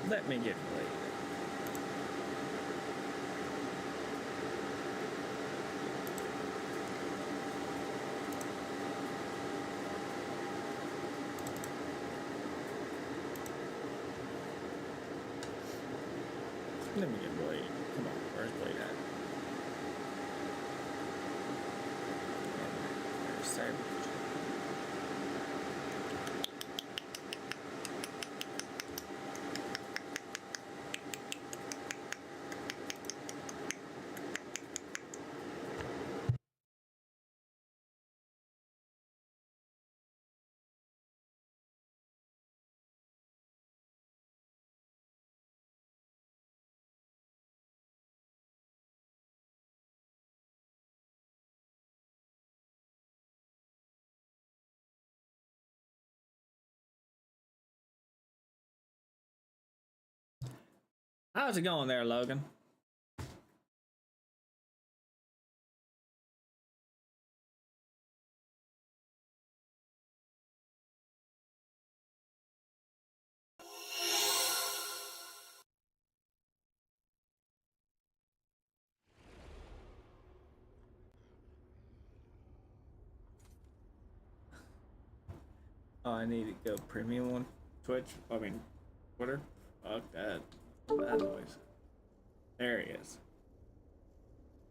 Let me get played. Let me get Blade. Come on, where's Blade at? There's Savage. How's it going there, Logan? Oh, I need to go premium on Twitch. I mean, Twitter. Fuck that. Bad noise. There he is.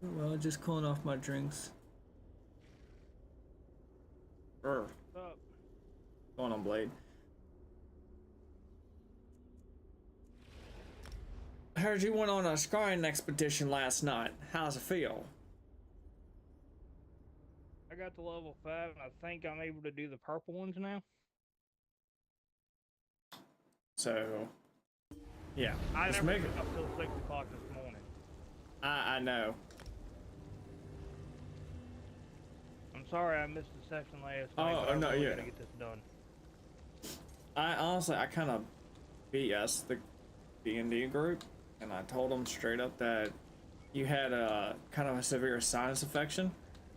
Well, just cooling off my drinks. What's up? Going on, Blade? I heard you went on a Scrying expedition last night. How's it feel? I got to level 5, and I think I'm able to do the purple ones now. So, yeah. I never got up till 6 o'clock this morning. I know. I'm sorry I missed the session last night. Oh, no, yeah. Gotta get this done. I honestly, I kind of BS the D&D group, and I told them straight up that you had a kind of a severe sinus infection,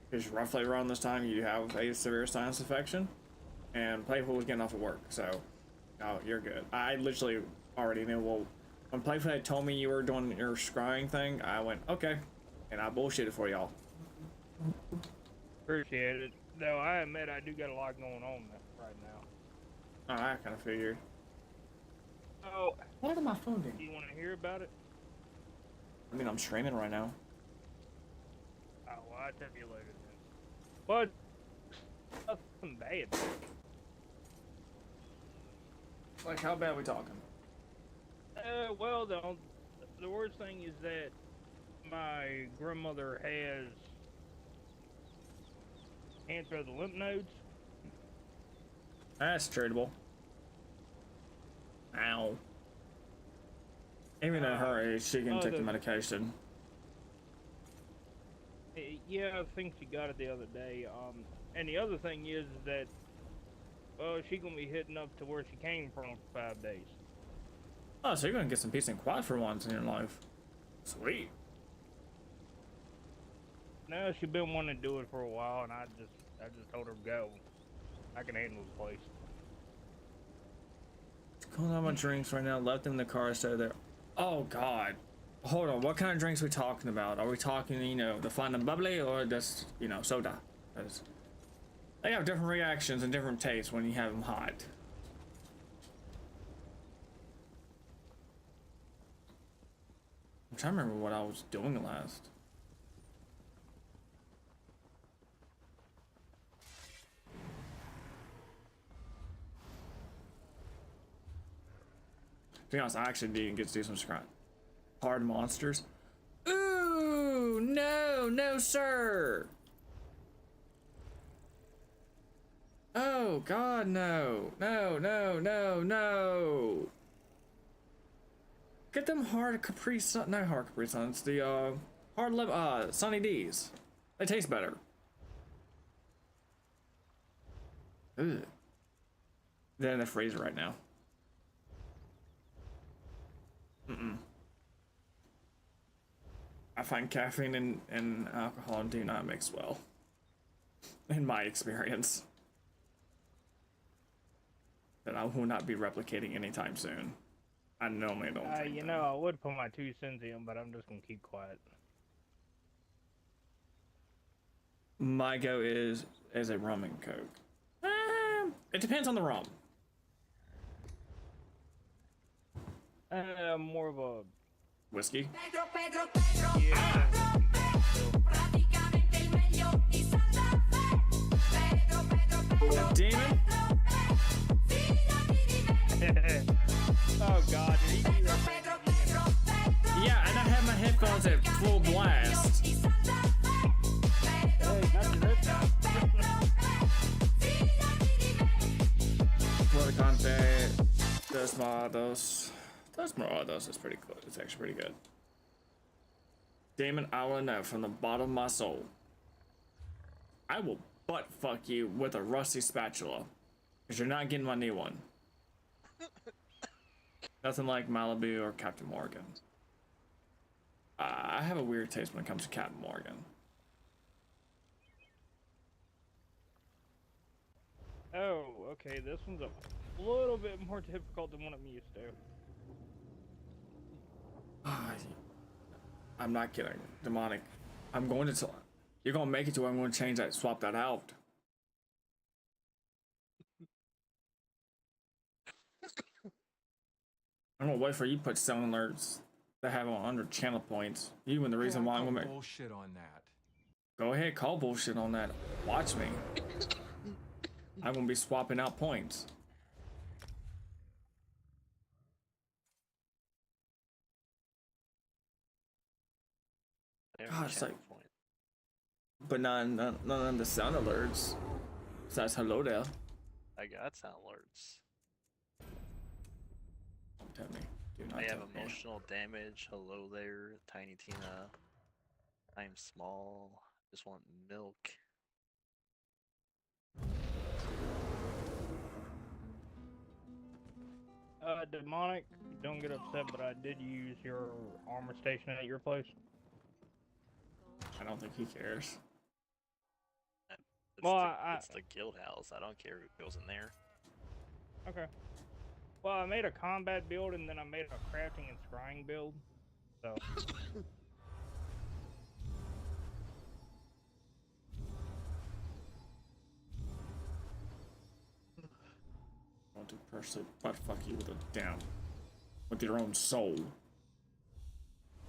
because roughly around this time you have a severe sinus infection, and Playful was getting off of work, so oh, you're good. I literally already knew. Well, when Playful had told me you were doing your scrying thing, I went okay, and I bullshitted for y'all. Appreciate it. Though I admit I do got a lot going on right now. Oh, I kind of figured. Oh, what did my phone do? Do you want to hear about it? I mean, I'm streaming right now. Oh, well, I'll tell you later then. But nothing bad. Like, how bad are we talking? Well, the worst thing is that my grandmother has cancer of the lymph nodes. That's treatable. Ow. Even at her age, she can take the medication. Yeah, I think she got it the other day. And the other thing is that, she's gonna be hitting up to where she came from for 5 days. Oh, so you're gonna get some peace and quiet for once in your life. Sweet. No, she's been wanting to do it for a while, and I just told her go. I can handle the place. Calling out my drinks right now. Left them in the car, so they're. Oh God. Hold on. What kind of drinks are we talking about? Are we talking, you know, the fun and bubbly, or just, you know, soda? Because they have different reactions and different tastes when you have them hot. I'm trying to remember what I was doing last. To be honest, I actually didn't get to do some scrying. Hard monsters. Ooh, no, no, sir. Oh God, no, no, no, no, no. Get them hard Capri Sun, not hard Capri Suns, the hard Sunny D's. They taste better. Ugh. They're in the freezer right now. I find caffeine and alcohol do not mix well, in my experience. That I will not be replicating anytime soon. I normally don't drink You them. know, I would put my 2 cents in, but I'm just gonna keep quiet. My go is a rum and coke. It depends on the rum. More of a Whiskey. yeah. Demon. Oh God, did he do that? Yeah, and I have my headphones at full blast. Hey, not your this time. Portacante, Desmorados is pretty close. It's actually pretty good. Damon, I want to know from the bottom of my soul. I will butt fuck you with a rusty spatula. Because you're not getting my new one. Nothing like Malibu or Captain Morgan. I have a weird taste when it comes to Captain Morgan. Oh, okay. This one's a little bit more difficult than what I'm used to. I'm not kidding. Demonic. I'm going to... You're going to make it to where I'm going to change that, swap that out. I'm going to wait for you to put 7 alerts that have on under channel points. You and the reason why I'm going to make... bullshit on that. Go ahead, call bullshit on that. Watch me. I'm going to be swapping out points. God, it's like... But none of the sound alerts. Besides hello there. I got sound alerts. Don't tell me. Do not I have tell me. emotional damage. Hello there, Tiny Tina. I'm small. Just want milk. Demonic, don't get upset, but I did use your armor station at your place. I don't think he cares. It's, Well, it's the guild house. I don't care who goes in there. Okay. Well, I made a combat build and then I made a crafting and scrying build. So. I want to personally butt fuck you with a damn... with your own soul.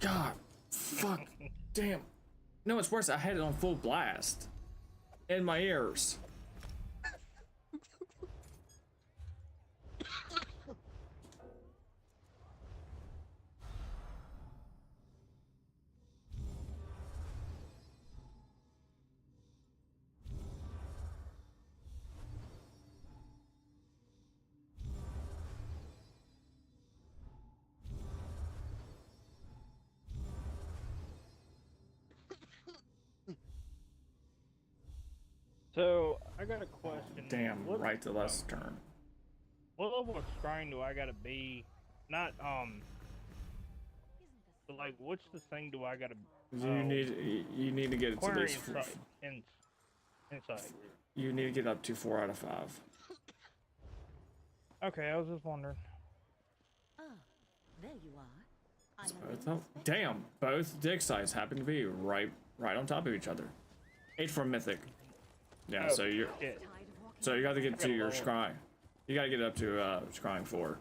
God. Fuck. Damn. No, it's worse. I had it on full blast. In my ears. So, I got a question. Damn, What- right to left turn. What level of scrying do I gotta be? Not, but like, what's the thing do I gotta... You need to get it to at Query least inside. you need to get up to 4 out of 5. Okay, I was just wondering. Ah, there you are. I It's have both been of- Damn, both dig sites happen to be right on top of each other. 8 for mythic. Yeah, Oh, so you're shit. so you got to get to your lower. scry. You got to get up to scrying 4.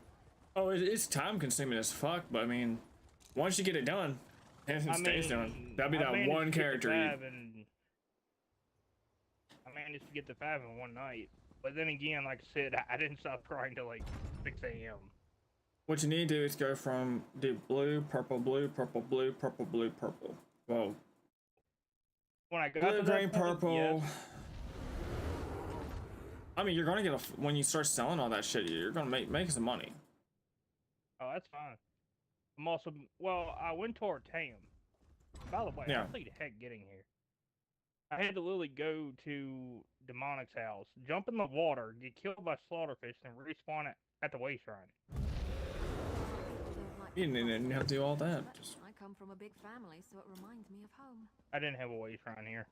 Oh, it's time consuming as fuck, but I mean, once you get it done, it stays done. That'll be I that managed one to get the character. 5 and I managed to get the 5 in one night. But then again, like I said, I didn't stop crying till like 6 a.m. What you need to do is go from blue, purple, blue, purple, blue, purple, blue, purple. Whoa. When I got Blue, to that green, point, purple. yes. I mean, you're gonna get when you start selling all that shit, you're gonna make some money. Oh, that's fine. I'm also, well, I went to Artaeum. By the way, Yeah. I played heck getting here. I had to literally go to Demonic's house, jump in the water, get killed by slaughterfish, and respawn at the way shrine. You didn't have to do all that. Just... I come from a big family, so it reminds me of home. I didn't have a way shrine here.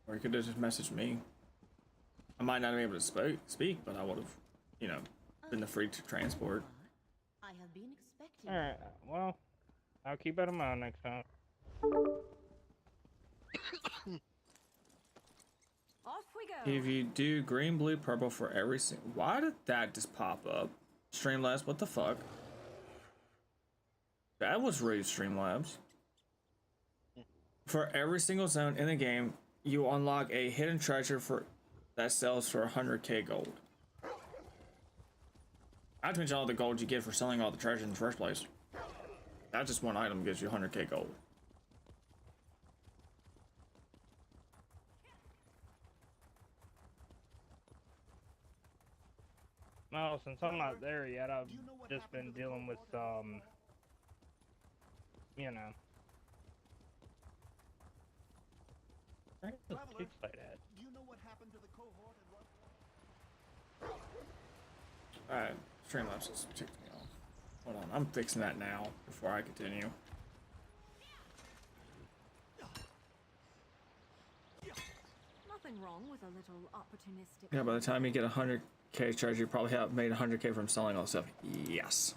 Or you could have just messaged me. I might not be able to speak, but I would have, been the free to transport. I have been you. Alright, well, I'll keep that in mind next time. Off we go. If you do green, blue, purple for every single... Why did that just pop up? Streamlabs, what the fuck? That was rude, Streamlabs. For every single zone in the game, you unlock a hidden treasure for that sells for 100k gold. Not to mention all the gold you get for selling all the treasure in the first place. That just one item gives you 100k gold. Well, since I'm not there yet, I've just been dealing with, you know. Where's the kickstart at? Do you know what happened to the cohort and what? Alright, Streamlabs just ticked me off. Hold on, I'm fixing that now before I continue. Nothing wrong with a little opportunistic. Yeah, by the time you get 100k treasure, you probably have made 100k from selling all the stuff. Yes.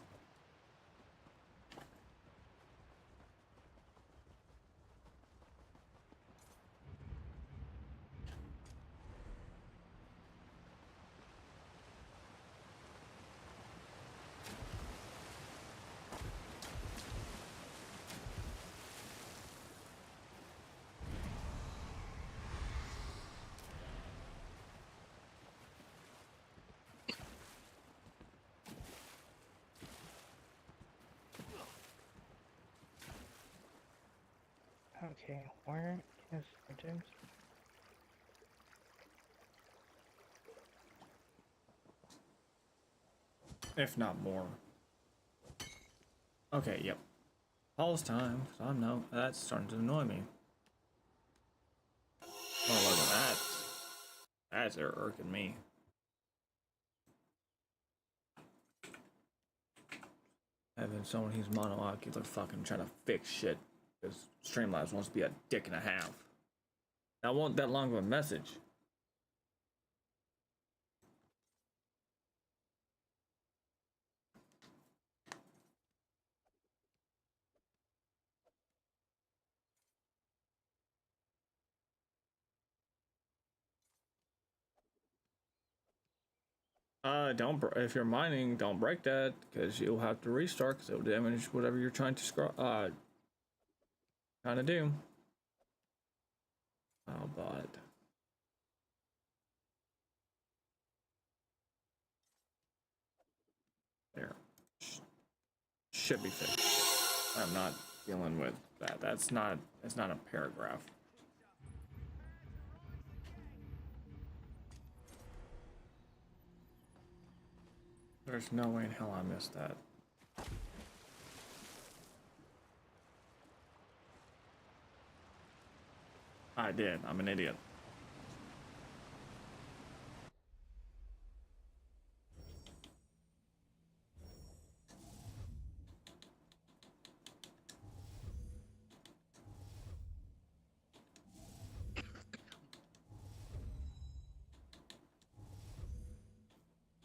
Okay, where is the James? If not more. Okay, yep. Pause time, 'cause I know that's starting to annoy me. Oh, look at that. That's irking me. Having someone who's monocular fucking trying to fix shit because Streamlabs wants to be a dick and a half. That wasn't that long of a message. Don't if you're mining, don't break that because you'll have to restart because it'll damage whatever you're trying to trying to do. Oh, but there should be fixed. I'm not dealing with that. That's not a paragraph. There's no way in hell I missed that. I did. I'm an idiot.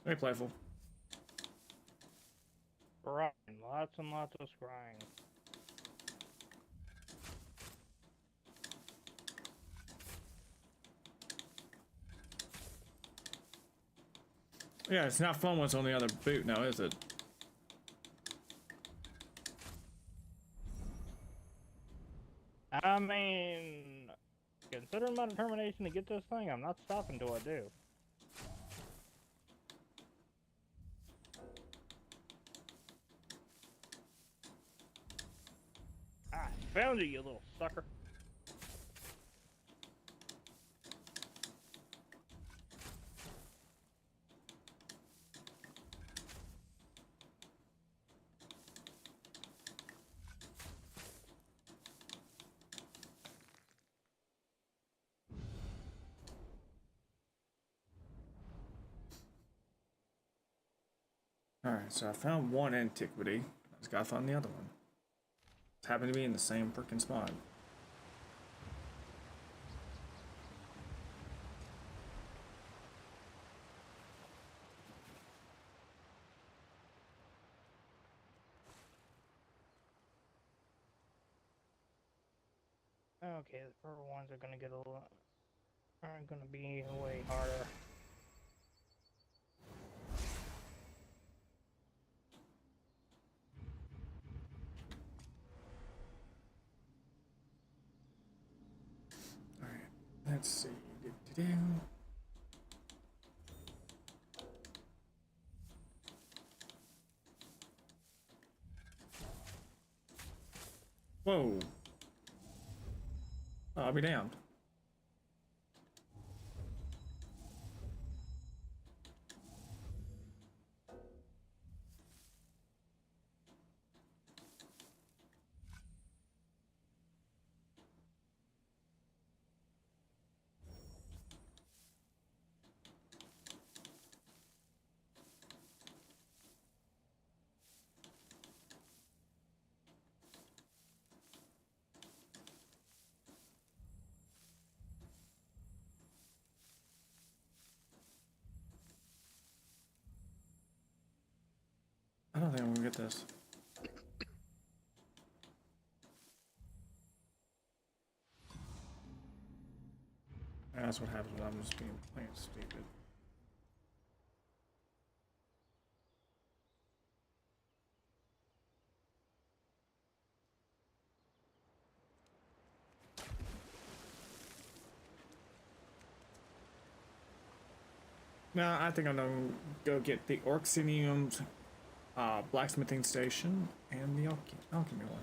Very playful. Scrying, lots and lots of scrying. Yeah, it's not fun when it's on the other boot now, is it? I mean, considering my determination to get this thing, I'm not stopping till I do. I found you, you little sucker. Alright, so I found one antiquity. I just gotta find the other one. It's happened to be in the same freaking spot. Okay, the purple ones are gonna get a lot. Are gonna be way harder. All right, let's see. Do-do-do. Whoa. I'll be damned. I don't think I'm gonna get this. That's what happens when I'm just being plain stupid. Now I think I'm gonna go get the Orxinium blacksmithing station and the alchemy one.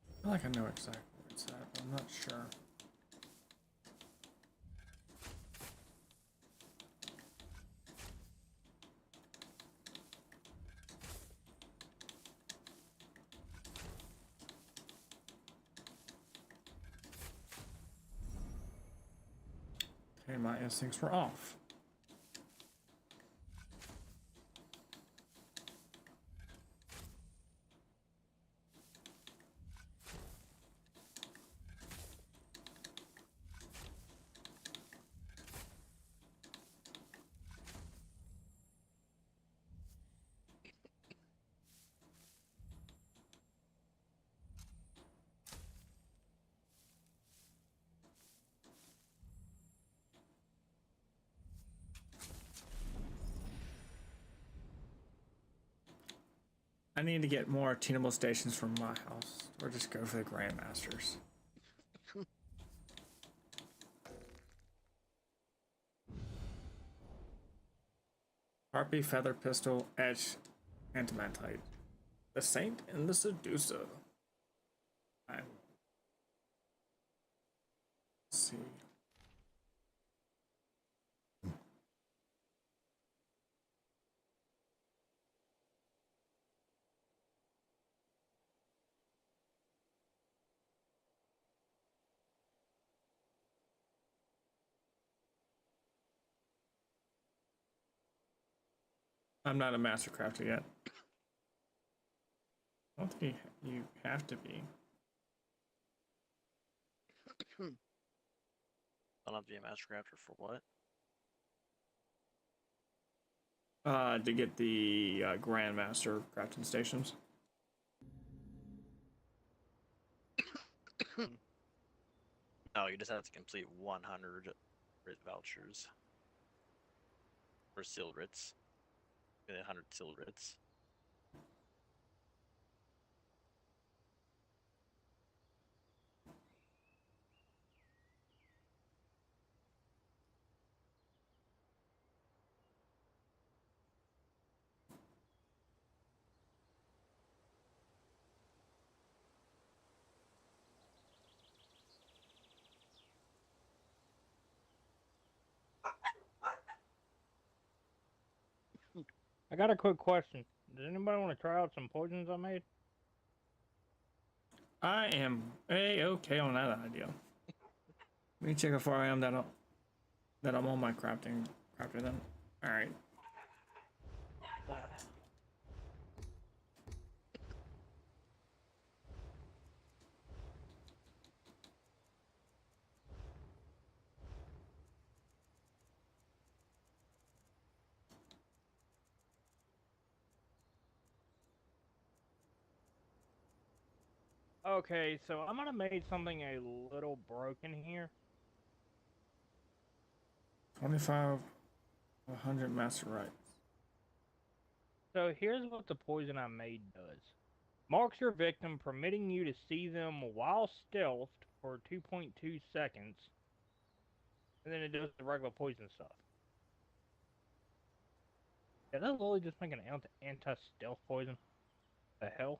I feel like I know exactly where it's at, but I'm not sure. Okay, my instincts were off. I need to get more tunable stations from my house, or just go for the Grandmasters. Harpy, Feather Pistol, Etch, Antimantite. The Saint and the Seducer. Let's see. I'm not a master crafter yet. I don't think you have to be. I'll not be a master crafter for what? To get the Grandmaster crafting stations. No, you just have to complete 100 writ vouchers. Or sealed writs. 100 sealed writs. I got a quick question. Does anybody want to try out some poisons I made? I am A-okay on that idea. Let me check how far I am that up. That I'm on my crafting then. Alright. Okay, so I might have made something a little broken here. 25 100 master rights. So here's what the poison I made does. Marks your victim, permitting you to see them while stealthed for 2.2 seconds. And then it does the regular poison stuff. Did I literally just make an anti-stealth poison? The hell?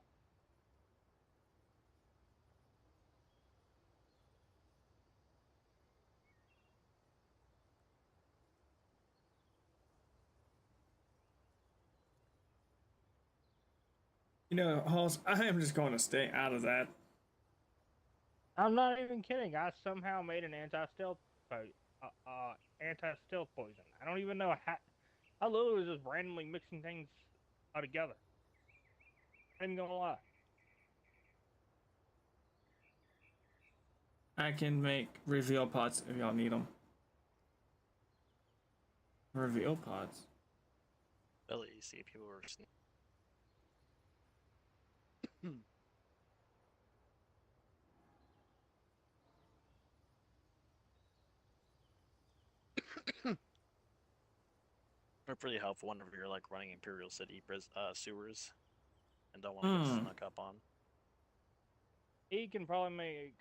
You know, Halls, I am just going to stay out of that. I'm not even kidding. I somehow made an anti-stealth anti-stealth poison. I don't even know how. I literally was just randomly mixing things together. I'm gonna lie. I can make reveal pods if y'all need them. Reveal pods. Really, you see people were. They're pretty helpful whenever you're like running Imperial City sewers and don't want to get snuck up on. He can probably make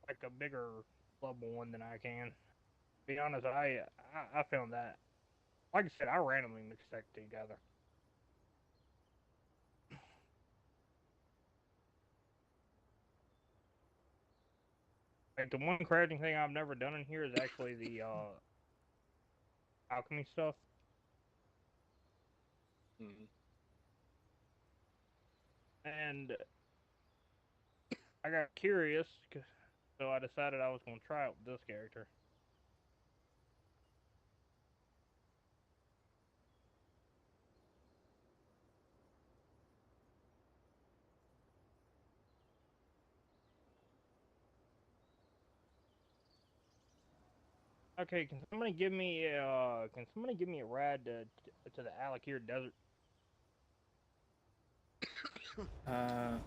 like a bigger level one than I can. To be honest, I found that. Like I said, I randomly mixed that together. Like the one crafting thing I've never done in here is actually the alchemy stuff. Mm-hmm. And I got curious, so I decided I was going to try it with this character. Okay, can somebody give me a ride to the Alakir Desert? I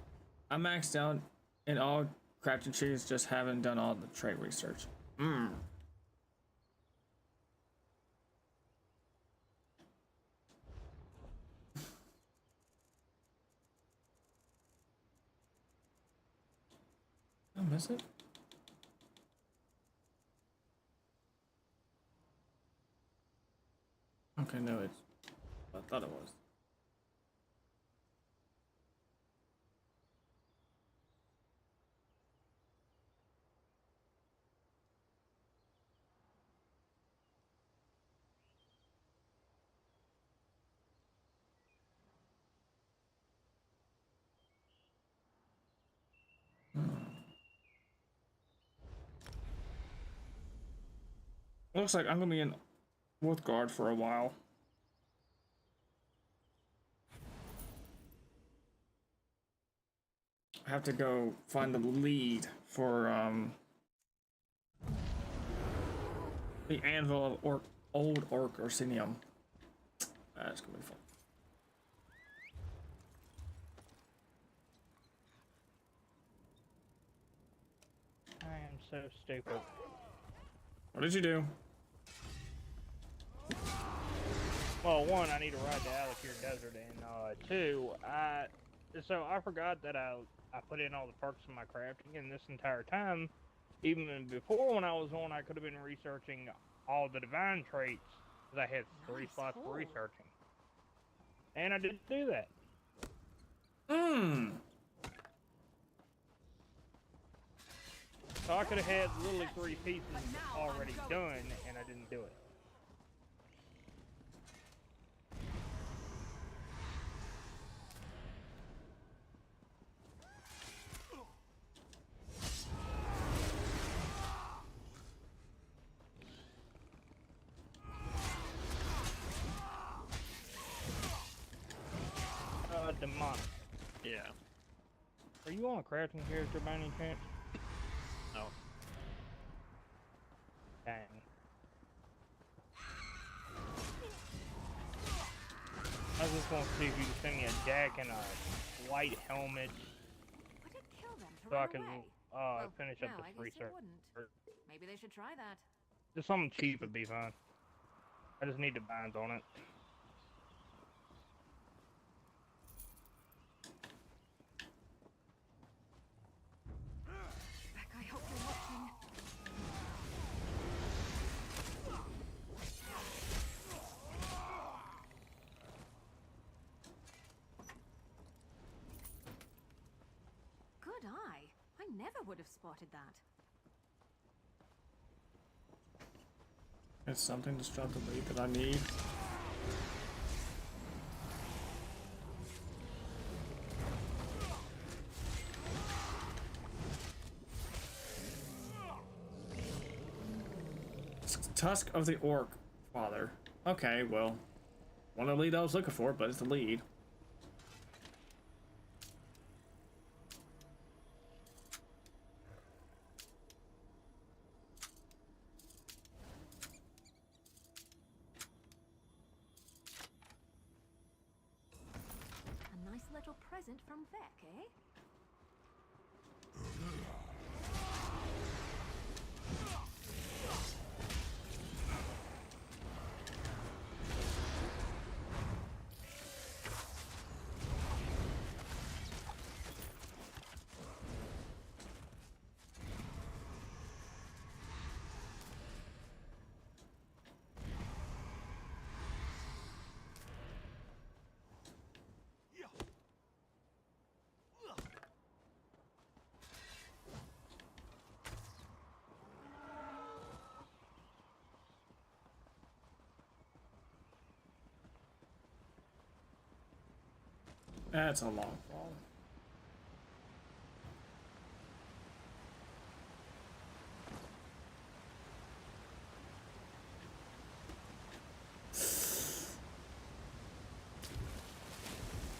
maxed out in all crafting trees, just haven't done all the trait research. I miss it. Okay, no, it's. I thought it was. Looks like I'm gonna be in Woodguard for a while. I have to go find the lead for the Anvil of Old Orc Orsinium. That's gonna be fun. I am so stupid. What did you do? Well, one, I need to ride the Alakir Desert, and two, I forgot that I put in all the perks in my crafting, and this entire time, even before when I was on, I could have been researching all the divine traits, because I had 3 slots for researching. And I didn't do that. So I could have had literally 3 pieces already done, and I didn't do it. Mon, Yeah. are you on a crafting character by any chance? No. Dang. I just want to see if you can send me a deck and a white helmet Would it kill them to so I run can away? Well, finish no, up I this guess it research. wouldn't. Maybe they should try that. Just something cheap would be fine. I just need the binds on it. Beck, I hope you're watching. Good eye. I never would have spotted that. It's something to start the lead that I need. Tusk of the Orc Father. Okay, well, one of the lead I was looking for, but it's the lead. A nice little present from Beck, eh? That's a long fall.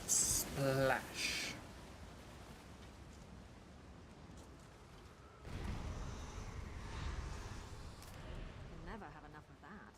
Splash. You'll never have enough of that.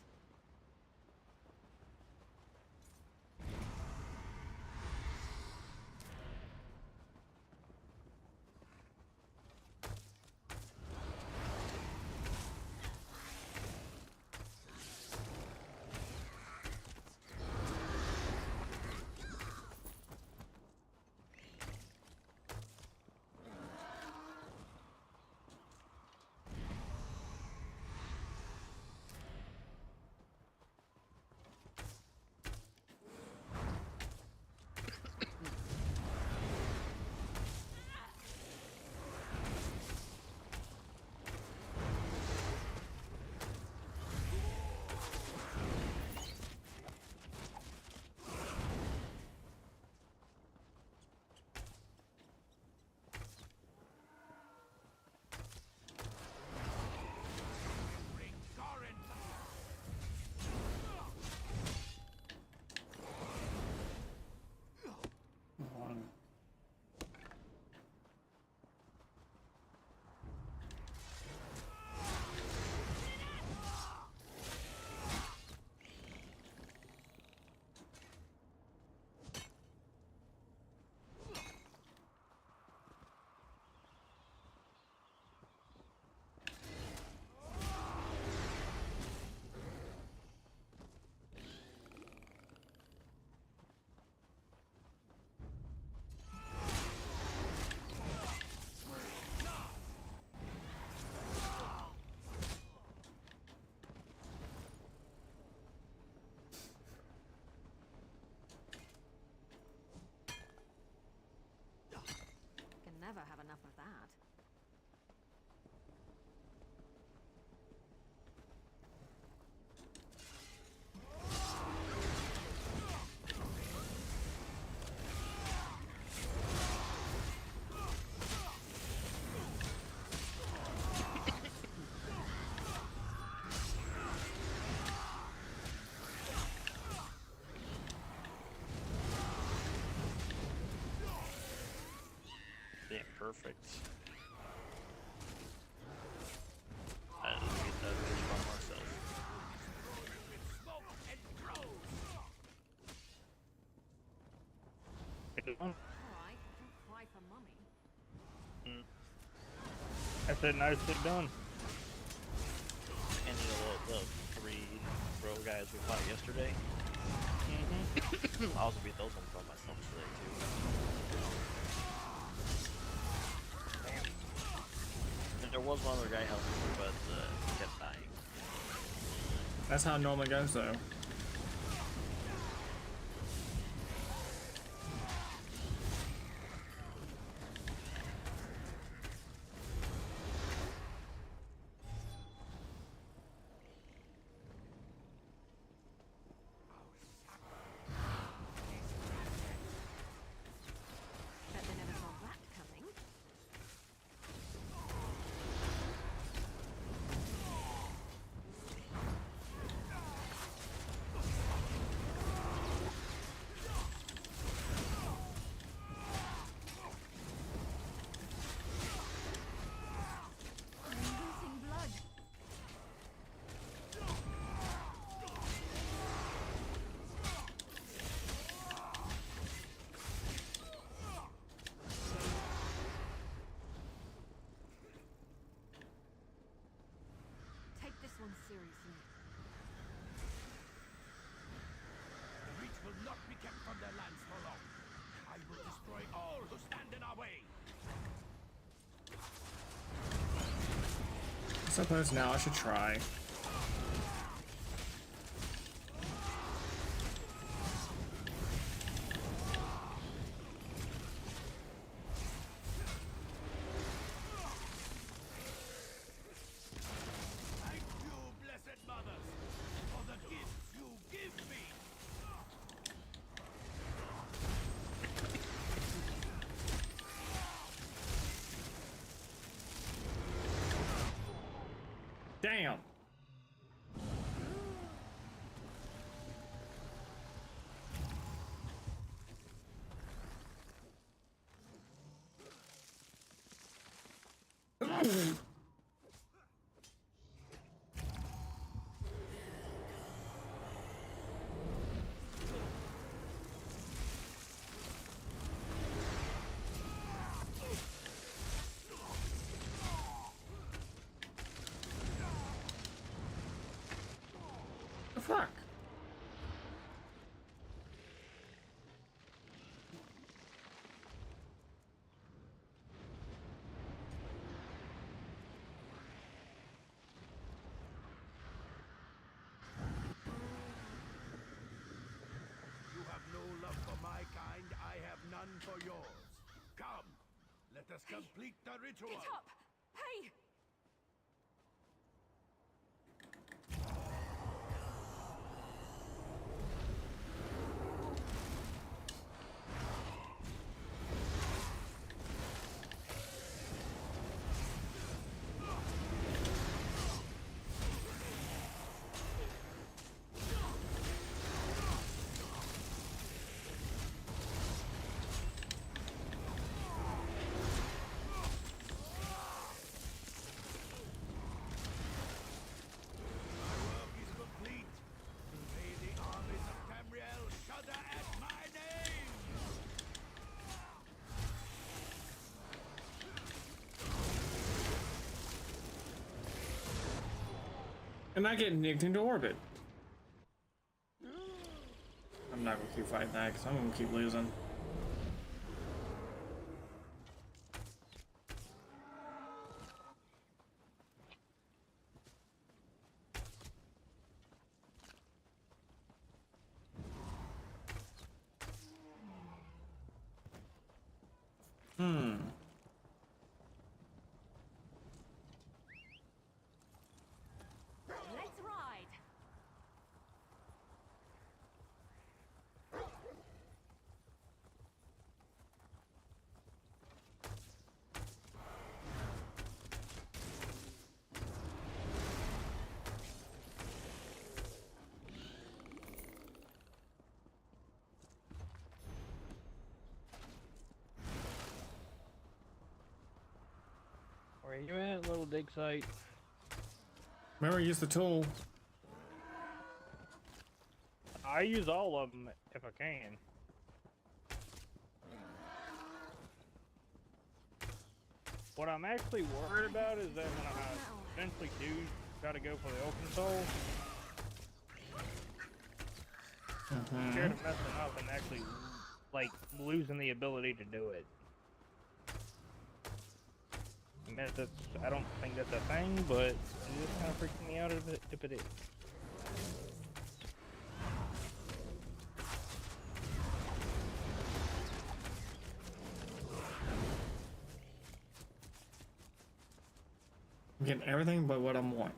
perfect. I just get that fish by myself. All right, don't cry for mummy. I said nicely done. And you know the 3 bro guys we fought yesterday? I also beat those ones by myself today too. And there was one other guy helping me, but he kept dying. That's how it normally goes, though. Bet they never saw that coming. I'm losing blood. Take this one seriously. The reach will not be kept from their lands for long. I will destroy all who stand in our way. I suppose now I should try. Thank you, blessed mothers, for the gifts you give me. Damn. The fuck? You have no love for my kind, I have none for yours. Come, let us complete the ritual. Get up! Hey! My work is complete. May the armies of Tamriel shudder at my name. And I get nicked into orbit. I'm not gonna keep fighting that because I'm gonna keep losing. Let's ride! Where you at, little dig site? Remember, use the tool. I use all of them if I can. What I'm actually worried about is that when I eventually do try to go for the open soul, I'm scared of messing up and actually, like, losing the ability to do it. I don't think that's a thing, but it just kind of freaks me out if it is. I'm getting everything but what I want.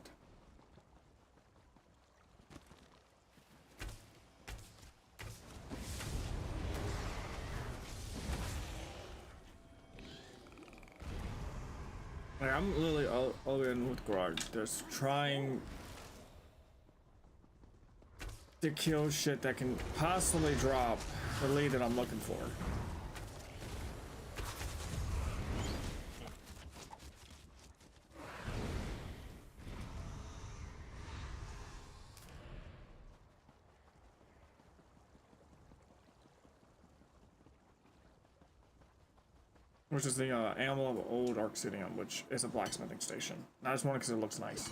Like, I'm literally all in with Garage, just trying to kill shit that can possibly drop the lead that I'm looking for. Which is the animal of old Arcsidium, which is a blacksmithing station. I just want it because it looks nice.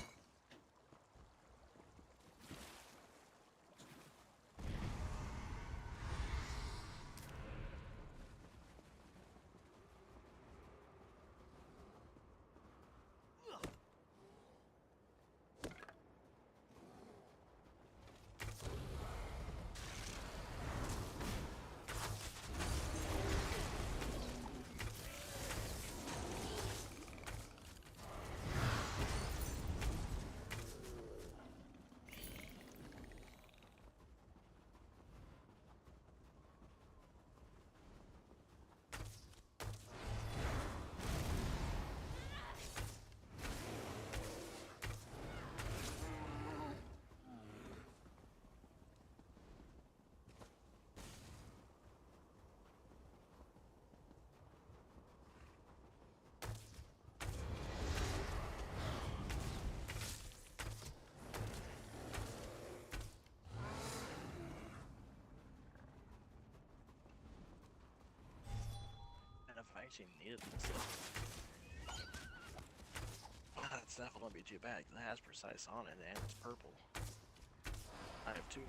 If I actually needed this, that stuff won't be too bad because it has precise on it and it's purple. I have two.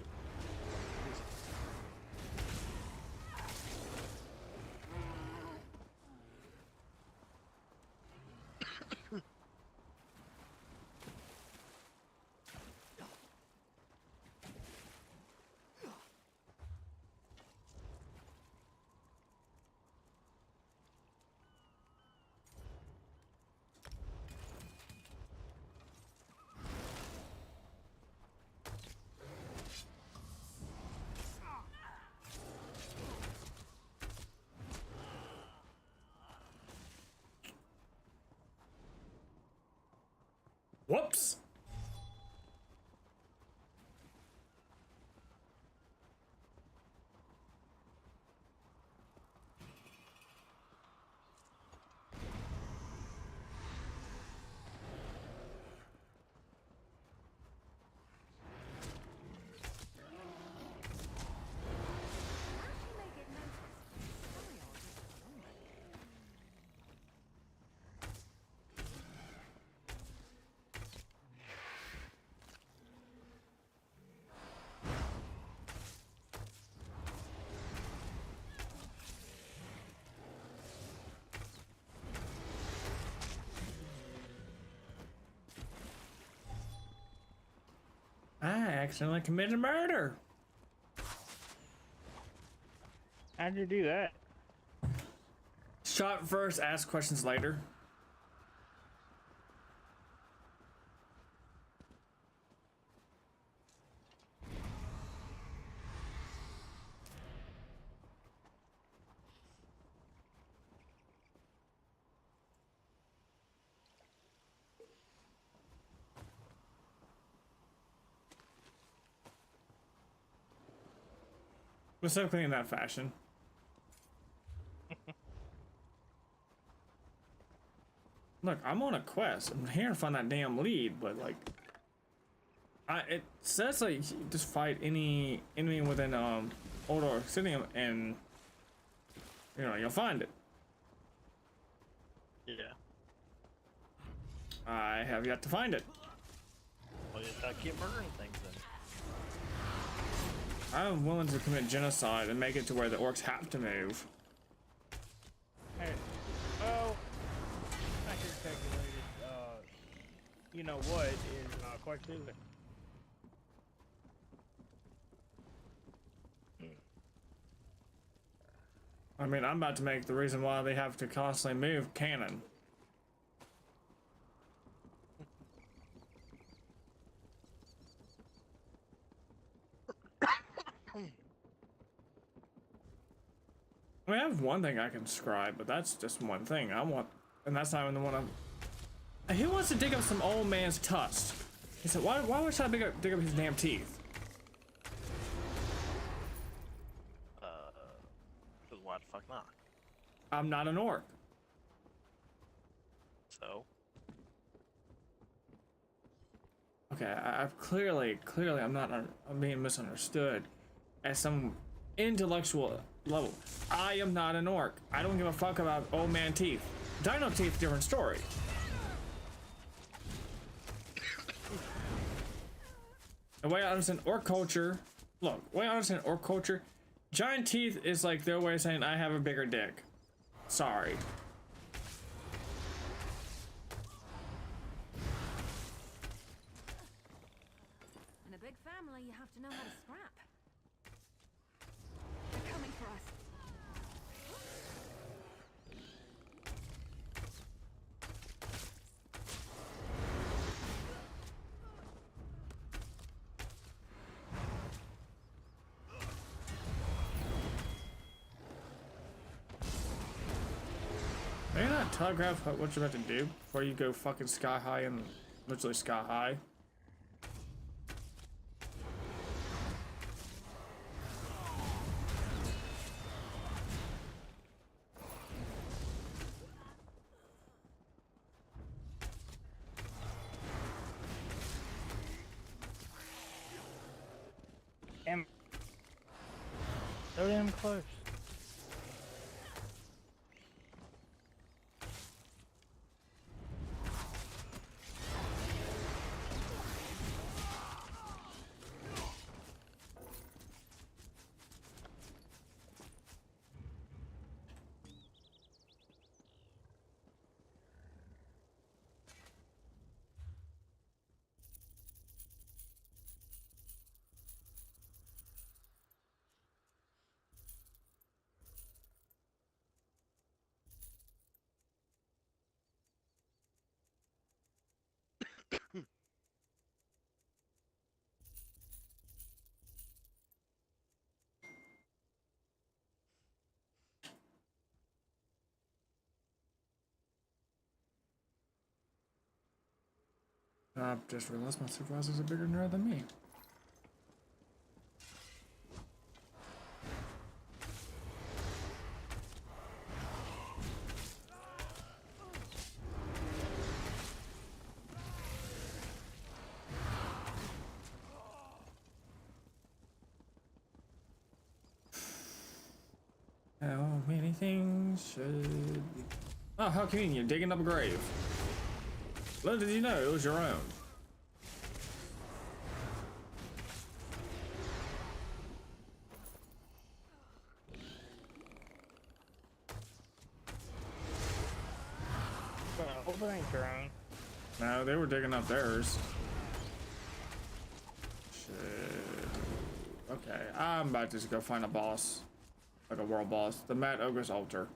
Whoops! I accidentally committed murder. How'd you do that? Shot first, ask questions later. Specifically in that fashion. Look, I'm on a quest. I'm here to find that damn lead, but like, it says like just fight any enemy within Old Obsidian, and you know you'll find it. Yeah. I have yet to find it. Well, you gotta keep murdering things then. I'm willing to commit genocide and make it to where the orcs have to move. Hey, oh, I should have calculated. You know what is quite soothing. I mean, I'm about to make the reason why they have to constantly move canon. I mean, I have one thing I can scribe, but that's just one thing. And that's not even the one I'm. Who wants to dig up some old man's tusk? He said, why would I dig up his damn teeth? Why the fuck not? I'm not an orc. So? Okay, I've clearly, I'm being misunderstood at some intellectual level. I am not an orc. I don't give a fuck about old man teeth. Dino teeth, different story. The way I understand orc culture, look, the way I understand orc culture, giant teeth is like their way of saying I have a bigger dick. Sorry. In a big family, you have to know how to scrap. They're coming for us. May you not telegraph what you're about to do before you go fucking sky high and literally sky high? Damn. So damn close. I've just realized my supervisor's a bigger nerd than me. How many things should be? Oh, how convenient, you're digging up a grave. Little did you know it was your own. Well, hope it ain't your own. No, they were digging up theirs. Shit. Okay, I'm about to just go find a boss. Like a world boss. The Mad Ogre's Altar.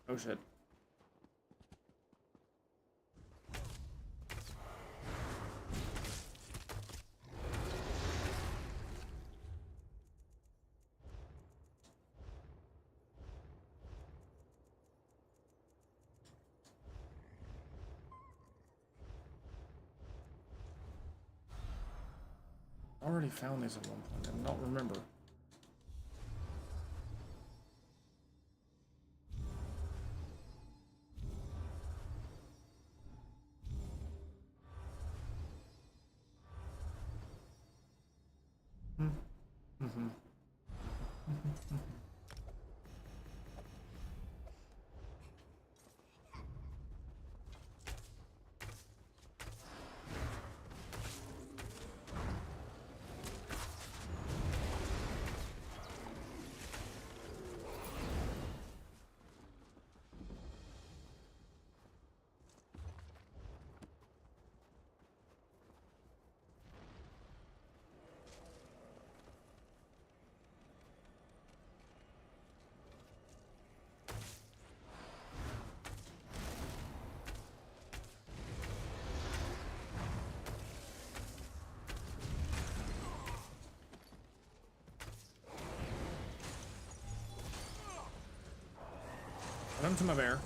Oh shit. I already found these at one point. I don't remember. Mm-hmm. Come to my bear.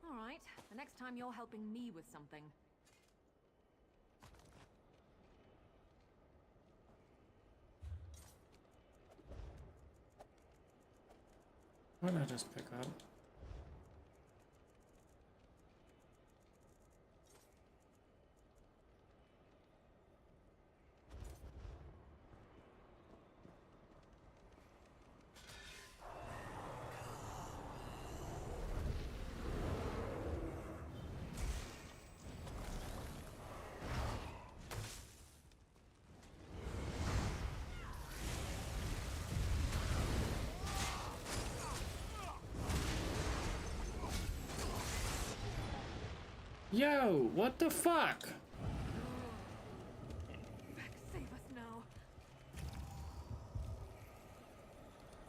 All right, the next time you're helping me with something. What did I just pick up? Yo, what the fuck? Save us now.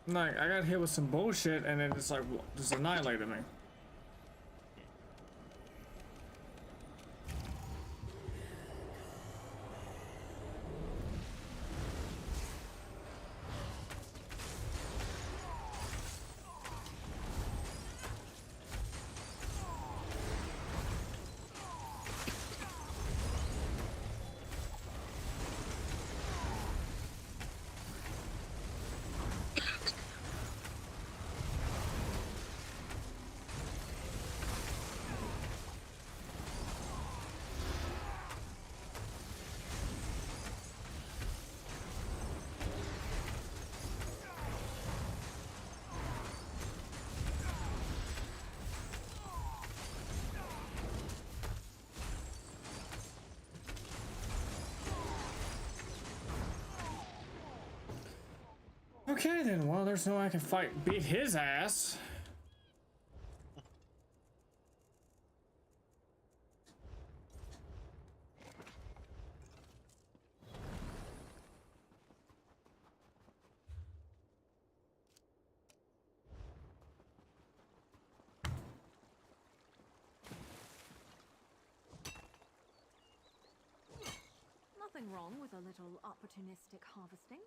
Like, I got hit with some bullshit and it just like just annihilated me. Okay then, well there's no way I can beat his ass. Nothing wrong with a little opportunistic harvesting.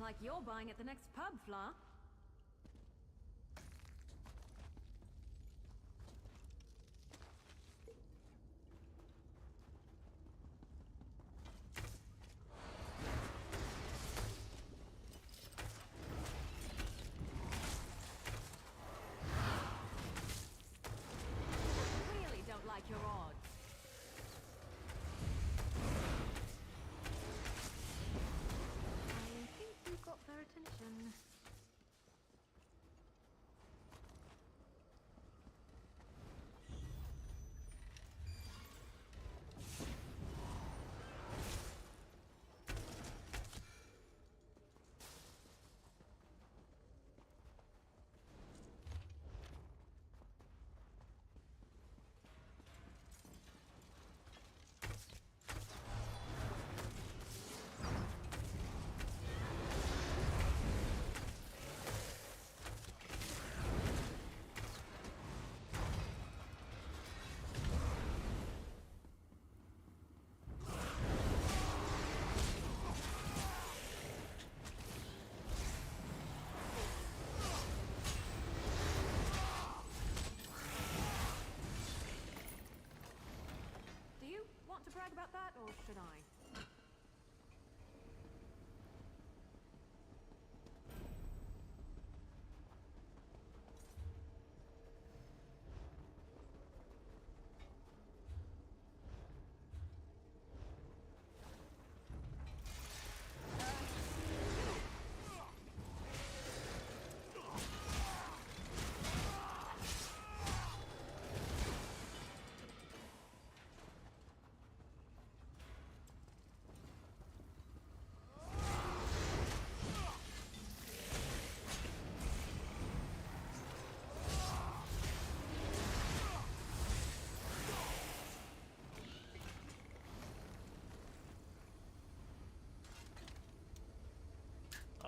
like you're buying at the next pub, Fla. Really don't like your odds. I think you got their attention. Do you want to brag about that, or should I?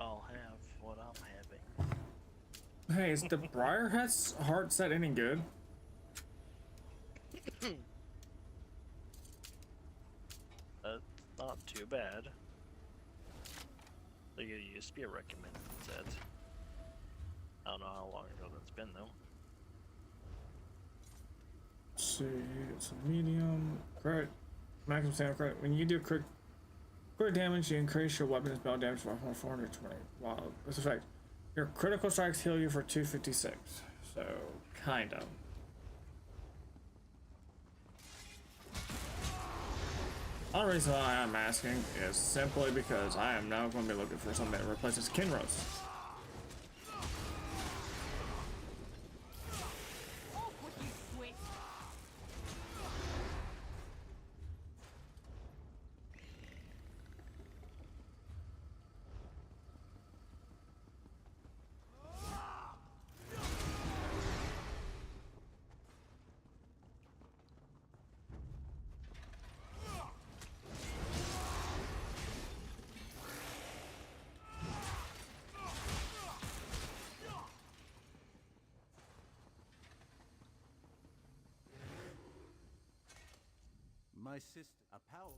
I'll have what I'm having. Hey, is the Briarhead's heart set any good? That's not too bad. They used to be a recommended set. I don't know how long ago that's been though. Let's see, it's a medium. Crit. Maximum standard crit. When you do crit damage, you increase your weapon's spell damage by 420. Wow, this effect. Your critical strikes heal you for 256. So, kind of. The only reason why I'm asking is simply because I am now going to be looking for something that replaces Kinro's. Off with you, Swiss! My sister, a pal.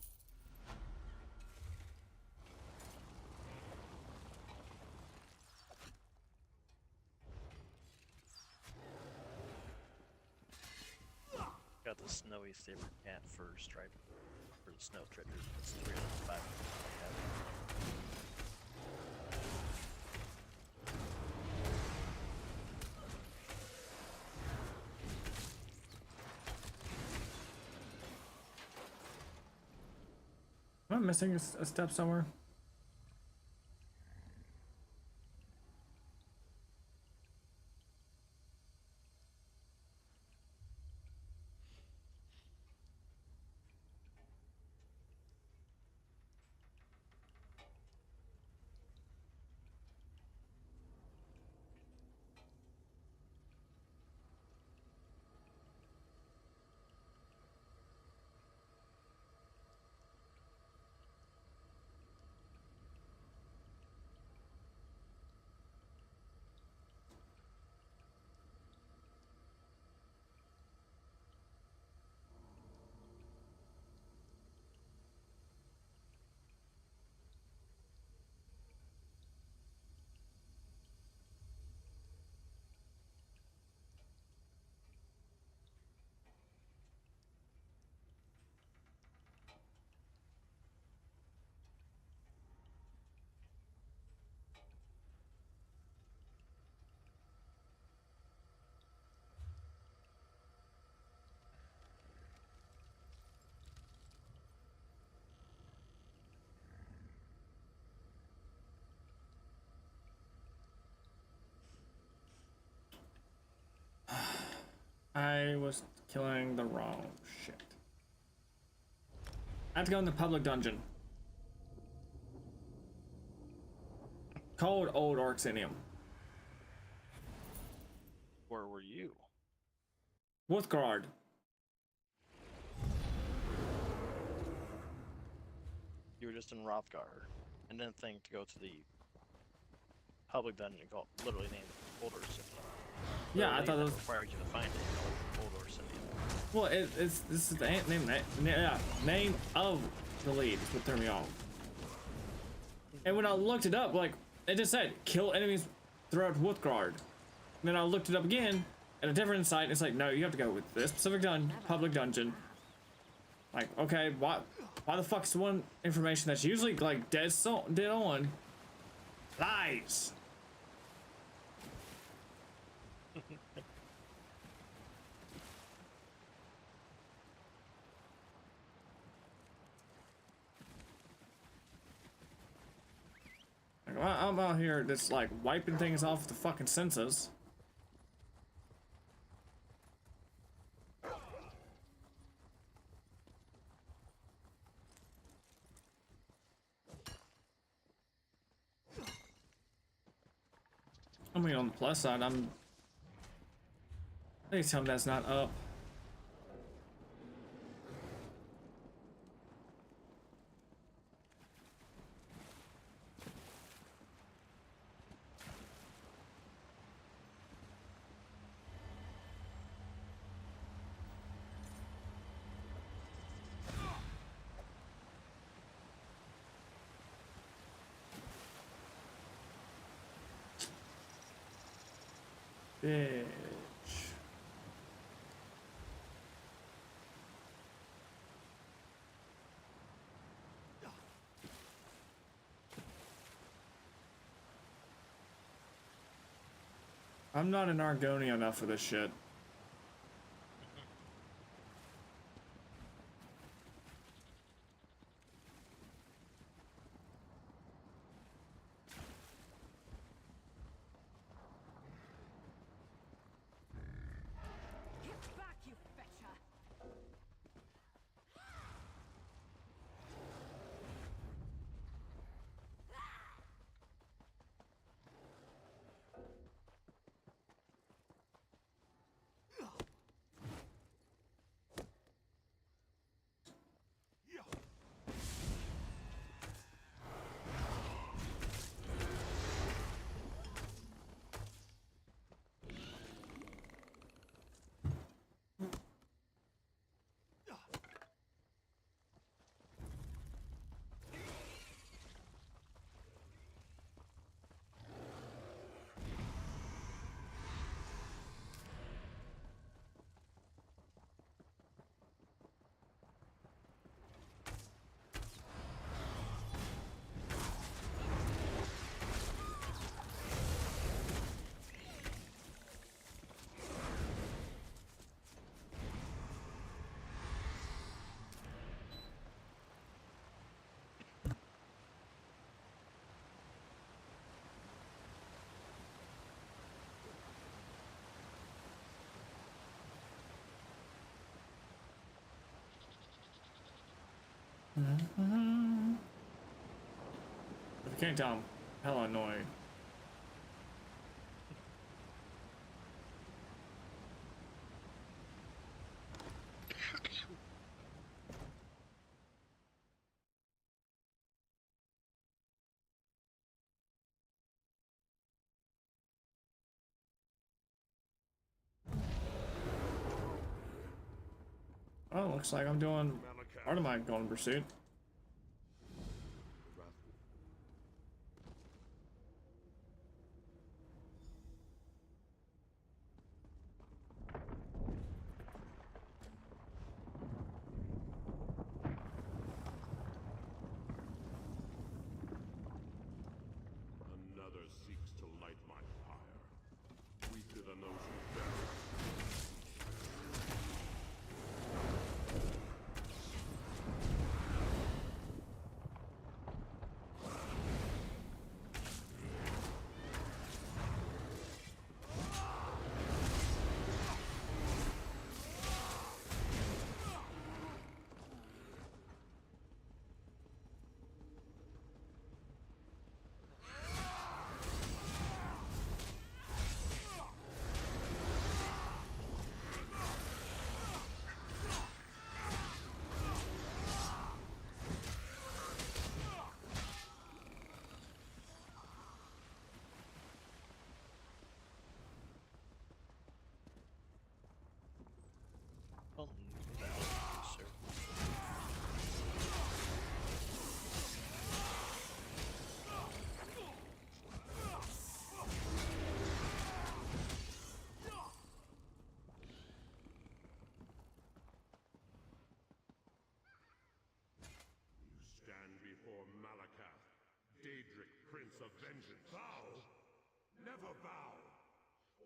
Got the snowy saber cat first, right? For the snow treasure. It's 305. Am I missing a step somewhere? I was killing the wrong shit. I have to go in the public dungeon. Called Old Arxinium. Where were you? Wuthgard. You were just in Rothgar, and didn't think to go to the public dungeon called literally named Old Arxinium. Yeah, I thought it was. Required you to find it. Old Arxinium. Well, this is the name of the lead is what threw me off. And when I looked it up, like it just said kill enemies throughout Wuthgard. And then I looked it up again at a different site. And it's like, no, you have to go with this specific public dungeon. Like, okay, why the fuck is the one information that's usually like dead on lies? Like, I'm out here just like wiping things off the fucking senses. I mean, on the plus side, please tell me that's not up. Bitch. I'm not an Argoni enough for this shit. Get back, you fetcher! If you can't tell, I'm hella annoyed. Oh, looks like I'm doing part of my golden pursuit. Another seeks to light my fire. Weaker than those who bear it.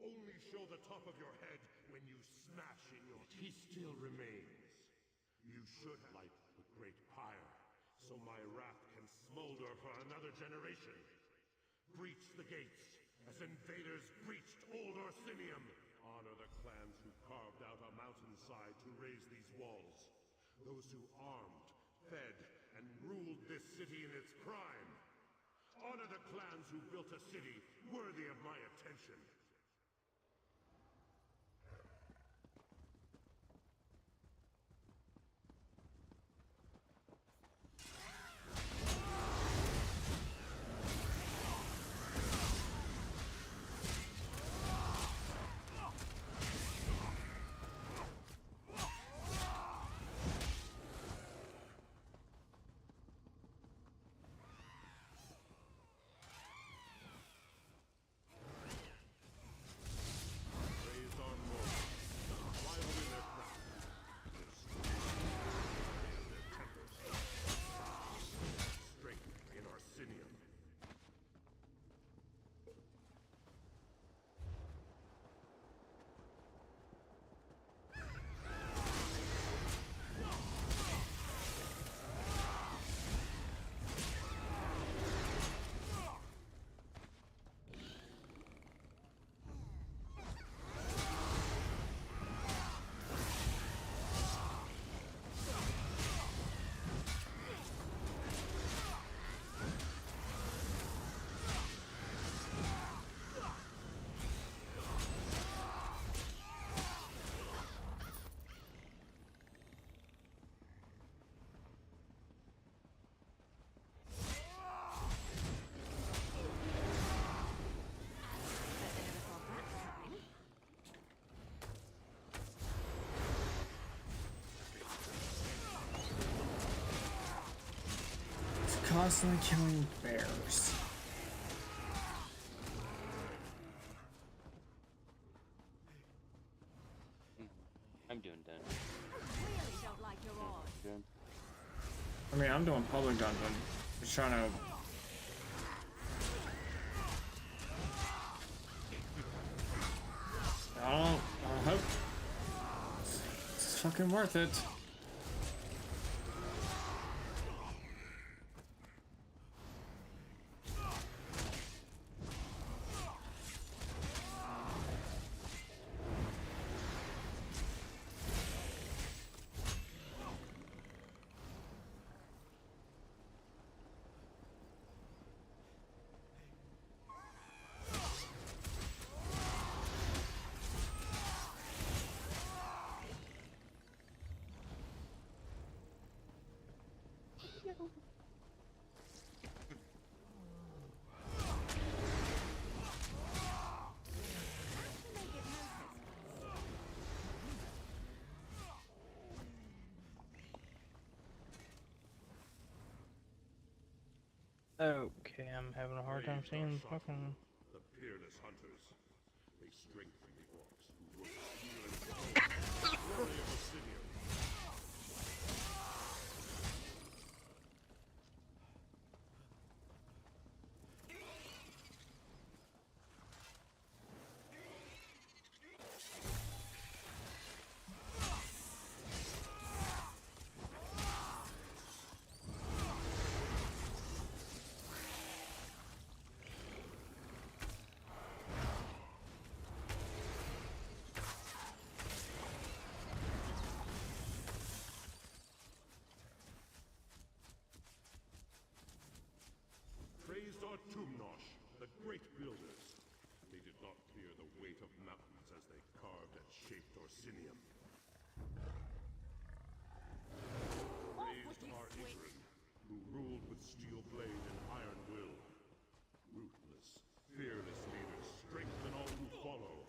only show the top of your head when you smash in your... He still remains. You should light the great pyre, so my wrath can smolder for another generation. Breach the gates, as invaders breached old Orsinium. Honor the clans who carved out a mountainside to raise these walls. Those who armed, fed, and ruled this city in its prime. Honor the clans who built a city worthy of my attention. Constantly killing bears. I'm doing done. Really don't like your odds. Good. I mean, I'm doing public dungeon. Just trying to. I hope it's fucking worth it. Okay, I'm having a hard time seeing the fucking... The peerless hunters. They strengthen the orcs who work steel and stone. Glory of Obsidian. Praised are Tumnosh, the great builders. They did not fear the weight of mountains as they carved and shaped Orsinium. Praised are Igrin, who ruled with steel blade and iron will. Ruthless, fearless leaders strengthen all who follow.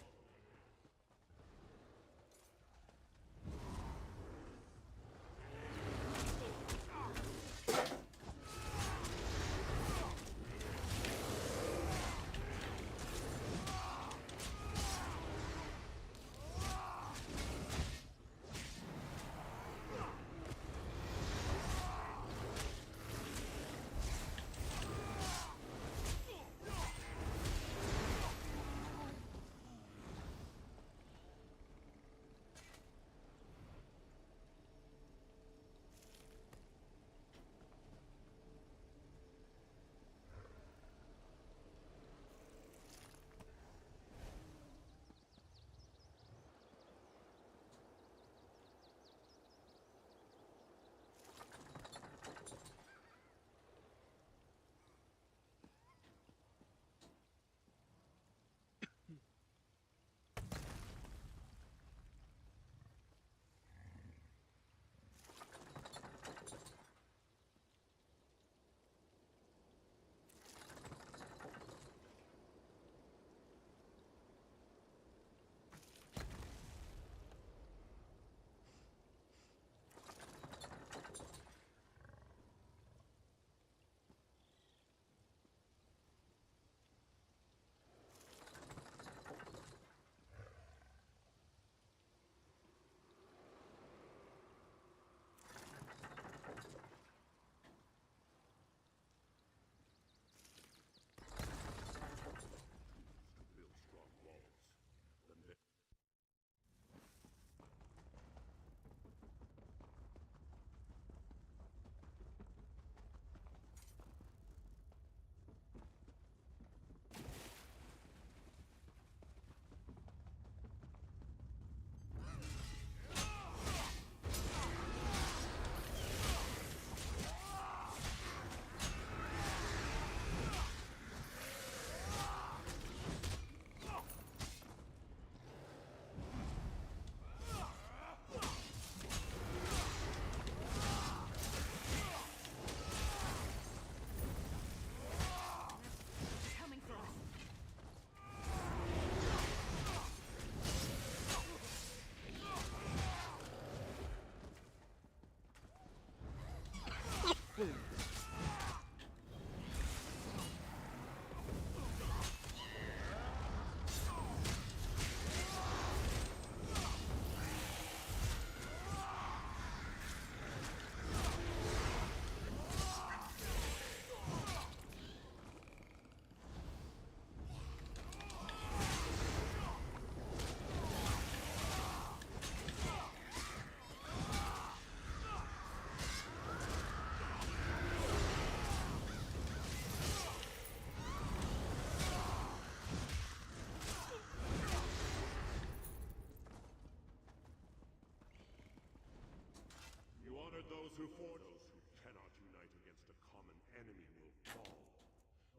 who fought, those who cannot unite against a common enemy will fall.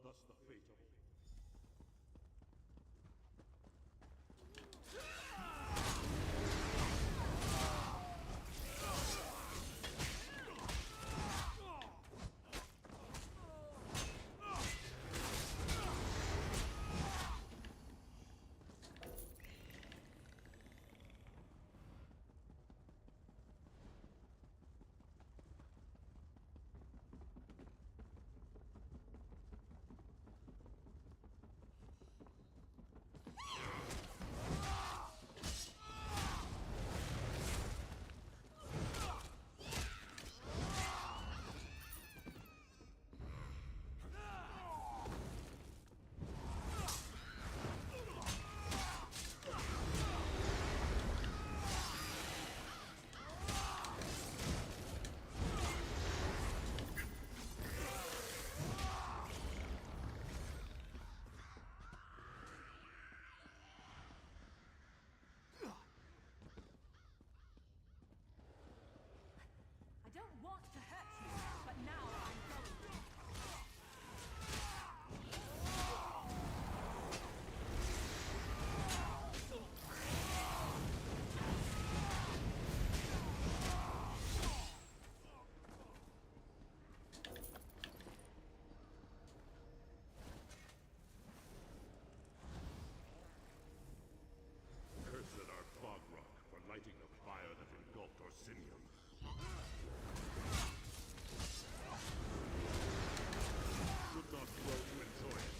Thus the fate of I don't want to hurt you, but now I'm going to. cursed are Bog Rock for lighting the fire that engulfed Orsinium. Should not grow to enjoy it.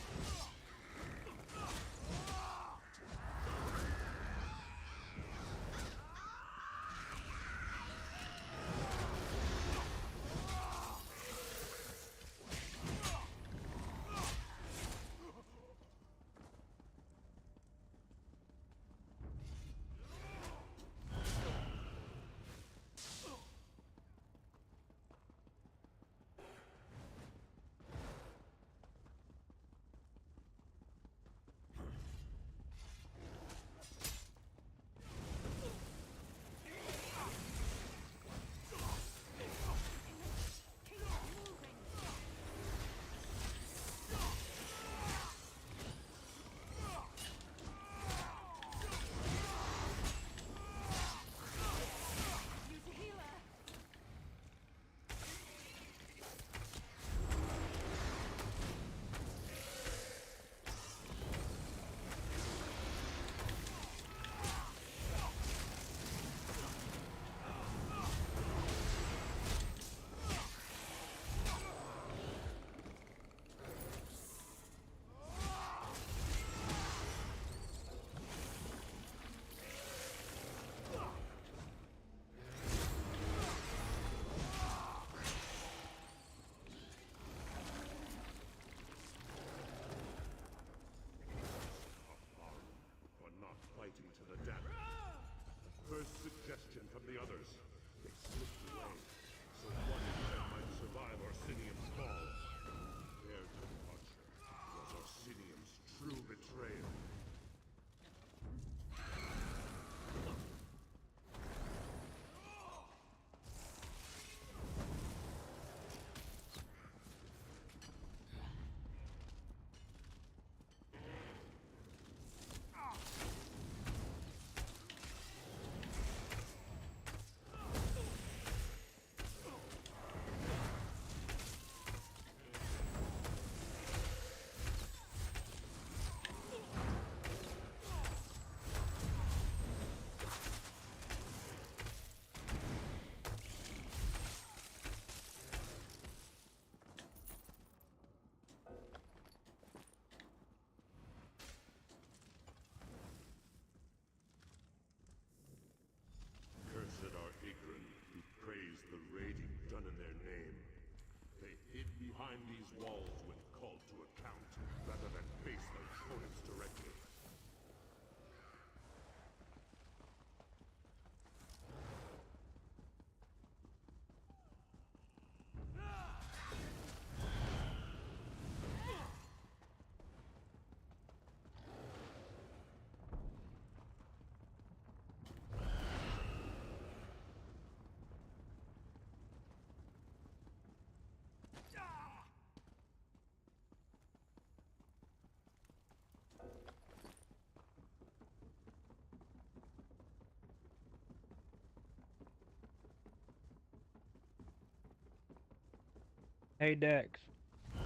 Hey Dex.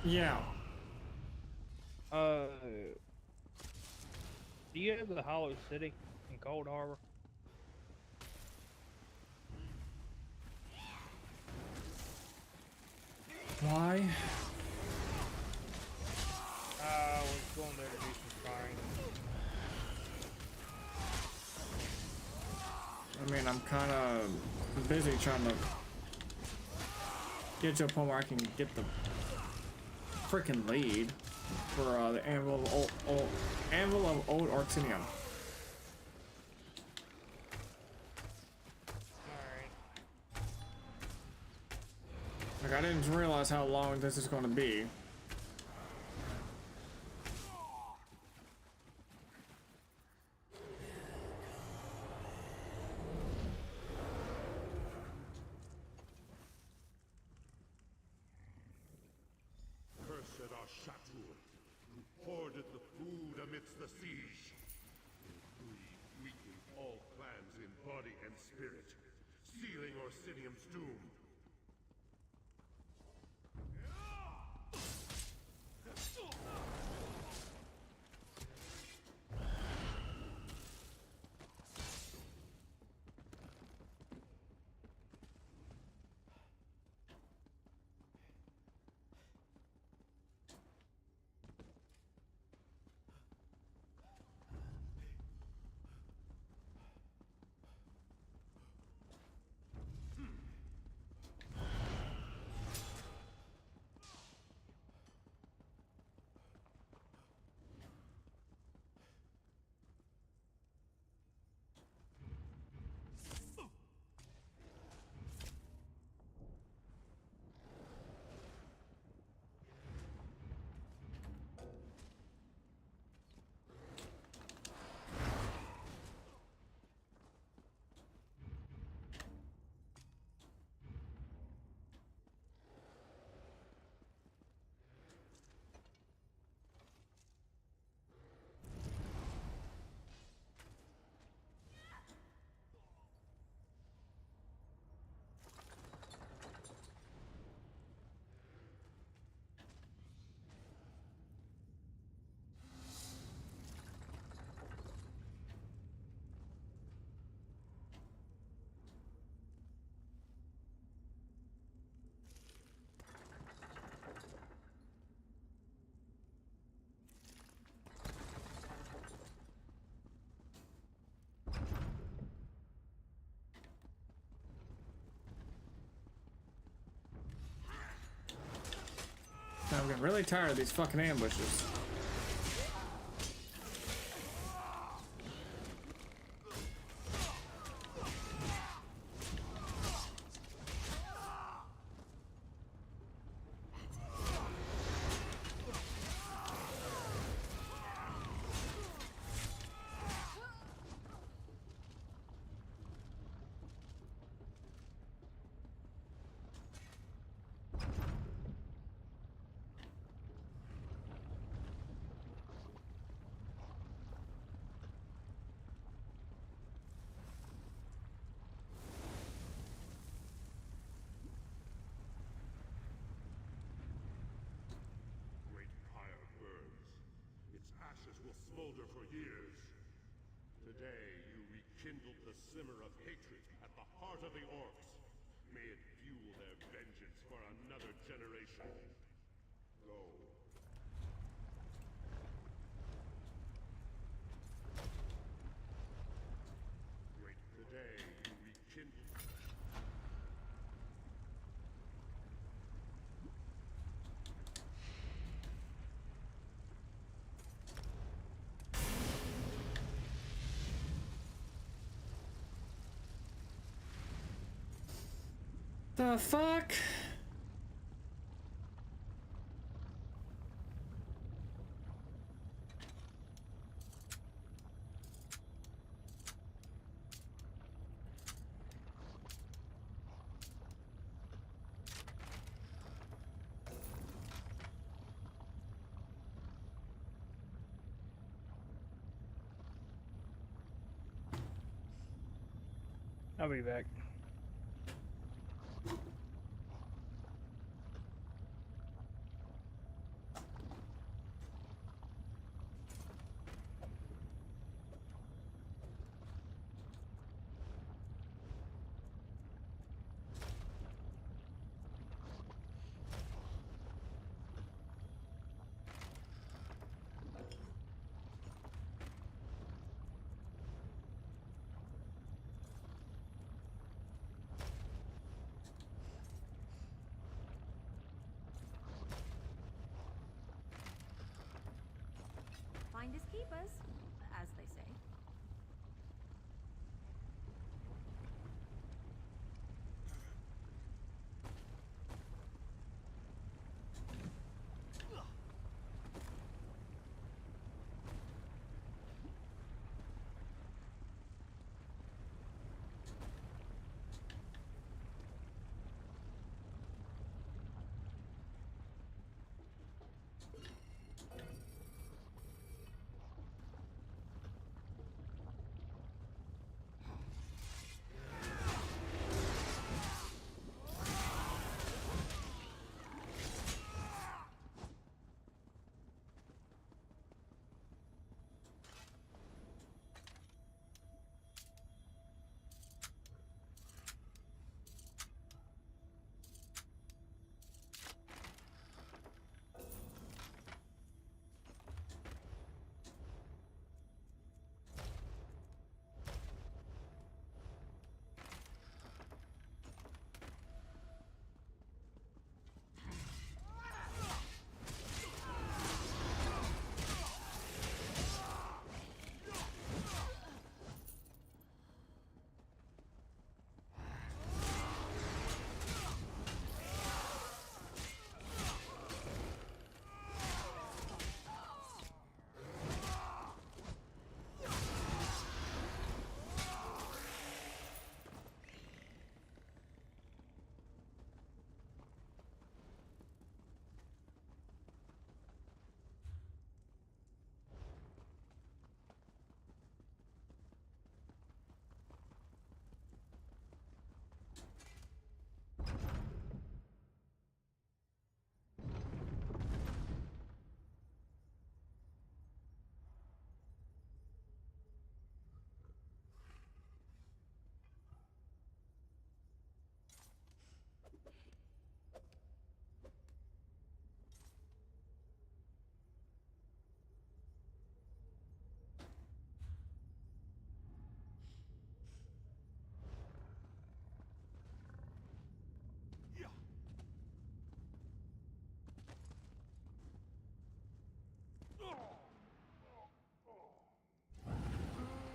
Yeah. Uh, do you have the Hollow City in Cold Harbor? Why? I was going there to do some scrying. I mean, I'm kind of busy trying to get to a point where I can get the freaking lead for the Anvil of Old Arctinium. Alright. Like, I didn't realize how long this is going to be. Cursed are Shatur, who hoarded the food amidst the siege. Their greed weakened all clans in body and spirit, sealing Orsinium's doom. I'm getting really tired of these fucking ambushes. Great pyre burns. Its ashes will smolder for years. Today, you rekindled the simmer of hatred at the heart of the orcs. May it fuel their vengeance for another generation. Go. Great today, you rekindled. The fuck? I'll be back. Finders keepers, as they say.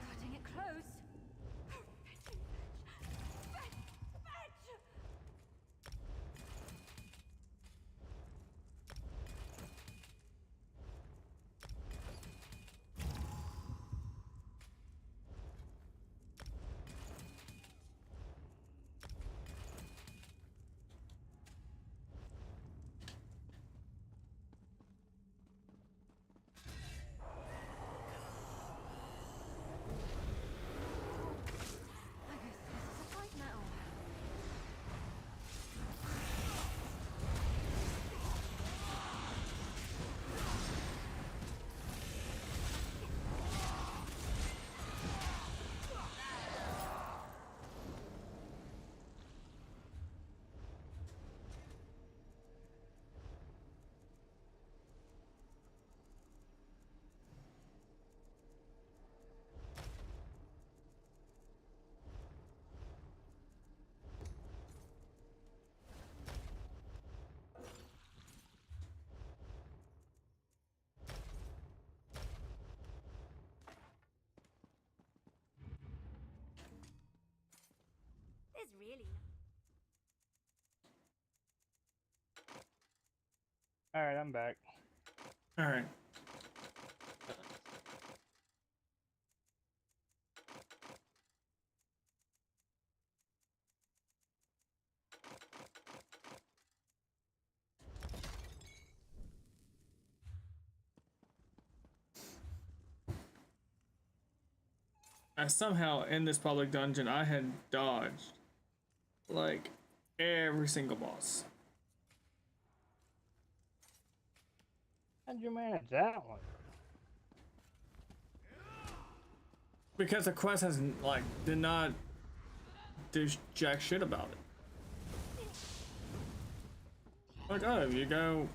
Cutting it close. Fetch! Fetch! I guess this is a fight now. There's really All right, I'm back. All right. I somehow in this public dungeon I had dodged like every single boss. How'd you manage that one? Because the quest has like did not do jack shit about it. Like, oh, you go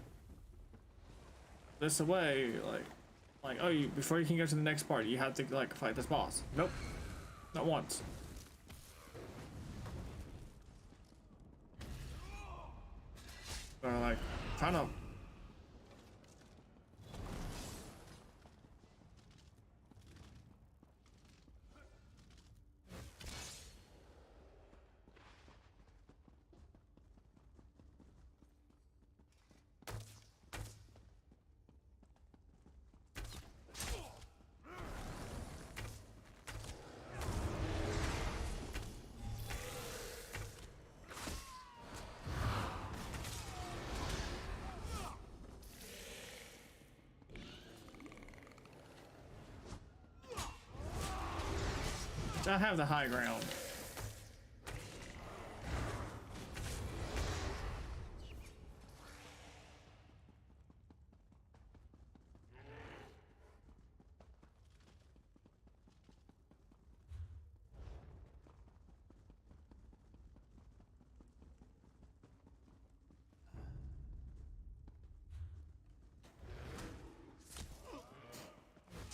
this away, like oh, you before you can go to the next part, you have to like fight this boss. Nope, not once. So like, trying to I have the high ground.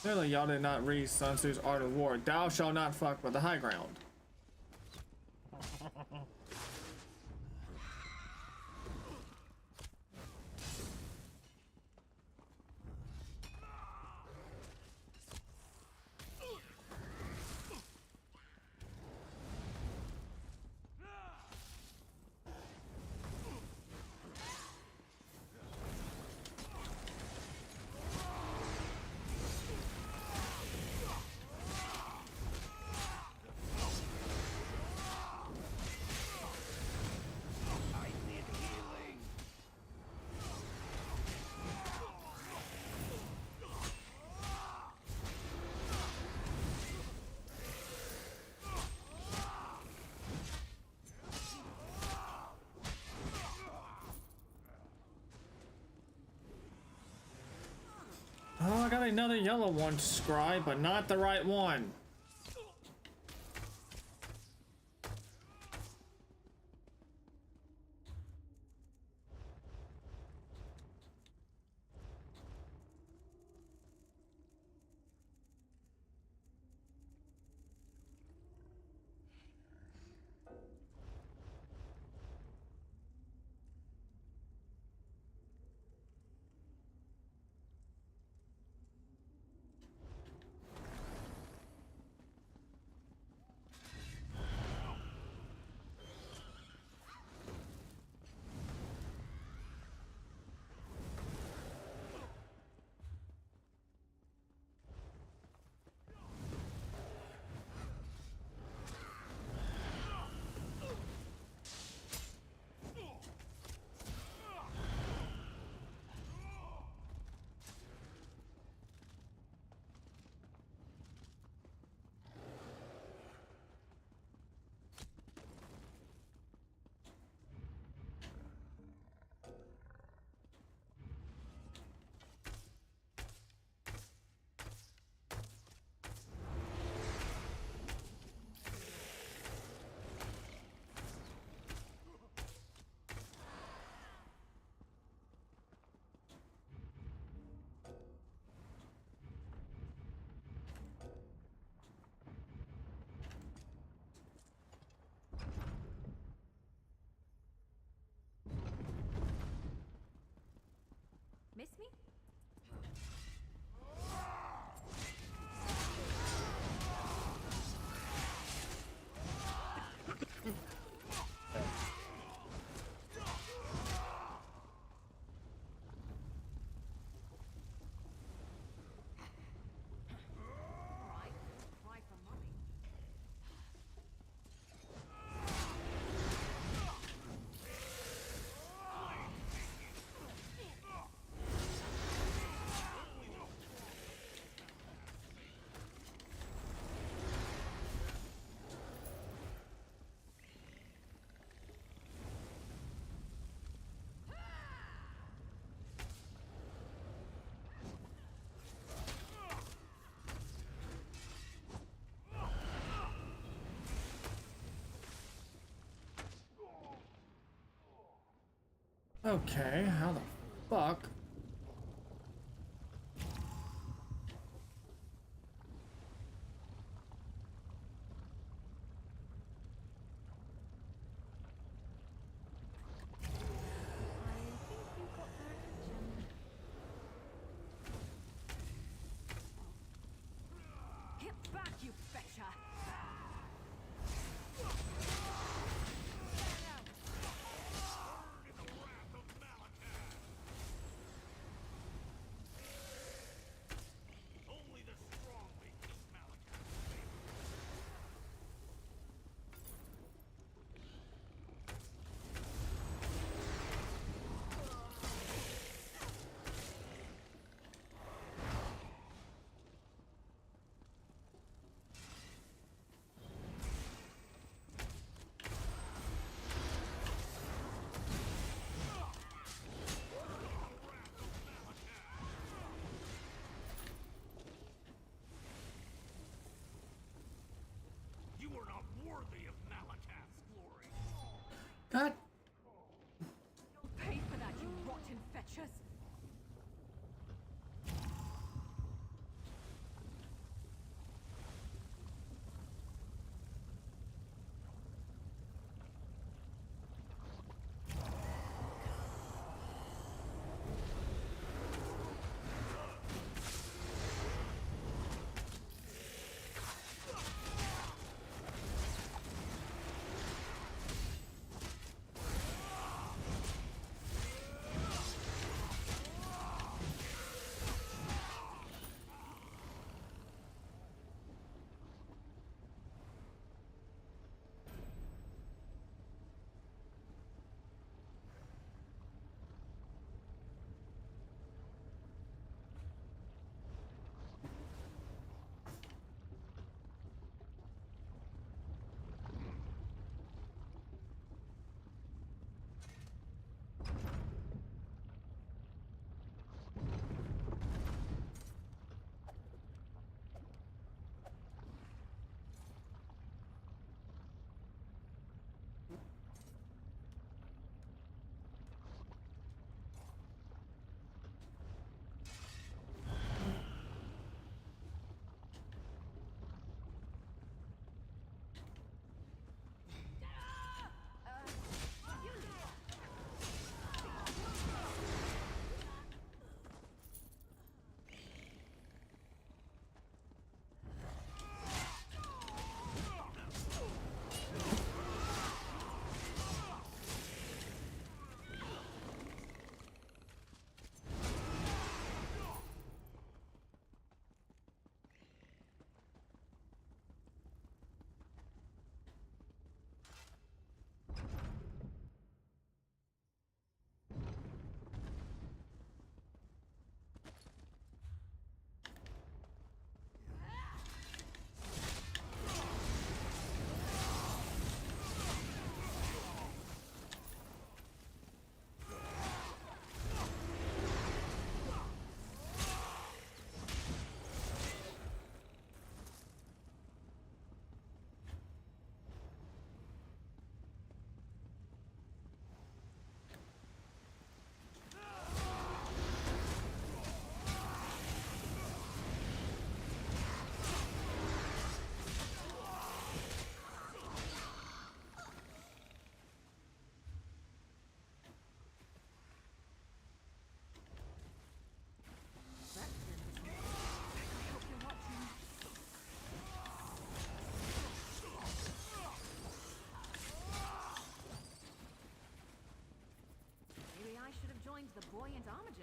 Clearly, y'all did not read Sun Tzu's Art of War. Thou shalt not fuck with the high ground. Oh, I got another yellow one, Scry, but not the right one. Miss me? Alright, try for money. Okay, how the fuck? Get back, you betcha! giant armigers.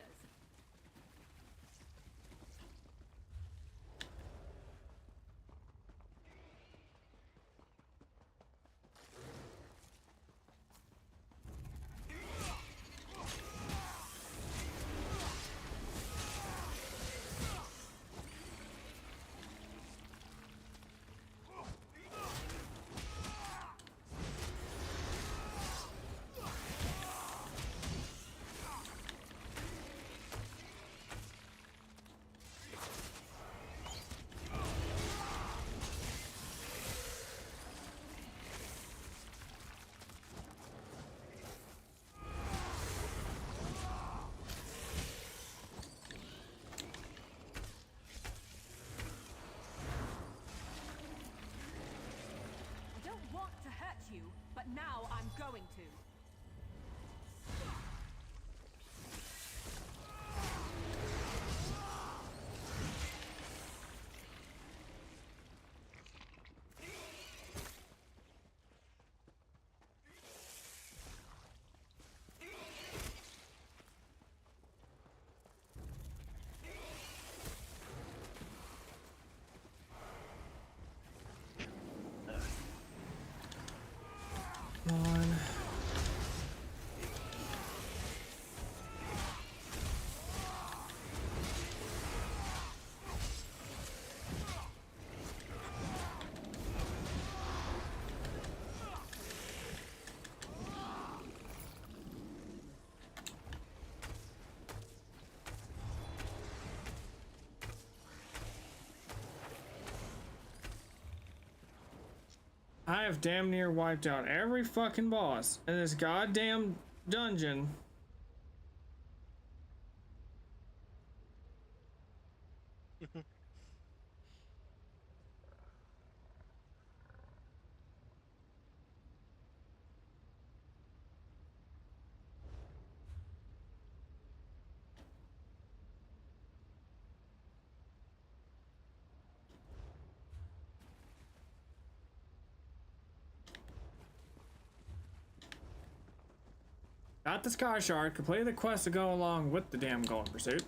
I don't want to hurt you, but now I'm going to. Come on. I have damn near wiped out every fucking boss in this goddamn dungeon. Got the Sky Shard, completed the quest to go along with the damn Golden Pursuit.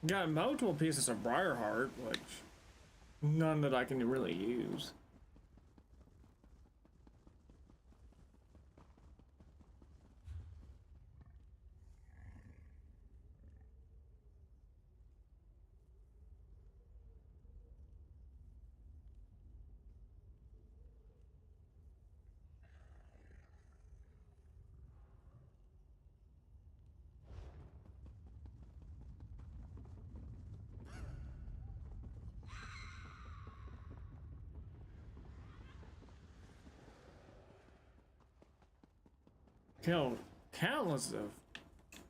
Got multiple pieces of Briarheart, which none that I can really use. Killed countless of,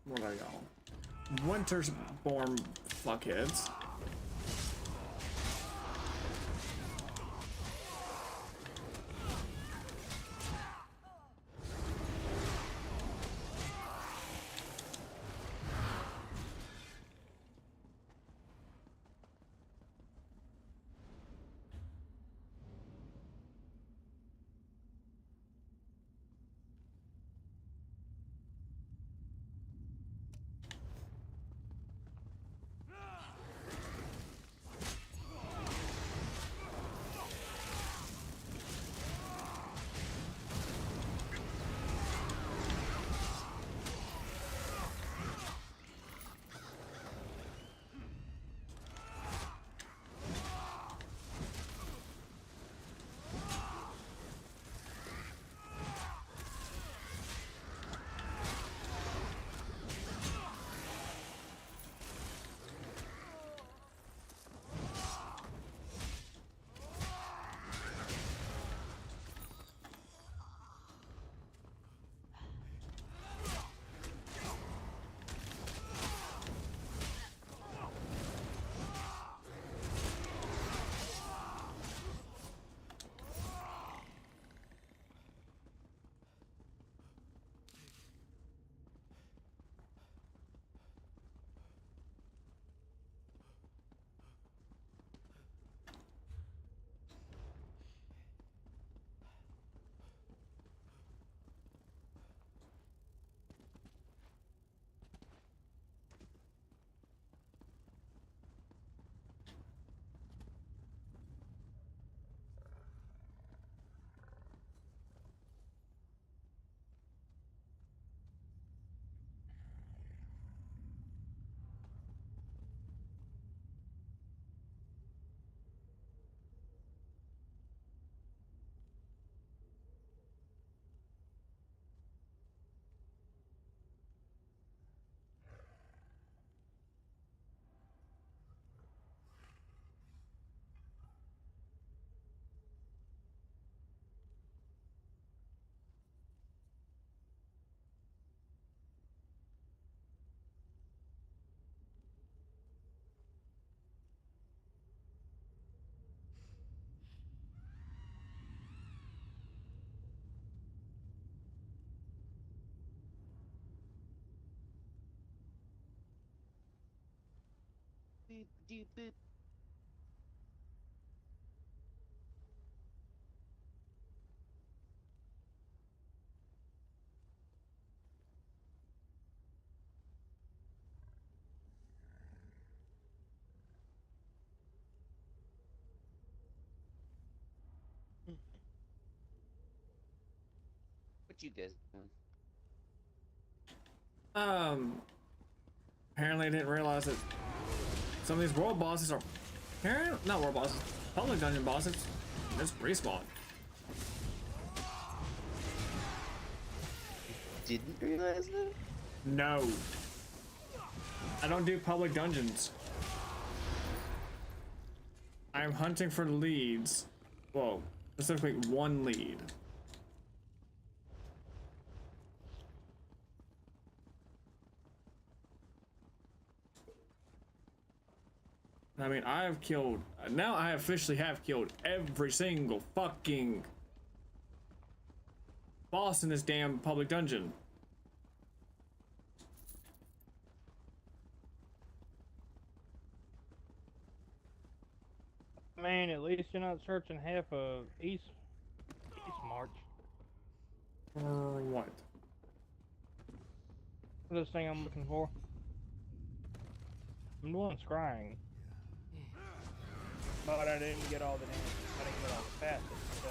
what are y'all? Winter's born fuckheads. Boop, doop, boop. What you guys doing? Apparently I didn't realize that some of these world bosses are not world bosses, public dungeon bosses. Just respawn. Didn't realize that? No. I don't do public dungeons. I am hunting for leads. Well, specifically one lead. I mean, I have killed, now I officially have killed every single fucking boss in this damn public dungeon. Man, at least you're not searching half of East March. For what? For this thing I'm looking for. I'm doing scrying. But I didn't get all the damage. I didn't get all the facets, so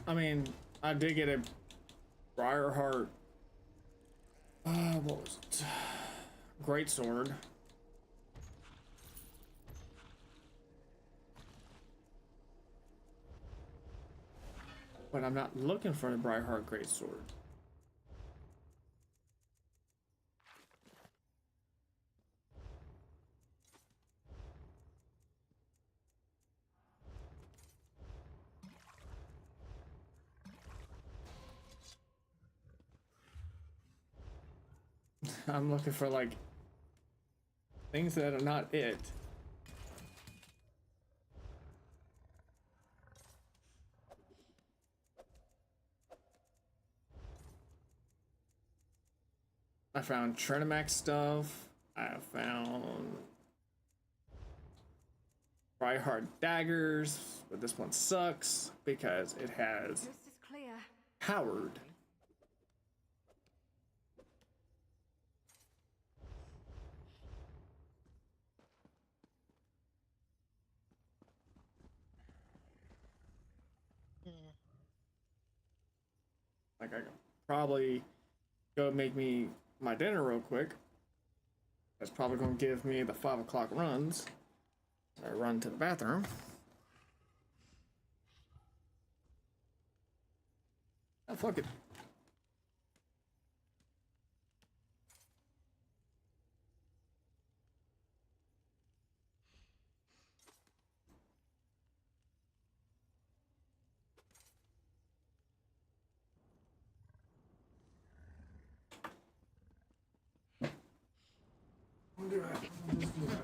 I mean, I did get a Briarheart. What was it? Great sword. But I'm not looking for the Briarheart Great Sword. I'm looking for like things that are not it. I found Trinamax stuff. I found Briarheart daggers, but this one sucks because it has Coast is clear. Howard. Like I could probably go make me my dinner real quick. That's probably gonna give me the 5 o'clock runs. So I run to the bathroom. Oh, fuck it. I'll do that. I'll just do that.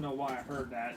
know why I heard that.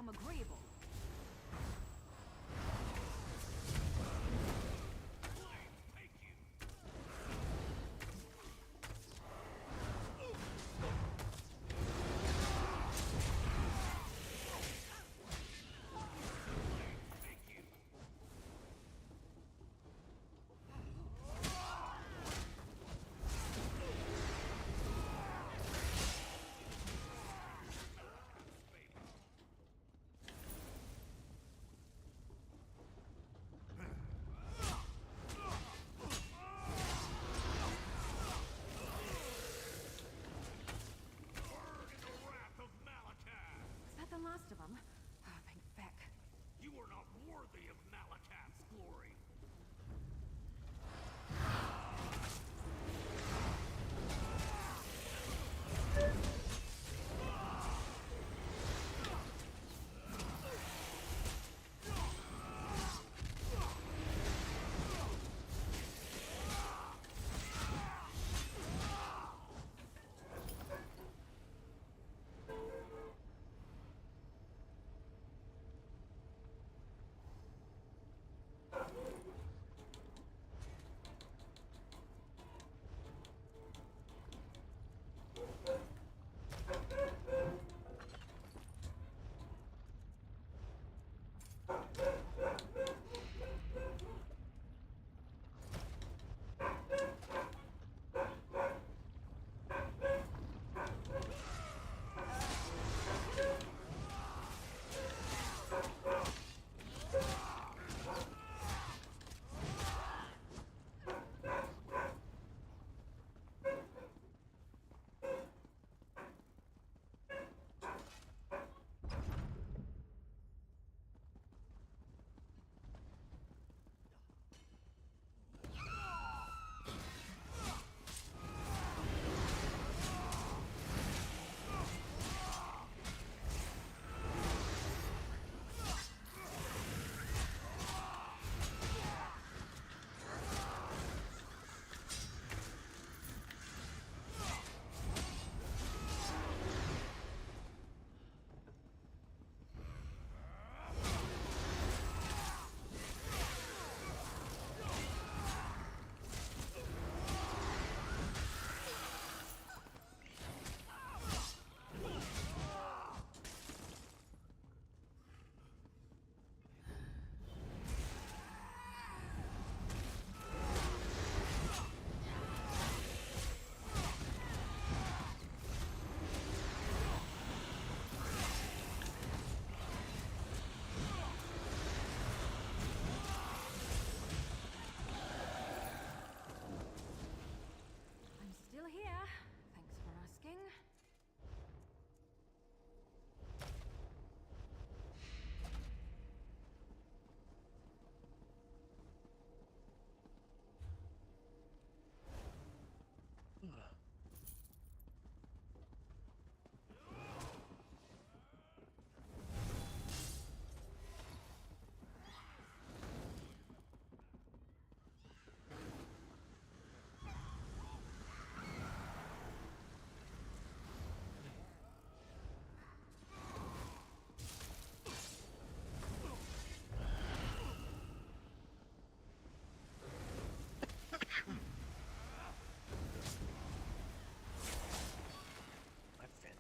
I'm agreeable. last of them. Oh, thank feck. You are not worthy of Malakat's glory. I'm still here. Thanks for asking. My fin.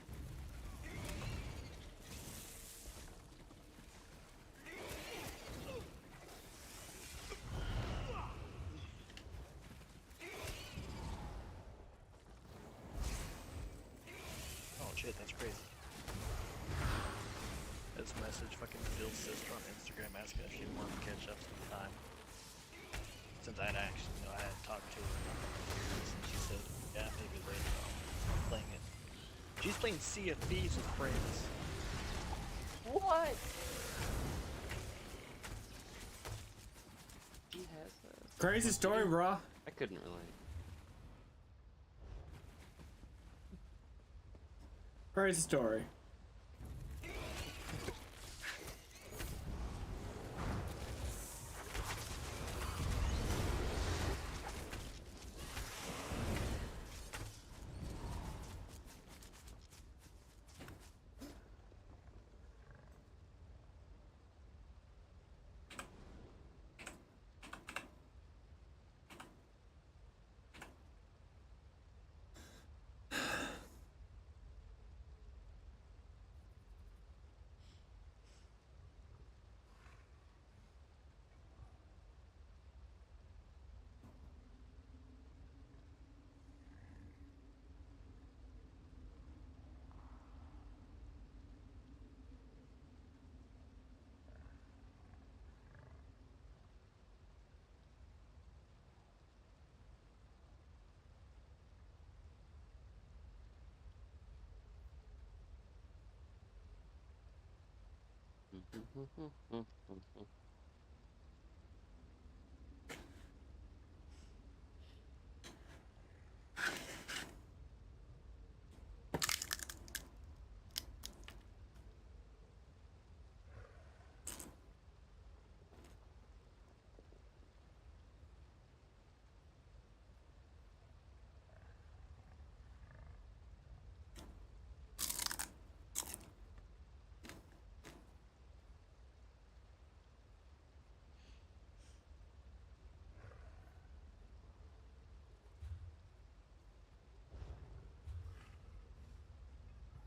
Oh shit, that's crazy. I just messaged fucking Phil's sister on Instagram asking if she wanted to catch up sometime. Since I had talked to her years, and she said, yeah, maybe later. I'm playing it. She's playing Sea of Thieves with friends. What? He has a... Crazy story, bro. I couldn't relate. Crazy story.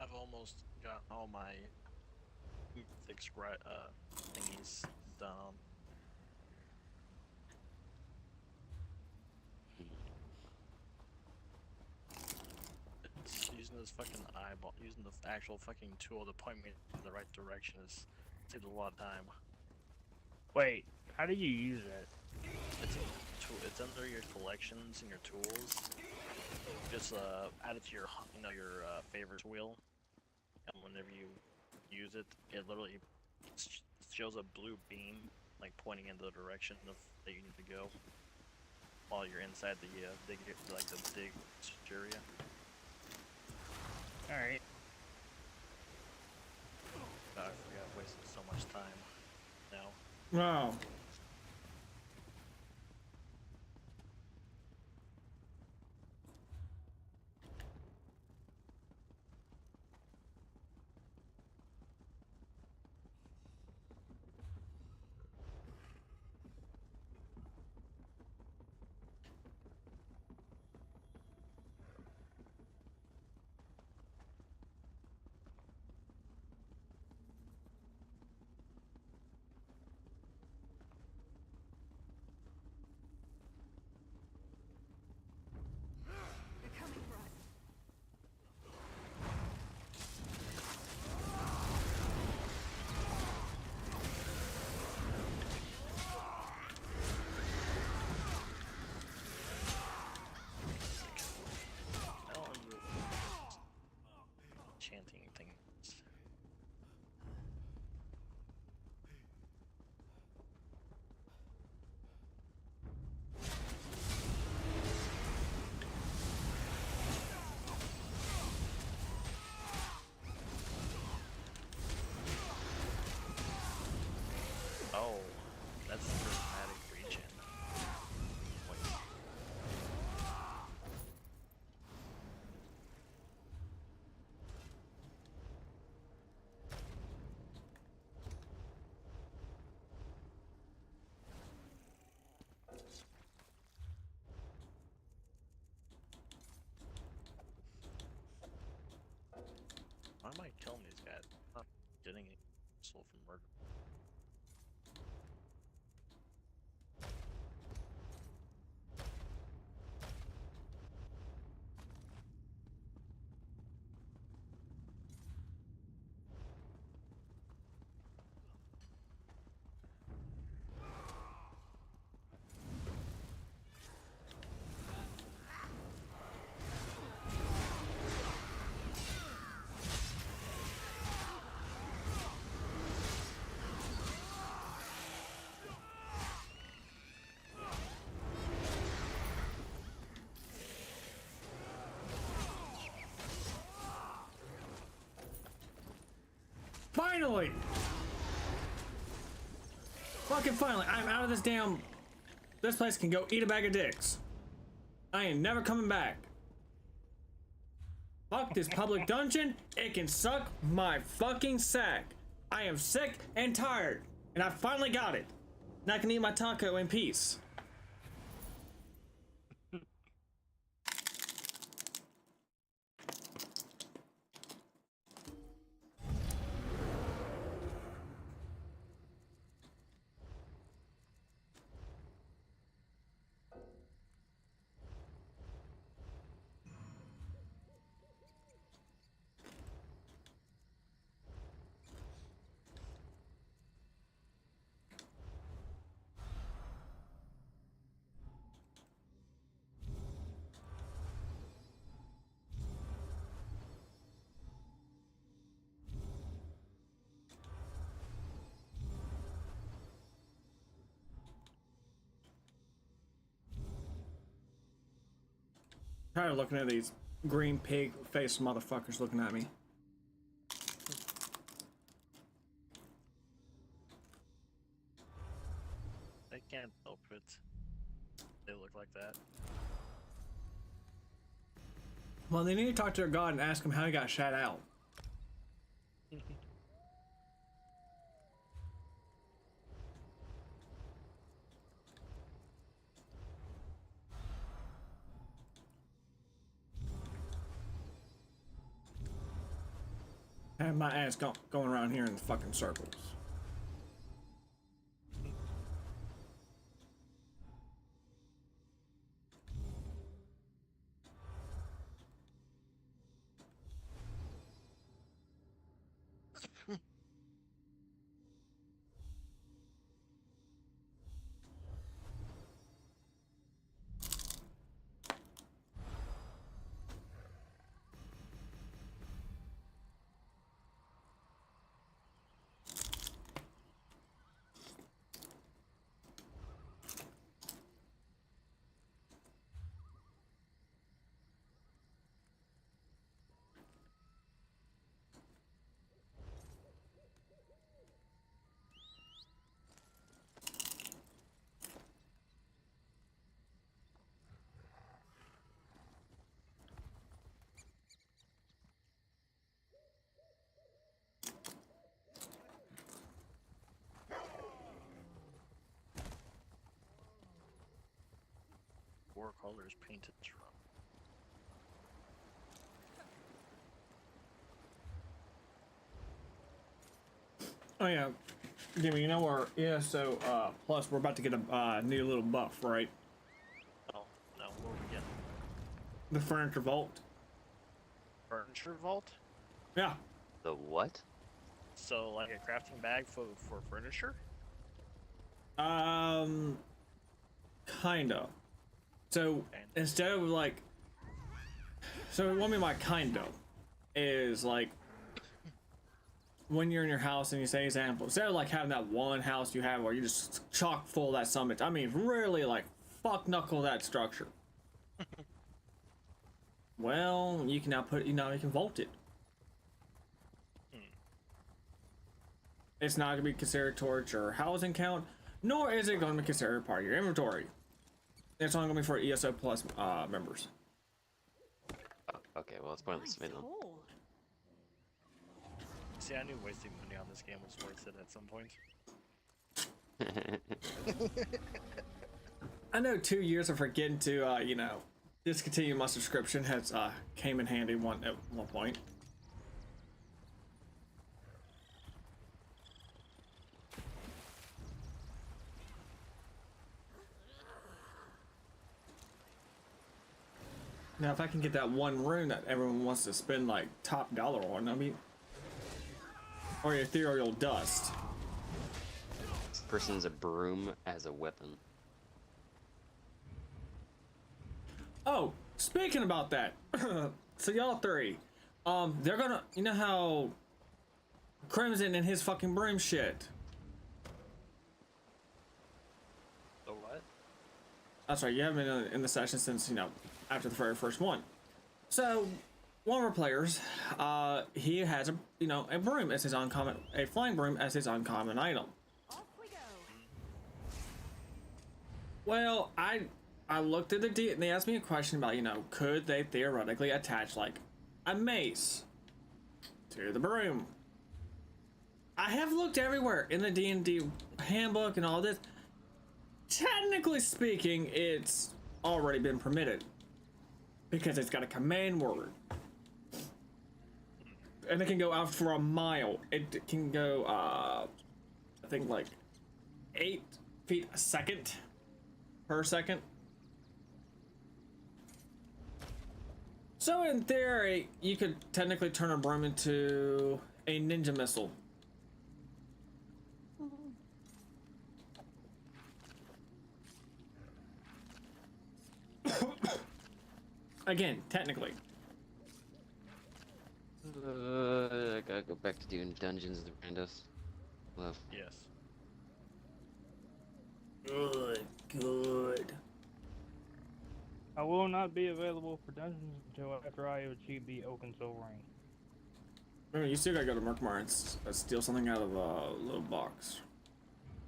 I've almost got all my thick thingies done. It's using this fucking eyeball, using the actual fucking tool to point me in the right direction is saved a lot of time. Wait, how do you use it? It's under your collections and your tools. Just add it to your your favorites wheel, and whenever you use it, it literally shows a blue beam like pointing in the direction of that you need to go while you're inside the dig area. All right. I forgot, I wasted so much time now. Wow. They're coming for us. Hell are you chanting things? Oh, that's the dramatic regen. Wait. Why am I killing these guys? I'm not getting a soul from murder. Finally! Fucking finally! I'm out of this damn... This place can go eat a bag of dicks. I ain't never coming back. Fuck this public dungeon. It can suck my fucking sack. I am sick and tired. And I finally got it. And I can eat my taco in peace. Tired of looking at these green pig faced motherfuckers looking at me. They can't help it. They look like that. Well, they need to talk to their god and ask him how he got shot out. Have my ass going around here in the fucking circles. Four colors painted from. Oh yeah, Jimmy, you know where? Yeah, so plus we're about to get a new little buff, right? Oh, no, what are we getting? The furniture vault. Furniture vault? Yeah. The what? So, like a crafting bag for furniture? Kinda. So instead of like, so what I mean by kinda is like when you're in your house and you say example, instead of like having that one house you have where you just chock full of that summit, I mean really like fuck knuckle that structure. Well, you can now put, you can vault it. It's not going to be considered towards your housing count, nor is it going to be considered part of your inventory. It's only going to be for ESO Plus members. Oh, okay, well, it's pointless to me then. Cool. See, I knew wasting money on this game was worth it at some point. I know 2 years of forgetting to, discontinue my subscription has came in handy at one point. Now, if I can get that one rune that everyone wants to spend like top dollar on, I mean, or ethereal dust. This person's a broom as a weapon. Oh, speaking about that, so y'all three, they're gonna, you know how Crimson and his fucking broom shit. The what? That's right, you haven't been in the session since, after the very first one. So, one of our players, he has a broom as his uncommon, a flying broom as his uncommon item. Off we go. Well, I looked at the and they asked me a question about, could they theoretically attach like a mace to the broom? I have looked everywhere in the D&D handbook and all this. Technically speaking, it's already been permitted because it's got a command word. And it can go out for a mile. It can go, I think like 8 feet a second per second. So in theory, you could technically turn a broom into a ninja missile. Again, technically. I gotta go back to doing Dungeons and Randos. Love. Yes. Good. I will not be available for dungeons until after I achieve the Oaken Soul Ring. Remember, you still gotta go to Murkmar and steal something out of a little box.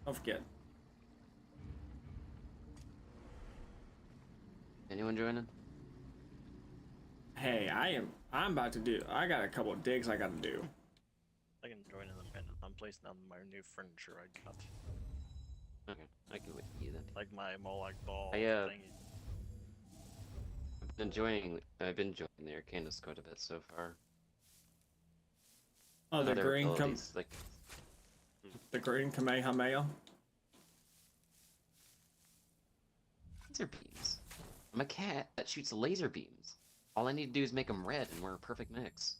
Don't forget. Anyone joining? Hey, I'm about to do. I got a couple of digs I gotta do. I can join in a minute. I'm placing down my new furniture I got. Okay, I can wait for you then. Like my Moloch ball I, thing. I've been enjoying the Arcanist quite a bit so far. Oh, the Other green abilities, like the green Kamehameha. laser beams. I'm a cat that shoots laser beams. All I need to do is make them red, and we're a perfect mix.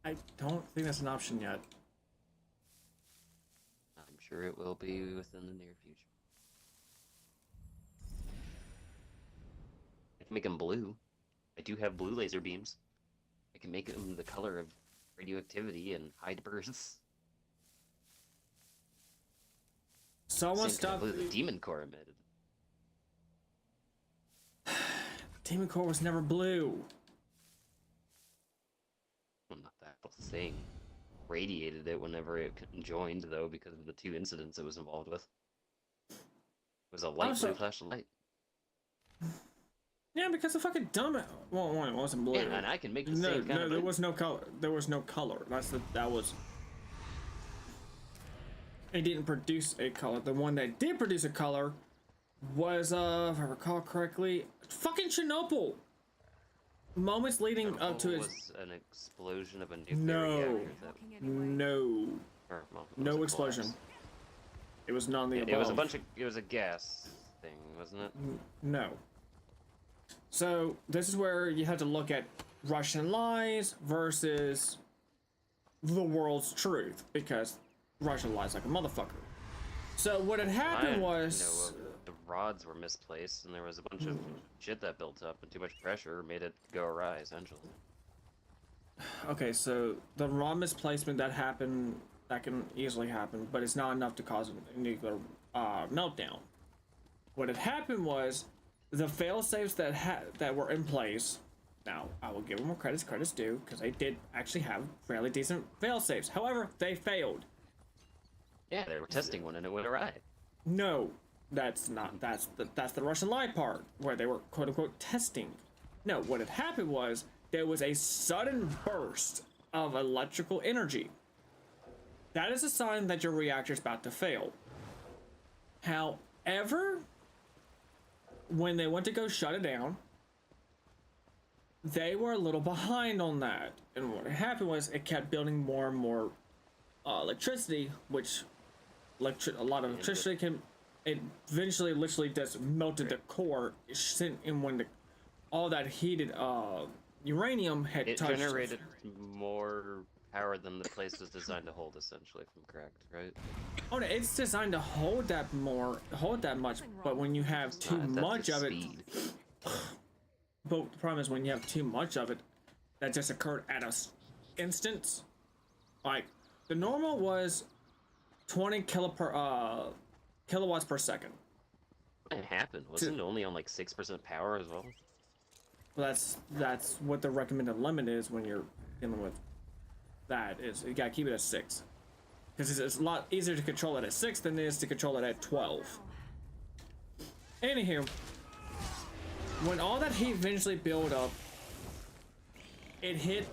I don't think that's an option yet. I'm sure it will be within the near future. I can make them blue. I do have blue laser beams. I can make them the color of radioactivity and hide bursts. Someone Same kind of stop. blue the Demon Core emitted. Demon Core was never blue. Well, not that thing. Radiated it whenever it joined, though, because of the 2 incidents it was involved with. It was a light blue flash of light. Yeah, because the fucking dumb. Well, one, it wasn't blue. Yeah, and I can make the No, same kind no, of. there was no color. There was no color. That was. It didn't produce a color. The one that did produce a color was, if I recall correctly, fucking Chernobyl. Moments leading up to its. Was an explosion of a nuclear No. reactor that. No. Or, well, it was No a explosion. collapse. It was none of the above. It was a bunch of. It was a gas thing, wasn't it? No. So this is where you have to look at Russian lies versus the world's truth, because Russia lies like a motherfucker. So what had happened was the rods were misplaced, and there was a bunch of shit that built up, and too much pressure made it go awry, essentially. okay, so the raw misplacement that happened, that can easily happen, but it's not enough to cause a nuclear meltdown. What had happened was the fail-safes that were in place. Now, I will give them more credit's due, because they did actually have fairly decent fail-safes. However, they failed. Yeah, they were testing one, and it went awry. No, that's the Russian lie part, where they were quote-unquote testing. No, what had happened was there was a sudden burst of electrical energy. That is a sign that your reactor is about to fail. However, when they went to go shut it down, they were a little behind on that. And what happened was it kept building more and more electricity, which a lot of electricity can. It eventually literally just melted the core, and when all that heated uranium had It touched. generated more power than the place was designed to hold, essentially, if I'm correct, right? Oh no, it's designed to hold that much, but when you have too much of it, but the problem is when you have too much of it, that just occurred at a instance. Like the normal was 20 kilowatts per second. What happened? Wasn't it only on like 6% power as well? Well, that's what the recommended limit is when you're dealing with that. Is you gotta keep it at 6, because it's a lot easier to control it at 6 than it is to control it at 12. Anywho, when all that heat eventually built up, it hit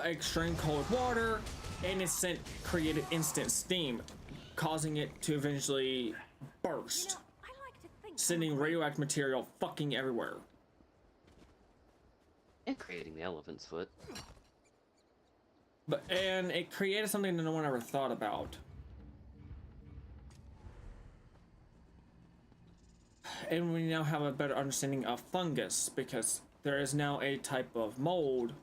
extreme cold water, and it created instant steam, causing it to eventually burst, I like to think sending radioactive material fucking everywhere. And creating the elephant's foot. And it created something that no one ever thought about. And we now have a better understanding of fungus, because there is now a type of mold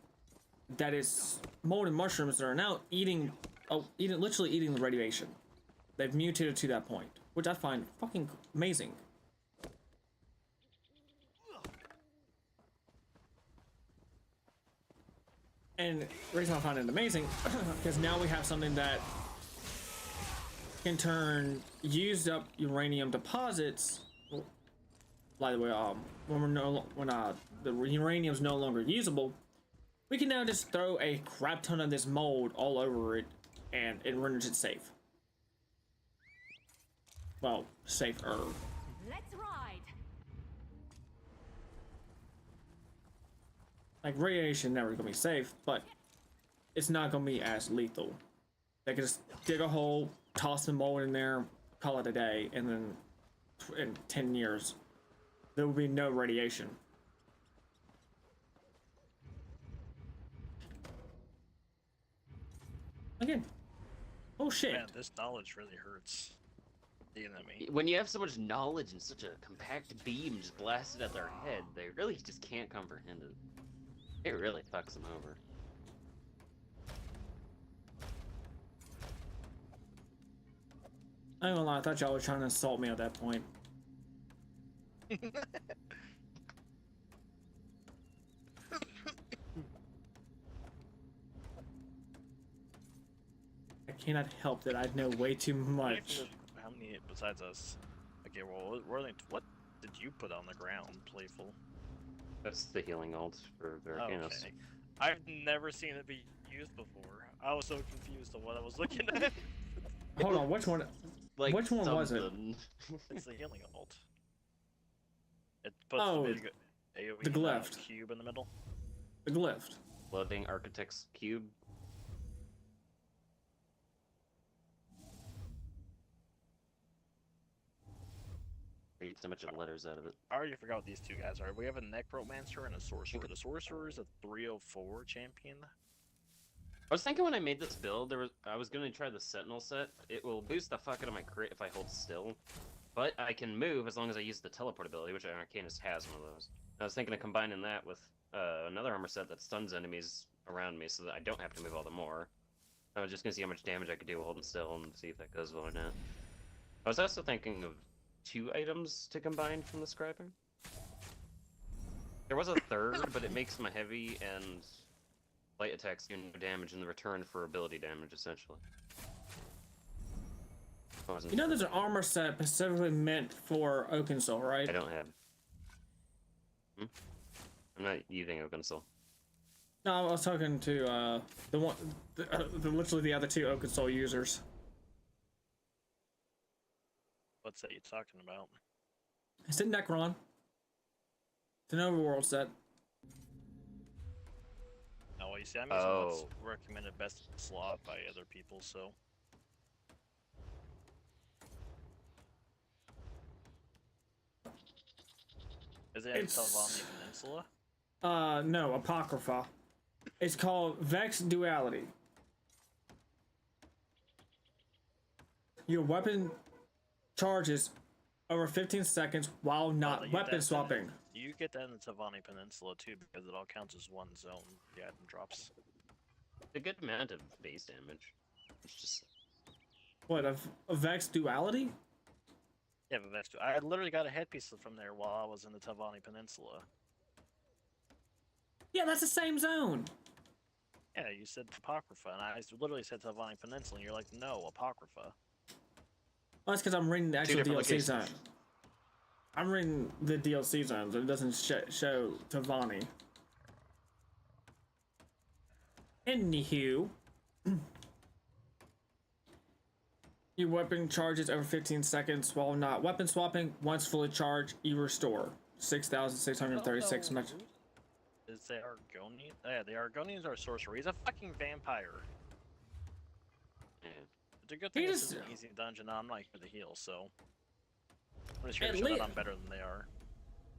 that is mold and mushrooms that are now literally eating the radiation. They've mutated to that point, which I find fucking amazing. And the reason I find it amazing, because now we have something that can turn used up uranium deposits. Well, by the way, when the uranium's no longer usable, we can now just throw a crap ton of this mold all over it, and it renders it safe. Well, safer. Let's ride. Like, radiation never gonna be safe, but it's not gonna be as lethal. They can just dig a hole, toss the mold in there, call it a day, and then in 10 years, there will be no radiation. Again. Oh shit. Man, this knowledge really hurts the enemy. When you have so much knowledge and such a compact beam just blasted at their head, they really just can't comprehend it. It really fucks them over. I ain't gonna lie, I thought y'all were trying to assault me at that point. I cannot help that I know way too much. How many besides us? Okay, well, what did you put on the ground, Playful? That's the healing ult for Veracanos. Okay. I've never seen it be used before. I was so confused on what I was looking at. Hold on, which one? Like Which one was it? something. It's the healing ult. It puts Oh, the big AoE the glyph. cube in the middle. The glyph. Floating Architect's Cube. Read so much of letters out of it. I already forgot what these two guys are. We have a Necromancer and a Sorcerer. The Sorcerer is a 304 champion. I was thinking when I made this build, I was gonna try the Sentinel set. It will boost the fuck out of my crit if I hold still, but I can move as long as I use the teleport ability, which Arcanist has one of those. I was thinking of combining that with another armor set that stuns enemies around me, so that I don't have to move all the more. I was just gonna see how much damage I could do holding still and see if that goes well or not. I was also thinking of 2 items to combine from the Scrying. There was a third, but it makes my heavy and light attacks do no damage in the return for ability damage, essentially. You know there's an armor set specifically meant for Oakensoul, right? I don't have. I'm not using Oakensoul. No, I was talking to literally the other 2 Oakensoul users. What's that you talking about? It's in Necron. It's an overworld set. Oh, well, you see, I'm using what's recommended best slot by other people, so. Is it in Telvanni Peninsula? No, Apocrypha. It's called Vex Duality. Your weapon charges over 15 seconds while not weapon swapping. You get that in the Telvanni Peninsula too, because it all counts as one zone. The item drops. A good amount of base damage. It's just What, a Vex Duality? Yeah, but that's I literally got a headpiece from there while I was in the Telvanni Peninsula. Yeah, that's the same zone. Yeah, you said Apocrypha, and I literally said Telvanni Peninsula, and you're like, no, Apocrypha. Well, that's because I'm reading the actual DLC locations. zone. I'm reading the DLC zones. It doesn't show Telvanni. Anywho, your weapon charges over 15 seconds while not weapon swapping. Once fully charged, you restore 6,636 metric. Is the Argonian? Yeah, the Argonians are sorcerer. He's a fucking vampire. yeah. It's a good thing He this just- is an easy dungeon. I'm not here to heal, so I'm just here At to show lea- that I'm better than they are.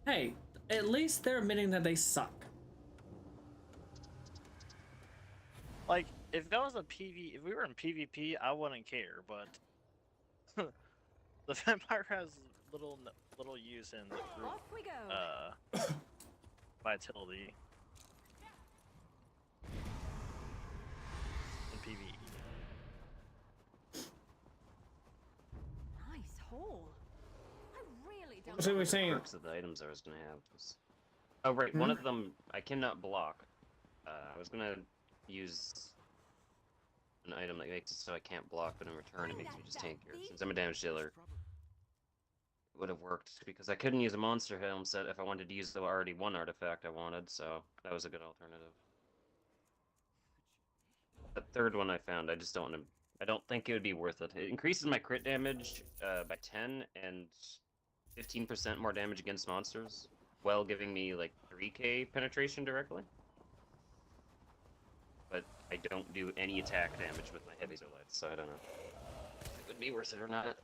Hey, at least they're admitting that they suck. Like, if that was a PV, if we were in PvP, I wouldn't care. But the vampire has little use in the group Off we go. vitality in PvE. Nice hole. I really don't. So we're saying, Perks of the items I was gonna have. Oh right, one of them I cannot block. I was gonna use an item that makes it so I can't block, but in return it makes me just tankier. Since I'm a damage dealer, it would have worked because I couldn't use a monster helm set if I wanted to use the already one artifact I wanted, so that was a good alternative. The third one I found, I just don't want to. I don't think it would be worth it. It increases my crit damage by 10 and 15% more damage against monsters, while giving me like 3k penetration directly. But I don't do any attack damage with my heavies or lights, so I don't know if it would be worth it or not.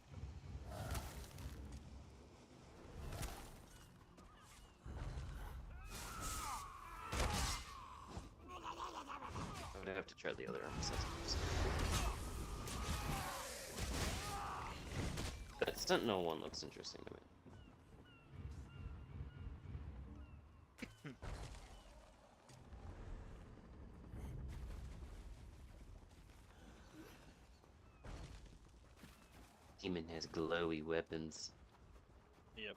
I would have to try the other arms. But Sentinel one looks interesting to me. Demon has glowy weapons. Yep.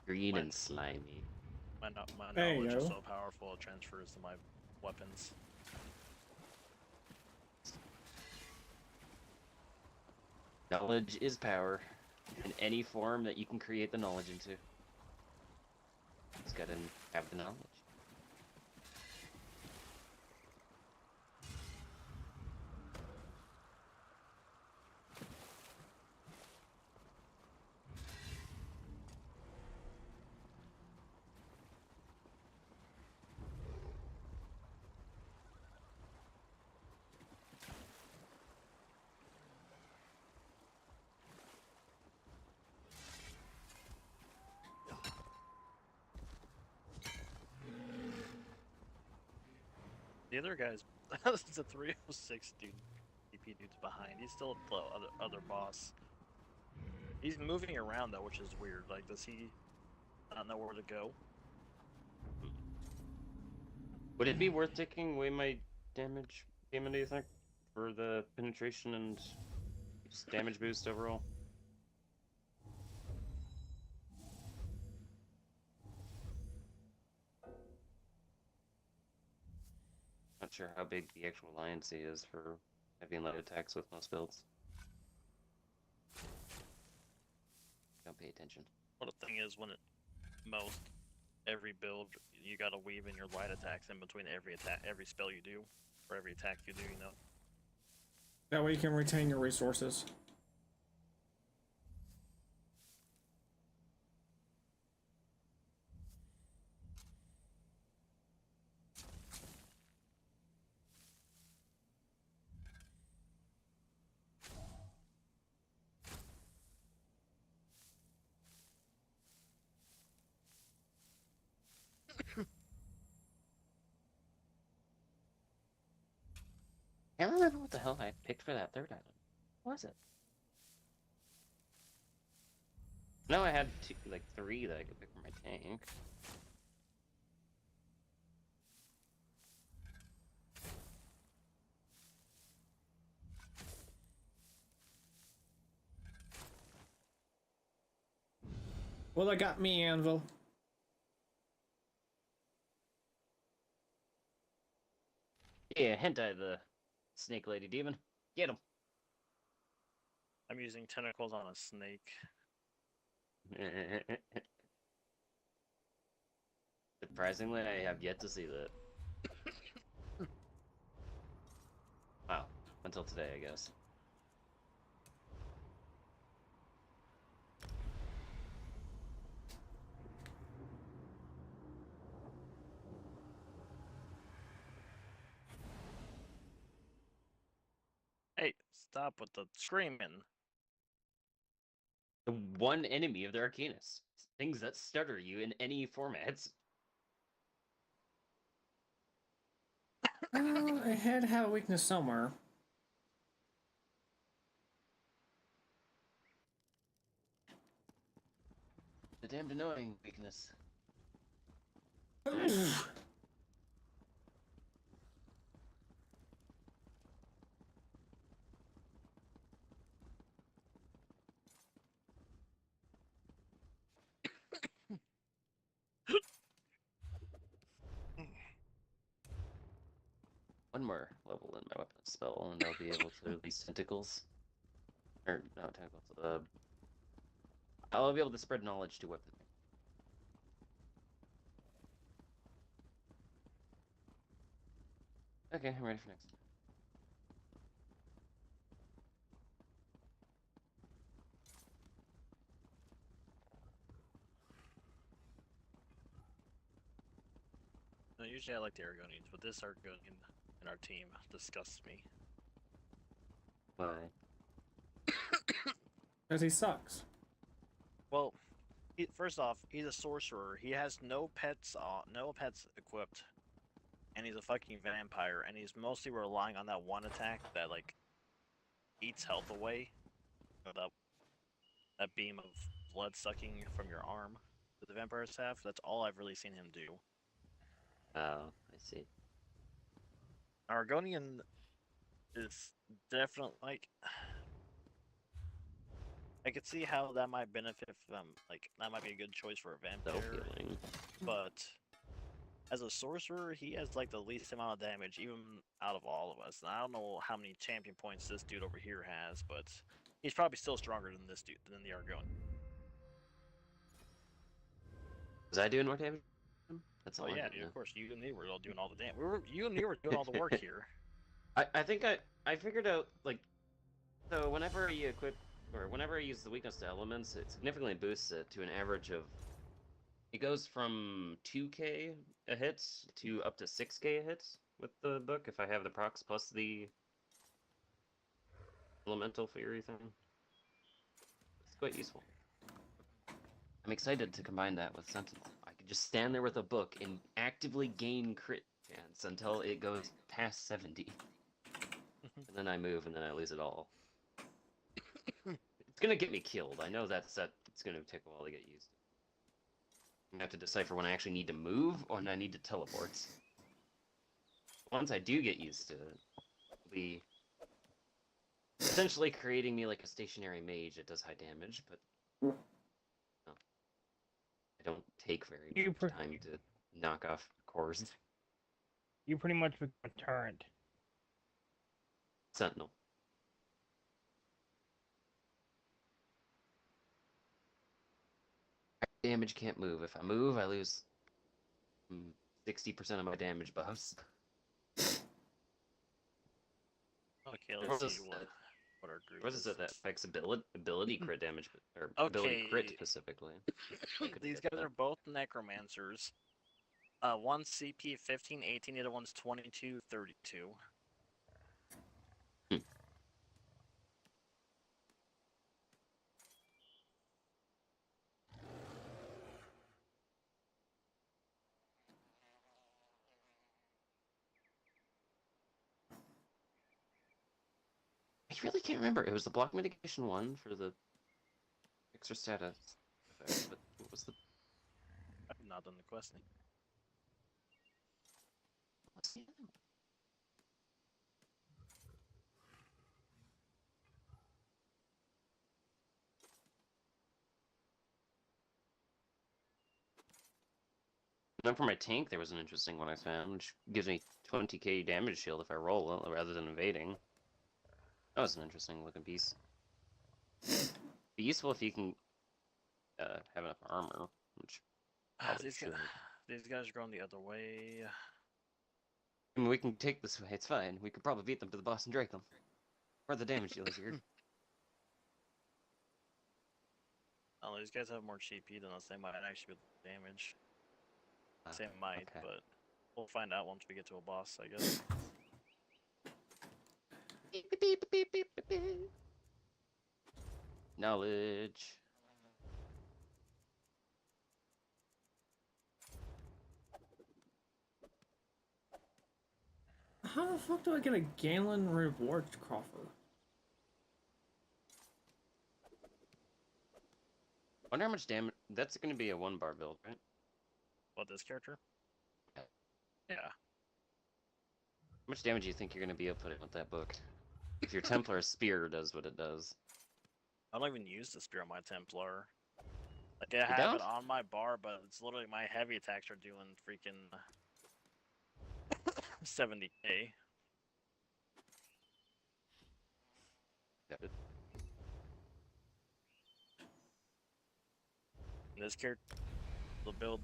Green and slimy. My There you knowledge is go. so powerful it transfers to my weapons. Knowledge is power, in any form that you can create the knowledge into. Just gotta have the knowledge. The other guy's the 306 dude. DP dude's behind. He's still the other boss. He's moving around though, which is weird. Like, does he not know where to go? Would it be worth taking away my damage payment, do you think? For the penetration and just damage boost overall? Not sure how big the actual alliance is for heavy and light attacks with most builds. Don't pay attention. Well, the thing is, when it most every build, you gotta weave in your light attacks in between every attack, every spell you do, or every attack you do. You know. That way you can retain your resources. I can't remember what the hell I picked for that third item. What was it? No, I had two, like 3 that I could pick for my tank. Well, I got me, Anvil. Yeah, hentai the snake lady demon. Get him. I'm using tentacles on a snake. Surprisingly, I have yet to see that. Wow. Until today, I guess. Hey, stop with the screaming. The one enemy of the Arcanus. Things that stutter you in any formats. I had to have a weakness somewhere. The damned annoying weakness. one more level in my weapon spell, and I'll be able to release tentacles. Or, not tentacles. I'll be able to spread knowledge to weapons. Okay, I'm ready for next. No, usually I like the Argonians, but this Argonian in our team disgusts me. Why? Because he sucks. Well, first off, he's a sorcerer. He has no pets equipped, and he's a fucking vampire. And he's mostly relying on that one attack that like eats health away. That beam of blood sucking from your arm that the vampires have. That's all I've really seen him do. Oh, I see. Argonian is definitely like. I could see how that might benefit them. Like that might be a good choice for a vampire. Self-healing. But as a sorcerer, he has like the least amount of damage, even out of all of us. And I don't know how many champion points this dude over here has, but he's probably still stronger than this dude, than the Argonian. Was I doing more damage? That's all. Oh yeah, dude, of course. You and me were all doing all the damage. You and me were doing all the work here. I think I figured out like, so whenever you equip or whenever I use the weakness to elements, it significantly boosts it to an average of. It goes from 2k a hit to up to 6k a hit with the book if I have the procs plus the elemental fury thing. It's quite useful. I'm excited to combine that with Sentinel. I could just stand there with a book and actively gain crit chance until it goes past 70. And then I move and then I lose it all. It's gonna get me killed. I know that's it's gonna take a while to get used to. I have to decipher when I actually need to move or when I need to teleport. Once I do get used to it, it'll be essentially creating me like a stationary mage that does high damage, but no. I don't take very much time to knock off cores. You pretty much become a turret. Sentinel. Damage can't move. If I move, I lose 60% of my damage buffs. Okay, let's see what our group What is it that affects ability crit damage, or ability crit specifically? These guys are both necromancers. One's CP 15, 18, the other one's 22, 32. I really can't remember. It was the block mitigation one for the extra status effect, but what was the... I've not done the questing. What's the other one? And then for my tank, there was an interesting one I found, which gives me 20k damage shield if I roll rather than evading. That was an interesting looking piece. Be useful if you can have enough armor, which These guys are going the other way. I mean, we can take this way, it's fine. We could probably beat them to the boss and Drake them. Or the damage dealers here. Oh, these guys have more GP than us. They might actually be damage. Same might, okay. but we'll find out once we get to a boss, I guess. Beep, beep, beep, beep, beep, beep. Knowledge. How the fuck do I get a Galen reward coffer? Wonder how much damage. That's gonna be a 1-bar build, right? What, this character? Yeah. How much damage do you think you're gonna be able to put in with that book? If your Templar spear does what it does. I don't even use the spear on my Templar. Like, I have it on my bar, but it's literally my heavy attacks are doing freaking 70k. This character, the build,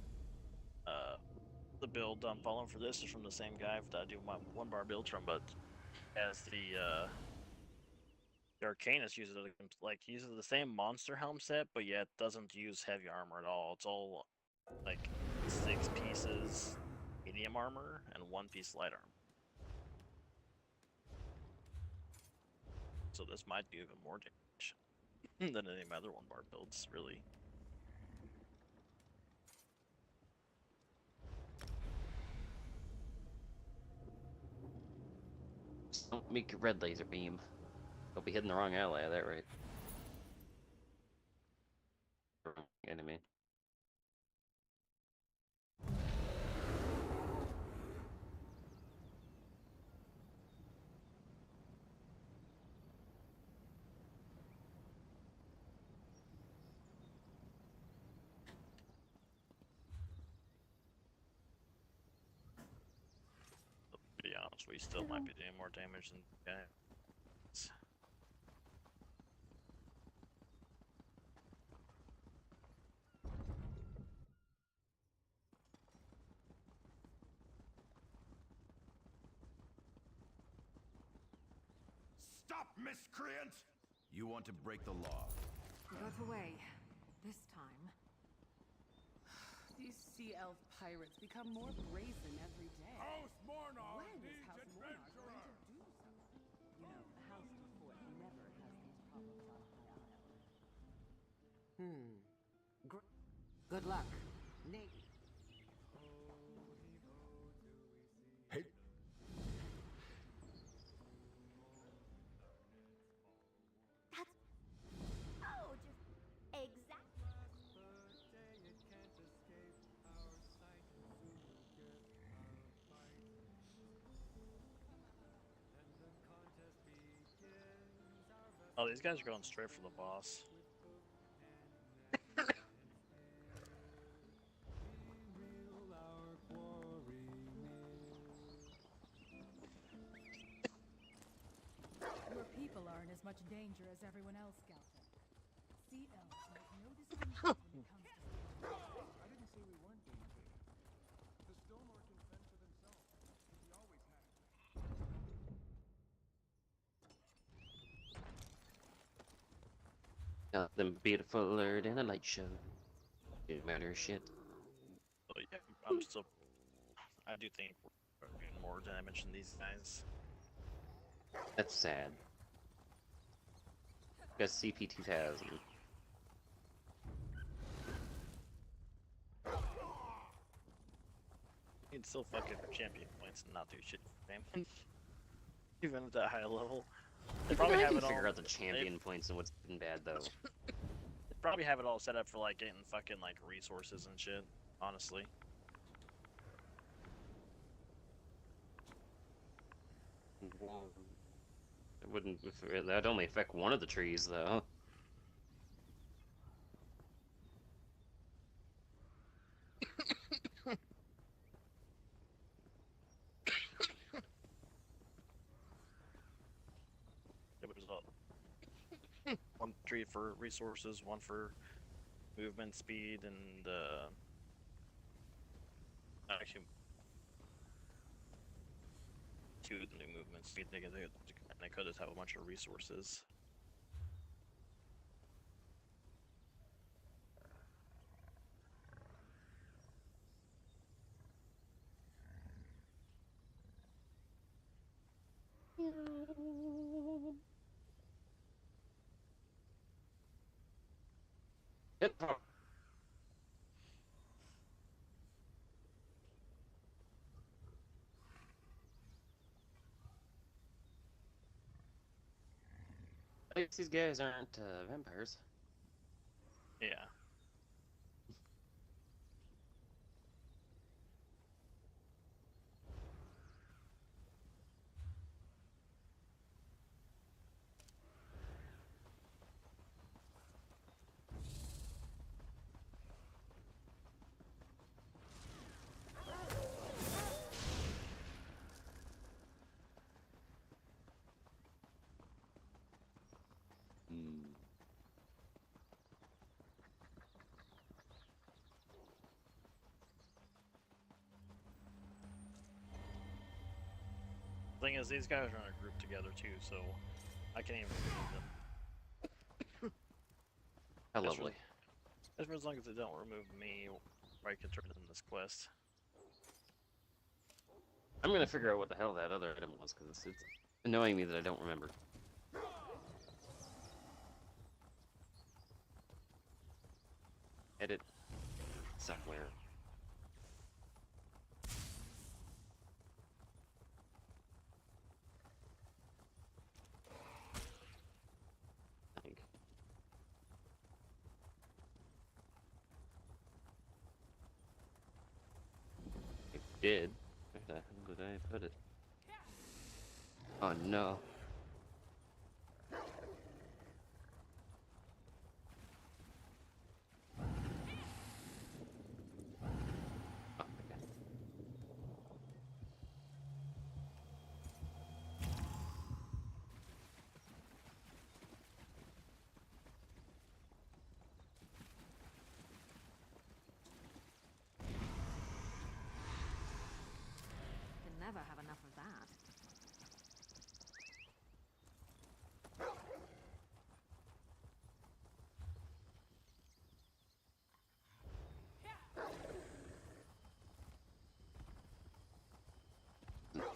I'm following for this is from the same guy that I do my 1-bar builds from, but as the Arcanist uses it like uses the same monster helm set, but yet doesn't use heavy armor at all. It's all like 6 pieces medium armor and 1 piece light armor. So this might do even more damage than any of my other 1-bar builds, really. Just don't make your red laser beam. Don't be hitting the wrong ally at that rate. Wrong enemy. To be honest, we still might be doing more damage than guys. Stop, miscreant! You want to break the law. Both away. This time. These sea elf pirates become more brazen every day. House Mornar When is needs House Monarch adventurer! going to do something? You know, the House of Fort never has these problems on High Isle. Good luck, Navy. Hey. Oh, just exactly. Oh, these guys are going straight for the boss. Your people are in as much danger as everyone else, Galton. Sea elves make no distinctions when it comes to stealing. I didn't say we weren't being invaded. The Stonemar can fend for themselves. We always have. Nothing beautifuler than a light show. Didn't matter shit. Oh yeah, I do think we're doing more damage than these guys. That's sad. Because CP 2000. You can still fucking champion points and not do shit for damage. Even at that high level. They probably I have can it all. figure out the champion points and what's been bad though. They probably have it all set up for like getting fucking like resources and shit, honestly. It wouldn't. That'd only affect one of the trees though. It was one tree for resources, one for movement speed, and actually 2 of the new movement speed. They could just have a bunch of resources. I guess these guys aren't vampires. Yeah. thing is, these guys are in a group together too, so I can't even remove them. How That's lovely. As long as they don't remove me, I can turn in this quest. I'm gonna figure out what the hell that other item was, because it's annoying me that I don't remember. Edit somewhere. I think. It did. Where the hell did I put it? Oh no. Oh, okay. Can never have enough of that.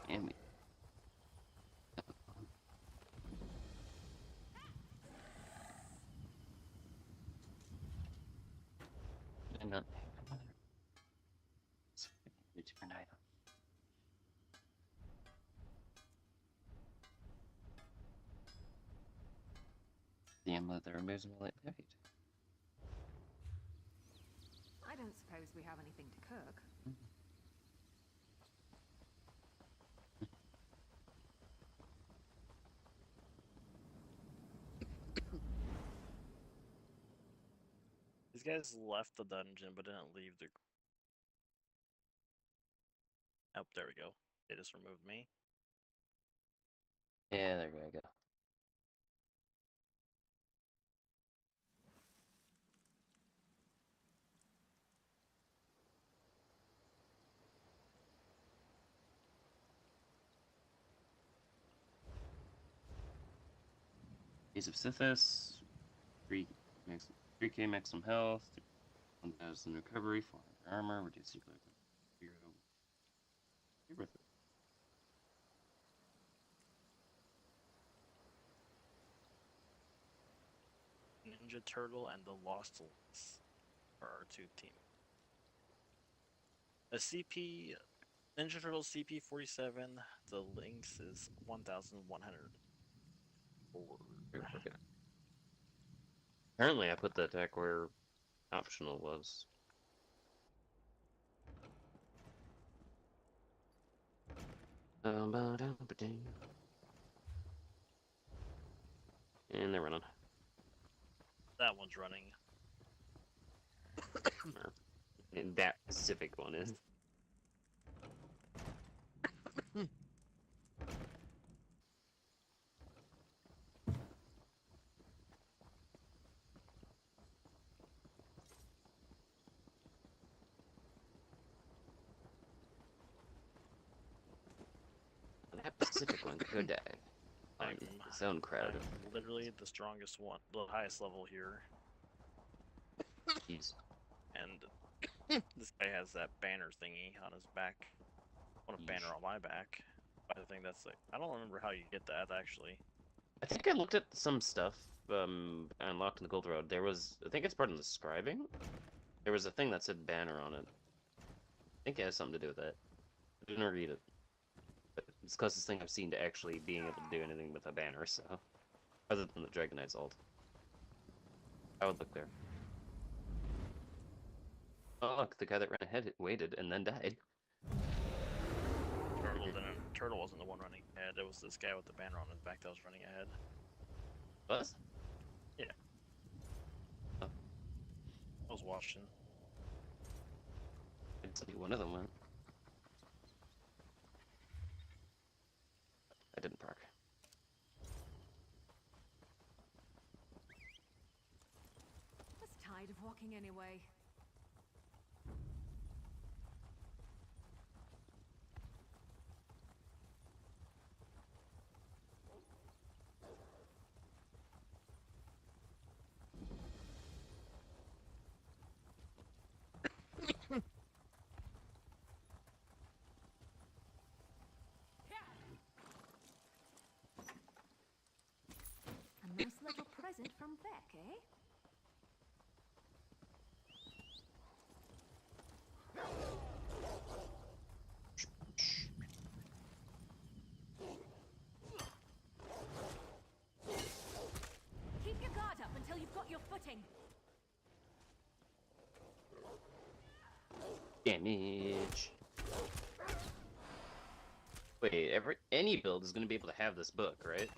Damn it. And not it's a different item. The amulet that removes my light fate. I don't suppose we have anything to cook. These guys left the dungeon, but didn't leave the... Oh, there we go. They just removed me. Yeah, there we go. Piece of Sithis, 3k maximum health, 1000 recovery, 400 armor, reduce your 0. You're worth it. Ninja Turtle and the Lost Lynx are our two team. A CP... Ninja Turtle CP 47, the Lynx is 1100. Okay. Apparently I put the attack where optional was. And they're running. That one's running. And that specific one is. That specific one could die. I'm Its own crowd. I'm literally the strongest one, the highest level here. Jeez. And this guy has that banner thingy on his back. I want a banner on my back. I think that's like, I don't remember how you get that actually. I think I looked at some stuff unlocked in the Gold Road. There was, I think it's part of the scribing. There was a thing that said banner on it. I think it has something to do with that. I didn't read it. But it's the closest thing I've seen to actually being able to do anything with a banner, so. Other than the Dragon Knight's ult. I would look there. Oh look, the guy that ran ahead waited and then died. Turtle wasn't the one running ahead, it was this guy with the banner on his back that was running ahead. Was? Yeah. Oh. I was watching. I didn't see one of them went. I didn't proc. Just tired of walking anyway. present from Beck, eh? Keep your guard up until you've got your footing. Damage. Wait, any build is going to be able to have this book, right?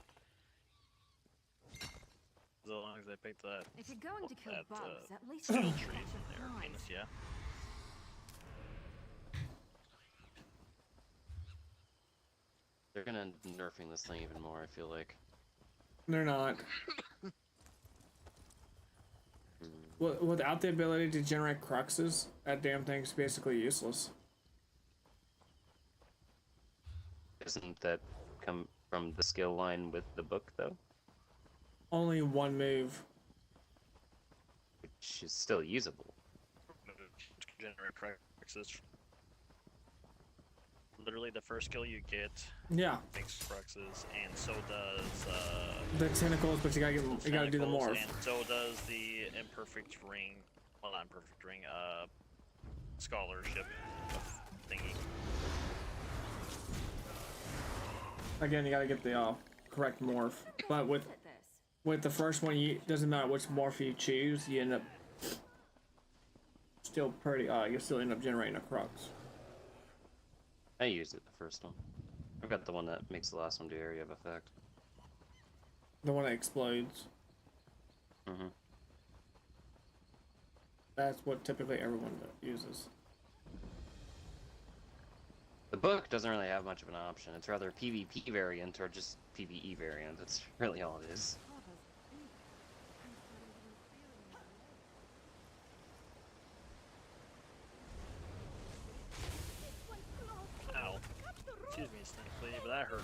As long as I pick that. If you're going to kill that, bugs, at least skill you tree catch in a there, fly. penis, yeah. They're gonna nerfing this thing even more, I feel like. They're not. Without the ability to generate cruxes, that damn thing's basically useless. Doesn't that come from the skill line with the book, though? Only one move. Which is still usable. Generate cruxes. Literally, the first skill you get Yeah. makes cruxes, and so does The tentacles, but you gotta do the tentacles, morph. and so does the imperfect ring. Well, not imperfect ring. Scholarship thingy. Again, you gotta get the correct morph. But with the first one, doesn't matter which morph you choose, you end up still pretty. You still end up generating a crux. I used it the first one. I've got the one that makes the last one do area of effect. The one that explodes. Mm-hmm. That's what typically everyone uses. The book doesn't really have much of an option. It's rather a PvP variant or just PvE variant. That's really all it is. Ow. Excuse me, Sniffly, but that hurt.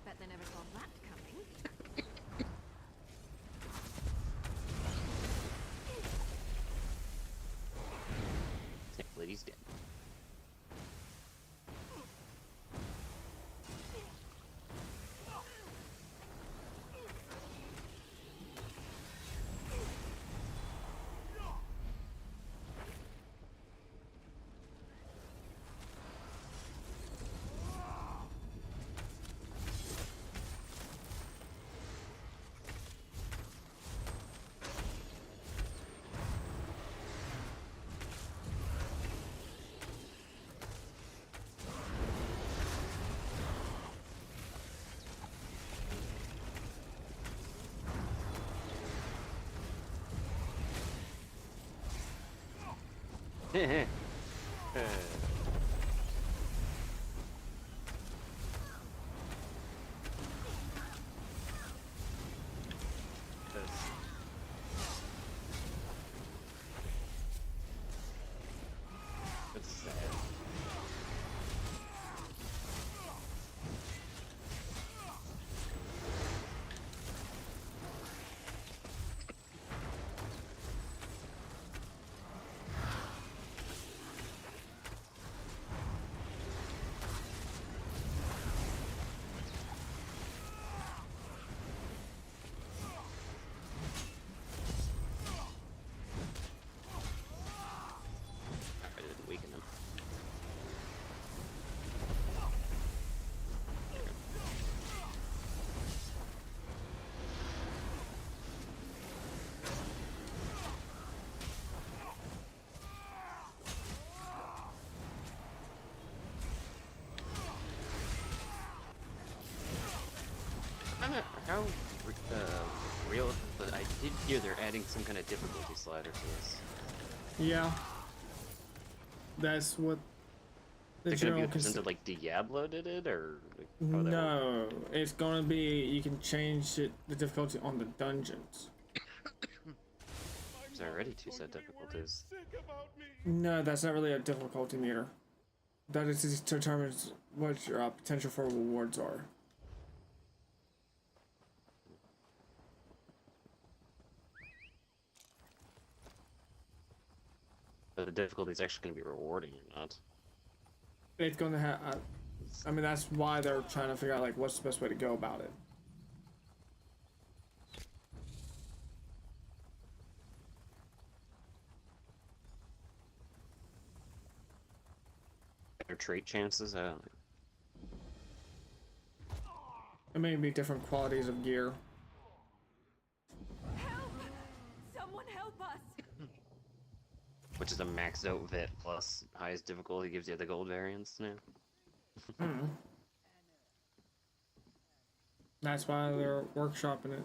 Bet they never saw that coming. Lady's dead. That's sad. I didn't weaken him. I don't know how real, but I did hear they're adding some kind of difficulty slider to this. Yeah. That's what the Is it gonna be general presented like Diablo did it, or like, how would that work? No, it's gonna be you can change the difficulty on the dungeons. There's already two set difficulties. No, that's not really a difficulty meter. That is just determines what your potential for rewards are. But the difficulty is actually going to be rewarding or not. It's gonna have. I mean, that's why they're trying to figure out like what's the best way to go about it. trait chances. I don't know. It may be different qualities of gear. Help! Someone help us! Which is a maxed out vet plus highest difficulty gives you the gold variants now. Mm. That's why they're workshopping it.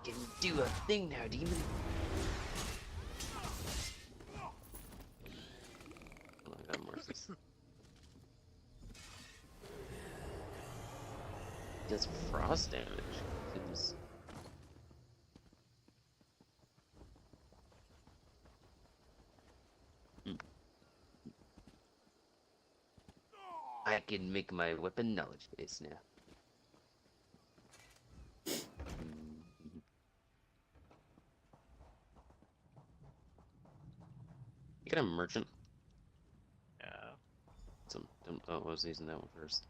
Can do a thing now, demon. Oh, I got more of this. Does frost damage. Seems... I can make my weapon knowledge base now. You got a merchant? Yeah. Oh, I was using that one first.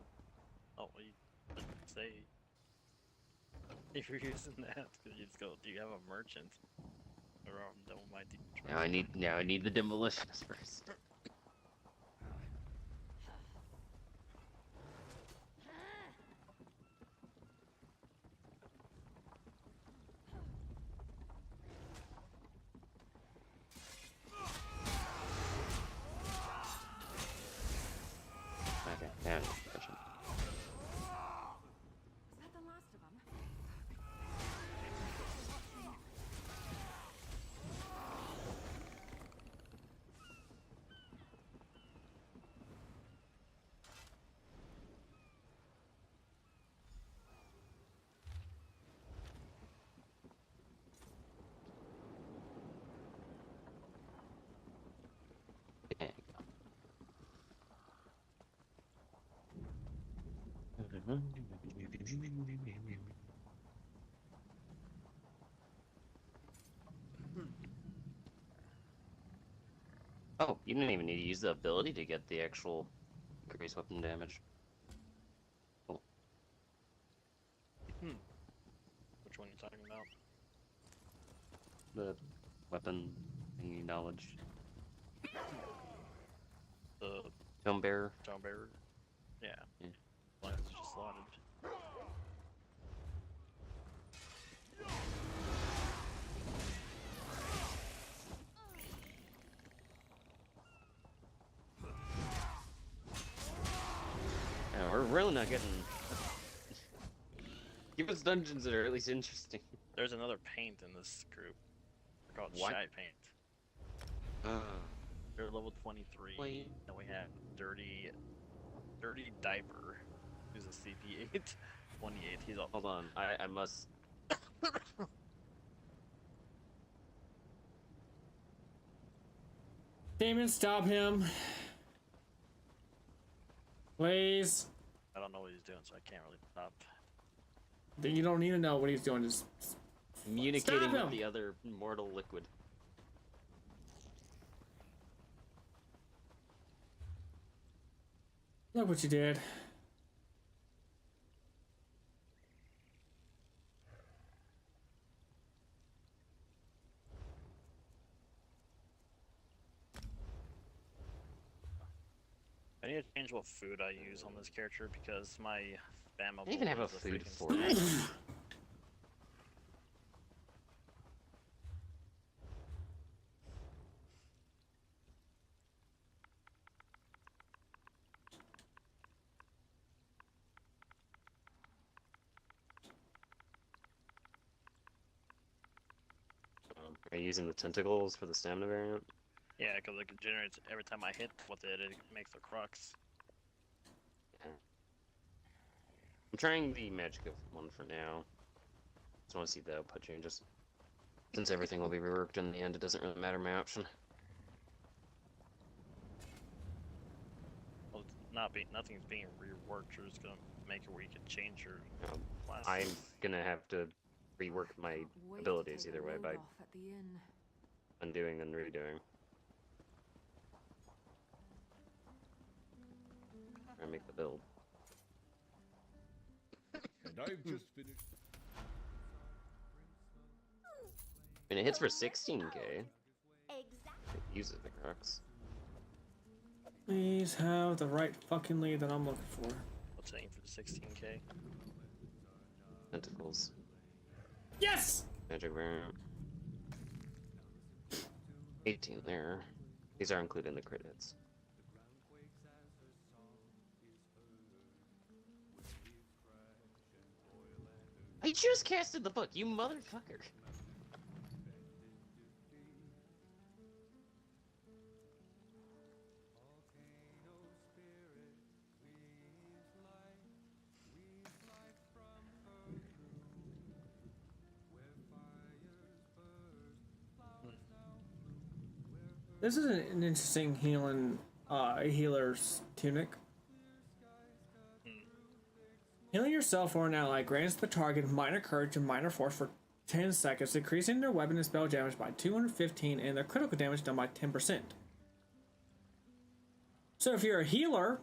Oh, well, you didn't say if you're using that, because you just go, do you have a merchant? Or don't mind the Now I need the demolitionist first. Okay, now I need the merchant. Is that the last of them? There you go. Oh, you didn't even need to use the ability to get the actual increased weapon damage. Cool. Which one are you talking about? The weapon thingy knowledge. The Tome bearer. John Bearer? Yeah. Yeah. Mine is just slotted. Yeah, we're really not getting... Give us dungeons that are at least interesting. There's another paint in this group. They're called What? Shy Paint. They're level 23. Wait. And we have Dirty Diaper, who's a CP8. 28. He's all. Hold on, I must... Damon, stop him. Please. I don't know what he's doing, so I can't really stop. You don't need to know what he's doing. Just Communicating stop with him. the other mortal liquid. Look what you did. I need to change what food I use on this character because my spammable. I don't even have a is food freaking for it. Are you using the tentacles for the stamina variant? Yeah, because it generates every time I hit with it, it makes a crux. Yeah. I'm trying the magic of one for now. Just want to see the output changes. Since everything will be reworked in the end, it doesn't really matter my option. Well, nothing's being reworked. You're just gonna make it where you can change your classes. I'm gonna have to rework my Can't wait to abilities take either the way load by off at the inn. undoing and redoing. Try and make the build. And I've just finished. And it hits for 16k. Exactly. It uses the crux. Please have the right fucking lead that I'm looking for. What's aim for the 16k? Tentacles. Yes! Magic room. 18 there. These are included in the credits. I just casted the book, you motherfucker. This is an interesting healer's tunic. Healing yourself or an ally grants the target minor courage and minor force for 10 seconds, decreasing their weapon and spell damage by 215 and their critical damage done by 10%. So if you're a healer,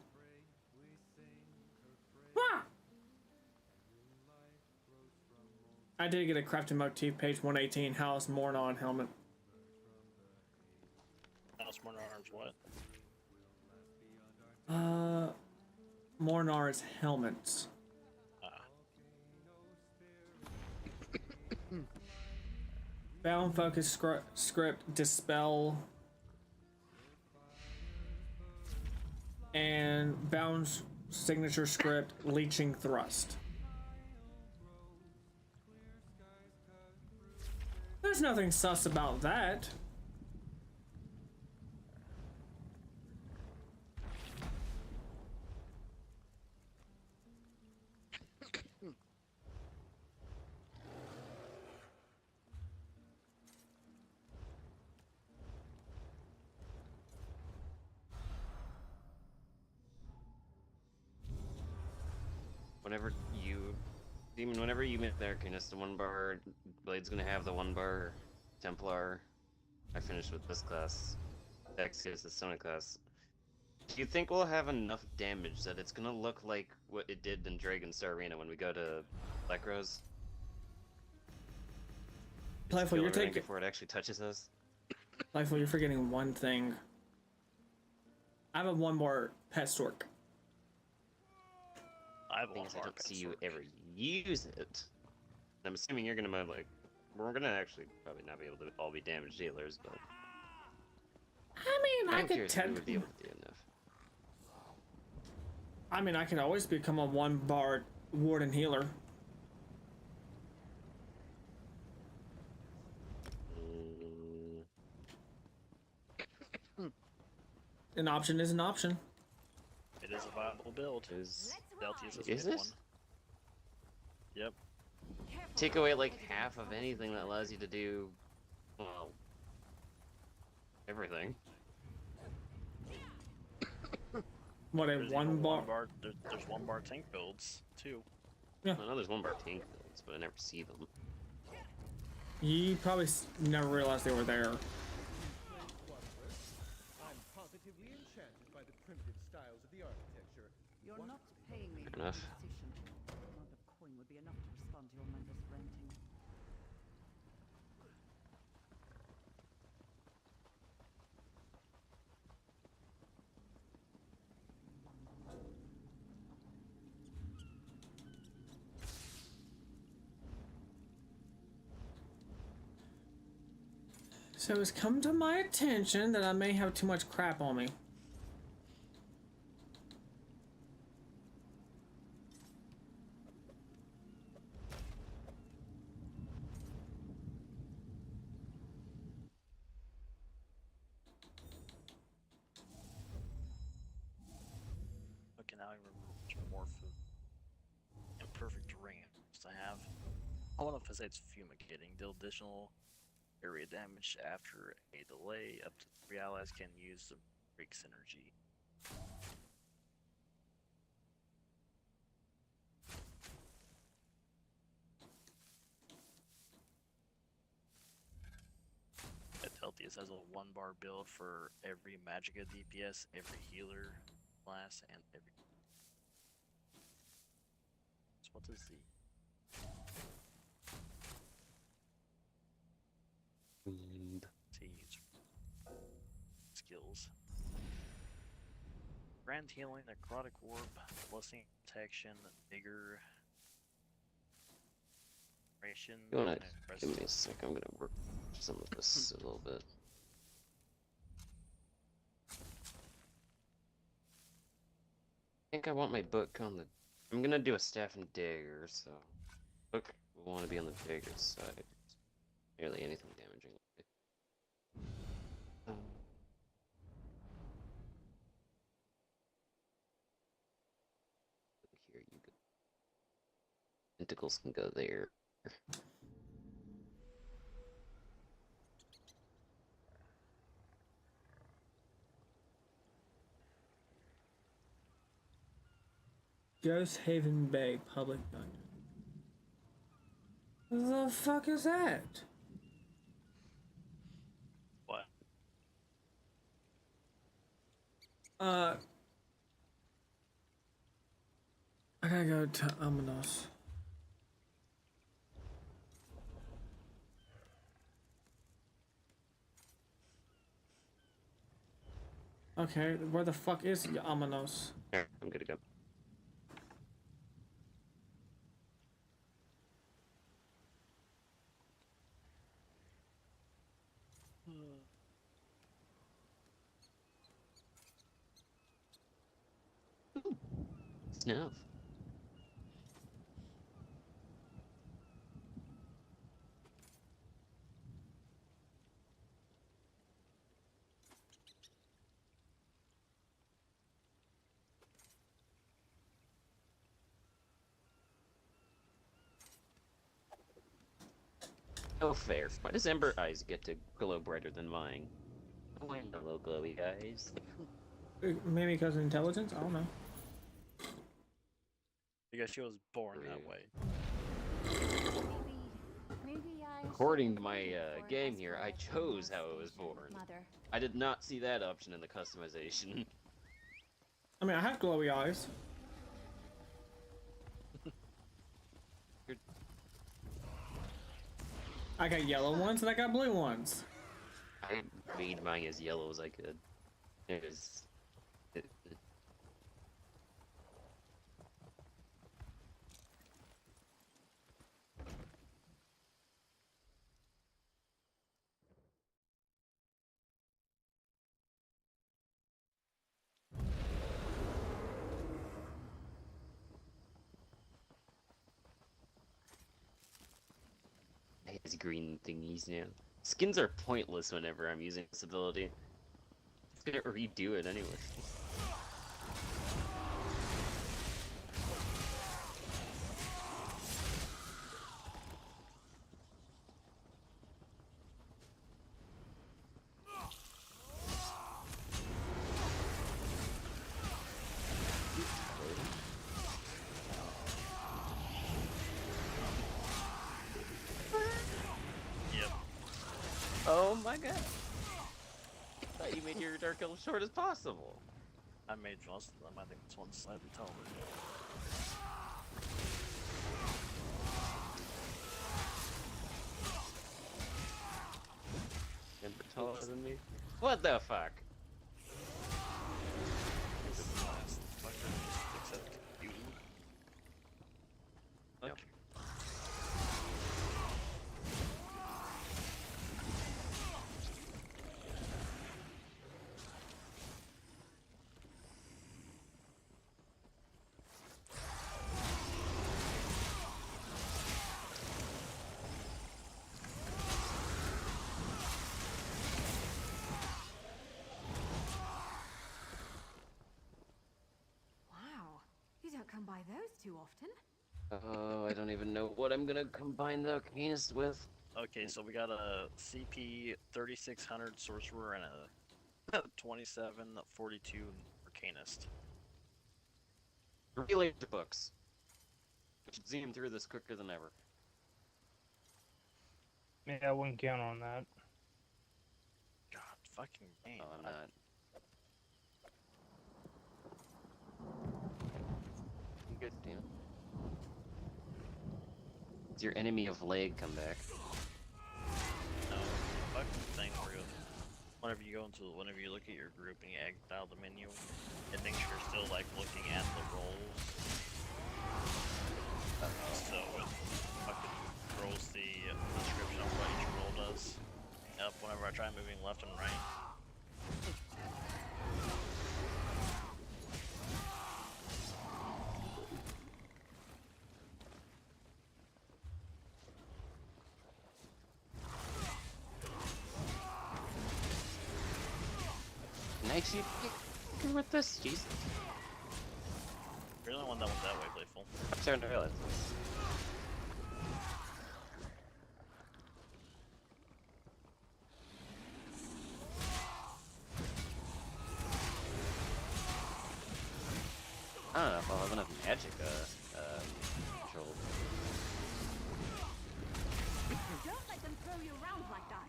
I did get a crafting motif, page 118, House Mornon helmet. House Mornar's what? Mornar's helmets. Bound focus script dispel and bound signature script leeching thrust. There's nothing sus about that. Whenever you make the Arcanist, the 1-bar Blade's gonna have the 1-bar Templar. I finished with this class. Axios, the Sonic class. Do you think we'll have enough damage that it's gonna look like what it did in Dragon Star Arena when we go to Black Rose? Playful, you're taking before it actually touches us. Playful, you're forgetting one thing. I have a 1-bar pet stork. I have Things I don't see you ever use it. I'm assuming you're gonna like, we're gonna actually probably not be able to all be damage dealers, but I mean, I could would be able to do enough. I mean, I could always become a 1-bar warden healer. An option is an option. It is a viable build. Deltius is Is a good it? one. Yep. Take away like half of anything that allows you to do, well, everything. What, a There's 1-bar? There's 1-bar tank builds too. Yeah. I know there's 1-bar tank builds, but I never see them. You probably never realized they were there. I'm positively enchanted by the primitive styles of the architecture. You're not paying me Fair for enough. position. The amount of coin would be enough to respond to your mindless ranting. So it's come to my attention that I may have too much crap on me. Okay, now I remember which morph of imperfect rings I have. I want to emphasize fumigating. Deal additional area damage after a delay. Up to 3 allies can use the break synergy. Deltius has a 1-bar build for every Magicka DPS, every healer class, and every. So what is the skills? Grand healing, necrotic orb, blessing, protection, vigor, ration. You wanna give me a sec? I'm gonna work some of this a little bit. I think I want my book on the. I'm gonna do a staff and dagger, so book will want to be on the dagger side. Nearly anything damaging. Um, here you go. Tentacles can go there. Ghost Haven Bay Public Dungeon. What the fuck is that? What? I gotta go to Amanos. Okay, where the fuck is Amanos? There, I'm good to go. Snuff. Oh, fair. Why does Ember Eyes get to glow brighter than mine? Why no glowy eyes? Maybe because of intelligence? I don't know. Because she was born that way. Maybe I According to should my leave for game an here, I escort from chose our how it was station, born. Mother. I did not see that option in the customization. I mean, I have glowy eyes. I got yellow ones and I got blue ones. I made mine as yellow as I could. It was... It's green thingies now. Skins are pointless whenever I'm using this ability. It's gonna redo it anyway. Yep. Oh my god! I thought you made your dark elf short as possible. I made most of them. I think this one's slightly taller. Ember taller than me? What the fuck? Except you. Okay. Yep. Wow, you don't come by those too often. Oh, I don't even know what I'm gonna combine the Arcanist with. Okay, so we got a CP 3600 Sorcerer and a 2742 Arcanist. Relay the books. I should zoom through this quicker than ever. Yeah, I wouldn't count on that. God, fucking game. Oh, I'm not. You good, damn it. Does your enemy of leg come back? No, fucking thing where you whenever you look at your group and you exit out the menu, it thinks you're still like looking at the roles. So it fucking throws the description of what each role does up whenever I try moving left and right. Nice you pick with this, Jesus. You're the only one that went that way, Playful. I'm starting to realize this. I don't know if I'll have enough magic, control. Don't let them throw you around like that.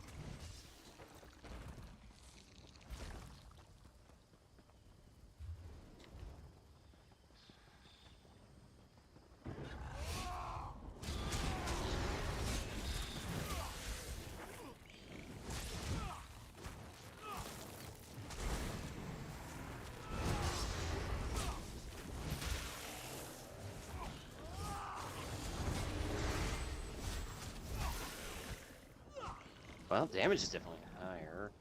Well, damage is definitely higher.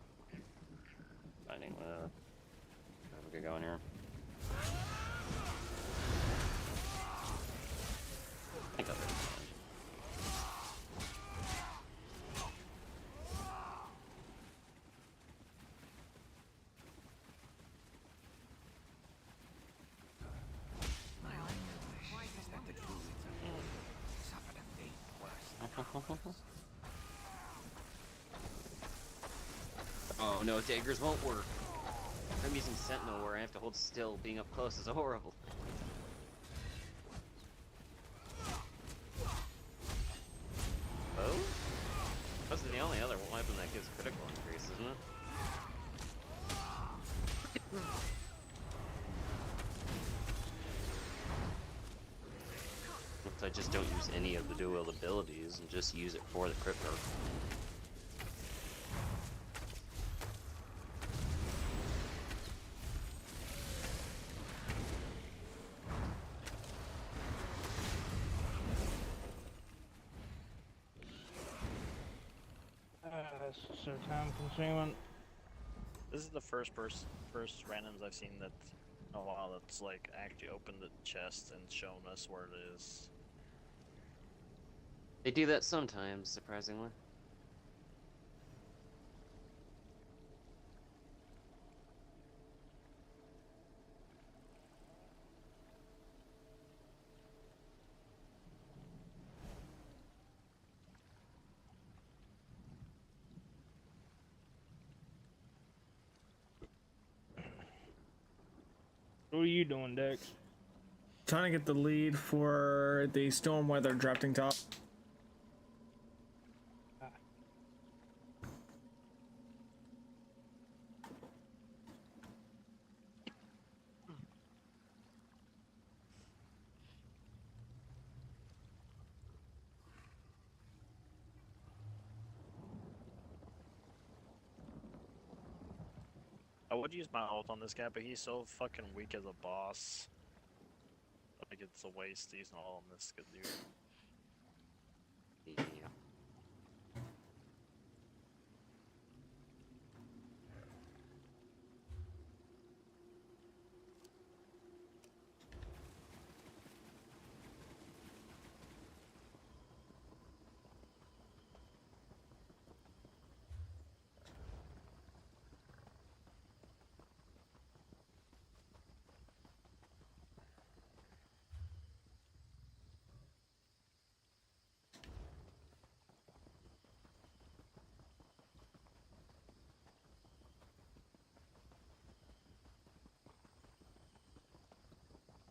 Finding where we could go in here. I think I'll do it. Oh no, daggers won't work. I'm using Sentinel where I have to hold still. Being up close is horrible. Oh? That's the only other weapon that gives critical increase, isn't it? I just don't use any of the dual abilities and just use it for the crit perk. It's so time consuming. This is the first randoms I've seen that in a while that's like actually opened the chest and shown us where it is. They do that sometimes, surprisingly. What are you doing, Dex? Trying to get the lead for the storm weather drafting top. I would use my ult on this guy, but he's so fucking weak as a boss. Like it's a waste using all on this good dude. Yeah.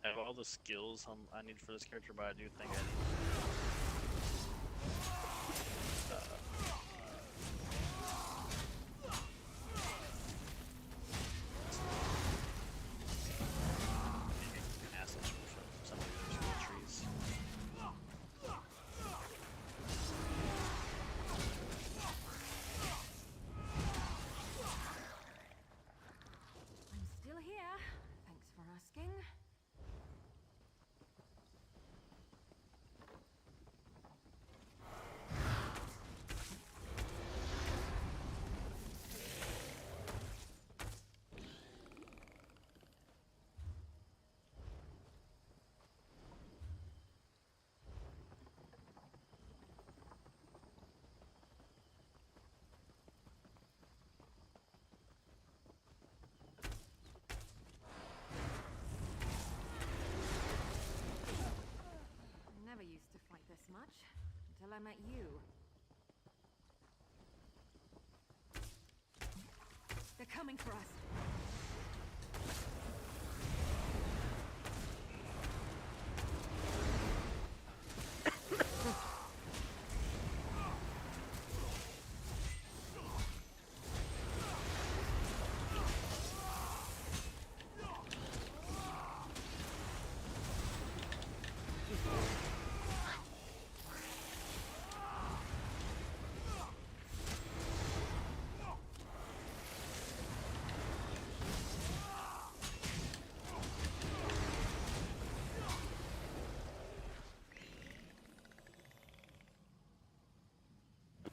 I have all the skills I need for this character, but I do think I need. Assets from some of the other skill trees. at you. They're coming for us.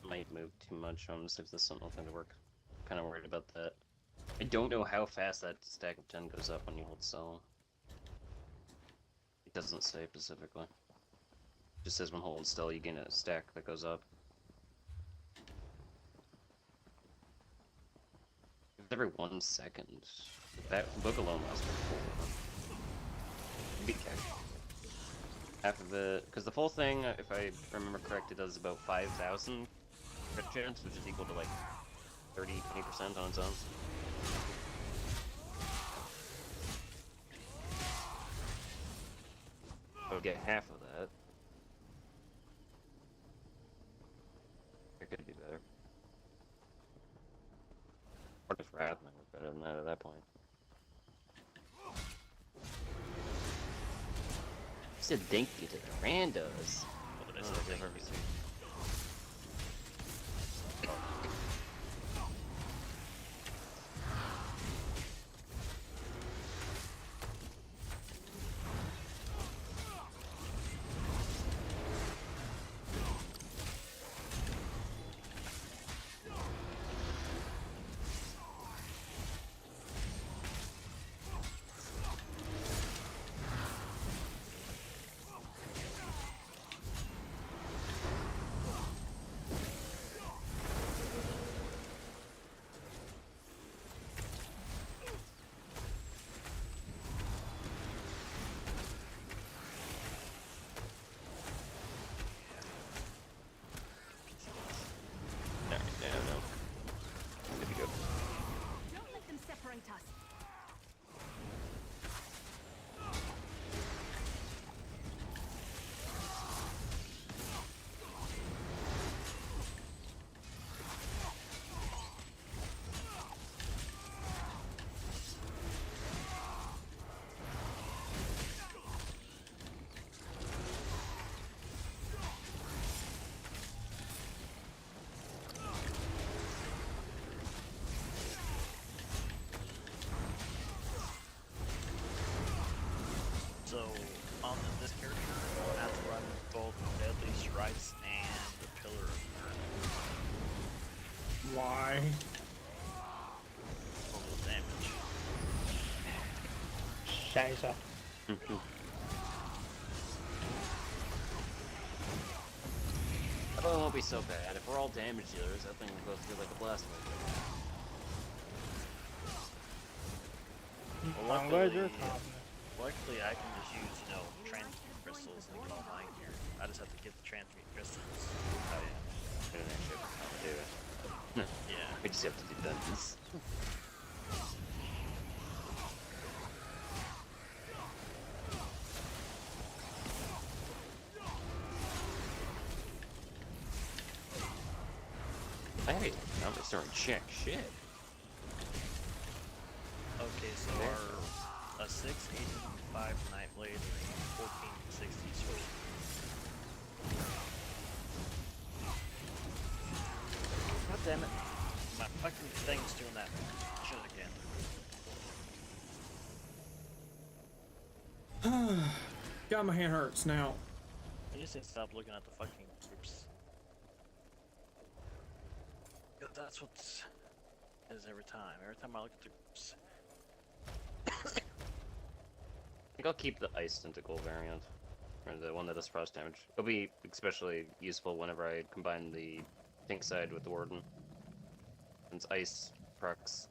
Might move too much on see if the Sentinel thing to work. Kind of worried about that. I don't know how fast that stack of 10 goes up when you hold cell. It doesn't say specifically. It just says when holding still, you gain a stack that goes up. Every 1 second. That book alone lasts for 4. Be careful. Half of it, because the full thing, if I remember correct, it does about 5,000 crit chance, which is equal to like 30-20% on its own. I would get half of that. It could be better. Or if Wrath might work better than that at that point. You said thank you to the randos. What did I say? Thank you. Don't let them separate us. So, on this character, I'll have to run both Deadly Strikes and the Pillar of Burn. Why? For the damage. Scheiße. I thought it won't be so bad. If we're all damage dealers, that thing will go through like a blast wave. Well, I'm glad you're luckily, confident. luckily I can just use, you know, transmute crystals and get all mine here. I just have to get the transmute crystals. Oh yeah. We don't actually have to do it. Yeah. We just have to do dungeons. Hey, I'm restoring check. Shit. Okay, so our 685 Nightblade and 1460 sword. God damn it. My fucking thing's doing that shit again. God, my hand hurts now. I just need to stop looking at the fucking groups. That's what it is every time. Every time I look at the groups. I think I'll keep the ice tentacle variant, or the one that does frost damage. It'll be especially useful whenever I combine the pink side with the warden. Since ice procs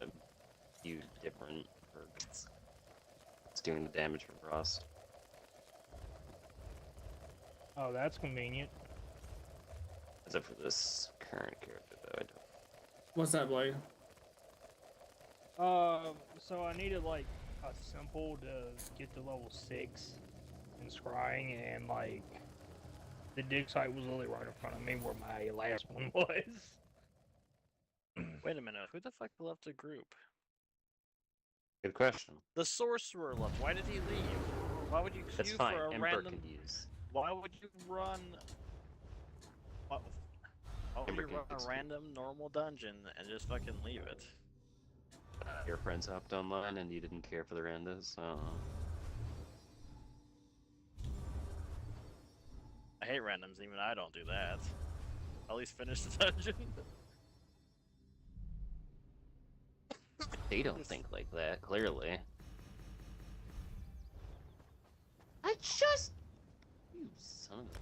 a few different perks. It's doing the damage for frost. Oh, that's convenient. Except for this current character, though. I don't. What's that, Blade? So I needed like a simple to get to level 6 in Scrying, and like the dig site was literally right in front of me where my last one was. Wait a minute, who the fuck left the group? Good question. The sorcerer left. Why did he leave? Why would you That's queue fine. for a Ember random? can use. Why would you run? Why would Ember you can run fix a it. random normal dungeon and just fucking leave it? Your friends hopped online and you didn't care for the randos. I hate randoms. Even I don't do that. At least finish the dungeon. They don't think like that, clearly. I just... You son of a...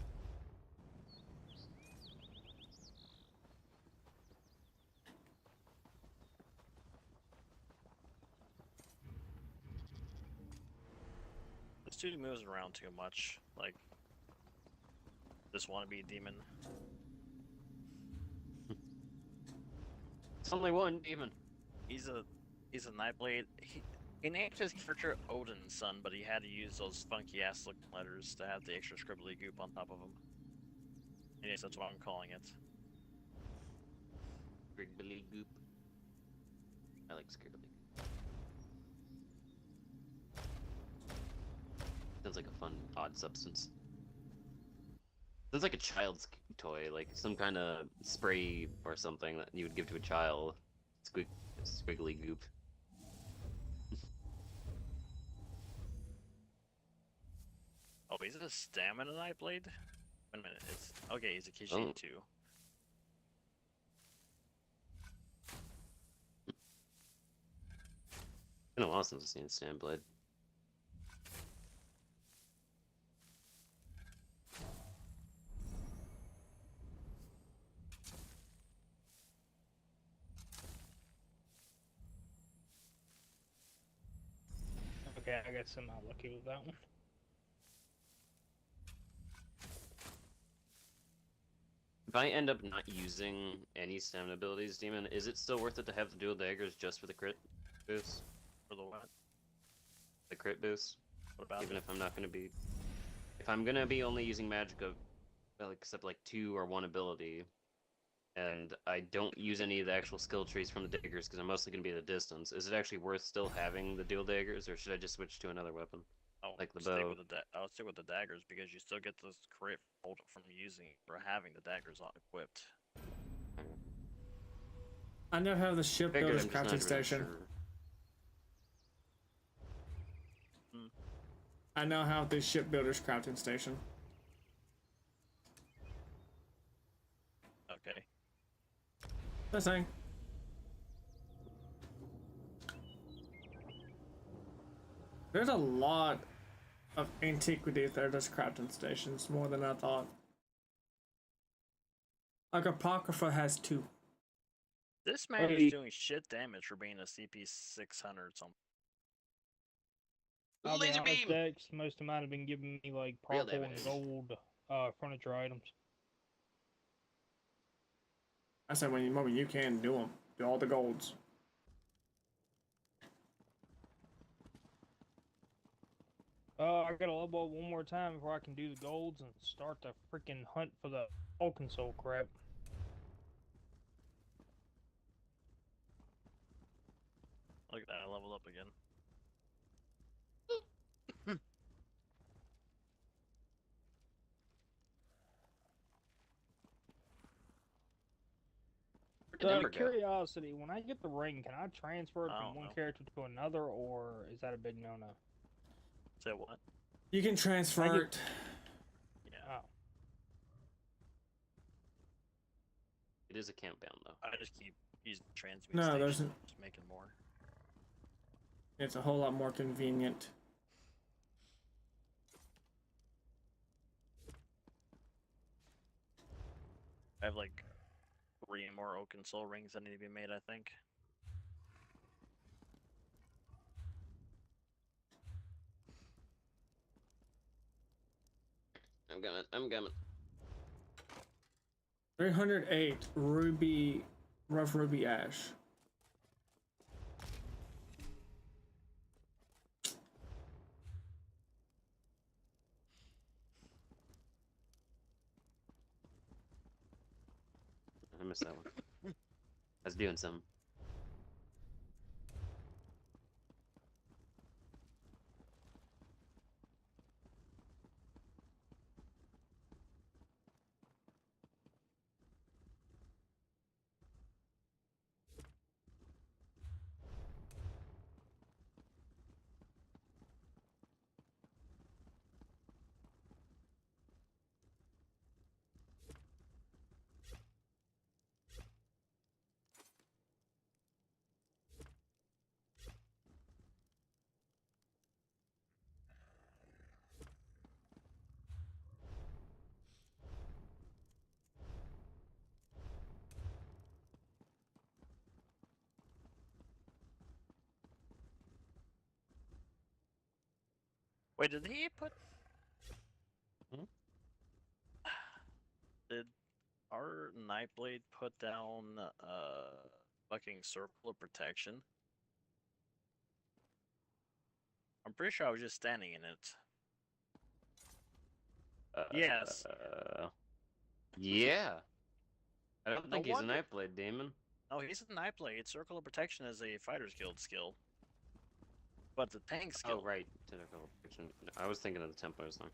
This dude moves around too much. Like, just want to be a demon. It's only one demon. He's a Nightblade. He named his character Odin's son, but he had to use those funky ass looking letters to have the extra scribbly goop on top of them. Anyways, that's what I'm calling it. Scribbly goop. I like scribbly goop. Sounds like a fun, odd substance. Sounds like a child's toy, like some kind of spray or something that you would give to a child. Squiggly goop. Oh, he's a stamina Nightblade? Wait a minute, it's... Okay, he's a Kishi Oh. too. It's been a while since I've seen Sandblade. Okay, I guess I'm not lucky with that one. If I end up not using any stamina abilities, Demon, is it still worth it to have the dual daggers just for the crit boost? For the what? The crit boost? What about Even it? if I'm not gonna be... If I'm gonna be only using magic of... Well, except like 2 or 1 ability, and I don't use any of the actual skill trees from the daggers because I'm mostly gonna be at a distance, is it actually worth still having the dual daggers, or should I just switch to another weapon? Oh, Like the stick bow. with I would stick with the daggers because you still get this crit roll from using or having the daggers on equipped. I now have the shipbuilder's Figured, I'm crafting just not really station. sure. I now have the shipbuilder's crafting station. Okay. That's thing. There's a lot of antiquity there, just crafting stations, more than I thought. Like Apocrypha has 2. This man Hey. is doing shit damage for being a CP 600 something. I'll be Laser honest, beam! Dex, most of mine have been giving me like Real purple and damage. gold furniture items. I said when you can do them, do all the golds. I gotta level up one more time before I can do the golds and start the freaking hunt for the Vulcan Soul crap. Look at that, I leveled up again. Where did Out Ember of go? curiosity, when I get the ring, can I transfer it I from don't one know. character to another, or is that a big no-no? Say what? You can transfer I get- it. Yeah. Oh. It is a countdown, though. I just keep using transmute No, station, there's just making more. It's a whole lot more convenient. I have like 3 more Oaken Soul rings that need to be made, I think. I'm coming. I'm coming. 308 ruby, rough ruby ash. I missed that one. I was doing something. Wait, did he put? Hmm? Did our Nightblade put down fucking circle of protection? I'm pretty sure I was just standing in it. Yes. Yeah. I don't No think he's a wonder. Nightblade demon. No, he's a Nightblade. Circle of protection is a Fighters Guild skill. But the tank skill. Oh, right. Technical fiction. I was thinking of the Templars though.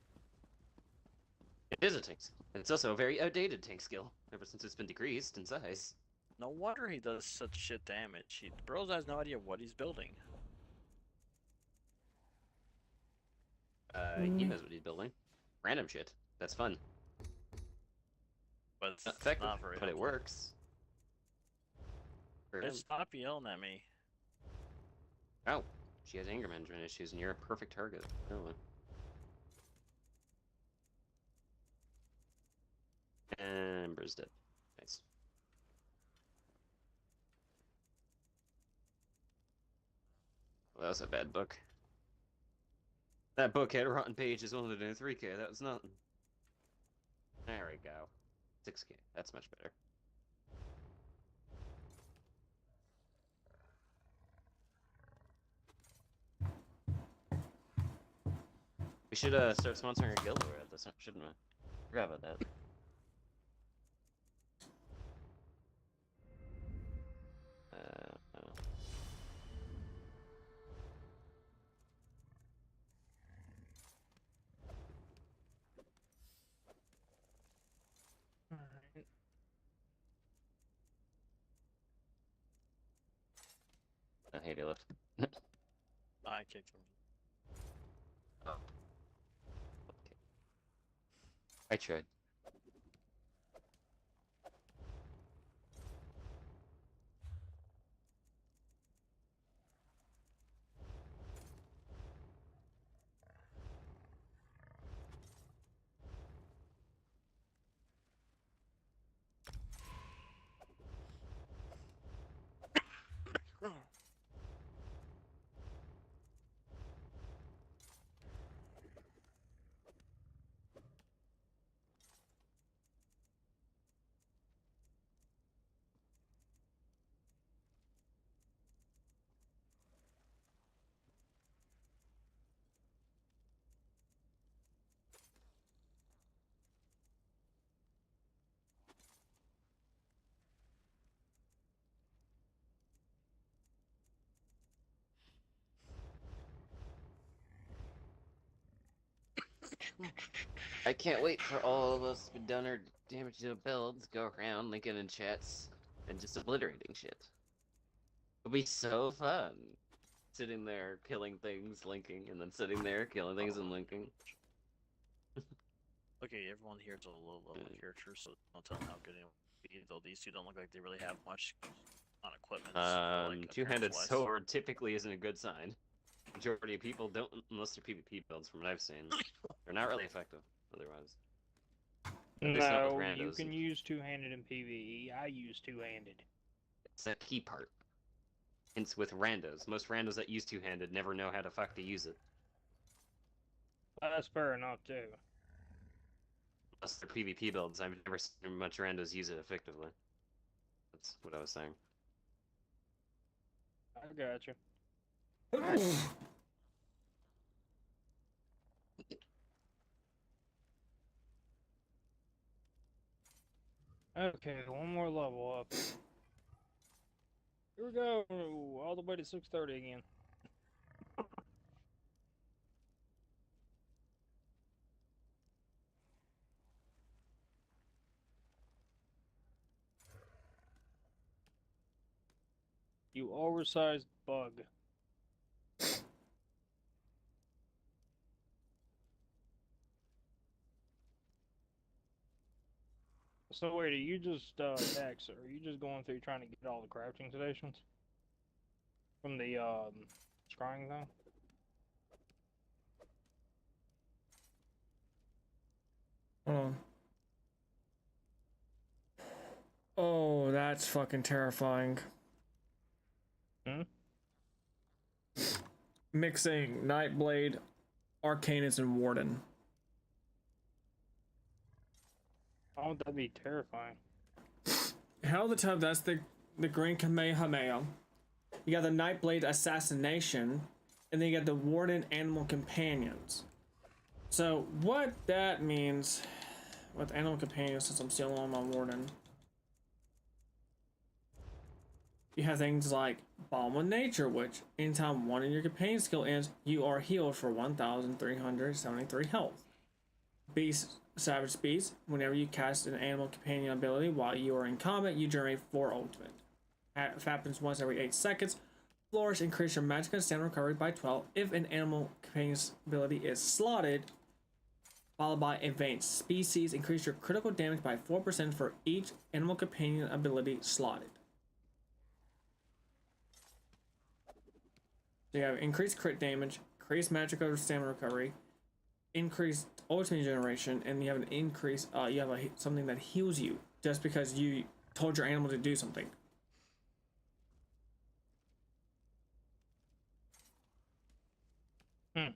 It is a tank skill. It's also a very outdated tank skill, ever since it's been decreased in size. No wonder he does such shit damage. Bros has no idea what he's building. He knows what he's building. Random shit. That's fun. But it's Not effective, not very but it helpful. works. For him. Stop yelling at me. Oh, she has anger management issues, and you're a perfect target. Really. And Ember's dead. Nice. Well, that was a bad book. That book had rotten pages only to 3K. That was nothing. There we go. 6K. That's much better. We should start sponsoring a guild away at this, shouldn't we? Forgot about that. Oh. Alright. I hate it left. I kicked him. Oh. Okay. I tried. I can't wait for all of us to be done our damage to builds, go around linking in chats, and just obliterating shit. It'll be so fun. Sitting there killing things, linking, and then sitting there killing things and linking. Okay, everyone here is a low level character, so don't tell them how good it will be, though these two don't look like they really have much on equipment. Like Two-handed appearance-wise. sword typically isn't a good sign. Majority of people don't, unless they're PvP builds from what I've seen. They're not really effective, otherwise. At least not with No, you randos. can use two-handed in PvE. I use two-handed. It's that key part. Hence with randos. Most randos that use two-handed never know how to fuck to use it. That's fair enough too. Plus the PvP builds, I've never seen much randos use it effectively. That's what I was saying. I got you. Okay, one more level up. Here we go, all the way to 630 again. You oversized bug. So wait, are you just Dex? Are you just going through trying to get all the crafting stations from the scrying thing? Hold on. Oh, that's fucking terrifying. Hmm? Mixing Nightblade, Arcanus, and Warden. How would that be terrifying? Hell of the time, that's the Green Kamehameha. You got the Nightblade Assassination, and then you got the Warden Animal Companions. So what that means with Animal Companions, since I'm still on my Warden, you have things like Balm of Nature, which anytime one of your companion skill ends, you are healed for 1,373 health. Beast, Savage Beast, whenever you cast an animal companion ability while you are in combat, you generate 4 ultimate. It happens once every 8 seconds. Flourish, increase your magic and stamina recovery by 12 if an animal companion's ability is slotted, followed by Advanced Species. Increase your critical damage by 4% for each animal companion ability slotted. So you have increased crit damage, increased magic or stamina recovery, increased ultimate generation, and you have an increase. You have something that heals you just because you told your animal to do something. Hmm.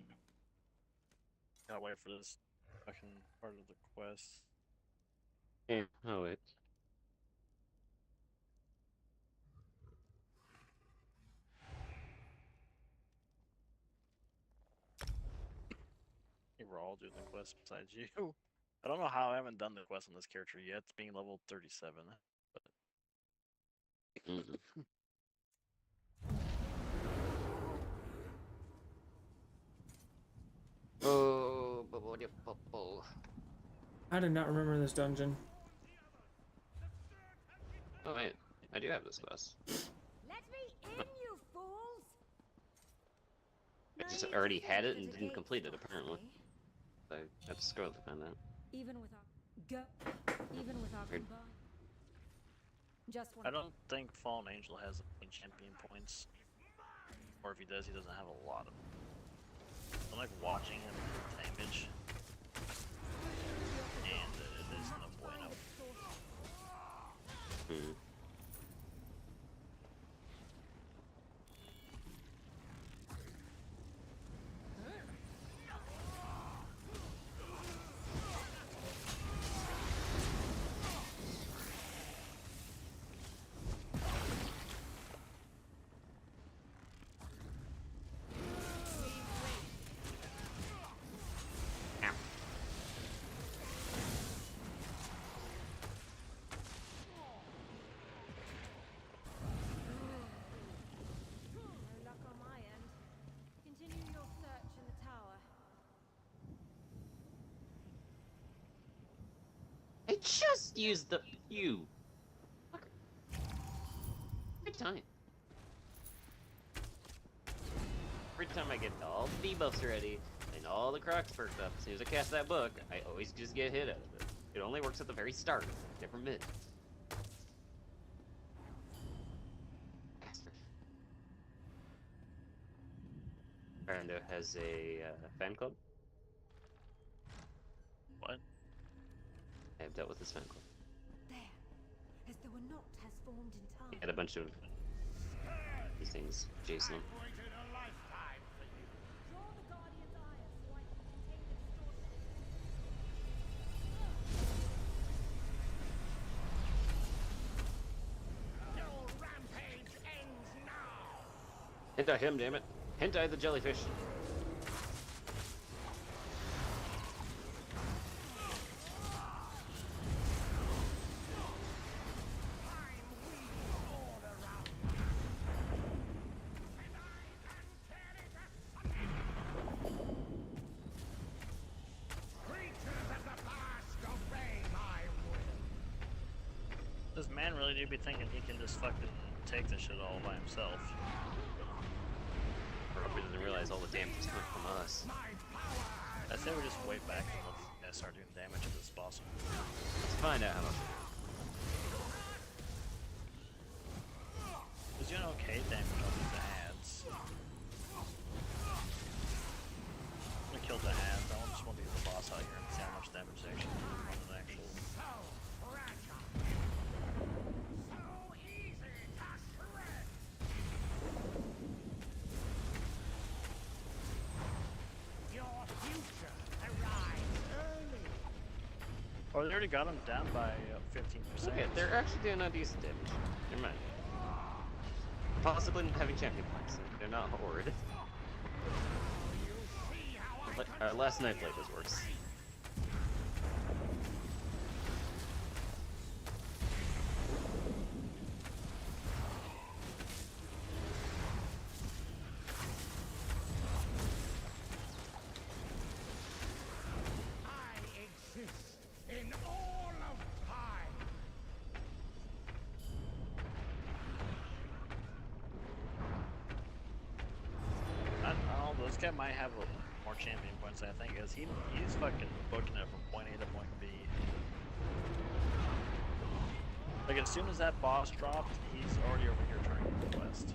Gotta wait for this fucking part of the quest. Yeah. Oh wait. I think we're all doing the quest besides you. I don't know how I haven't done the quest on this character yet, being level 37. But Oh, I did not remember this dungeon. oh wait, I do have this quest. Let me in, you fools! I just Naive already to had think it and that a didn't gate complete it locked, apparently. eh? I have to scroll to find that. Even with our even with our Weird. combined. Just I one. don't think Fallen Angel has any champion points. Or if he does, he doesn't have a lot of them. I like watching him do damage. And it is no bueno. Hmm. No luck on my end. Continue your search in the tower. I just used the you. Every time. Every time I get all the debuffs ready and all the crocs perked up, as soon as I cast that book, I always just get hit out of it. It only works at the very start, never mid. Bastard. Brando has a fan club. What? I have dealt with his fan club. There, as though a knot has formed in time. He had a bunch of these things chasing him. Waited a lifetime for you. Draw the Guardian's ire so I can contain the distortion. Hentai him, damn it. Hentai the jellyfish. This man really do be thinking he can just fucking take this shit all by himself. Probably doesn't realize all the damage is coming from us. I say we just wait back and let these guys start doing damage if it's possible. Let's find out how much. Because you know, okay, damage on these ads. I'm gonna kill the ads. I just want to get the boss out here and see how much damage they actually do on an actual. Oh, they already got him down by 15%. Okay, they're actually doing a decent damage. Never mind. Possibly not having champion points. They're not horrid. Last night played was worse. This guy might have more champion points, I think, as he's fucking booking it from point A to point B. Like, as soon as that boss dropped, he's already over here trying to go west.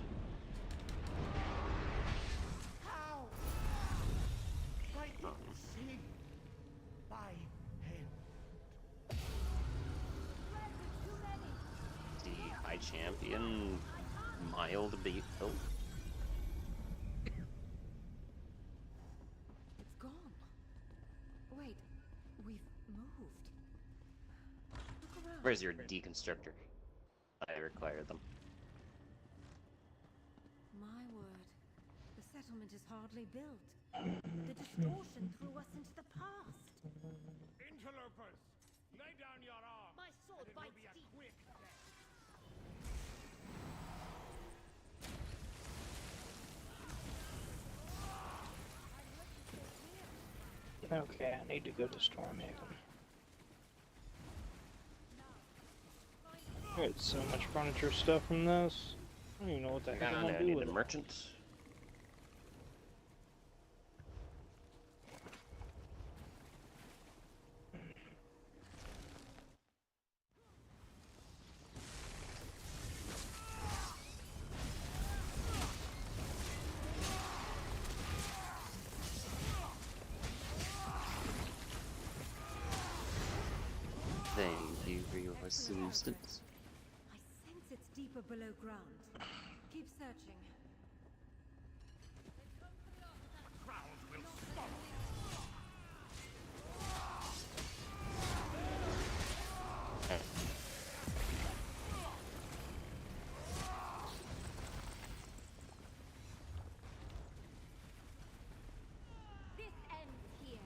The high champion, mild beat. Oh. Where's your deconstructor? I require them. My word, the settlement is hardly built. The distortion threw us into the past. Interlopers, lay down your arms. My sword bites deep. Quick death. Okay, I need to go to Stormhaven. I got so much furniture stuff from this. I don't even know what the heck I'm gonna do with a it. merchant. Thank you for your assistance. I sense it's deeper below ground. Keep searching. Crowd will swallow This ends here.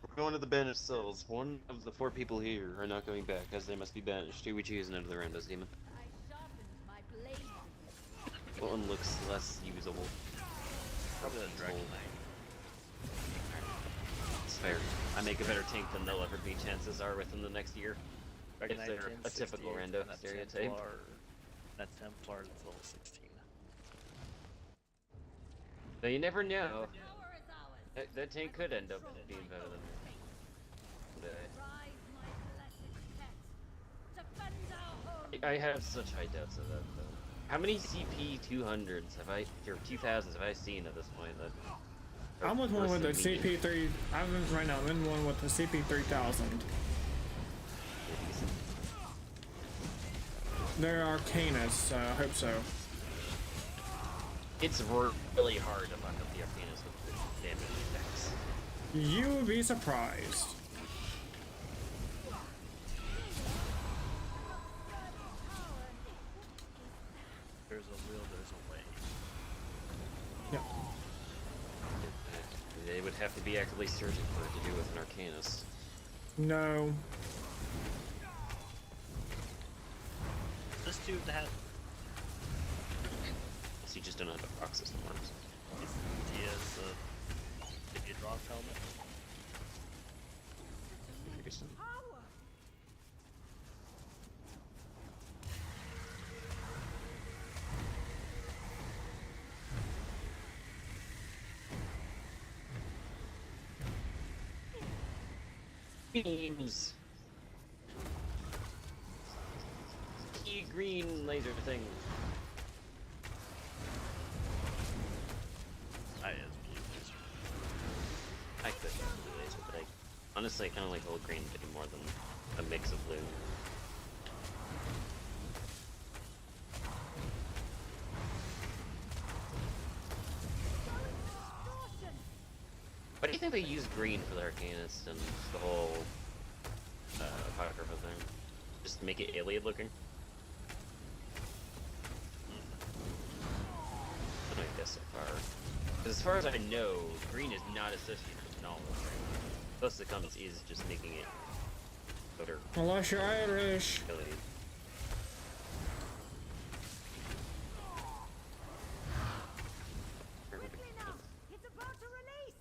We're going to the banished cells. One of the 4 people here are not going back, as they must be banished. Do we choose another Randos demon? I sharpened my blade. What one looks less usable? Probably the Dragon Knight. It's fair. I make a better tank than they'll ever be. Chances are within the next year. Dragon If Knight they're 10, a typical 68, rando and that stereotype. That Templar is level 16. But you never know. Power is ours. That tank could end up being better than Rise, my blessed pet. Defend our home. I have such high doubts of that, though. How many CP 200s have I, or 2000s have I seen at this point? I'm with one with the medium? CP3. I'm right now. I'm in one with the CP3000. They're arcanists, so I hope so. It's really hard to fuck up the Arcanus with the damage effects. You would be surprised. There's a way. Yeah. They would have to be actively searching for it to do with an Arcanus. No. This dude had. So you just don't know how the proc system works. He has the Idiot Rock helmet. Interesting. Beams. Key green laser thing. I could use blue laser, but honestly I kind of like old green getting more than a mix of blue. Why do you think they use green for the Arcanist and the whole Apocrypha thing? Just to make it alien looking? I don't guess so far. Because as far as I know, green is not associated with knowledge. Most of the comments is just making it better. Unless you're Irish. Ability. Quickly now! It's about to release!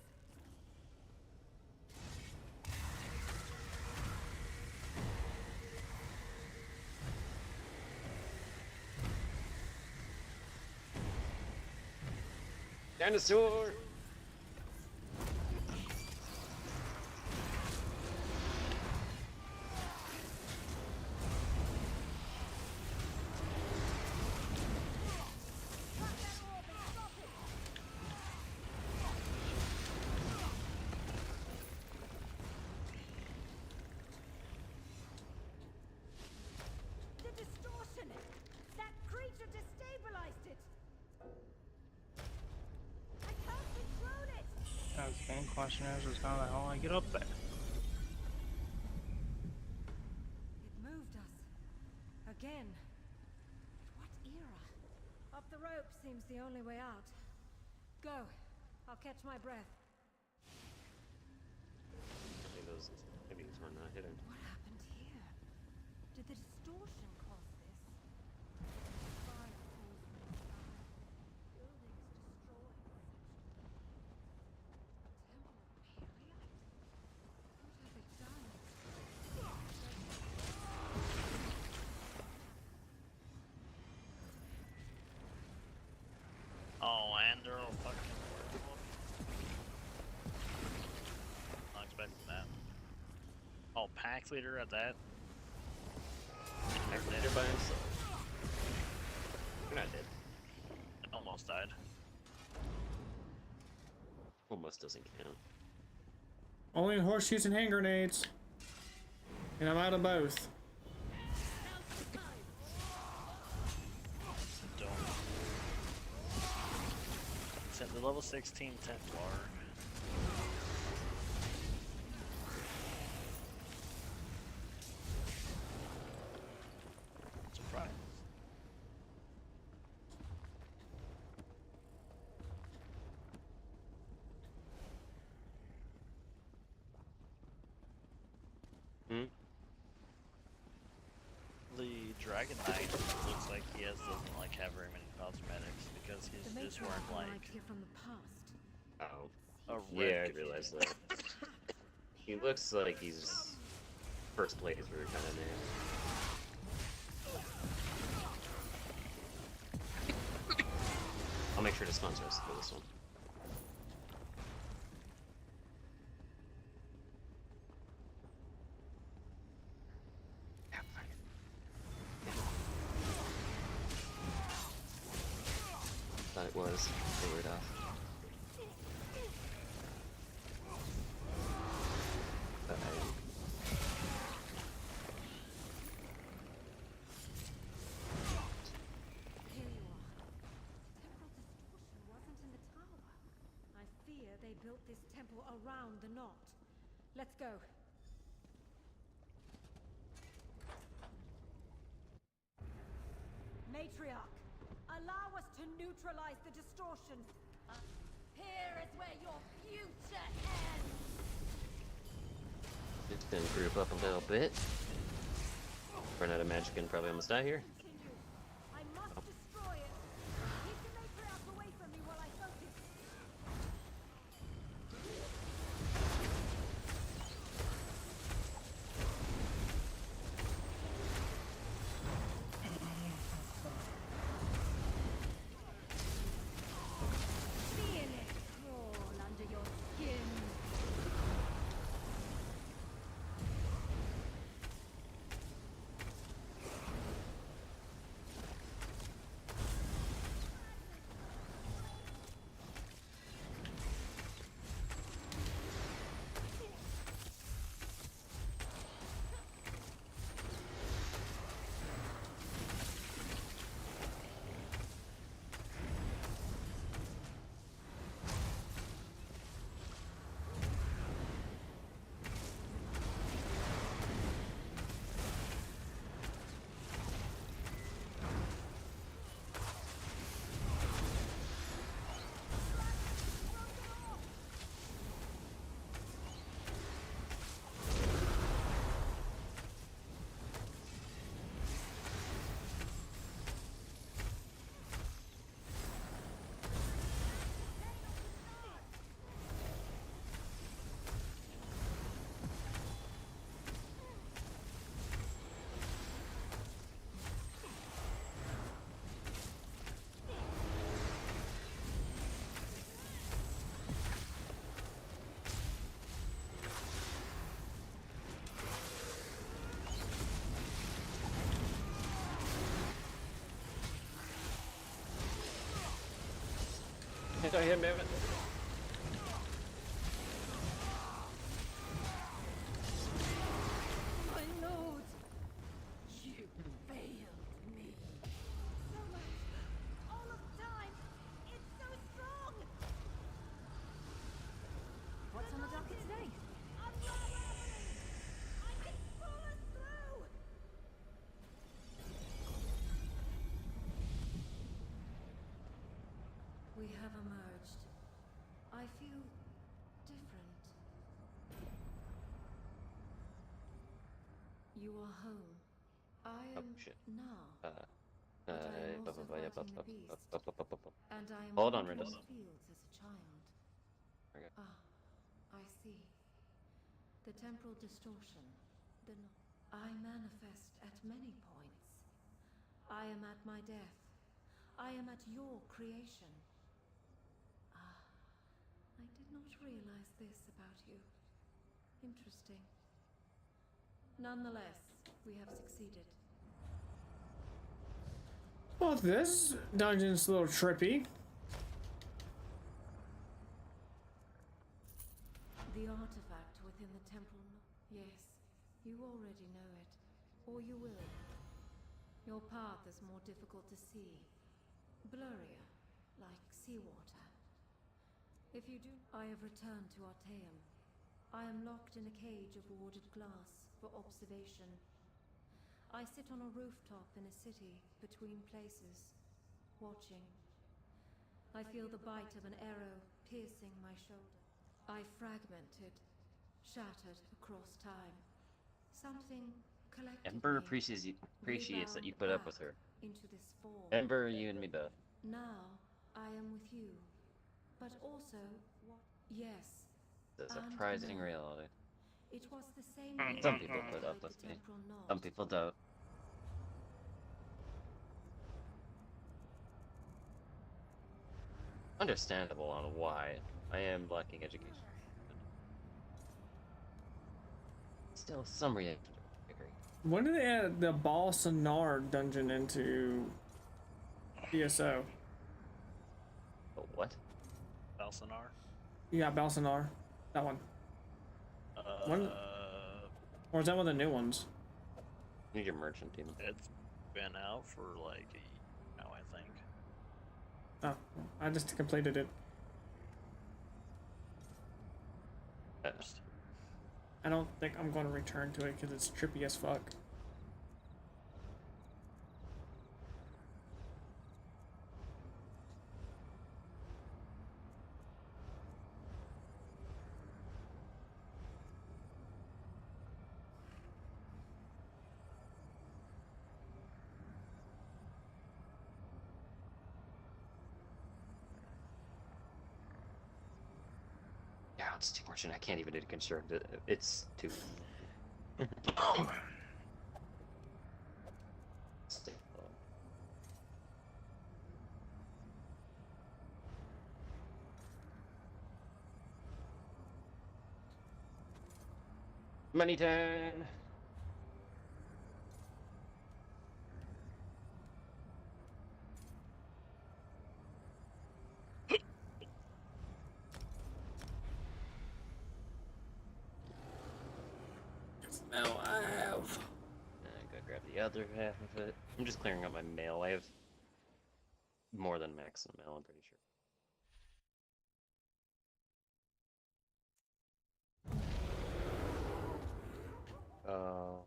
Dinosaur! The distortion! That creature destabilized it! I can't control it! Now the main question is how the hell I get up there? It moved us. Again. What era? Up the rope seems the only way out. Go. I'll catch my breath. Maybe those were not hidden. What happened here? Did the distortion cause this? Fire falls from the sky. Buildings destroyed. Temple of Periite? What have they done? Oh, and they're all fucking workable. Not expecting that. Oh, pack leader at that. Pack leader by himself. You're not dead. Almost died. Almost doesn't count. Only in horseshoes and hand grenades. And I'm out of both. Don't. Sent the level 16 Templar. Surprise. Hmm? The Dragon Knight looks like he doesn't like have very many cosmetics because he's The just matriarch wearing arrived like here from the past. Oh. a Yeah, red I realized that. He looks like he's first playthrough kind of name. I'll make sure to sponsor us for this one. Thought it was. Figure it off. built this temple around the knot. Let's go. Matriarch, allow us to neutralize the distortion. Here is where your future ends. It's gonna group up a little bit. Run out of magic and probably almost die here. Continue. I must destroy it. Keep the matriarch away from me while I focus. Feel it crawl under your skin. Go ahead, man. My lord, you failed me. So much, all of time. It's so strong. What's on the docket today? Unraveling. I can pull us through. We have emerged. I feel different. You are home. I Oh, am shit. now. Uh, But I am also fighting the beast. And I am Hold on, walking Rindus. the fields as a child. Okay. Ah, I see. The temporal distortion. The I manifest at many points. I am at my death. I am at your creation. Ah, I did not realize this about you. Interesting. Nonetheless, we have succeeded. Well, this dungeon's a little trippy. The artifact within the temple. Yes, you already know it. Or you will. Your path is more difficult to see. Blurrier, like seawater. If you do, I have returned to Artaeum. I am locked in a cage of warded glass for observation. I sit on a rooftop in a city between places, watching. I feel the bite of an arrow piercing my shoulder. I fragmented, shattered across time. Something collected Ember me, appreciates that you rebound put up with back her. into this form. Ember, you and me both. Now I am with you, but also what? Yes. It's a And surprising more. reality. It was the same. Some reason people I put up tied with the me. temporal knot. Some people don't. Understandable on why. I am lacking education. Still, some reaction. I agree. When did they add the Balsanar dungeon into DSO? But what? Balsanar. Yeah, Balsanar. That one. When, or is that one of the new ones? Need your merchant team. It's been out for like a year now, I think. Oh, I just completed it. I don't think I'm going to return to it because it's trippy as fuck. Yeah, it's too much, and I can't even deconstruct it. It's too. Stay low. Money time. Now I have. I gotta grab the other half of it. I'm just clearing up my mail. I have more than max in mail, I'm pretty sure. Oh.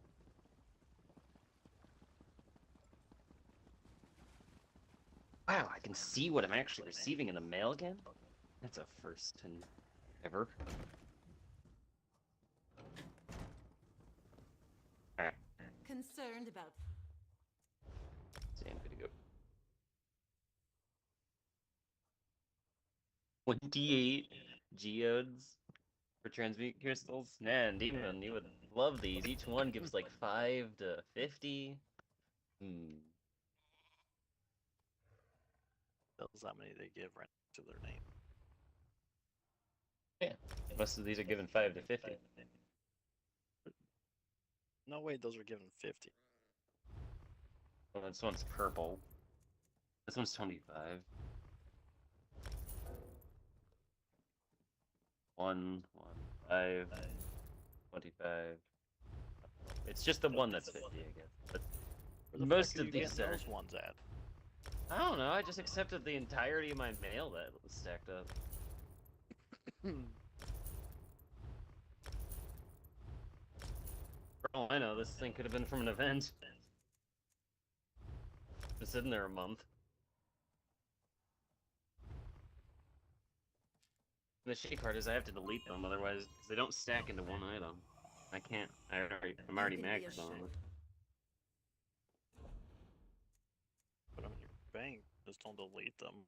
Wow, I can see what I'm actually receiving in the mail again? That's a first and ever. Alright, Concerned about see, I'm good to go. 28 geodes for transmute crystals. Man, Demon, you would love these. Each one gives like 5 to 50. Tells how many they give right to their name. Yeah, most of these are given 5 to 50. No, wait, those are given 50. Well, this one's purple. This one's 25. 1, 5, 25. It's just the one that's 50, I guess. But Where the most fuck are of you these getting are. those ones at? I don't know. I just accepted the entirety of my mail that was stacked up. For all I know, this thing could have been from an event. Been sitting there a month. And the shitty part is I have to delete them, otherwise they don't stack into one item. I can't. I'm already You can be maxed on ashamed. it. Put them in your bank. Just don't delete them.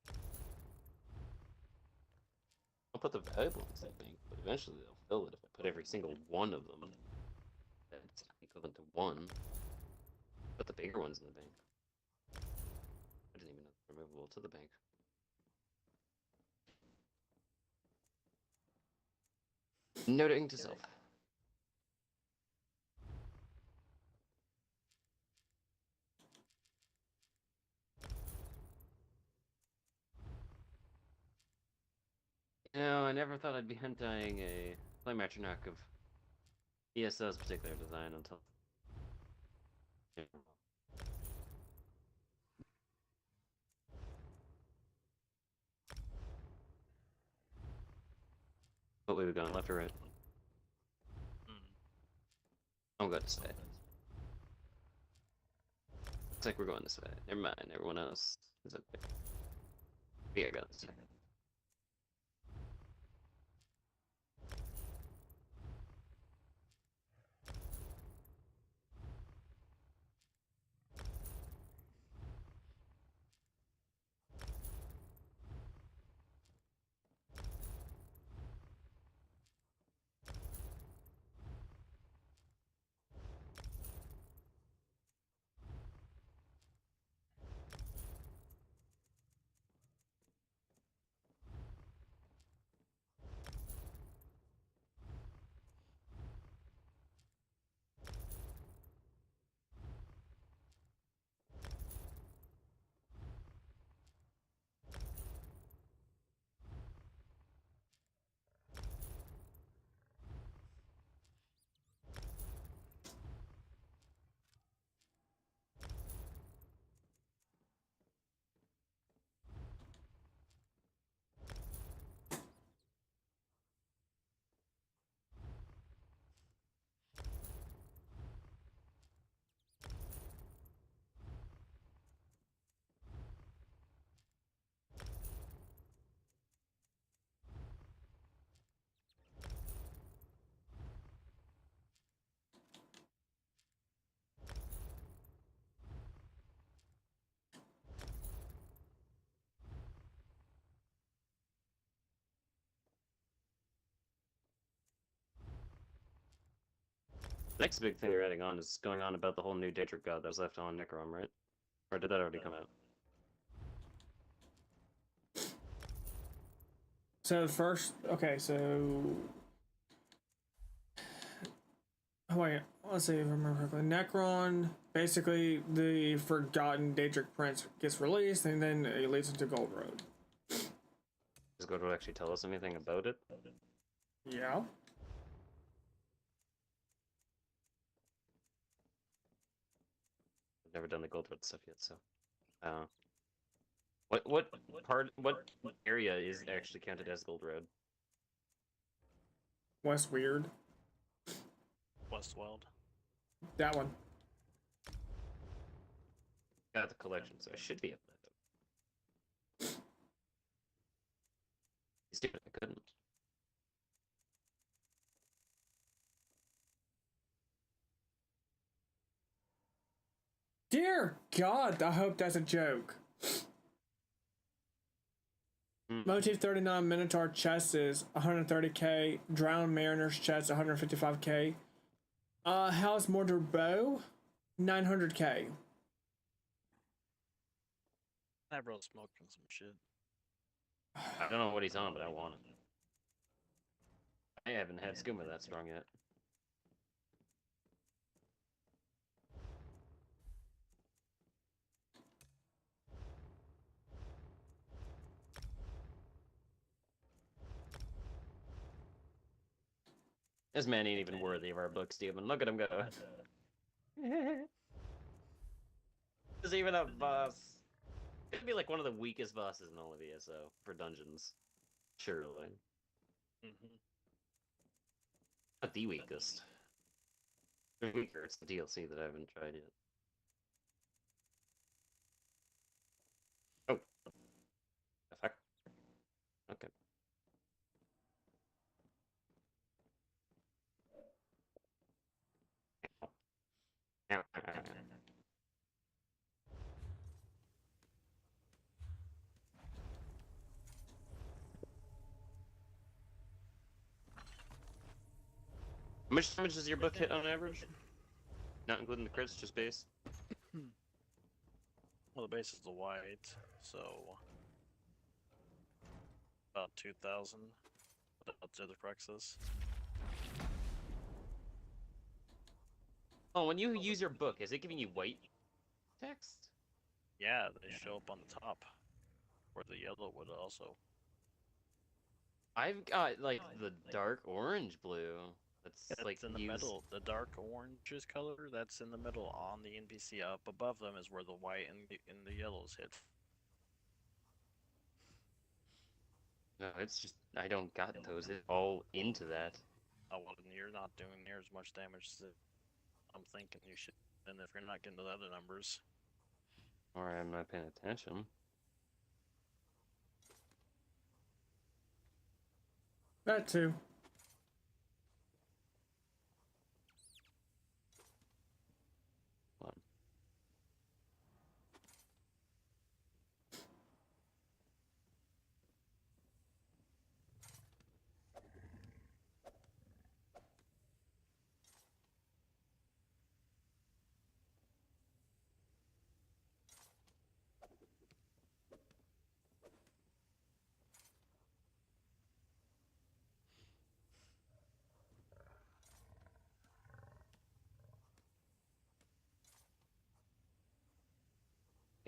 I'll put the valuable ones in the bank, but eventually they'll fill it if I put every single one of them. That's equivalent to 1. Put the bigger ones in the bank. I didn't even know they're removable to the bank. Noting to self. No, I never thought I'd be hentai a play Metronach of ESO's particular design until. What way we going, left or right? I'm going this way. Looks like we're going this way. Never mind, everyone else is okay. We gotta go this way. Next big thing they're adding on is going on about the whole new Daedric god that was left on Necrom, right? Or did that already come out? So first, okay, so oh wait, let's see if I remember correctly. Necron, basically the forgotten Daedric prince gets released, and then it leads into Gold Road. Does Gold Road actually tell us anything about it? Yeah. I've never done the Gold Road stuff yet, so. What area is actually counted as Gold Road? West Weird. Westworld. That one. Got the collection, so I should be able to. Stupid, I couldn't. Dear God, I hope that's a joke. Motif 39 Minotaur chest is 130k. Drowned Mariner's chest 155k. House Mortar Bow 900k. That bro smoking some shit. I don't know what he's on, but I want it. I haven't had skooma that strong yet. This man ain't even worthy of our book, Steven. Look at him go. There's even a boss. It'd be like one of the weakest bosses in all of ESO for dungeons. Surely. Not the weakest. The weaker, it's the DLC that I haven't tried yet. Oh. The fuck? Okay. How much damage does your book hit on average? Not including the crits, just base? Well, the base is the white, so about 2,000. Without the other Crexes. Oh, when you use your book, is it giving you white text? Yeah, they show up on the top, where the yellow would also. I've got like the dark orange blue. That's like in the middle. The dark orange's color, that's in the middle on the NPC. Up above them is where the white and the yellows hit. No, it's just I don't got those. It's all into that. Oh, well, you're not doing near as much damage as I'm thinking you should. And if you're not getting to the other numbers. Or I'm not paying attention. That too. Hold on.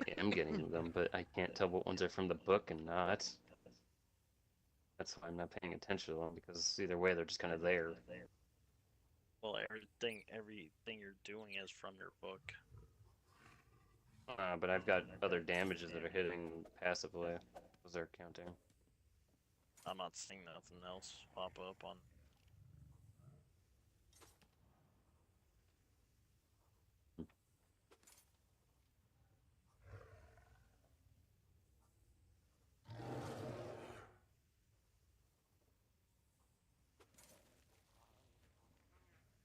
Yeah, I'm getting them, but I can't tell what ones are from the book and not. That's why I'm not paying attention to them, because either way, they're just kind of there. Well, everything you're doing is from your book. But I've got other damages that are hitting passively. Those are counting. I'm not seeing nothing else pop up on.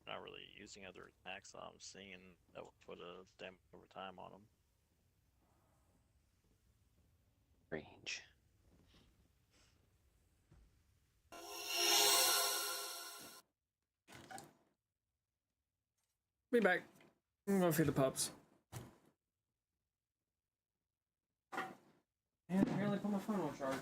Not really using other attacks that I'm seeing that would put a damage over time on them. Range. Be back. I'm gonna feed the pups. And I barely put my phone on charge.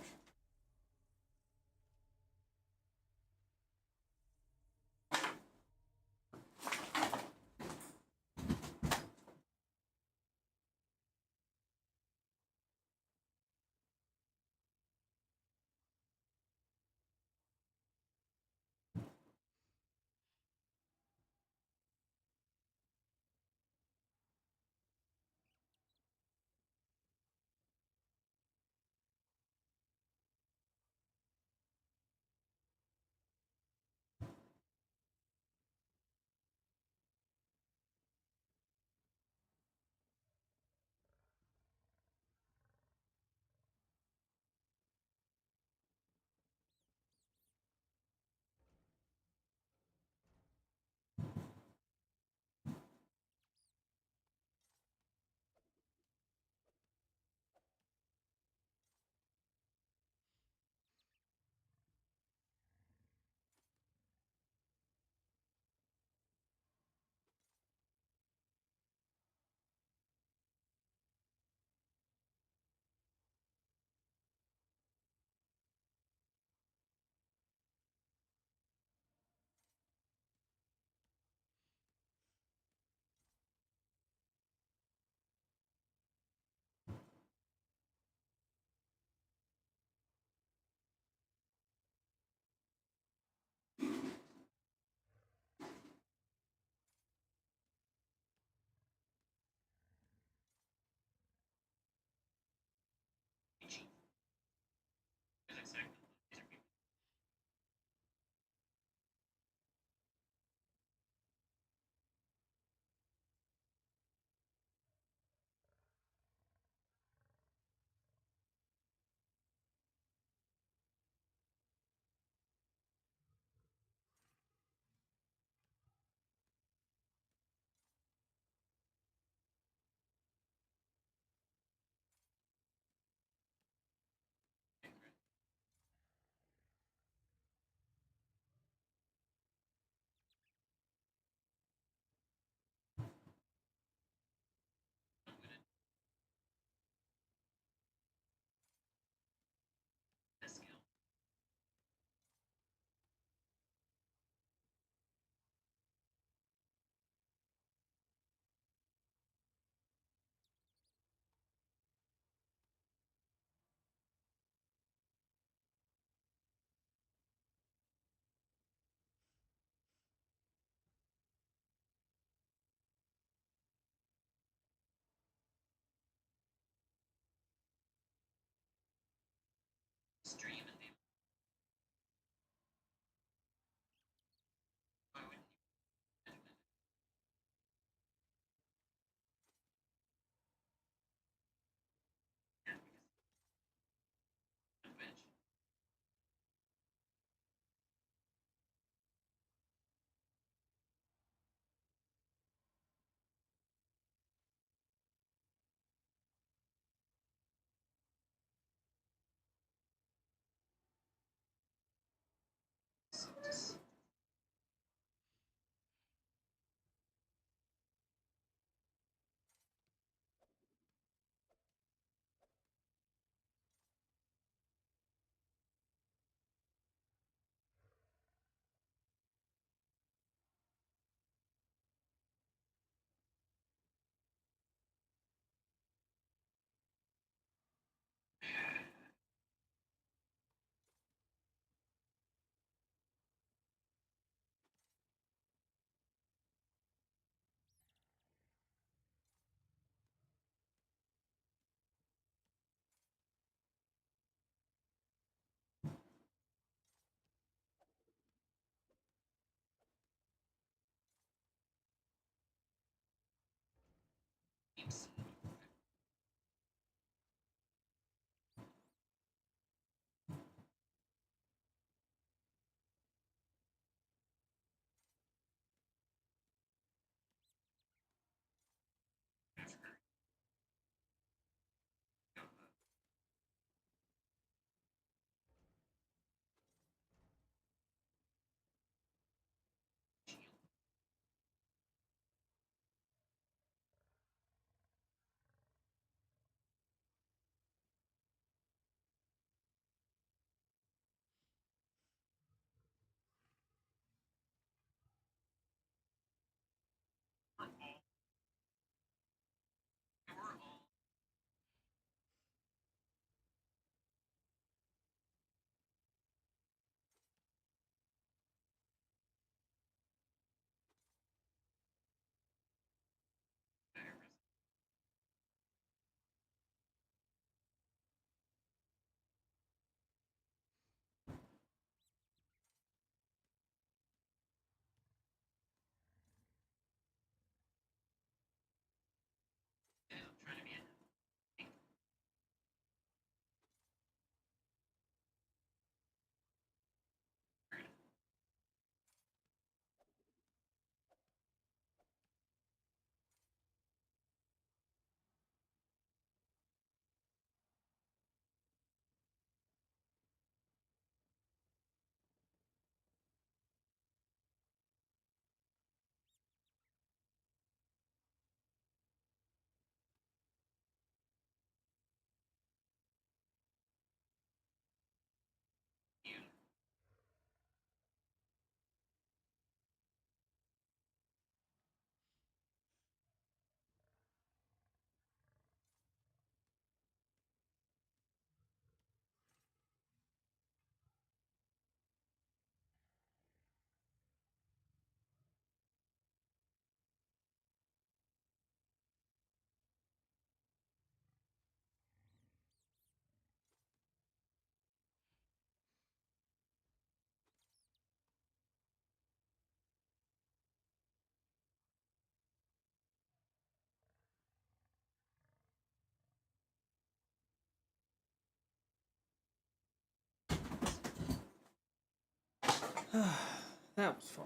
That was fun.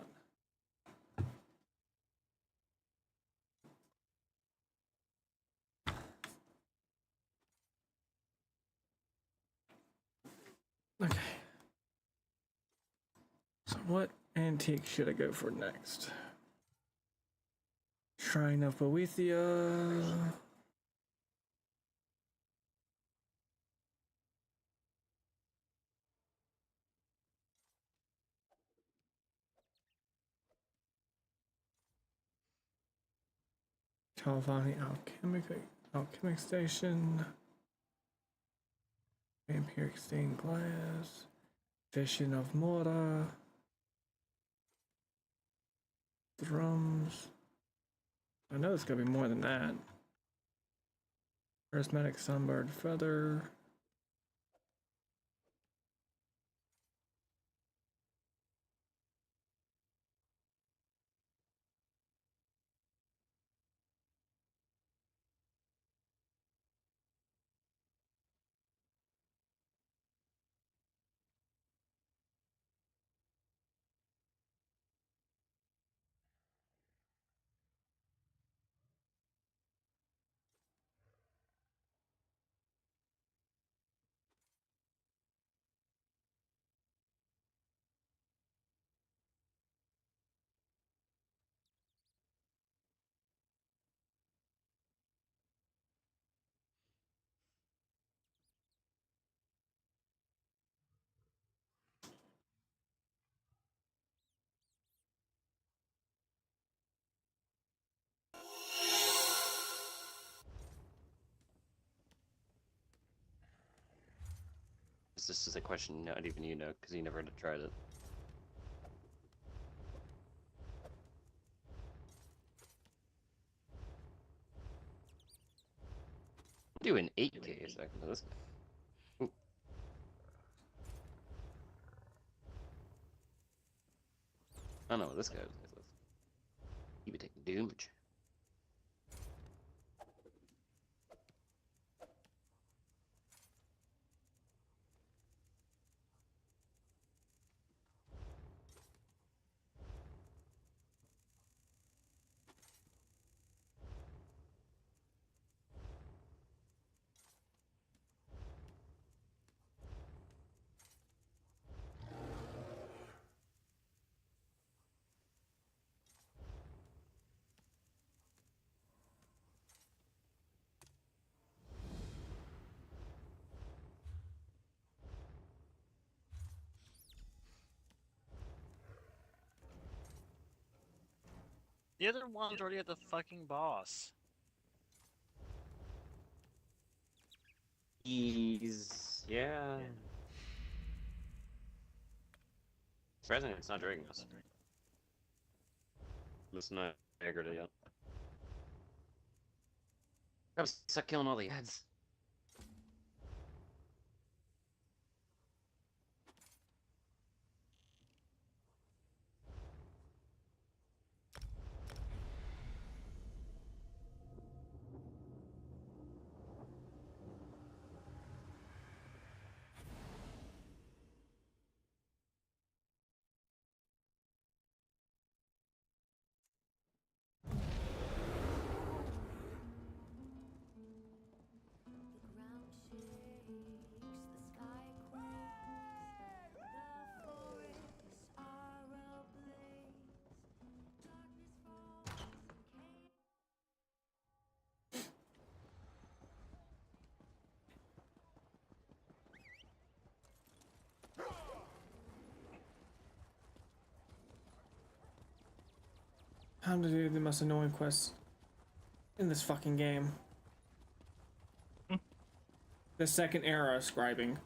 Okay. So what antique should I go for next? Shrine of Boethia. Talvani Alchemic Station. Vampiric Stained Glass. Vision of Mora. Drums. I know it's gonna be more than that. Prismatic Sunbird Feather. This is a question not even you know, because you never tried it. I'm doing 8K a second to this guy. Ooh. I don't know what this guy is. He be taking damage. The other one's already at the fucking boss. Yeah. Surprisingly, it's not dragging us. It's not aggroed it yet. I'm stuck killing all the ads. Time to do the most annoying quests in this fucking game. The second era of scribing.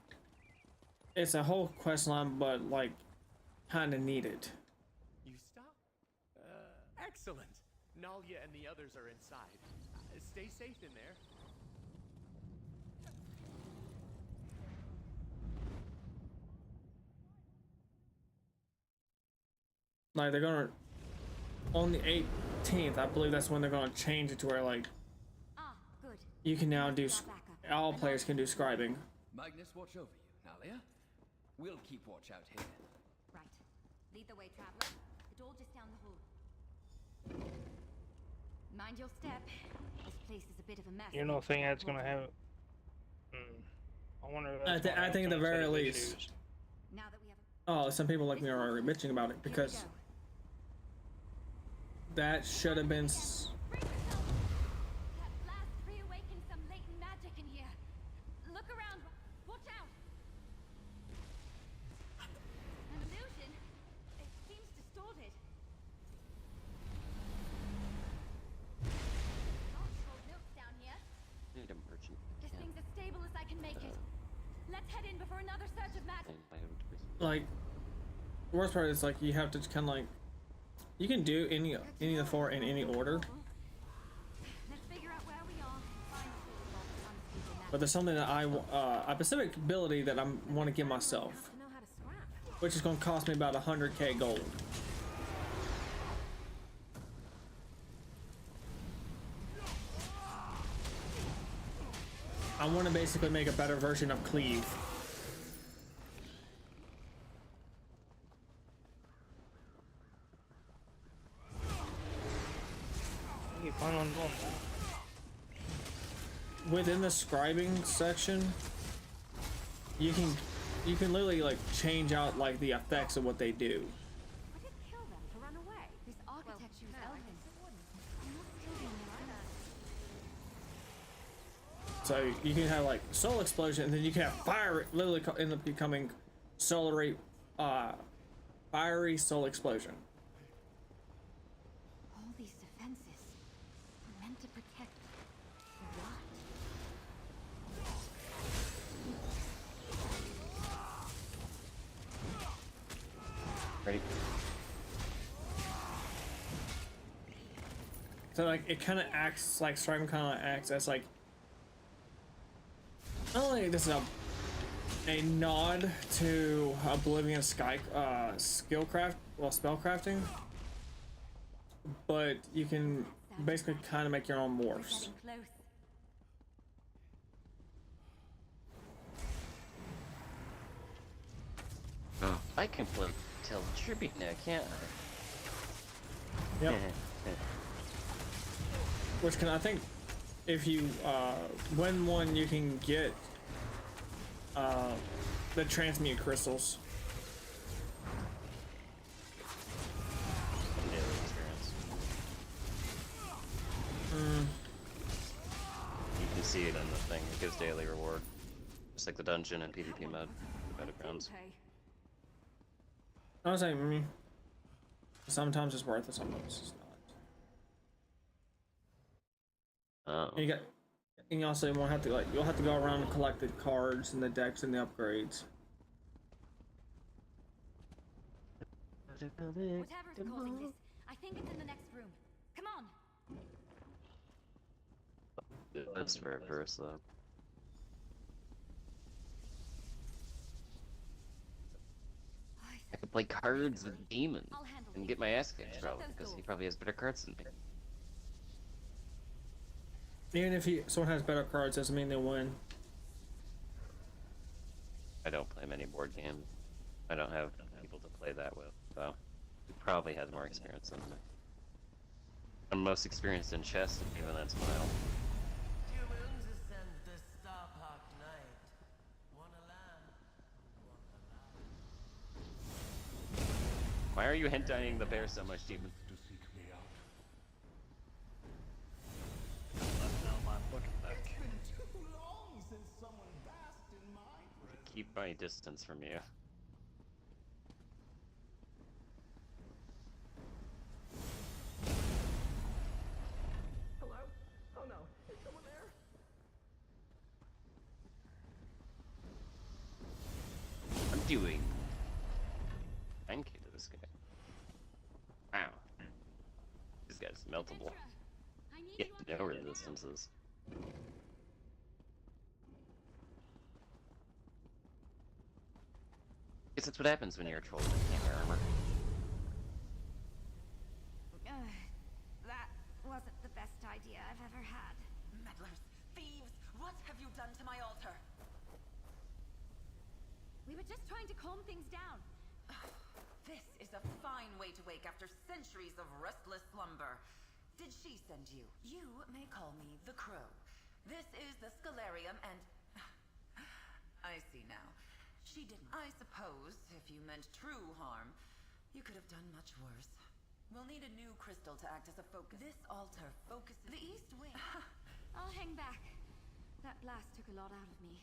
It's a whole quest line, but like, kinda needed. You stop? Excellent. Nalia and the others are inside. Stay safe in there. Like, they're gonna, on the 18th, I believe that's when they're gonna change it to where, like, Good. you can now do, all players can do scribing. Magnus, watch over you. Nalia? We'll keep watch out here. Right. Lead the way, traveler. The door just down the hall. Mind your step. This place is a bit of a mess. You don't think that's gonna have? I wonder. If that's I think at the very least. Issues. Now that we have. Oh, some people like me are already bitching about it because that should have been. That blast reawakened some latent magic in here. Look around. Watch out. An illusion. It seems distorted. Old notes down here. Need a merchant. This thing's as stable as I can make it. Let's head in before another surge of magic. Like, the worst part is like you have to kind of like, you can do any of the four in any order, Let's figure out where we are. Find the soul but there's something that a specific ability that I want to give myself, to know how to scrap. which is going to cost me about 100k gold. I want to basically make a better version of Cleave. You plan on doing that? Within the scribing section, you can literally like change out like the effects of what they do. Would it kill them to run away? This architecture is elven. I'm not still being So you can have like soul explosion, and then you can have fire. Literally end up becoming fiery soul explosion. All these defenses are meant to protect what? Ready? So like it kind of acts like Scrying kind of acts as like not only this is a nod to Oblivion spellcrafting, but you can basically kind of make your own morphs. Getting close. Oh, I can tell tribute now, can't I? Yep. Which can I think if you win one, you can get the transmute crystals. Daily experience. You can see it in the thing. It gives daily reward, just like the dungeon and PvP mode, battlegrounds. Okay. I was like, sometimes it's worth it, sometimes it's not. Oh. And you also won't have to like you'll have to go around and collect the cards and the decks and the upgrades. Whatever's causing this, I think it's in the next room. Come on. That's for reverse though. I could play cards with demons I'll handle and it. get my ass kicked probably because he probably has better cards than me. Even if someone has better cards, doesn't mean they win. I don't play many board games. I don't have people to play that with, so he probably has more experience than me. I'm most experienced in chess, and even that's mild. Humans ascend the star-parked night. Wanna land? Why are you hentai-ing the bear so much, demon? To seek me out. Too long since someone basked in my presence. Keep my distance from you. Hello? Oh no, is someone there? I'm doing 9k to this guy. Wow. This guy's meltable. I need Yeah, you on no resistances. Guess that's what happens when you're a troll and can't wear armor. That wasn't the best idea I've ever had. Meddlers, thieves, what have you done to my altar? We were just trying to calm things down. This is a fine way to wake after centuries of restless slumber. Did she send you? You may call me the Crow. This is the Scalarium and... I see now. She didn't. I suppose, if you meant true harm, you could have done much worse. We'll need a new crystal to act as a focus. This altar focuses the east wing. I'll hang back. That blast took a lot out of me.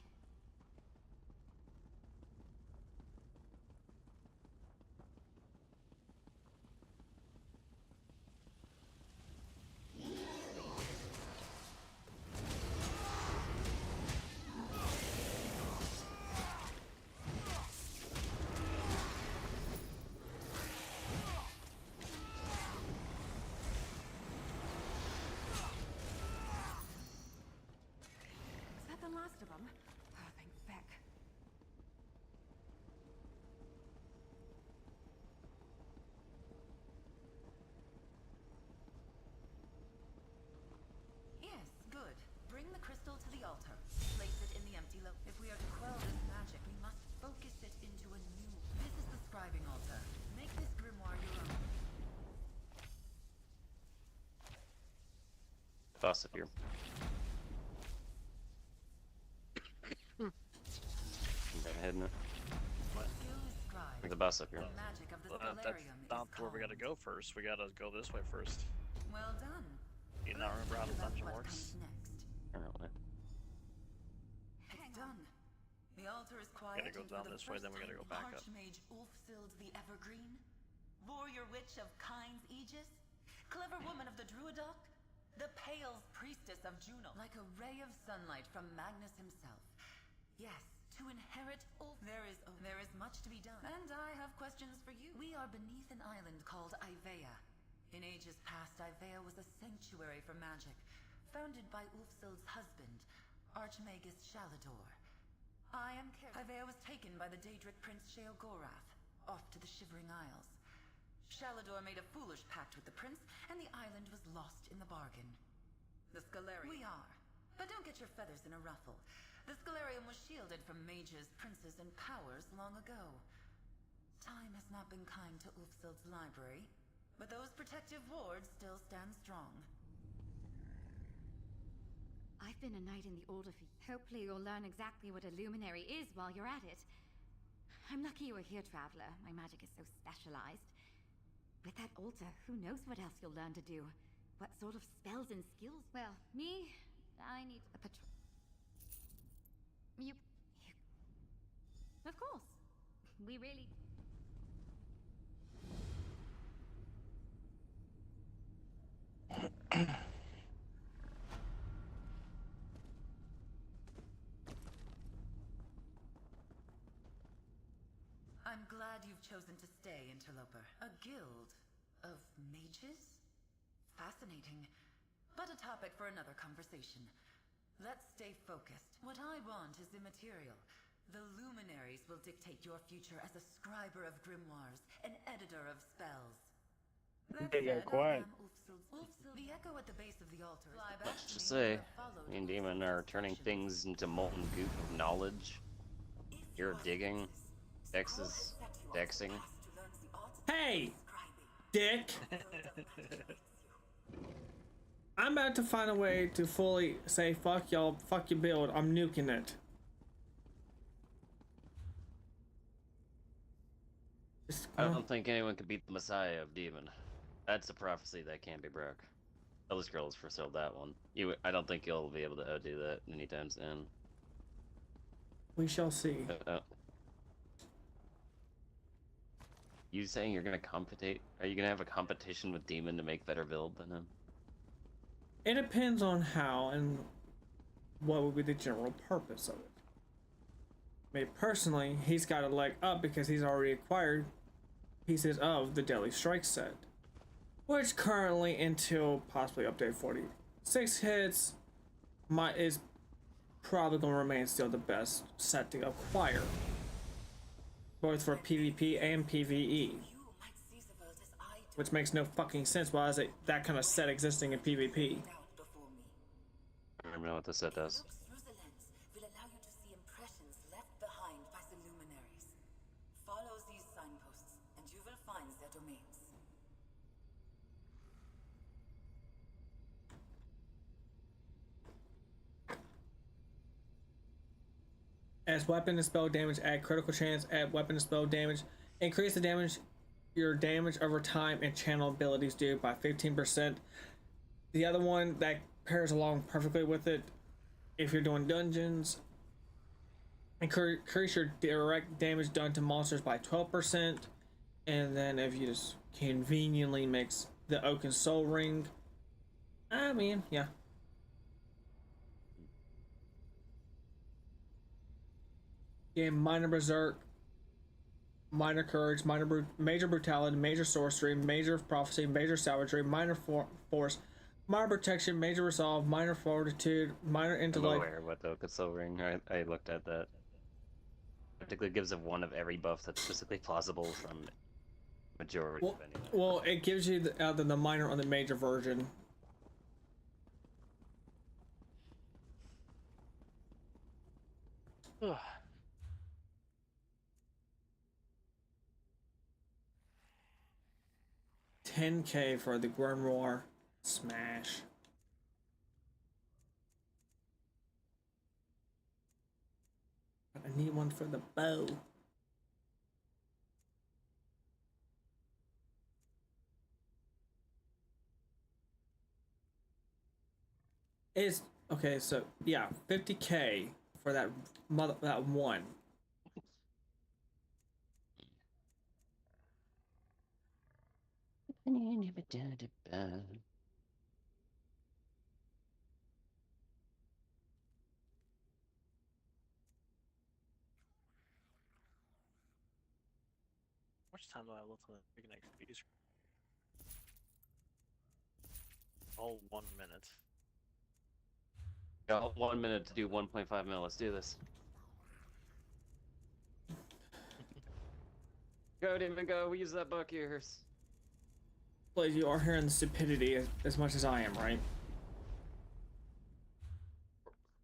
Is that the last of them? Oh, thank feck. Yes, good. Bring the crystal to the altar. Place it in the empty lo- If we are to quell this magic, we must focus it into a new... This is the Scrying altar. Make this grimoire your own. Boss up here. Go ahead and Skill is scribed. the boss up here. The magic of the That's Scalarium not is where we gotta calm. go first. We gotta go this way first. Well done. You not remember how the Think about dungeon what works? comes next. Apparently. It's done. The altar is quiet. Gotta go and for down the this way, then we first gotta go time, back up. Archmage Ulfsild the Evergreen, warrior witch of Kyne's Aegis, clever woman of the Druidoct, the Pale's priestess of Juno, like a ray of sunlight from Magnus himself. Yes, to inherit Ulf, there is much to be done. And I have questions for you. We are beneath an island called Ivea. In ages past, Ivea was a sanctuary for magic, founded by Ulfsild's husband, Archmagus Shalador. Ivea was taken by the Daedric Prince Sheogorath, off to the Shivering Isles. Shalador made a foolish pact with the prince, and the island was lost in the bargain. The Scalarium. We are. But don't get your feathers in a ruffle. The Scalarium was shielded from mages, princes, and powers long ago. Time has not been kind to Ulfsild's library, but those protective wards still stand strong. I've been a knight in the Order for... Hopefully you'll learn exactly what a luminary is while you're at it. I'm lucky you were here, Traveler. My magic is so specialized. With that altar, who knows what else you'll learn to do? What sort of spells and skills? Well, me, I need a patrol. You... Of course. We really... I'm glad you've chosen to stay, Interloper. A guild of mages? Fascinating. But a topic for another conversation. Let's stay focused. What I want is immaterial. The luminaries will dictate your future as a scriber of grimoires, an editor of spells. That They got said, quiet. I am Ulfsild. The echo at the base of the altar. Fly back Let's to just me say, and have followed me and Demon are turning things into molten goop of knowledge. You're digging. Dex is dexing. Hey, dick! I'm about to find a way to fully say fuck y'all, fuck your build. I'm nuking it. I don't think anyone could beat the Messiah of Demon. That's a prophecy that can't be broke. Elder Scrolls foresold that one. I don't think you'll be able to outdo that anytime soon. We shall see. You saying you're gonna compete? Are you gonna have a competition with Demon to make better build than him? It depends on how and what would be the general purpose of it. I mean, personally, he's got a leg up because he's already acquired pieces of the Deadly Strike set, which currently, until possibly update 46 hits, is probably going to remain still the best set to acquire, both for PvP and PvE. Which makes no fucking sense. Why is it that kind of set existing in PvP? I don't know what the set does. Through the lens will allow you to see impressions left behind by the luminaries. Follow these signposts, and you will As weapon and spell damage, add critical chance, add weapon and spell damage. Increase the damage, your damage over time and channel abilities do by 15%. The other one that pairs along perfectly with it, if you're doing dungeons, increase your direct damage done to monsters by 12%. And then if you just conveniently mix the Oak and Soul Ring, I mean, yeah. Gain minor berserk, minor courage, major brutality, major sorcery, major prophecy, major savagery, minor force, minor protection, major resolve, minor fortitude, minor I'm intellect. aware of what the Soul Ring. I looked at that. Particularly gives it one of every buff that's physically plausible from majority of any. Well, it gives you either the minor or the major version. Ugh. $10K for the Grimoire Smash. I need one for the bow. Is okay, so yeah, 50K for that one. How much time do I have left on the freaking XP screen? All 1 minute. Got 1 minute to do 1.5 mil. Let's do this. Go, Demon, go. We use that buck yours. Blaze, you are hearing the stupidity as much as I am, right?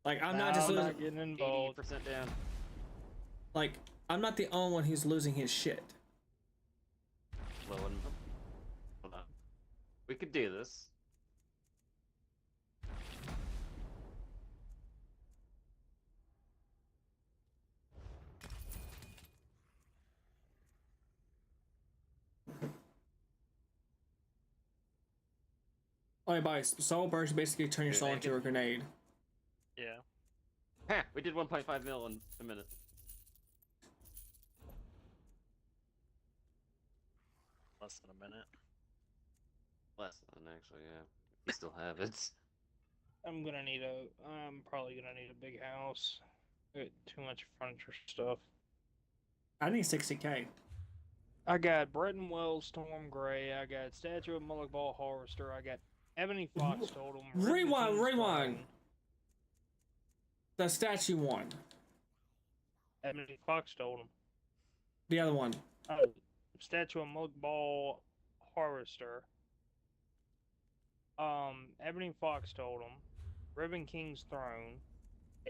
Like, I'm not just losing. getting involved. 80% down. Like, I'm not the only one who's losing his shit. Low and hold on. We could do this. Oh, yeah, by soul burst, basically turn your soul into a grenade. Yeah. Ha! We did 1.5 mil in a minute. Less than a minute. Less than, actually, yeah. We still have it. I'm probably gonna need a big house. I got too much furniture stuff. I need 60K. I got Breton Wells Storm Gray. I got Statue of Mullock Ball Harvester. I got Ebony Fox Totem. Rewind. The statue one. Ebony Fox Totem. The other one. Oh, Statue of Mullock Ball Harvester. Ebony Fox Totem. Ribbon King's Throne.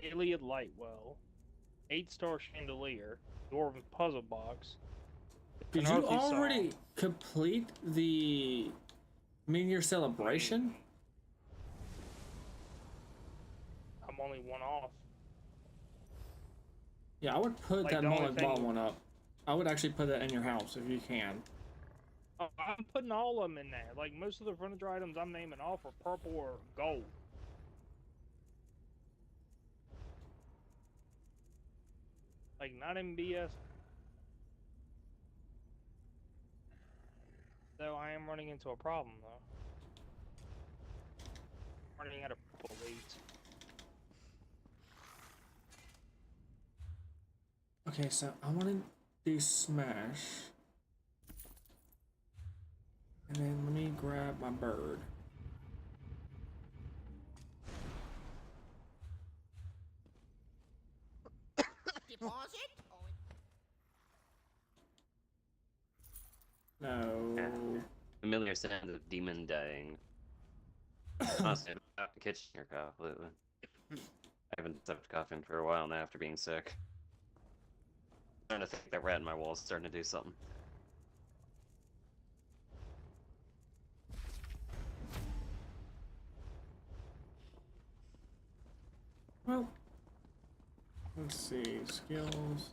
Iliad Lightwell. 8-star Chandelier. Dwarven Puzzle Box. Did you already complete the Meteor Celebration? I'm only one off. Yeah, I would put Like, that the only Mullet Ball thing- one up. I would actually put that in your house if you can. I'm putting all of them in there. Like, most of the furniture items I'm naming off are purple or gold. Like, not in BS. Though I am running into a problem, though. Running out of bullets. Okay, so I want to do Smash. And then let me grab my bird. Deposit? No. Yeah. Familiar sound of demon dying. Honestly, I'm out the kitchen here, cough lately. I haven't stopped coughing for a while now after being sick. I'm starting to think that rat in my wall is starting to do something. Well, let's see. skills.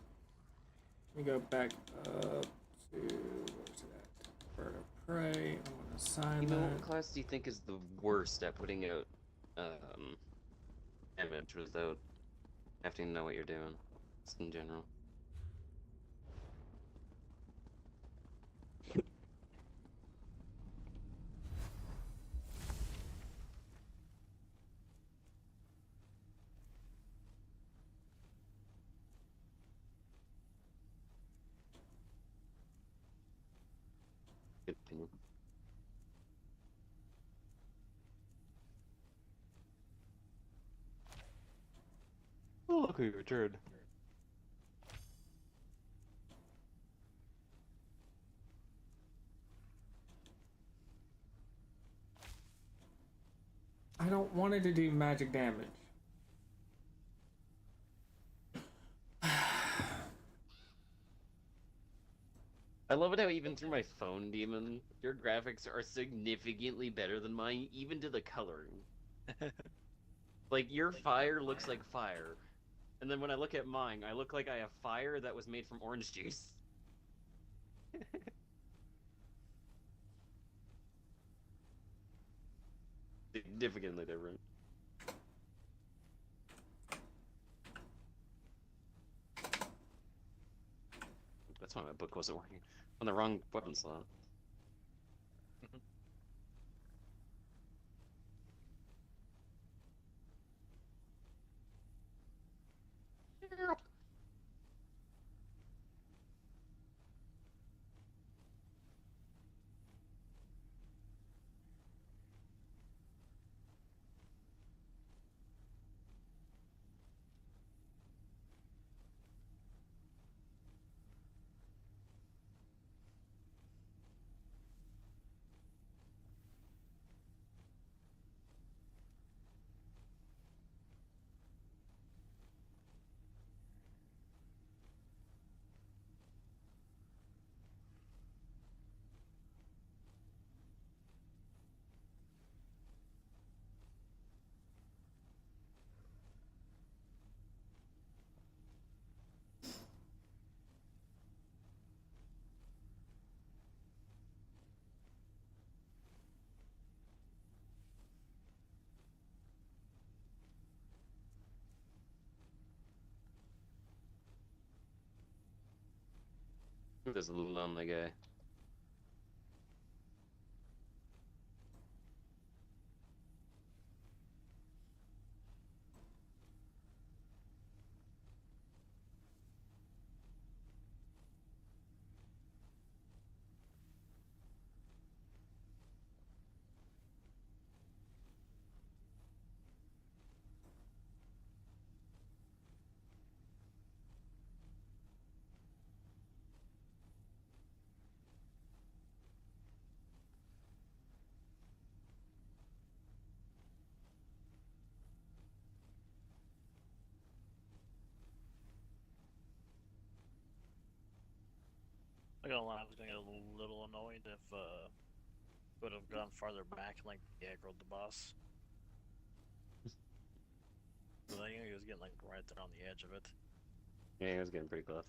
Let me go back up to, where's it at? Bird of Prey. I'm gonna assign You know, that. what class do you think is the worst at putting out damage without having to know what you're doing? Just in general. Good opinion. Oh, look who you returned. I don't want it to do magic damage. I love it how even through my phone demon, your graphics are significantly better than mine, even to the coloring. Like, your fire looks like fire. And then when I look at mine, I look like I have fire that was made from orange juice. Significantly different. That's why my book wasn't working. On the wrong weapon slot. There's a lonely guy. I gonna lie, I was gonna get a little annoyed if would have gone farther back and like aggroed the boss. But I think he was getting like right there on the edge of it. Yeah, he was getting pretty close.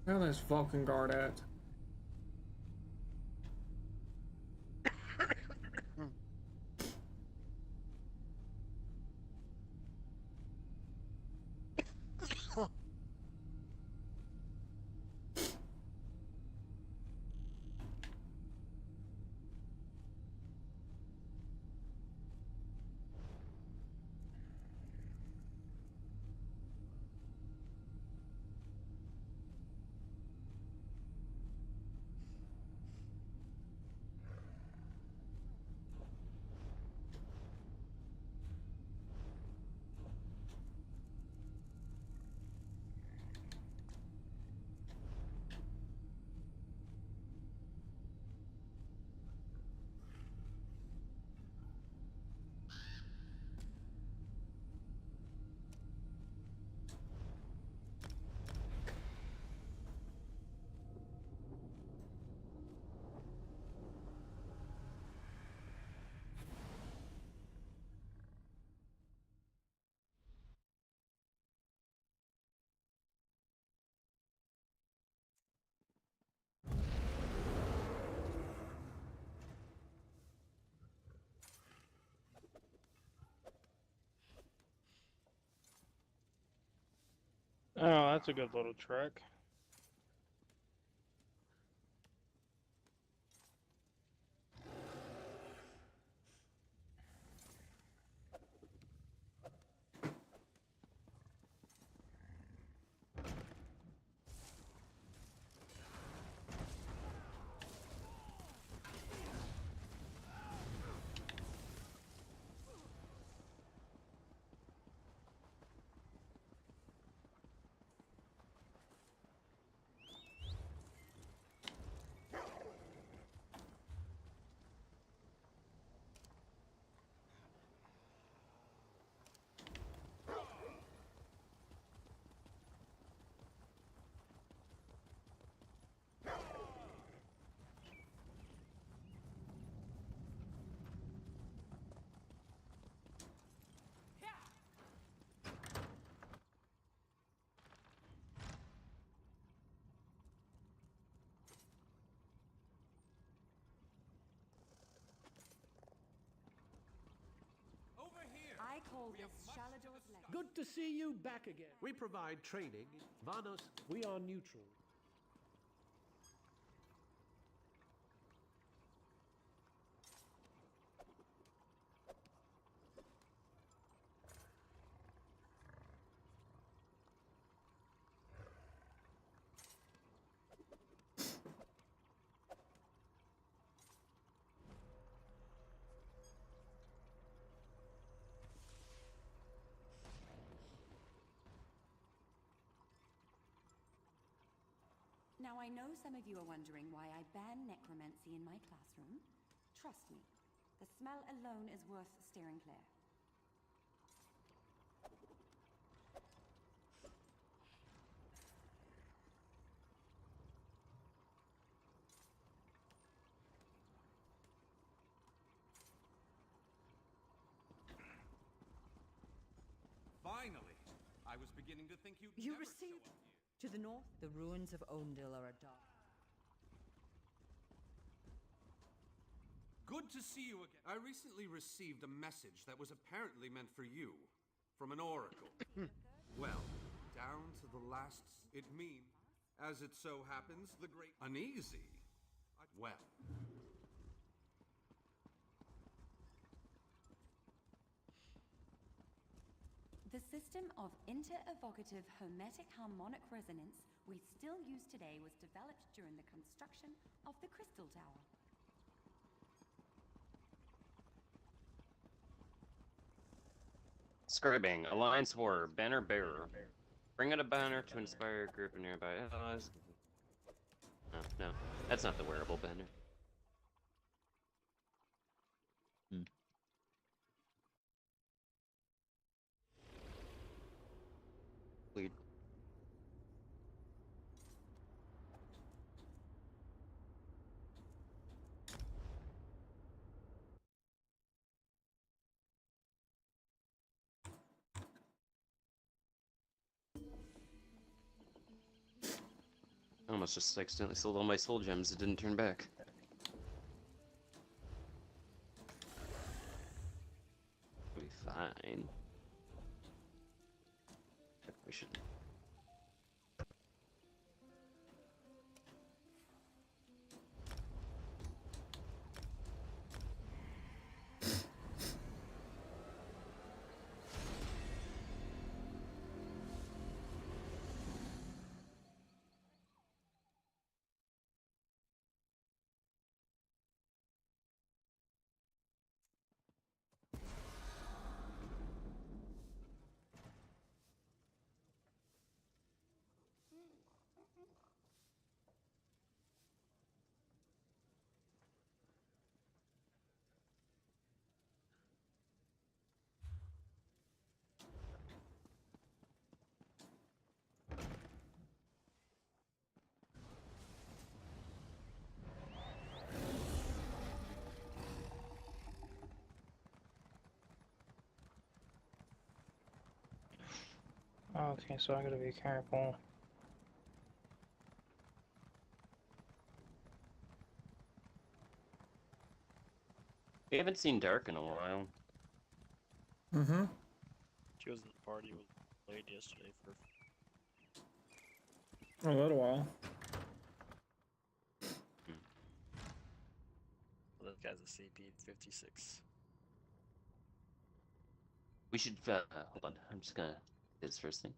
Where is Vulcan Guard at? Oh, that's a good little trick. I call this Shalador's leg. Good to see you back again. We provide training. Vanos, we are neutral. Now, I know some of you are wondering why I ban necromancy in my classroom. Trust me, the smell alone is worth steering clear. Finally! I was beginning to think you'd You never received... show up here. To the north, the ruins of Ondil are a dark... Good to see you again. I recently received a message that was apparently meant for you. From an oracle. Well, down to the last... It means, as it so happens, the great... Uneasy? Well... The system of inter-evocative hermetic harmonic resonance we still use today was developed during the construction of the Crystal Tower. Scrying, Alliance War, Banner Bearer. Bring out a banner to inspire a group of nearby allies. No, no, that's not the wearable banner. Weird. I almost just accidentally sold all my soul gems. It didn't turn back. We'll be fine. We should. Okay, so I gotta be careful. We haven't seen Dark in a while. Mm-hmm. She was at the party with Blade yesterday for. A little while. Well, that guy's a CP-56. We should, hold on, I'm just gonna do this first thing.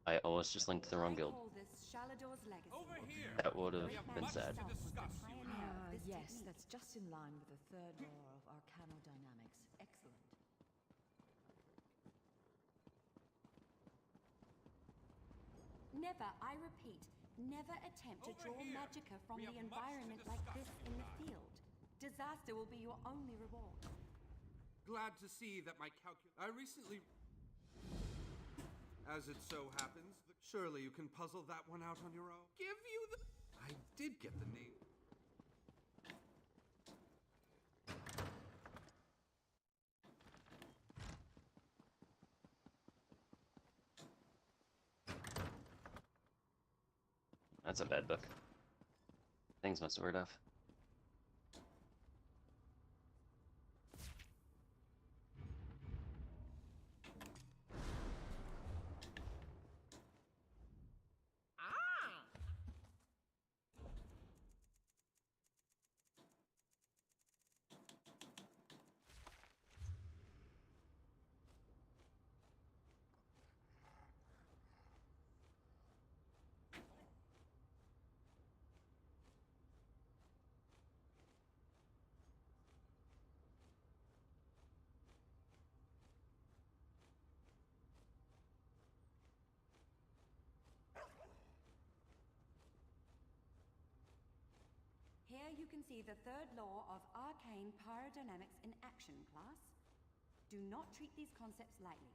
I almost just linked to the wrong guild. Over here. That would have been sad. Yes, that's just in line with the third law of arcanodynamics. Excellent. Never, I repeat, never attempt to draw magicka from the environment like this in the field. Disaster will be your only reward. Glad to see that my I recently... As it so happens, surely you can puzzle that one out on your own. Give you the... I did get the name. That's a bad book. Things must have wear off. Here you can see the third law of arcane pyrodynamics in action, class. Do not treat these concepts lightly.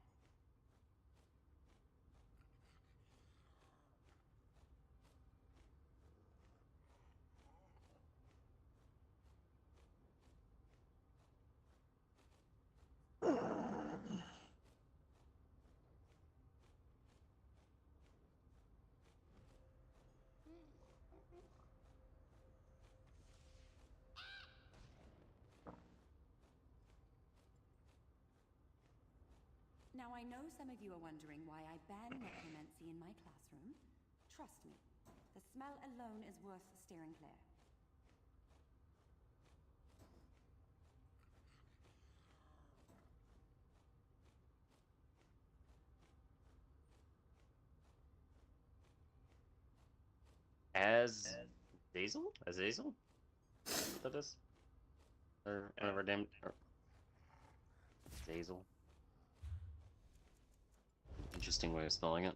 Now, I know some of you are wondering why I ban necromancy in my classroom. Trust me, the smell alone is worth steering clear. Azazel? Azazel? What that is? Or whatever damn... Azazel. Interesting way of spelling it.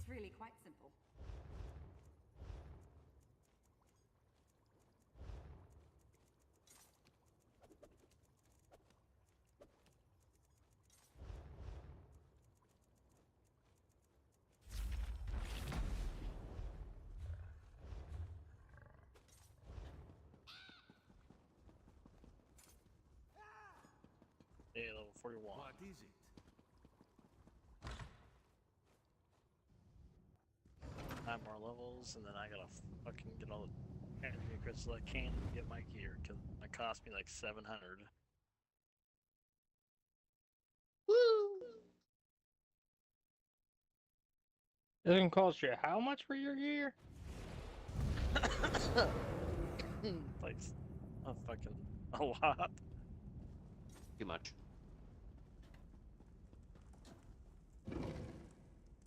It's really quite simple. Yeah, level 41. What is it? 9 more levels, and then I gotta fucking get all the energy crystals I can to get my gear, because it cost me like 700. It doesn't cost you how much for your gear? Like, a fucking a lot. Too much.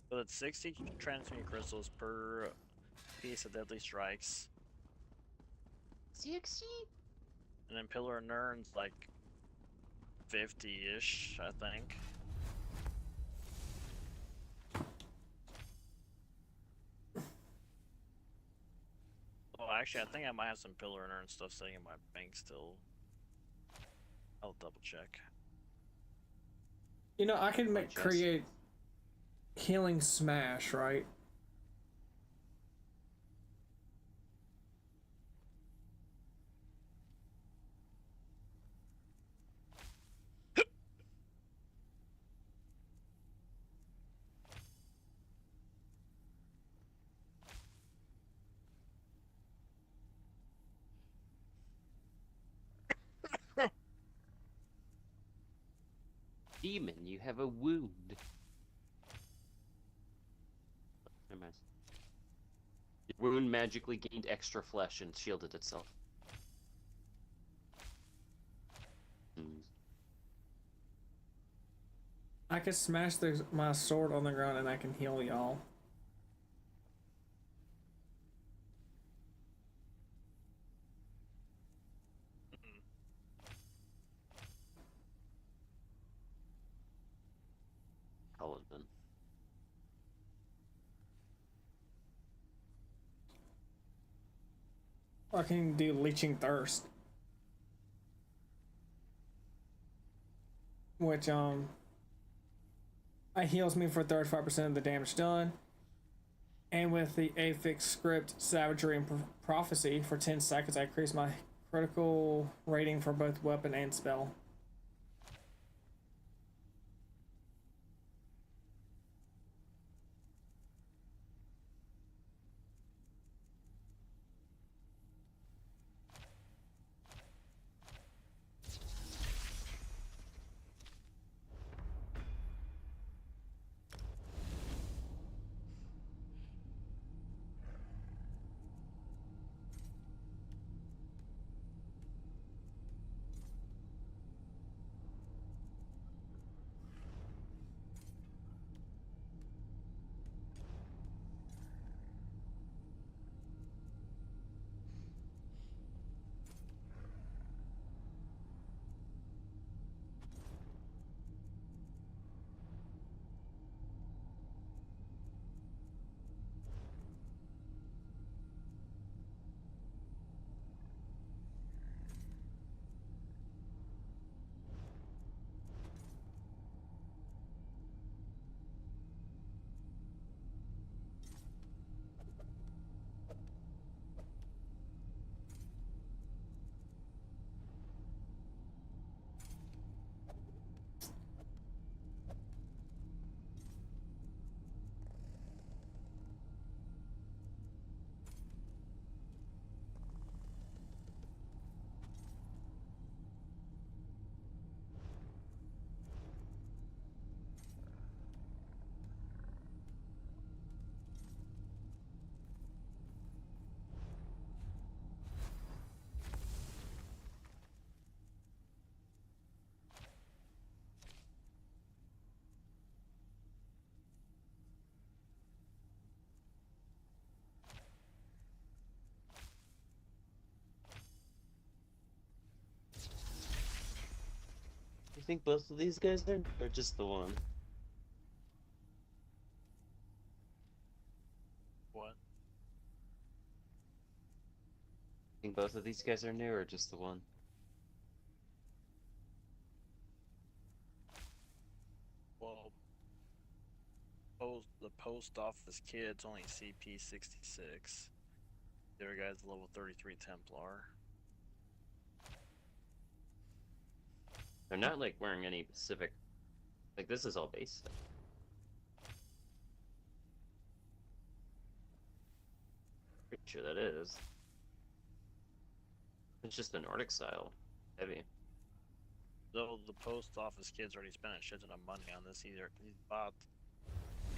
But it's 60 transmuting crystals per piece of deadly strikes. 60? And then Pillar of Nern's like 50-ish, I think. Well, actually, I think I might have some Pillar of Nern stuff sitting in my bank still. I'll double check. You know, I can create healing smash, right? Demon, you have a wound. Never mind. Your wound magically gained extra flesh and shielded itself. I can smash my sword on the ground and I can heal y'all. Paladin. I can do leeching thirst, which it heals me for 35% of the damage done, and with the affix script savagery and prophecy for 10 seconds, I increase my critical rating for both weapon and spell. You think both of these guys are, or just the one? think both of these guys are new, or just the one? Well, the post office kid's only CP 66. The other guy's level 33 Templar. They're not like wearing any specific. Like this is all base stuff. Pretty sure that is. It's just the Nordic style. Heavy. Though the post office kid's already spent a shit ton of money on this. He's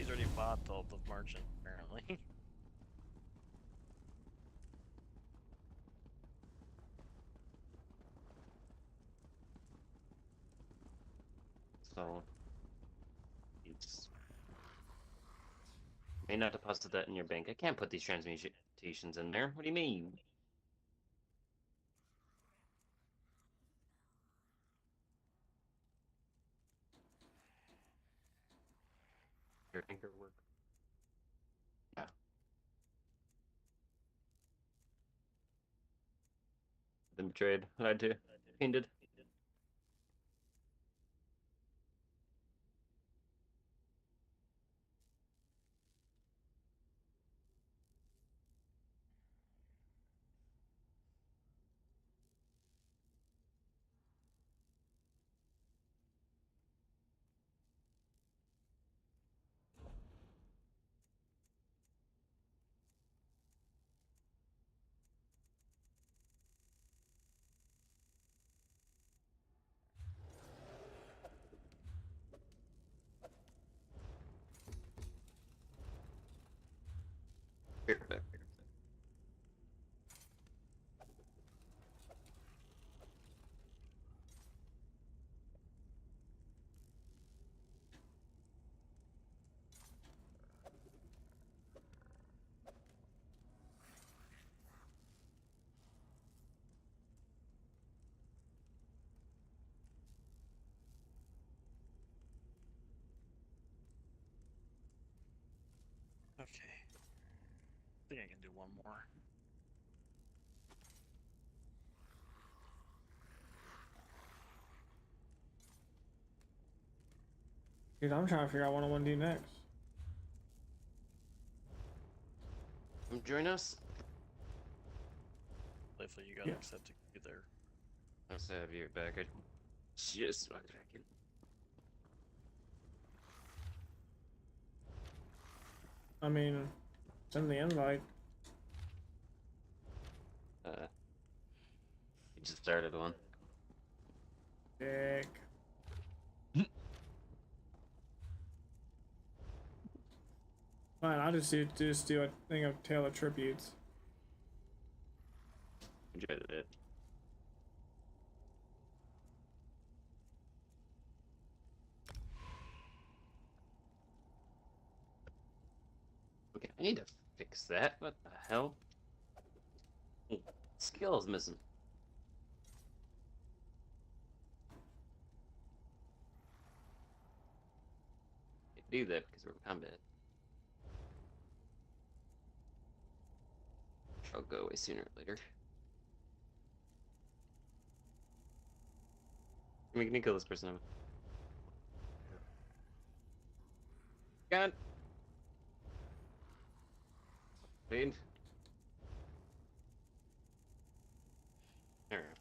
already bought all the merchant apparently. So it's may not deposit that in your bank. I can't put these transmutations in there. What do you mean? Your anchor work. Yeah. Been betrayed. Lied to. Painted. Perfect. Okay. I think I can do one more. Dude, I'm trying to figure out what I want to do next. Come join us. Hopefully you gotta Yeah. accept to be there. I'll have you back. I just walked back in. I mean, send the invite. You just started one. Dick. Fine, I'll just do a thing of Tale of Tributes. Enjoyed it. Okay, I need to fix that. What the hell? Skill is missing. I do that because we're in combat. I'll go away sooner or later. We can kill this person. God. Fade. There we go.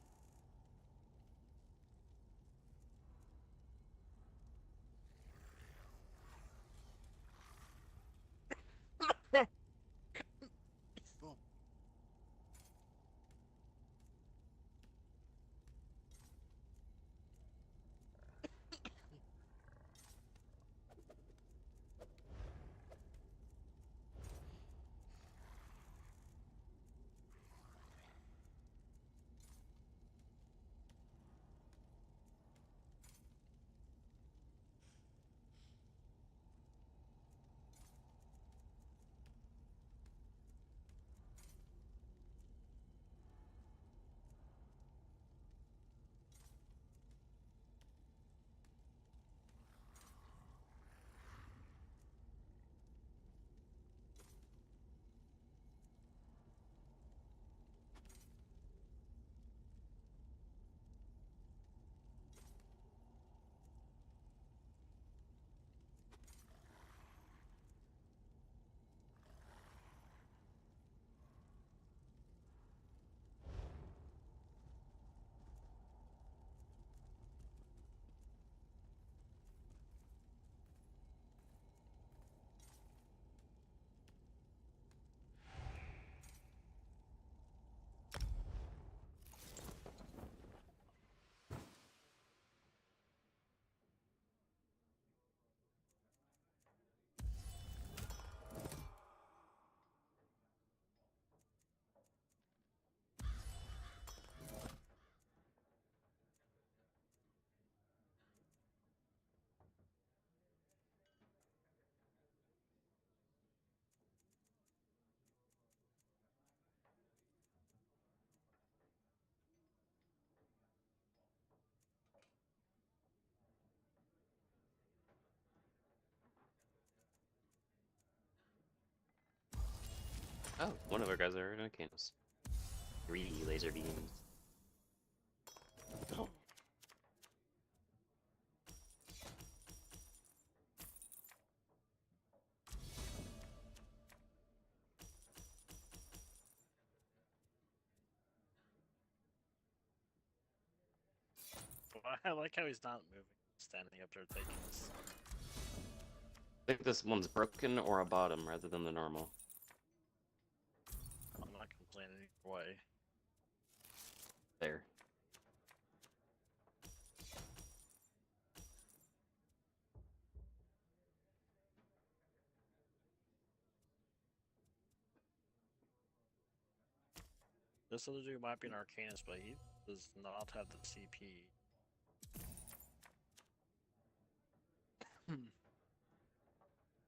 Oh, one of our guys are arcanos. 3 laser beams. Oh. I like how he's not moving, standing up there taking this. I think this one's broken or a bottom rather than the normal. I'm not complaining either way. There. This other dude might be an Arcanist, but he does not have the CP.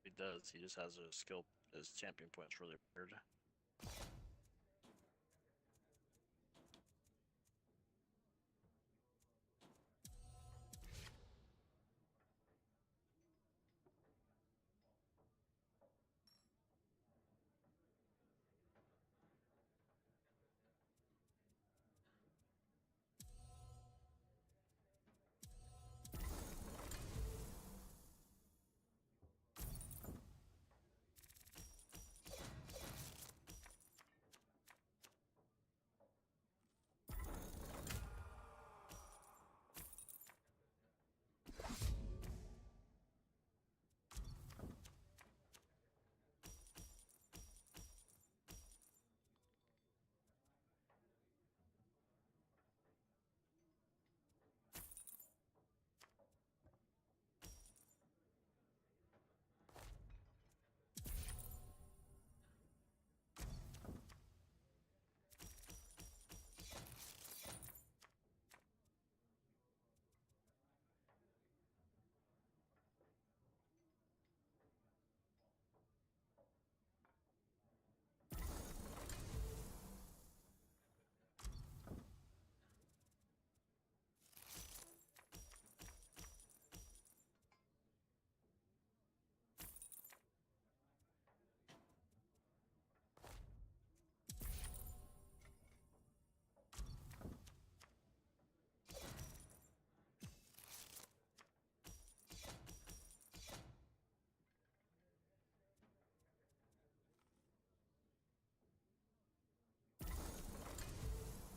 He does, he just has a skill, his champion point's really weird.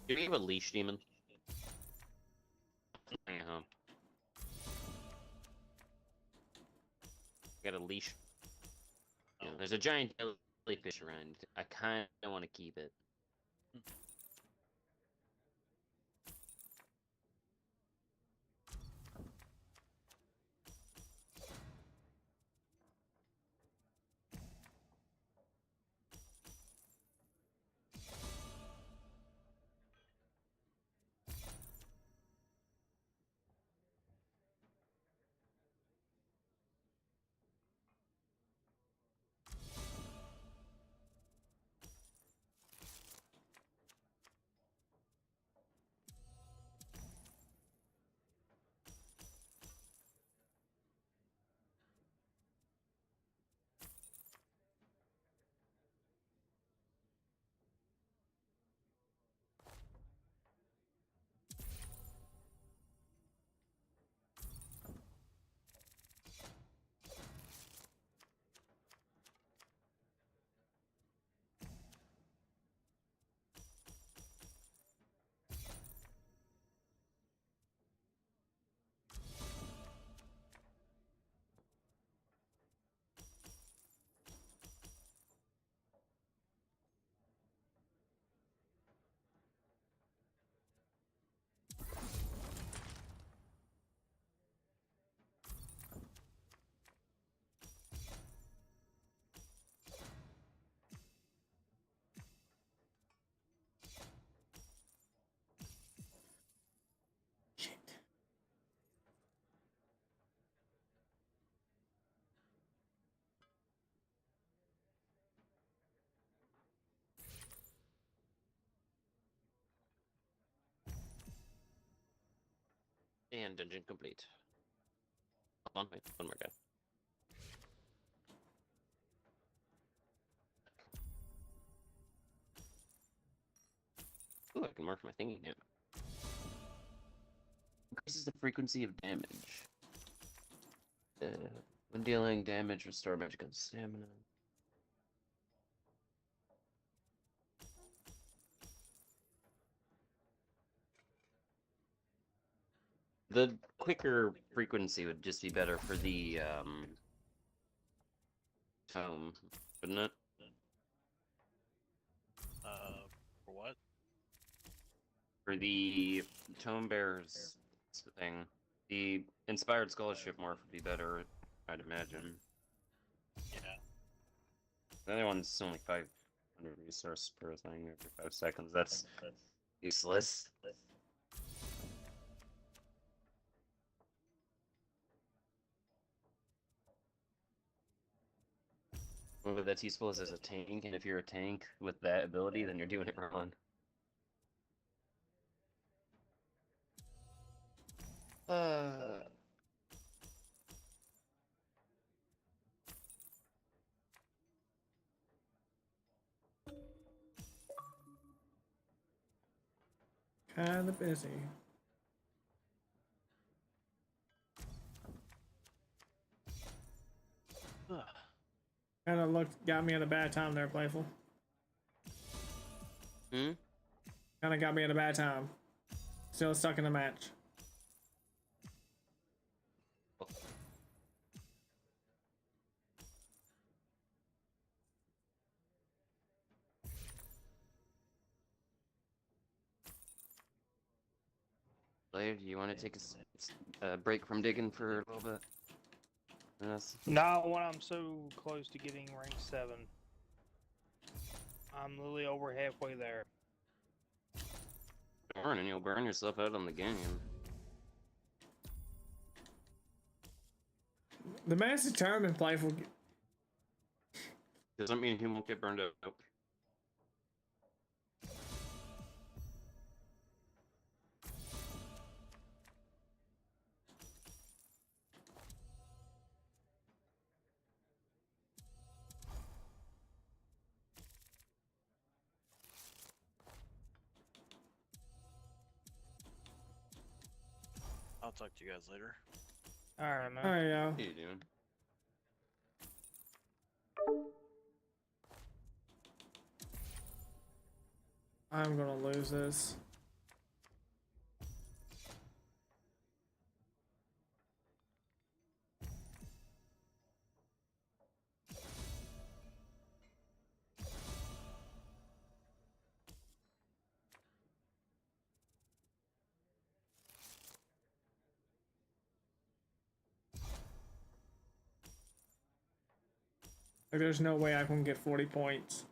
Do you have a leash demon? Uh-huh. Got a leash. Yeah, there's a giant jellyfish around. I kind of want to keep it. And dungeon complete. Hold on, wait, one more guy. Ooh, I can mark my thingy now. Increases the frequency of damage. When dealing damage, restore magic and stamina. The quicker frequency would just be better for the tome, wouldn't it? For what? For the tome bearers thing, the inspired scholarship morph would be better, I'd imagine. Yeah. The other one's only 500 resource per thing every 5 seconds. That's useless. Whether that's useful is as a tank, and if you're a tank with that ability, then you're doing it wrong. Kinda busy. Kinda got me at a bad time there, Playful. Hmm? Kinda got me at a bad time. Still stuck in the match. Blair, do you want to take a break from digging for a little bit? Yes. Not when I'm so close to getting rank 7. I'm literally over halfway there. Darn, and you'll burn yourself out on the game. The man's determined, Playful. Doesn't mean he won't get burned out. Nope. I'll talk to you guys later. Alright, man. Alright, y'all. What are you doing? I'm gonna lose this. Like, there's no way I can get 40 points.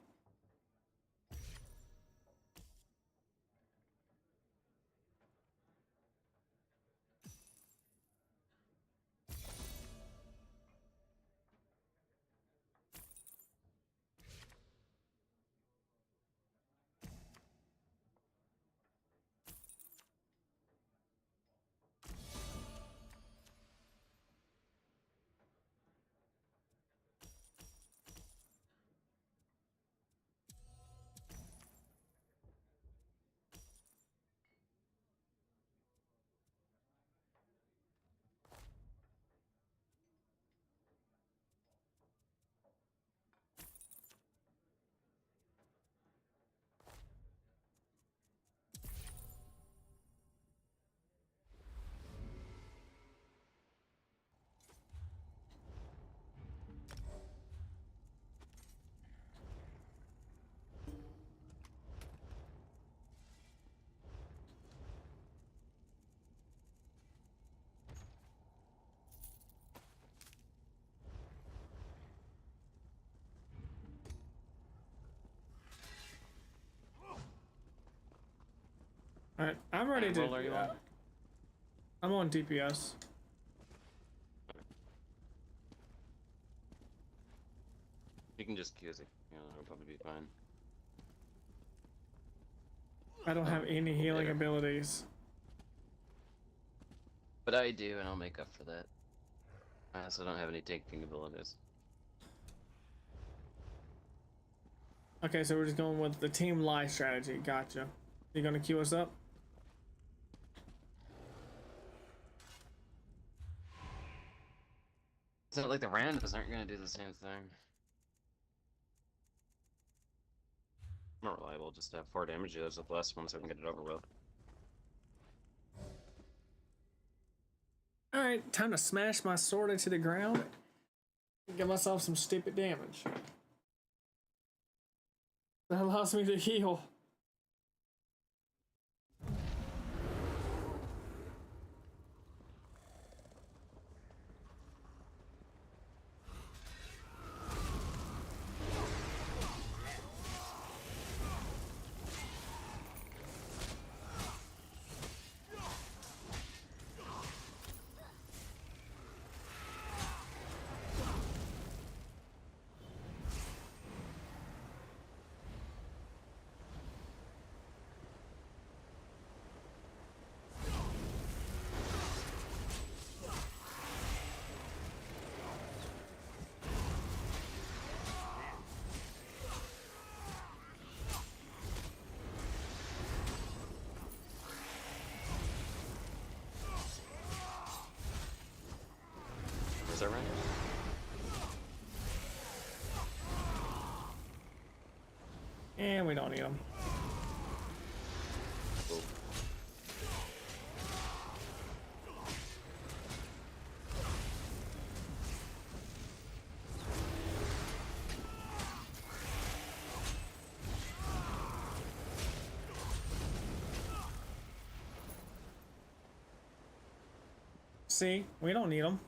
Alright, I'm ready to. Roll are you on? I'm on DPS. You can just QZ. Yeah, it'll probably be fine. I don't have any healing Later. abilities. But I do, and I'll make up for that. I also don't have any tanking abilities. Okay, so we're just going with the team life strategy. Gotcha. You gonna queue us up? It's not like the randos aren't gonna do the same thing. More reliable, just to have 4 damage dealers with less ones so we can get it over with. Alright, time to smash my sword into the ground and give myself some stupid damage. That allows me to heal. Is that right? And we don't need them. Cool. See, we don't need them.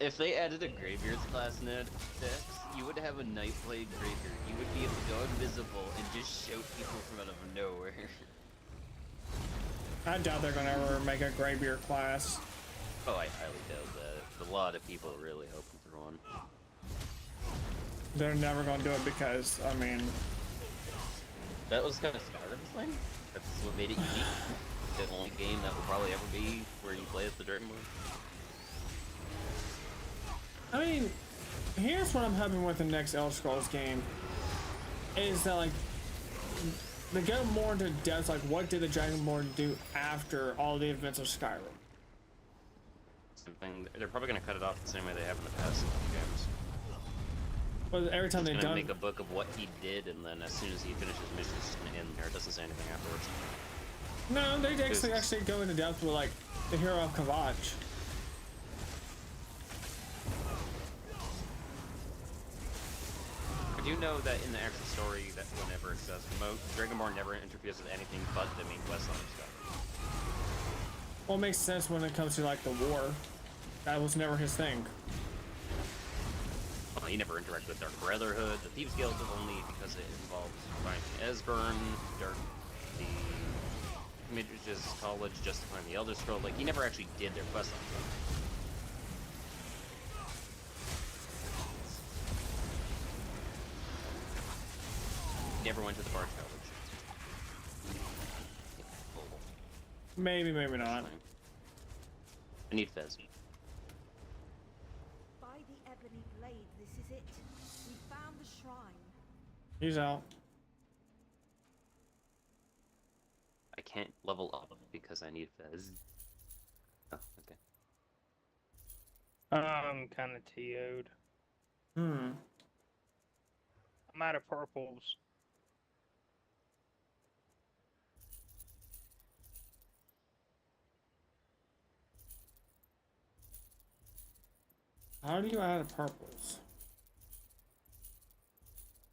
If they added a Graveyards class node dex, you would have a Night Blade Rapier. You would be able to go invisible and just shoot people from out of nowhere. I doubt they're gonna ever make a Greybeard class. Oh, I highly doubt that. A lot of people are really hoping for one. They're never gonna do it because, I mean... That was kind of Skyrim's thing. That's what made it unique. The only game that will probably ever be where you play as the Dragonborn. I mean, here's what I'm hoping with the next Elder Scrolls game. Is that, like, they go more into depth, like, what did the Dragonborn do after all the events of Skyrim? Something, they're probably going to cut it off the same way they have in the past games. Well, every time they've done... make a book of what he did, and then as soon as he finishes mission, it's just going to end there. It doesn't say anything afterwards. No, they actually go into depth with, like, the hero of Kavach. I do know that in the actual story, that whenever it says Dragonborn never interferes with anything but the main quest line stuff. Well, it makes sense when it comes to, like, the war. That was never his thing. Well, he never interacted with Dark Brotherhood. The Thieves Guild was only because it involved finding Esbern, the Midge's College, justifying the Elder Scroll. Like, he never actually did their quest line stuff. Never went to the Bard College. Maybe, maybe not. I need Fez. By the ebony blade, this is it. We found the shrine. He's out. I can't level up because I need Fez. Oh, okay. I'm kind of TO'd. Hmm. I'm out of purples. How do you add a purples?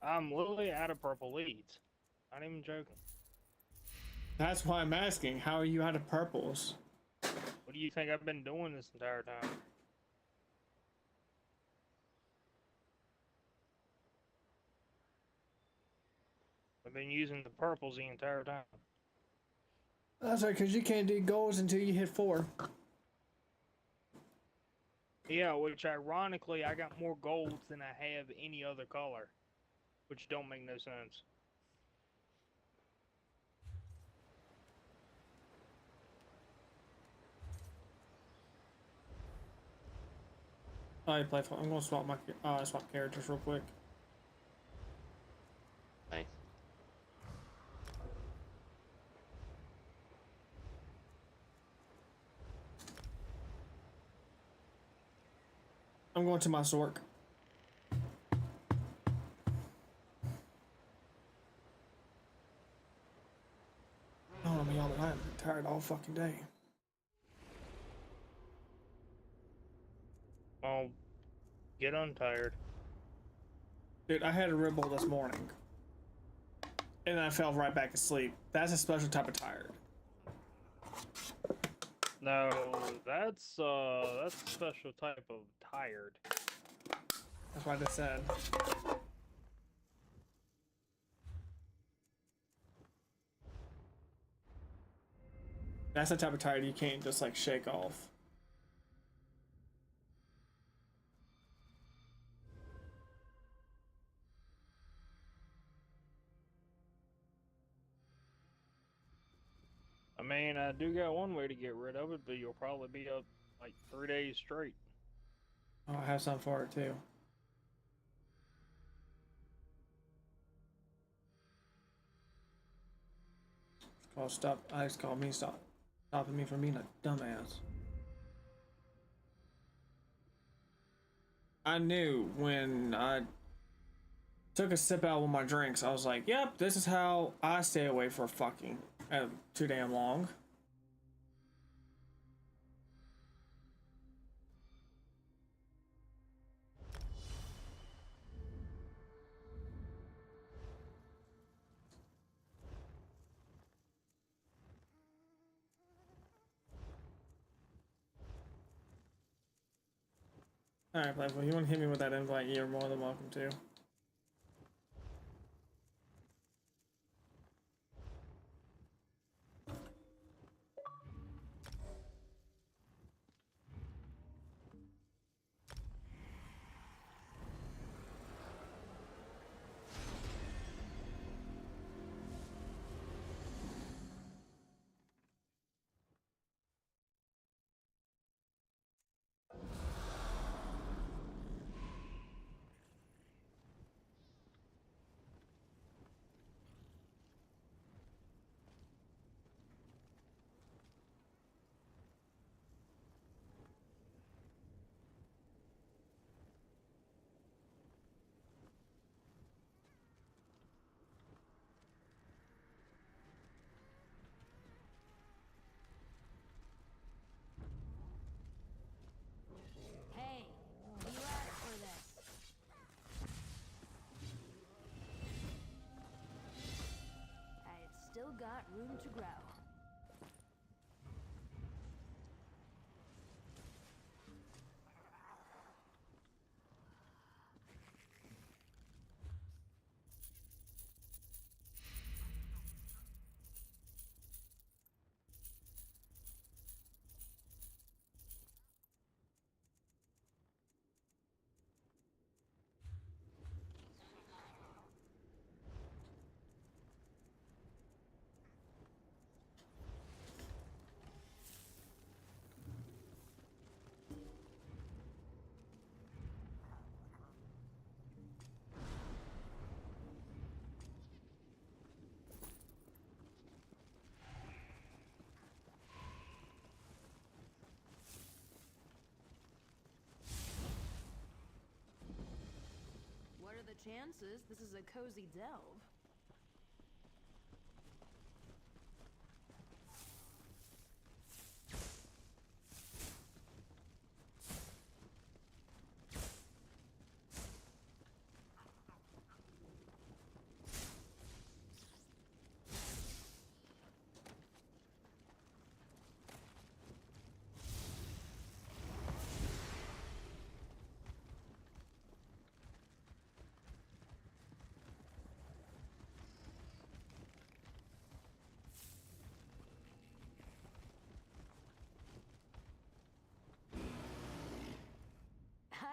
I'm literally out of purple leads. Not even joking. That's why I'm asking. How are you out of purples? What do you think I've been doing this entire time? I've been using the purples the entire time. That's right, because you can't do golds until you hit 4. Yeah, which ironically, I got more golds than I have any other color. Which don't make no sense. I'm gonna swap my swap characters real quick. Nice. I'm going to my Zork. I don't know me all the time. I'm tired all fucking day. Well, get untired. Dude, I had a Red Bull this morning. And I fell right back asleep. That's a special type of tired. No, that's a special type of tired. That's what I just said. That's the type of tired you can't just like shake off. I mean, I do got one way to get rid of it, but you'll probably be up like 3 days straight. Oh, I have some for it too. It's called stop. It's called me stopping me from being a dumbass. I knew when I took a sip out of one of my drinks, I was like, "Yep, this is how I stay away for fucking too damn long." Alright, Playful, if you want to hit me with that invite, you're more than welcome to. Hey, you asked for this. It's still got room to grow. What are the chances this is a cozy delve?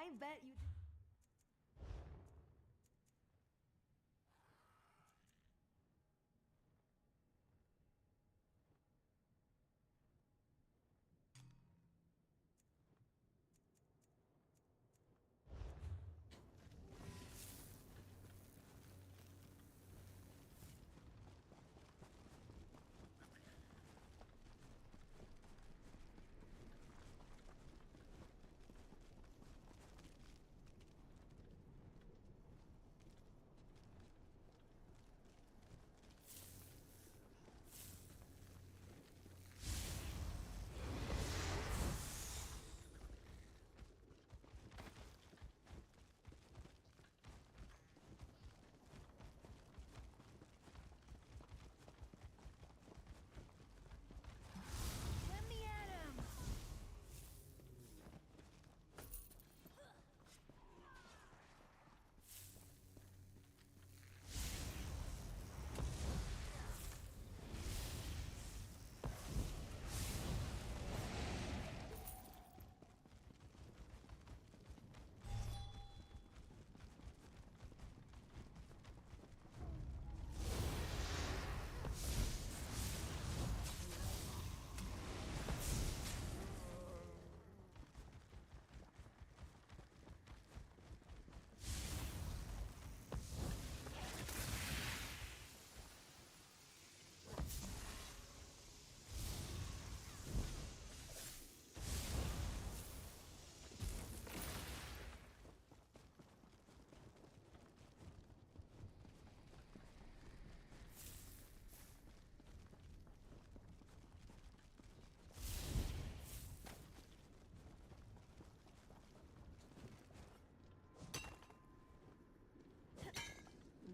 I bet you. Let me at him.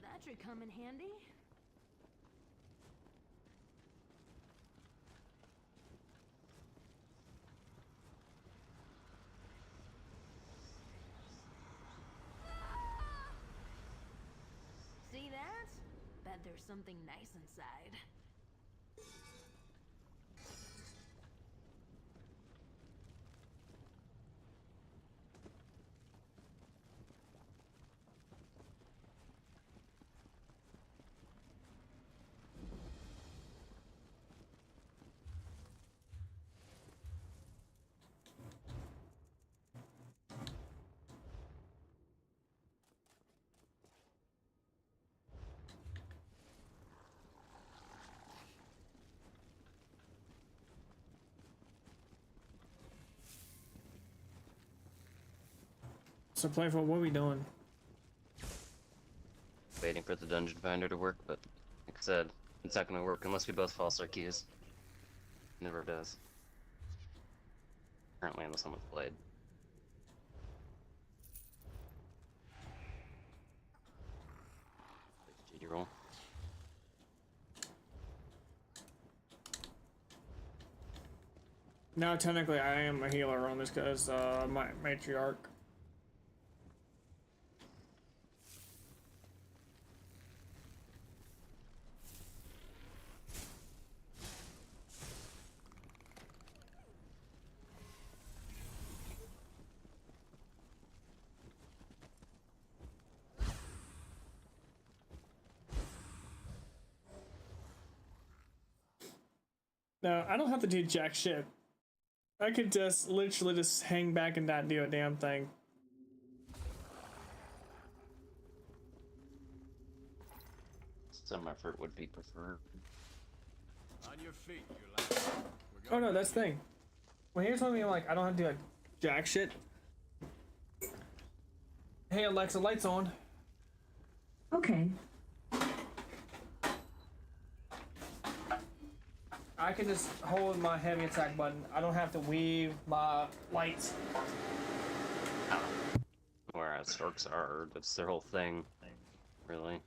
That should come in handy. glad there's something nice inside. So, Playful, what are we doing? Waiting for the dungeon finder to work, but like I said, it's not gonna work unless we both false our keys. Never does. Currently, unless someone's played. GD roll. Now, technically, I am a healer on this because my matriarch. No, I don't have to do jack shit. I could just literally just hang back and not do a damn thing. Some effort would be preferred. On your feet, you lad. Oh no, that's the thing. When you're telling me like I don't have to do like jack shit. Hey Alexa, lights on. Okay. I can just hold my heavy attack button. I don't have to weave my lights. Whereas orcs are, that's their whole thing. Really.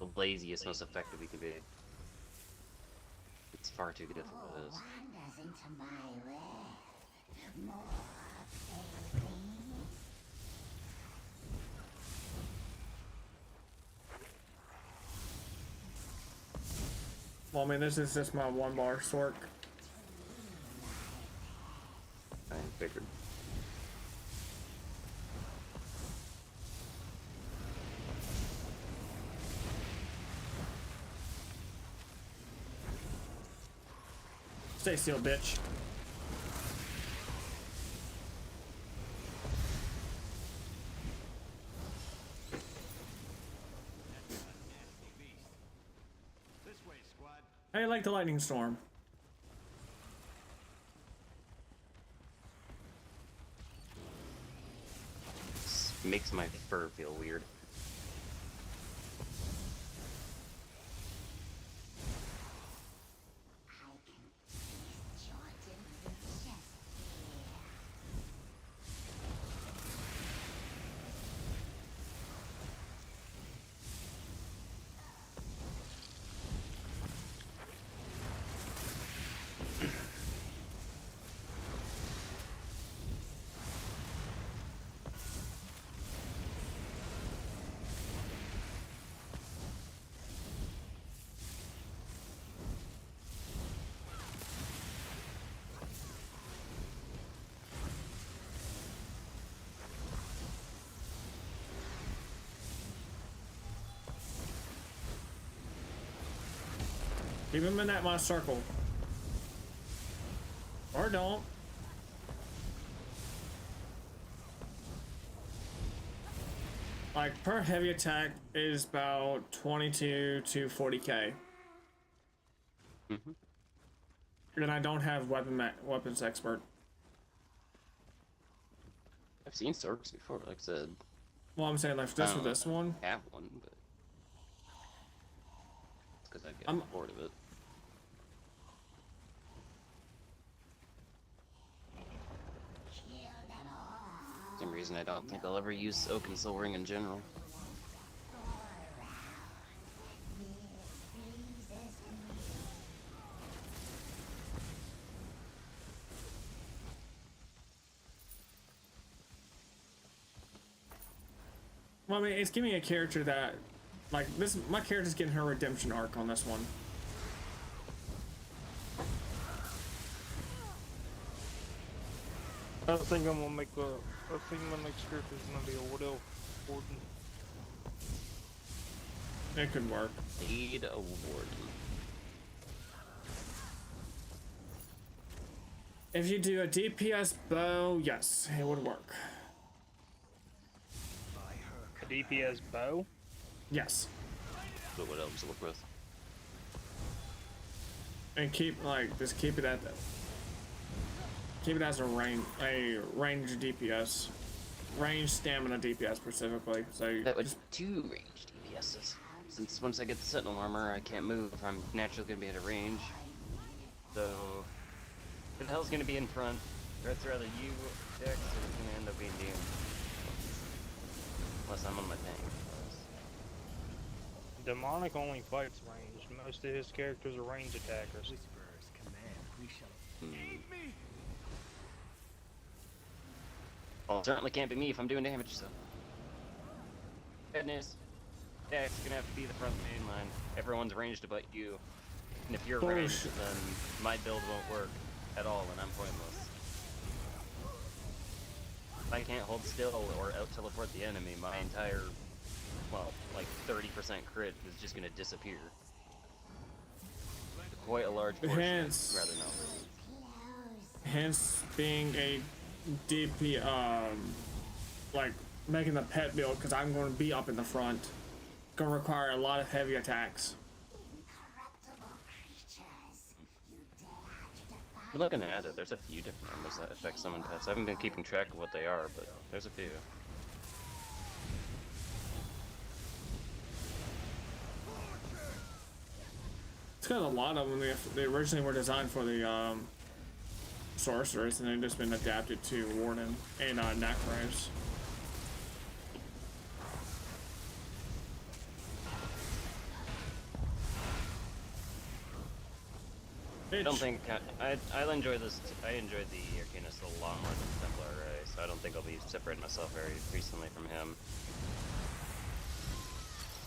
The laziest, most effective we can be. It's far too difficult as. Well, I mean, this is just my one bar sork. I figured. Stay still, bitch. I like the lightning storm. This makes my fur feel weird. Keep him in that my circle. Or don't. Like, per heavy attack is about 22 to 40k. And I don't have weapons expert. I've seen Sorks before, like I said. Well, I'm saying like just for this one. I have one, but it's because I get bored of it. For some reason, I don't think I'll ever use Oak and Soul Ring in general. Well, I mean, it's giving me a character that Like this, my character's getting her redemption arc on this one. I think I'm gonna make I think my next character is gonna be a Wood Elf Warden. It could work. Need a warden. If you do a DPS bow, yes, it would work. A DPS bow? Yes. But what else to work with? And keep just keep it at that. Keep it as a range DPS, range stamina DPS specifically. So That would two range DPSs. Since once I get the Sentinel armor, I can't move. I'm naturally gonna be at a range. So, who the hell's gonna be in front? It's rather you, Dex, or it's gonna end up being Doom. Unless I'm on my tank. Demonic only fights range. Most of his characters are range attackers. Whisperer's command, we shall Aid me! Well, it certainly can't be me if I'm doing damage, so. Goodness. Dex, you're gonna have to be the front main line. Everyone's ranged but you. And if you're ranged, then my build won't work at all, and I'm pointless. If I can't hold still or out-teleport the enemy, my entire, well, like 30% crit is just gonna disappear. Quite a large portion, hence, rather not. Hence being a DP, like making the pet build, because I'm going to be up in the front. Gonna require a lot of heavy attacks. We're looking at it, there's a few different armors that affect summon pets. I haven't been keeping track of what they are, but there's a few. It's got a lot of them. They originally were designed for the sorcerers, and they've just been adapted to Warden and Necros. I don't think I'll enjoy this. I enjoyed the Arcanist a lot more than Templar Array, so I don't think I'll be separating myself very recently from him.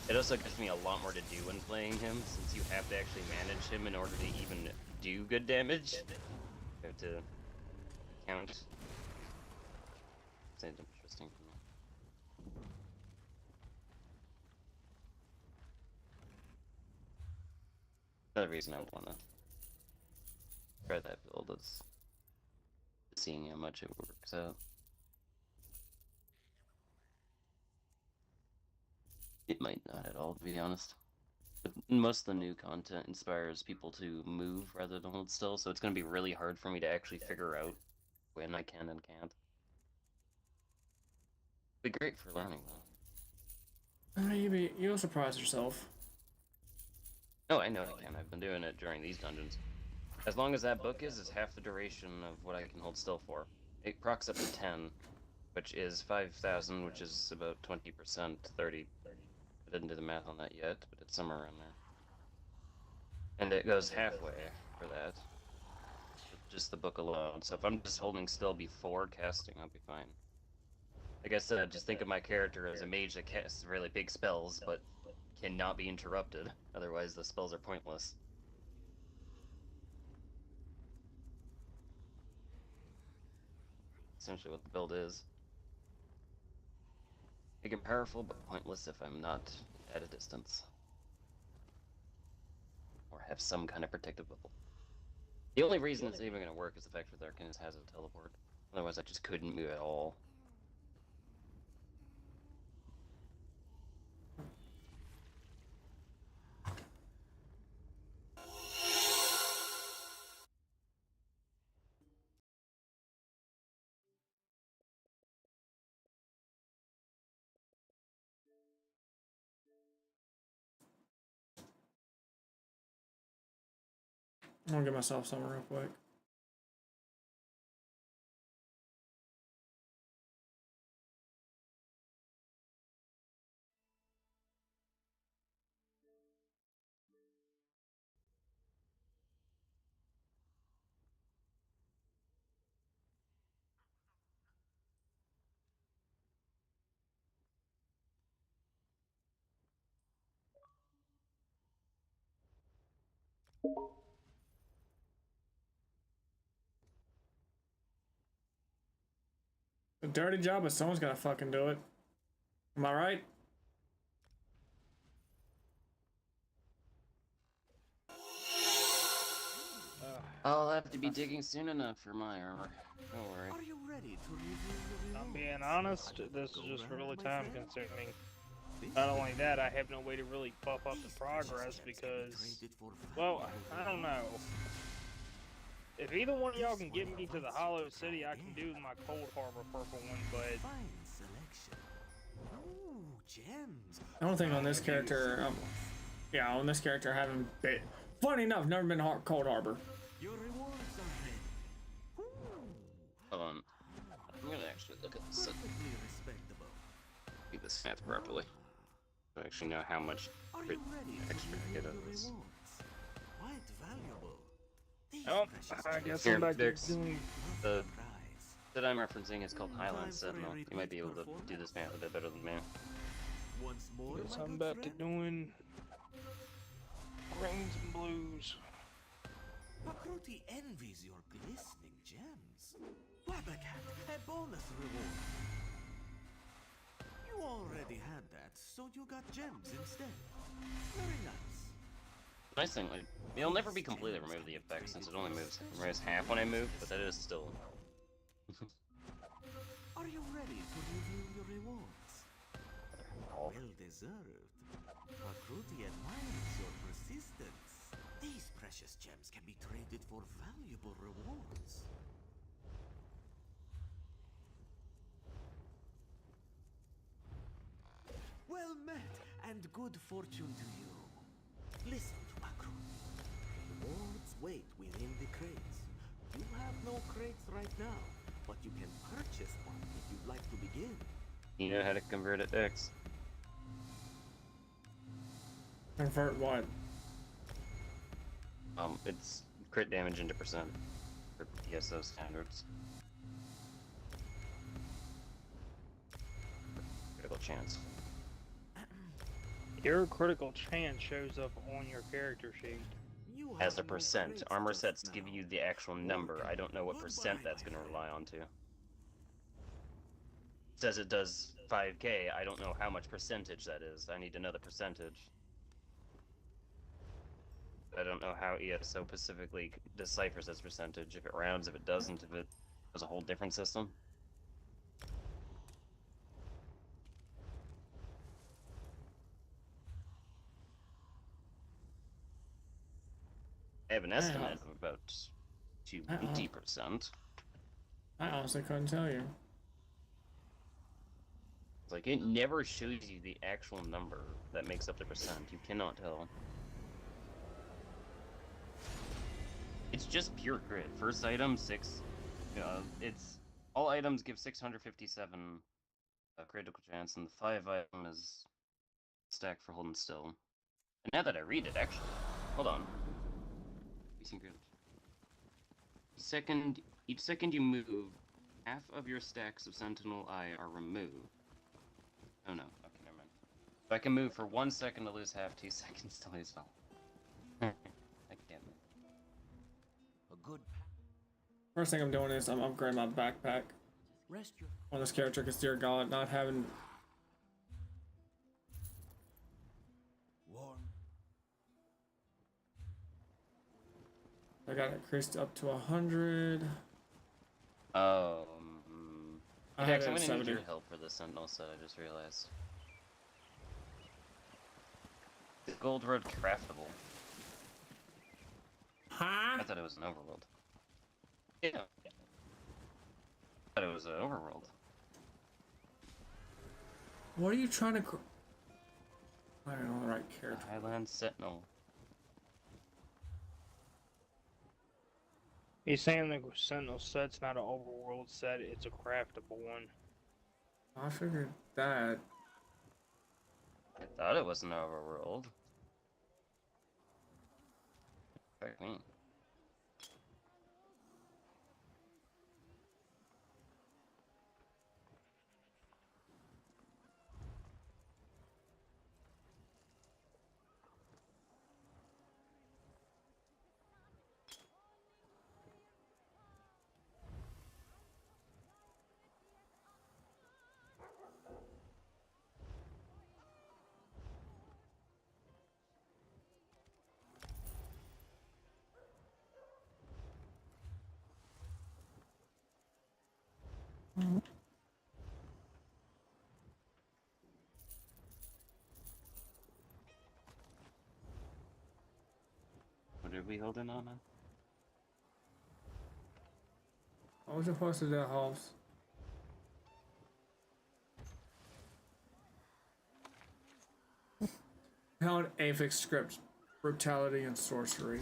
It also gives me a lot more to do when playing him, since you have to actually manage him in order to even do good damage. You have to count. It's interesting for me. Another reason I would want to try that build is seeing how much it works out. It might not at all, to be honest. But most of the new content inspires people to move rather than hold still, so it's going to be really hard for me to actually figure out when I can and can't. Be great for learning, though. You'll surprise yourself. Oh, I know I can. I've been doing it during these dungeons. As long as that book is half the duration of what I can hold still for. It procs up to 10, which is 5,000, which is about 20%, 30. I didn't do the math on that yet, but it's somewhere around there. And it goes halfway for that. Just the book alone. So if I'm just holding still before casting, I'll be fine. Like I said, just think of my character as a mage that casts really big spells, but cannot be interrupted. Otherwise, the spells are pointless. Essentially what the build is. Big and powerful, but pointless if I'm not at a distance. Or have some kind of protective bubble. The only reason it's even going to work is the fact that Arcanist has a teleport. Otherwise I just couldn't move at all. I'm gonna get myself some real quick. A dirty job, but someone's gotta fucking do it. Am I right? I'll have to be digging soon enough for my armor. Don't worry. Are you ready to review your I'm being honest, this is just really time consuming. Not only that, I have no way to really buff up the progress because, well, I don't know. If either one of y'all can get me to the Hollow City, I can do my Cold Harbor purple one, but... Fine selection. Ooh, gems. I don't think on this character, yeah, on this character I haven't been, funny enough, never been Cold Harbor. Your rewards are ready. Hold on. I'm gonna actually look at this. Perfectly respectable. Do this math properly. So I actually know how much Are you ready to extra I review get out your of this. rewards? Quite valuable. These Oh, precious I gems guess Here, I'm back to Dix. doing... The prize. that I'm referencing is called Highland Time for Sentinel. a You might be able to performance. do this math a bit better than me. Once more, Guess my I'm good back to friend. doing... greens and blues. Pakruti envies your glistening gems. Wabacat, a bonus reward. You already had that, so you got gems instead. Very nice. Nice thing, like, it'll never be completely remove the effect since it only removes half when I move, but that is still. Are you ready to review your rewards? Well deserved. Pakruti admires your persistence. These precious gems can be traded for valuable rewards. Well met, and good fortune to you. Listen to Pakruti. Rewards wait within the crates. You have no crates right now, but you can purchase one if you'd like to begin. You know how to convert it, Dex. Convert what? It's crit damage into percent for ESO standards. Critical chance. Your critical chance shows up on your character sheet. You As have a no percent, crates armor just sets now. give you the actual number. I don't know what percent Goodbye, that's my going to friend. rely on to. It says it does 5k. I don't know how much percentage that is. I need to know the percentage. I don't know how ESO specifically deciphers its percentage. If it rounds, if it doesn't, if it has a whole different system. I have an estimate of about 20%. I honestly couldn't tell you. Like, it never shows you the actual number that makes up the percent. You cannot tell. It's just pure crit. First item, 6. It's all items give 657 critical chance, and the 5 item is stacked for holding still. And now that I read it, actually, hold on. Each second you move, half of your stacks of Sentinel Eye are removed. Oh no, okay, never mind. So I can move for 1 second to lose half, 2 seconds to lose all. I can't move. A good First thing I'm doing is I'm upgrading my backpack rest your on this character because, dear God, not having warm. I got it increased up to 100. Oh, I Dex, had I'm it at gonna need 70. your help for the Sentinel set, I just realized. Is Gold Road craftable? Huh? I thought it was an overworld. Yeah. I thought it was an overworld. What are you trying to? I don't know the right character. Highland Sentinel. He's saying the Sentinel set's not an overworld set, it's a craftable one. I figured that. I thought it was an overworld. Fuck me. What are we holding on? I was supposed to do that house. Held Aphex script, brutality and sorcery.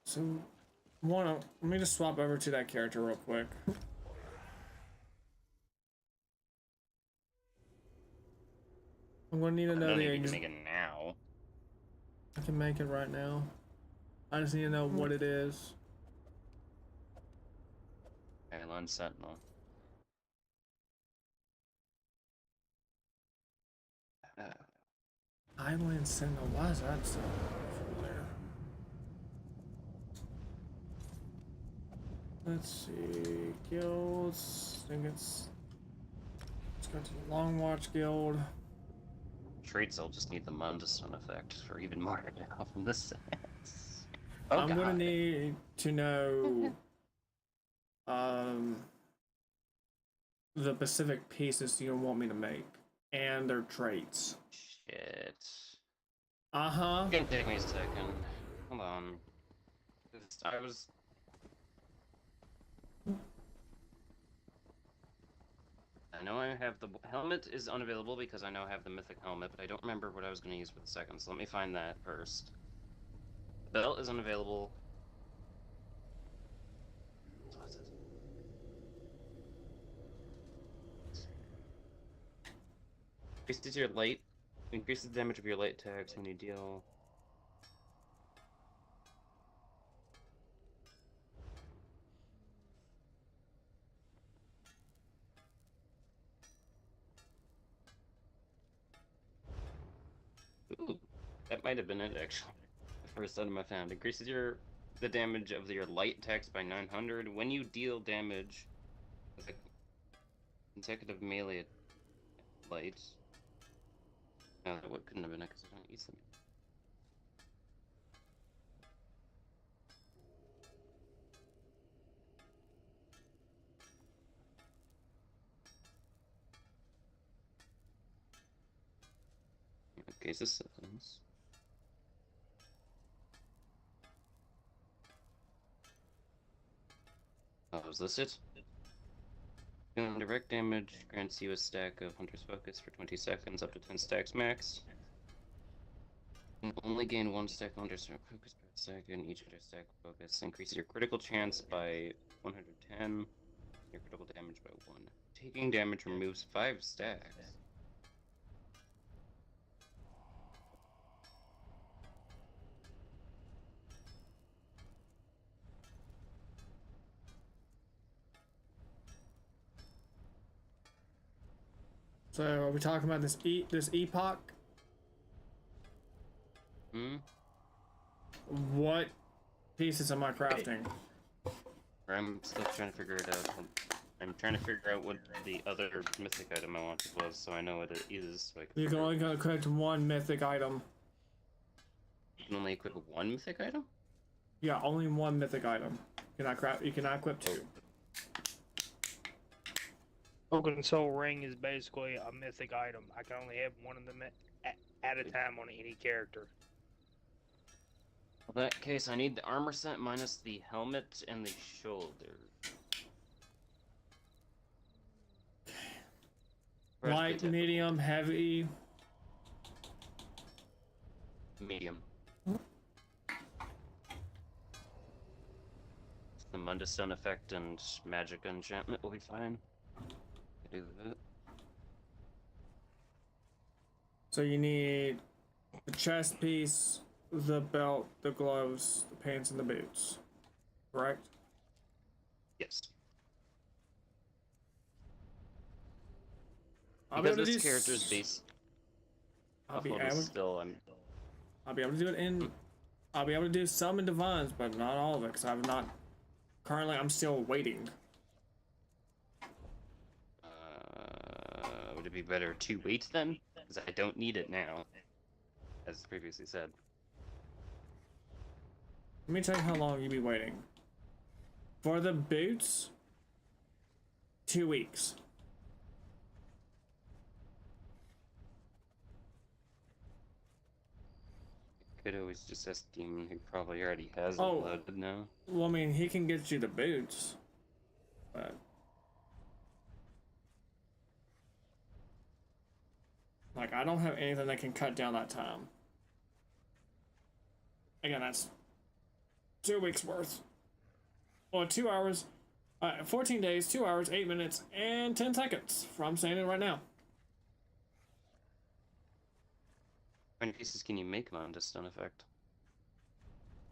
So, let me just swap over to that character real quick. I'm gonna need to know I don't the need to make it now. I can make it right now. I just need to know what it is. Airline Sentinel. Island Sentinel. Why is that so familiar? Let's see. Guilds. I think it's got to the Long Watch Guild. Traits, I'll just need the Mundustone effect for even more now from this sense. Oh, I'm gonna God. need to know the specific pieces you want me to make and their traits. Shit. Uh-huh. It's gonna take me a second. Hold on. I was... I know I have the helmet is unavailable because I now have the mythic helmet, but I don't remember what I was going to use for the second, so let me find that first. The belt is unavailable. What's it? Increases your light. Increases the damage of your light attacks when you deal. Ooh, that might have been it actually. The first item I found. Increases the damage of your light attacks by 900 when you deal damage with a consecutive melee light. No, that couldn't have been it because I don't use them. Okay, so settings. Oh, is this it? Dealing direct damage grants you a stack of Hunter's Focus for 20 seconds, up to 10 stacks max. You can only gain 1 stack of Hunter's Focus per second. Each Hunter stack focus increases your critical chance by 110, your critical damage by 1. Taking damage removes 5 stacks. So are we talking about this epoch? Hmm? What pieces am I crafting? I'm still trying to figure it out. I'm trying to figure out what the other mythic item I wanted was, so I know what it is. So I can You can only equip one mythic item. You can only equip 1 mythic item? Yeah, only one mythic item. You cannot equip 2. Broken Soul Ring is basically a mythic item. I can only have one of them at a time on any character. In that case, I need the armor set minus the helmet and the shoulder. Light, medium, heavy. Medium. The Mundustone effect and magic enchantment will be fine. I do that. So you need the chest piece, the belt, the gloves, the pants, and the boots. Correct? Yes. I'll be Because able to this do character's base I'll be buffalo is able. still I'll be able to do it in. I'll be able to do some in Divines, but not all of it, because I've not. Currently, I'm still waiting. Would it be better to wait then? Because I don't need it now, as previously said. Let me tell you how long you'll be waiting. For the boots, 2 weeks. Could always just ask Demon, who probably already has it Oh. loaded now. Well, I mean, he can get you the boots, but like, I don't have anything that can cut down that time. Again, that's 2 weeks worth. Well, 2 hours, 14 days, 2 hours, 8 minutes, and 10 seconds. I'm saying it right now. How many pieces can you make on this stun effect?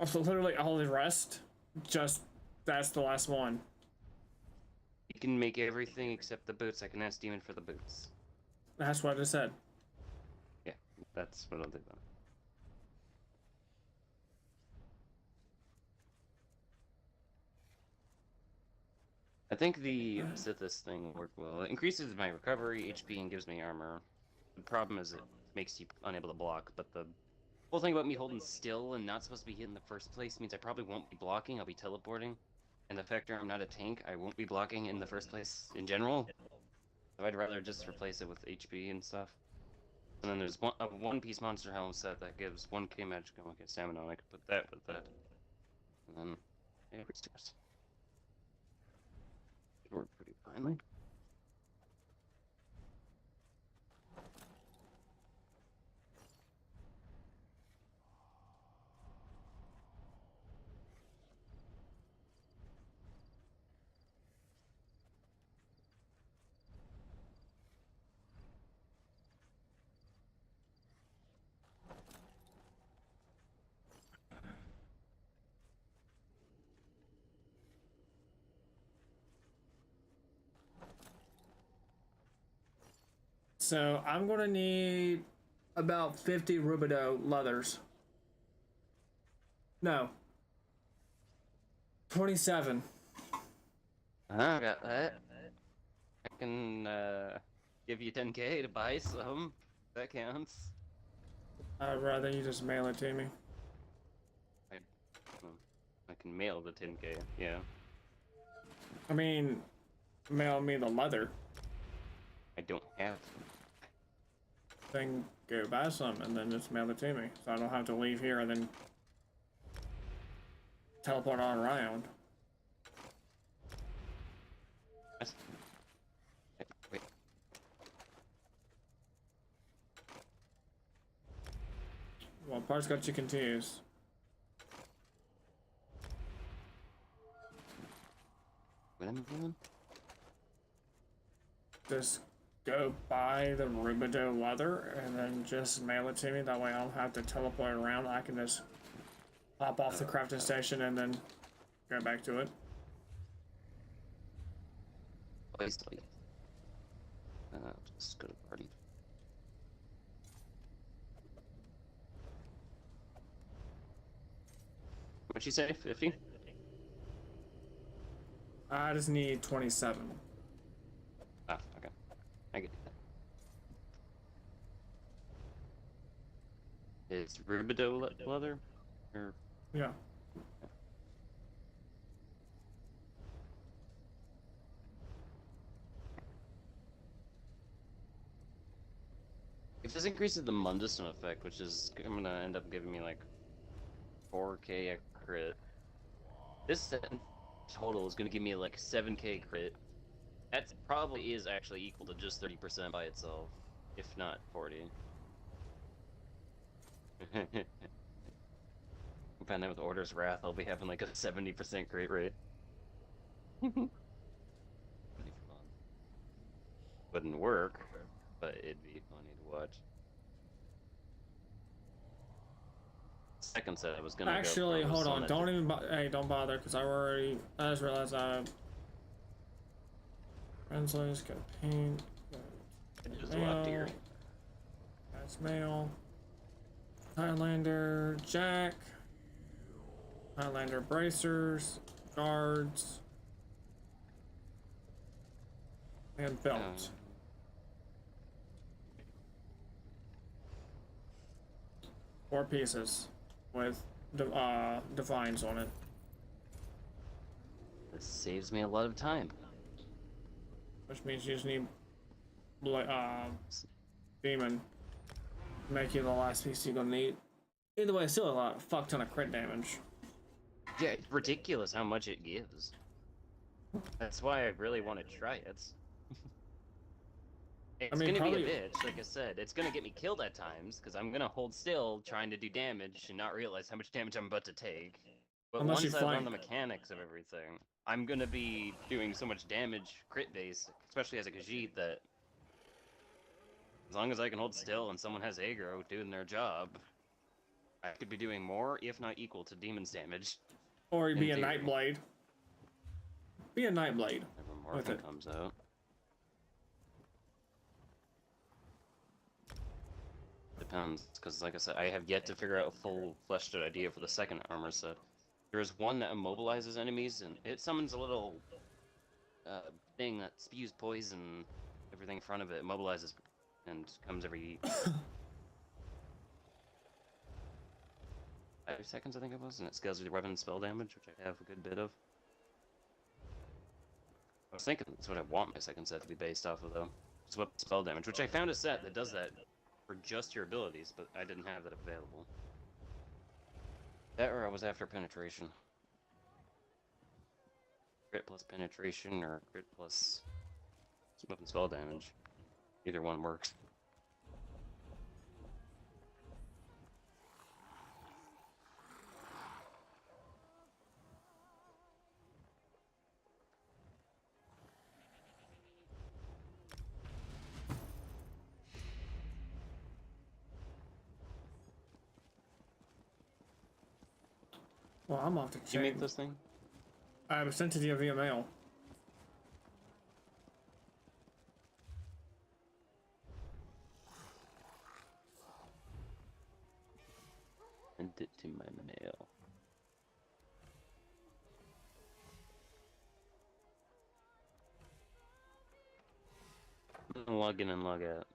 Also, literally all the rest, just that's the last one. You can make everything except the boots. I can ask Demon for the boots. That's what I just said. Yeah, that's what I'll do then. I think the Sithis thing will work well. It increases my recovery, HP, and gives me armor. The problem is it makes you unable to block, but the whole thing about me holding still and not supposed to be hit in the first place means I probably won't be blocking, I'll be teleporting. And the fact that I'm not a tank, I won't be blocking in the first place in general. So I'd rather just replace it with HP and stuff. And then there's a one-piece monster helm set that gives 1k magic and 1k stamina, and I could put that with that. And then, yeah, restores. It worked pretty finely. So I'm gonna need about 50 Rubido leathers. No. 27. I got that. I can give you 10k to buy some. That counts. I'd rather you just mail it to me. I can mail the 10k, yeah. I mean, mail me the leather. I don't have. Then go buy some and then just mail it to me. So I don't have to leave here and then teleport on around. Wait. Well, parts got you confused. What am I doing? Just go buy the Rubido leather and then just mail it to me. That way I don't have to teleport around. I can just pop off the crafting station and then go back to it. Obviously. Just go to party. What'd you say? 50? I just need 27. Ah, okay. I get that. Is Rubido leather? Or... Yeah. If this increases the Mundusum effect, which is gonna end up giving me like 4k a crit, this set total is gonna give me like 7k crit. That probably is actually equal to just 30% by itself, if not 40. Find out with Order's Wrath, I'll be having like a 70% crit rate. Pretty fun. Wouldn't work, but it'd be funny to watch. Second set I was gonna actually go hold on, don't even hey, don't bother, because I just realized I Renslays got paint, just left here. that's mail. Highlander Jack. Highlander bracers. Guards. And belt. 4 pieces with divines on it. This saves me a lot of time. Which means you just need demon to make you the last piece you're gonna need. Either way, it's still a fuck ton of crit damage. Yeah, it's ridiculous how much it gives. That's why I really want to try it. It's gonna be a bitch, like I said. It's gonna get me killed at times, because I'm gonna hold still trying to do damage and not realize how much damage I'm about to take. But once I learn the mechanics of everything, I'm gonna be doing so much damage crit base, especially as a Khajiit, that as long as I can hold still and someone has aggro doing their job, I could be doing more, if not equal, to demon's damage. Or you'd be a Nightblade. Be a Nightblade. Whenever Morphin comes out. Depends, because like I said, I have yet to figure out a full fleshed out idea for the second armor set. There is one that immobilizes enemies, and it summons a little thing that spews poison, everything in front of it, immobilizes, and comes every 5 seconds, I think it was, and it scales with your weapon and spell damage, which I have a good bit of. I was thinking that's what I want my second set to be based off of, though. Just weapon spell damage, which I found a set that does that for just your abilities, but I didn't have that available. That or I was after penetration. Crit plus penetration or crit plus weapon spell damage. Either one works. Well, I'm off to check. Did you make this thing? I was sent to you via mail. Send it to my mail. I'm gonna log in and log out.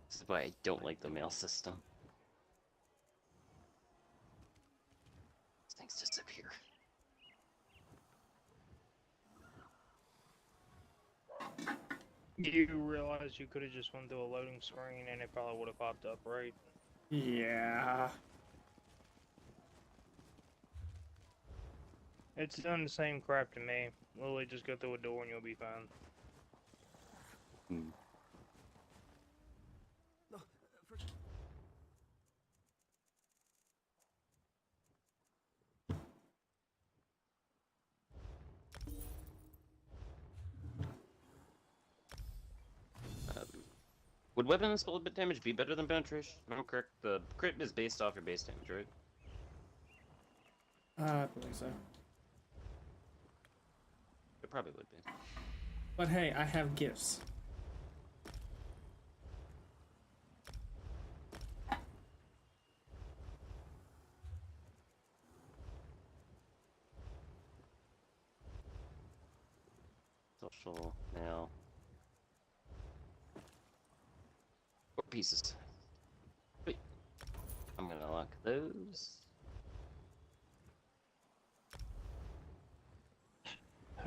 This is why I don't like the mail system. These things disappear. You realize you could have just went through a loading screen and it probably would have popped up, right? Yeah. It's done the same crap to me. Literally just go through a door and you'll be fine. Hmm. Would weapon and spell bit damage be better than penetration? If I'm correct, the crit is based off your base damage, right? I believe so. It probably would be. But hey, I have gifts. Social mail. 4 pieces. Wait. I'm gonna lock those.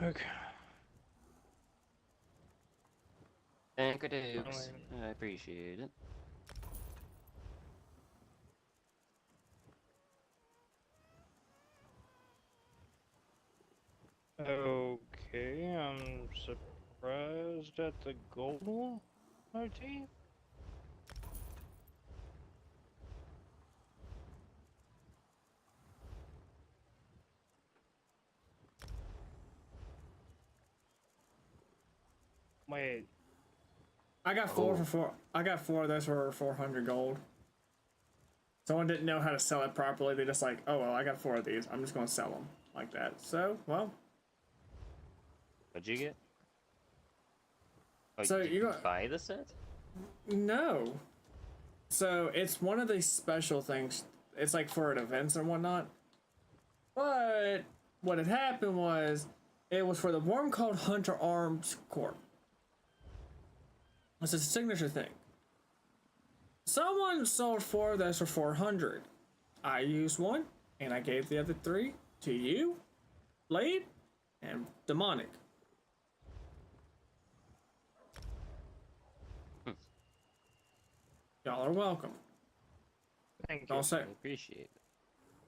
Okay. Thank you, I appreciate it. Okay, I'm surprised at the gold motif. Wait. I got 4 for 4. I got 4 of those for 400 gold. Someone didn't know how to sell it properly. They just like, oh well, I got 4 of these. I'm just gonna sell them like that. So, well, What'd you get? Oh, So did you you got- buy the set? No. So it's one of these special things. It's like for events and whatnot. But what had happened was it was for the Worm Called Hunter Arms Corps. It's a signature thing. Someone sold 4 of those for 400. I used one, and I gave the other 3 to you, Blade, and Demonic. Y'all are welcome. Thank you. Don't say, I appreciate it.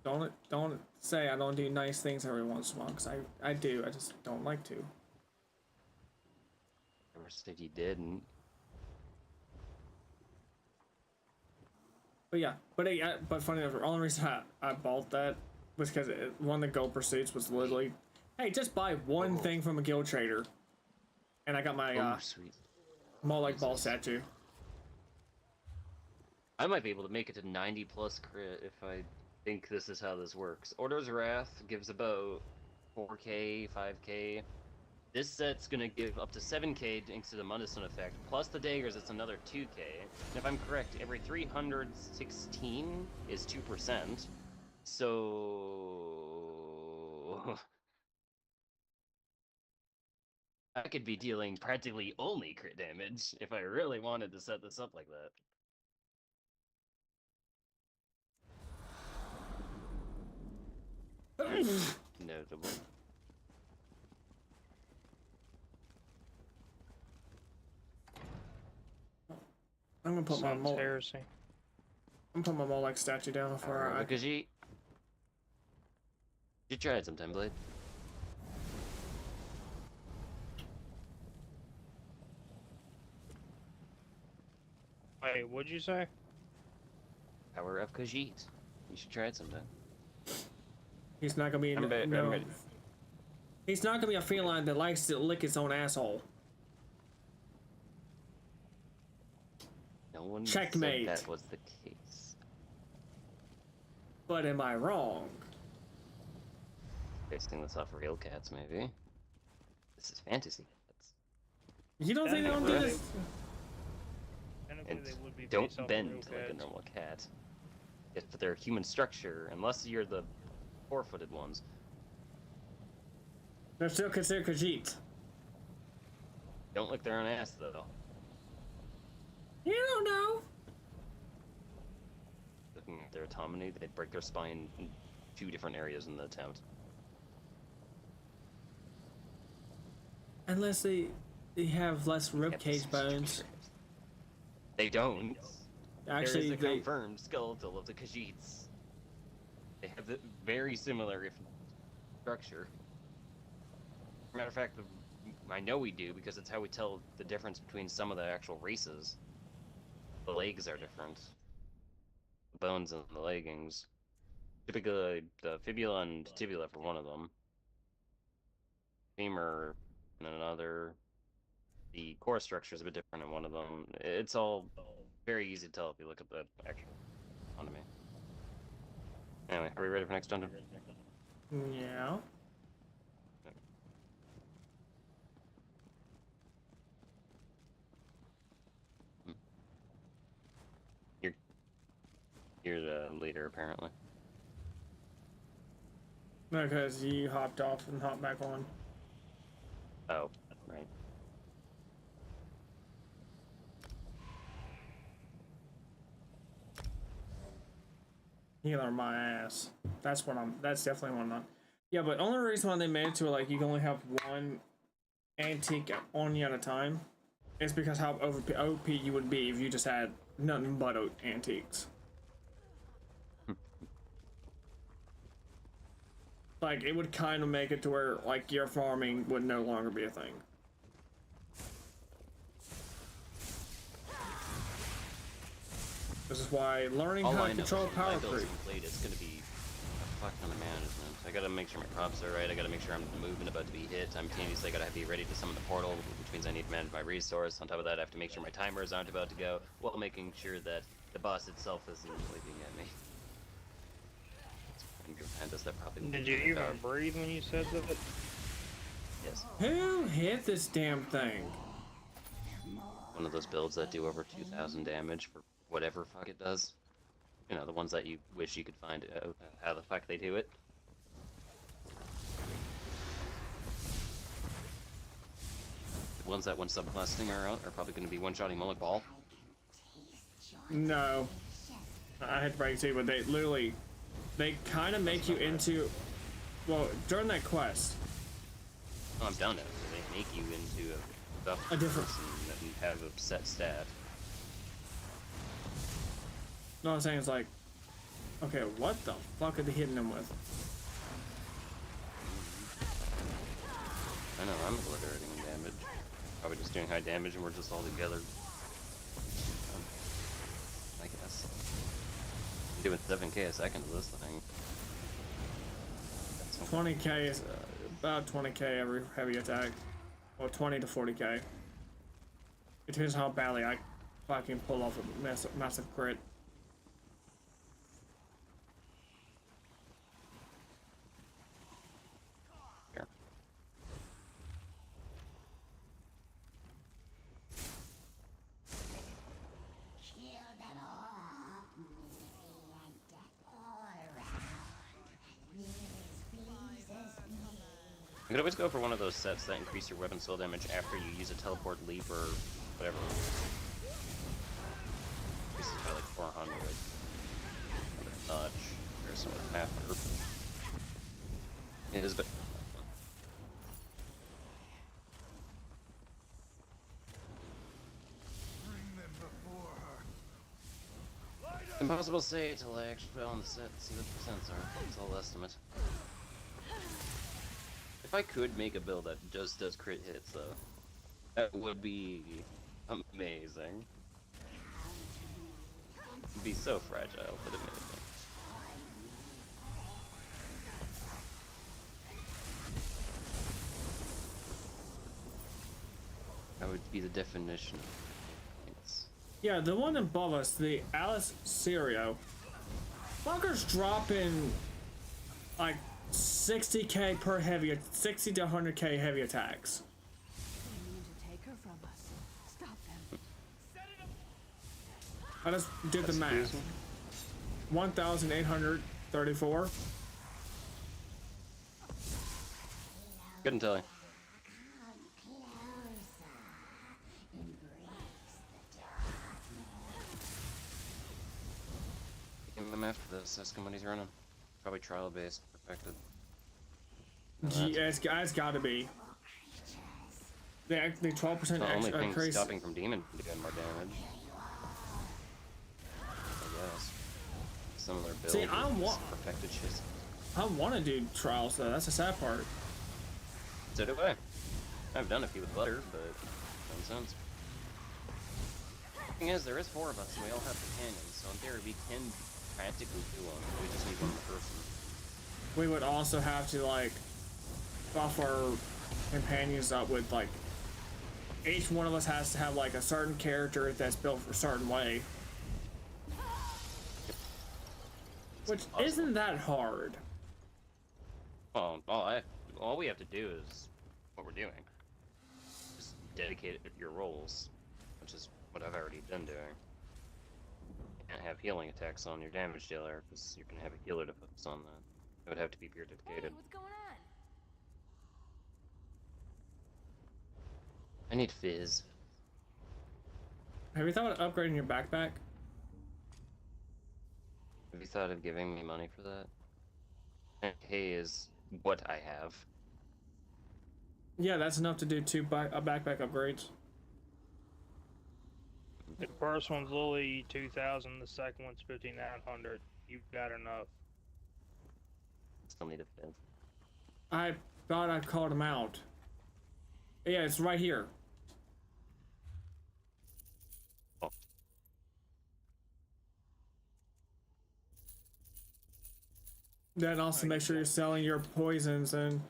don't say I don't do nice things every once in a while, because I do. I just don't like to. Never said you didn't. But yeah, but funny enough, the only reason I bought that was because one of the gold pursuits was literally, hey, just buy one thing from a guild trader, and I got my Sweet. Moloch ball statue. I might be able to make it to 90 plus crit if I think this is how this works. Order's Wrath gives about 4k, 5k. This set's gonna give up to 7k thanks to the Mundison effect, plus the daggers, it's another 2k. And if I'm correct, every 316 is 2%. So... I could be dealing practically only crit damage if I really wanted to set this up like that. Notable. I'm gonna put Sounds my heresy. I'm gonna put my Moloch statue down before I. Because you try it sometime, Blade. Wait, what'd you say? Power of Khajiit. You should try it sometime. He's not gonna be He's not gonna be a feline that likes to lick his own asshole. No one Checkmate. said that was the case. But am I wrong? Basing this off real cats, maybe. This is fantasy cats. You don't think they don't do this? And don't bend like a normal cat. If they're human structure, unless you're the four-footed ones. They're still considered Khajiit. Don't lick their own ass, though. You don't know. Looking at their autonomy, they'd break their spine in 2 different areas in the attempt. Unless they have less ribcage bones. They don't. Actually, there is a confirmed skeletal of the Khajiits. They have the very similar structure. Matter of fact, I know we do because it's how we tell the difference between some of the actual races. The legs are different. The bones and the leggings. Typically, the fibula and tibula for one of them. Femur and another. The core structure is a bit different in one of them. It's all very easy to tell if you look at the actual anatomy. Anyway, are we ready for next dungeon? Yeah. You're the leader, apparently. Because you hopped off and hopped back on. Oh, right. Healer my ass. That's definitely what I'm not. Yeah, but only reason why they made it to like you can only have one antique on you at a time is because how OP you would be if you just had nothing but antiques. Like, it would kind of make it to where, like, your farming would no longer be a thing. This is why learning how to control power creep. It's gonna be a fuck ton of management. I gotta make sure my props are right, I gotta make sure I'm moving about to be hit. Simultaneously, I gotta be ready to summon the portal, which means I need to manage my resource. On top of that, I have to make sure my timers aren't about to go, while making sure that the boss itself isn't leaping at me. Did you even breathe when you said that? Yes. guess. Who hit this damn thing? One of those builds that do over 2,000 damage for whatever fuck it does. You know, the ones that you wish you could find out how the fuck they do it. The ones that when subclassing are out are probably going to be one-shotting Mullet Ball. No. I had to break it to you, but they kind of make you into, well, during that quest. Oh, I'm down now. They make you into a different person that you have a set stat. No, I'm saying is like, okay, what the fuck are they hitting them with? I know, I'm obliterating damage. Probably just doing high damage and we're just all together. I guess. I'm doing 7k a second to this thing. 20k is about 20k every heavy attack. Well, 20 to 40k. It depends how badly I fucking pull off a massive crit. You could always go for one of those sets that increase your weapon skill damage after you use a teleport leap or whatever. This is by like 400. Touch. There's some half herb. It is, but impossible to say until I actually put on the set and see what the percents are. It's all estimate. If I could make a build that just does crit hits, though, that would be amazing. It'd be so fragile, but amazing. That would be the definition of hits. Yeah, the one above us, the Alice Serio. Fucker's dropping like 60k per heavy, 60 to 100k heavy attacks. They mean to take her from us. Stop them. I just did the math. 1,834. Couldn't tell you. Give him after this. Ask him what he's running. Probably trial based, perfected. Yeah, it's gotta be. The 12% The only thing increase. stopping from demon to get more damage. I guess. Similar build. See, perfected shit. I want to do trials though. That's the sad part. So do I. I've done a few with butter, but nonsense. The thing is, there is 4 of us, and we all have companions, so in theory we can practically do one. We just need one person. We would also have to like buff our companions up with like each one of us has to have like a certain character that's built for a certain way. Which isn't that hard. Well, all we have to do is what we're doing. Just dedicate your roles, which is what I've already been doing. And have healing attacks on your damage dealer, because you're gonna have a healer to focus on that. It would have to be pure dedicated. Hey, what's going on? I need fizz. Have you thought of upgrading your backpack? Have you thought of giving me money for that? And hay is what I have. Yeah, that's enough to do 2 backpack upgrades. The first one's only 2,000. The second one's 5,900. You've got enough. Still need a fizz. I thought I called him out. Yeah, it's right here. Oh. Then also make sure you're selling your poisons and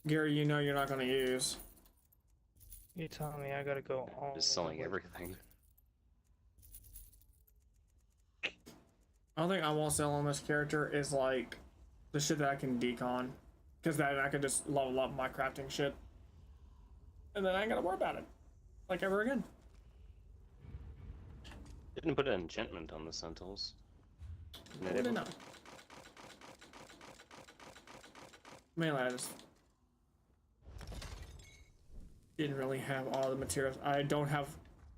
gear you know you're not going to use. You telling me I gotta go all Just selling everything. I don't think I won't sell on this character is like the shit that I can decon. Because then I can just level up my crafting shit. And then I ain't gotta worry about it. Like ever again. Didn't put an enchantment on the Sentinels. I didn't know. Mainly I just didn't really have all the materials. I don't have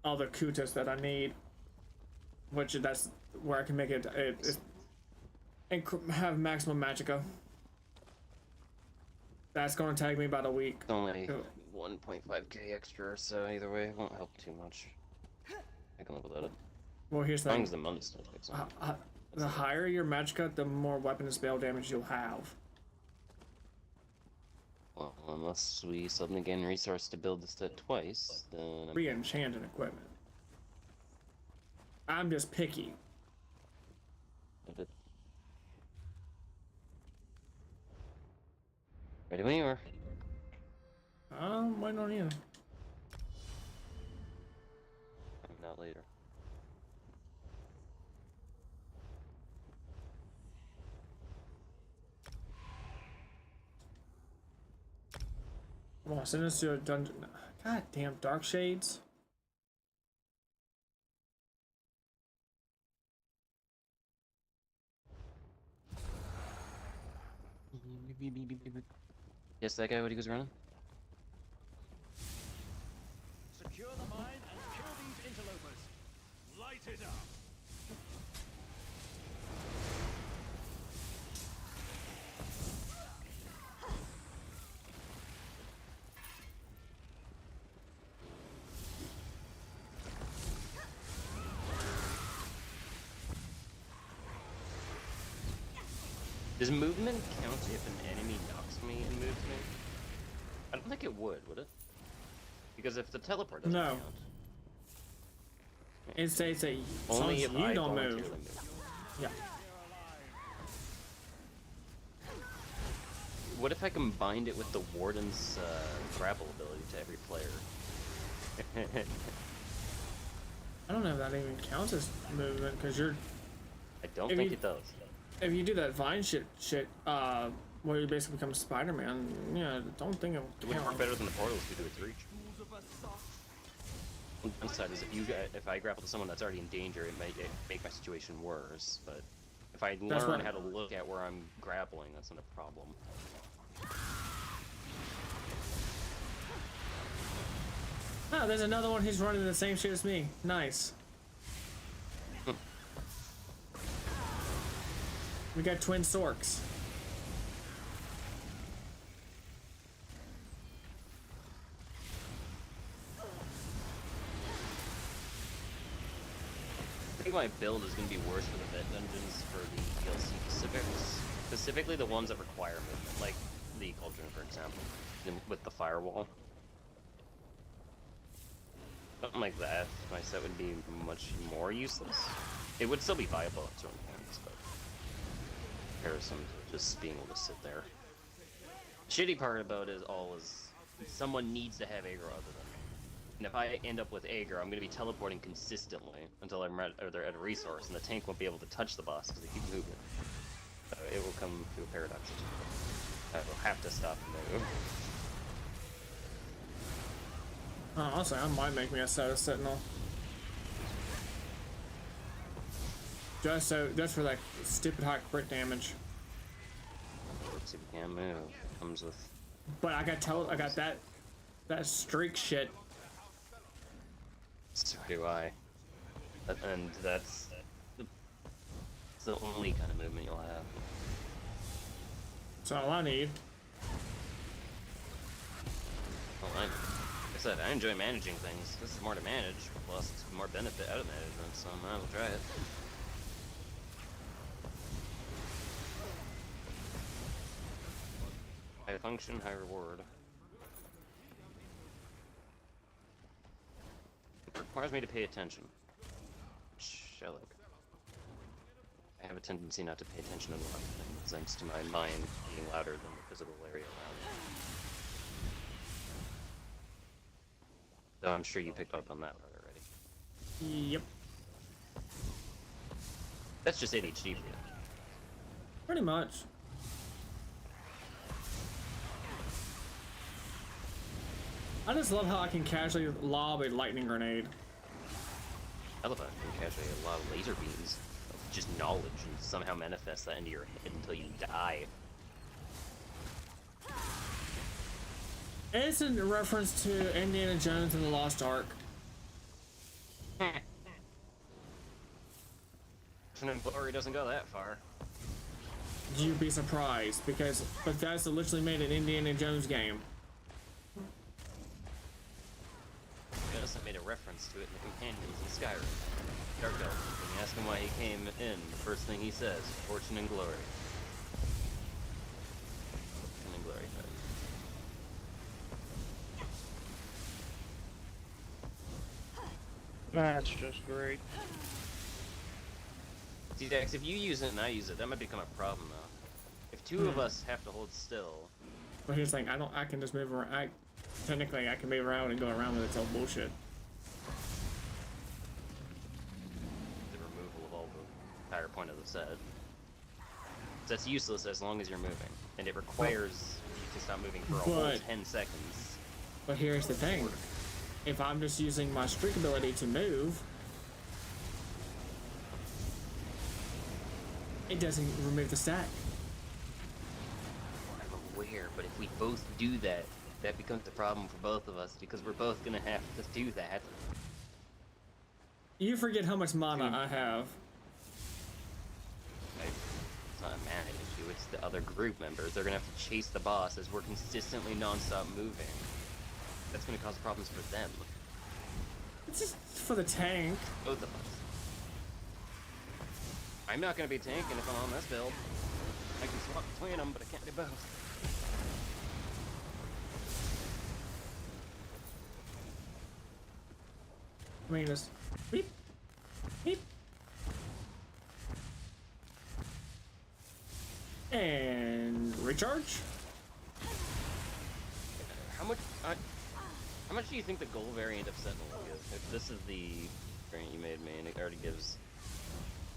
all the kutas that I need. Which that's where I can make it and have maximum magicka. That's gonna take me about a week. It's only 1.5k extra or so either way. It won't help too much. I can live without it. Well, here's As the long thing. as the money still takes on. The higher your magicka, the more weapon and spell damage you'll have. Well, unless we suddenly gain resource to build this set twice, then... Re-enchanted equipment. I'm just picky. Ready when you are. I'm waiting on you. Not later. Come on, send us to a dungeon. God damn, Dark Shades. Yes, that guy, what he was running? Secure the mine and kill these interlopers. Light it up. Does movement count if an enemy knocks me and moves me? I don't think it would it? Because if the teleport doesn't count. It says that Only if you I don't voluntarily move. Yeah. What if I combined it with the Warden's grapple ability to every player? I don't know if that even counts as movement because you're. I don't think it does. If you do that vine shit, where you basically become Spider-Man, yeah, don't think it It would work better than the portals due to its reach. One downside is if I grapple to someone that's already in danger, it might make my situation worse. But if I learn how to look at where I'm grappling, that's not a problem. Ah, there's another one who's running the same shit as me. Nice. We got twin Sorks. I think my build is going to be worse for the vet dungeons for the DLC specifics. Specifically the ones that require movement, like the Cauldron, for example, with the firewall. Something like that, my set would be much more useless. It would still be viable at certain points, but in comparison to just being able to sit there. The shitty part about it all is someone needs to have aggro other than me. And if I end up with aggro, I'm going to be teleporting consistently until I'm at a resource, and the tank won't be able to touch the boss because they keep moving. So it will come to a paradox. I will have to stop and move. Honestly, I might make me a set of Sentinel. Just for that stupid high crit damage. Let's see if we can move. Comes with. But I got that streak shit. So do I. And that's the only kind of movement you'll have. That's all I need. Well, like I said, I enjoy managing things. This is more to manage, plus it's more benefit out of management, so I will try it. High function, high reward. It requires me to pay attention. Which I like. I have a tendency not to pay attention to a lot of things, thanks to my mind being louder than the physical area around me. Though I'm sure you picked up on that part already. Yep. That's just ADHD for you. Pretty much. I just love how I can casually lob a lightning grenade. I love how you can casually a lot of laser beams of just knowledge and somehow manifest that into your head until you die. It's in reference to Indiana Jones and the Lost Ark. Glory doesn't go that far. You'd be surprised because Bethesda literally made an Indiana Jones game. Yes, I made a reference to it in the companions in Skyrim. Dark Elf. When you ask him why he came in, the first thing he says, fortune and glory. Fortune and glory. That's just great. See, Dex, if you use it and I use it, that might become a problem, though. If two of us have to hold still... But here's the thing, I can just move around. Technically, I can move around and go around with it. It's all bullshit. The removal of all the entire point of the set. That's useless as long as you're moving. And it requires you to stop moving for a whole 10 seconds. But here's the thing. If I'm just using my streak ability to move... It doesn't remove the stack. I'm aware, but if we both do that, that becomes a problem for both of us, because we're both gonna have to do that. You forget how much mana I have. It's not a mana issue, it's the other group members. They're gonna have to chase the boss as we're consistently non-stop moving. That's gonna cause problems for them. It's just for the tank. Both of us. I'm not gonna be tanking if I'm on this build. I can swap between them, but I can't do both. I mean, just beep, beep, and recharge. How much do you think the gold variant of Sentinel will give? If this is the variant you made me, and it already gives,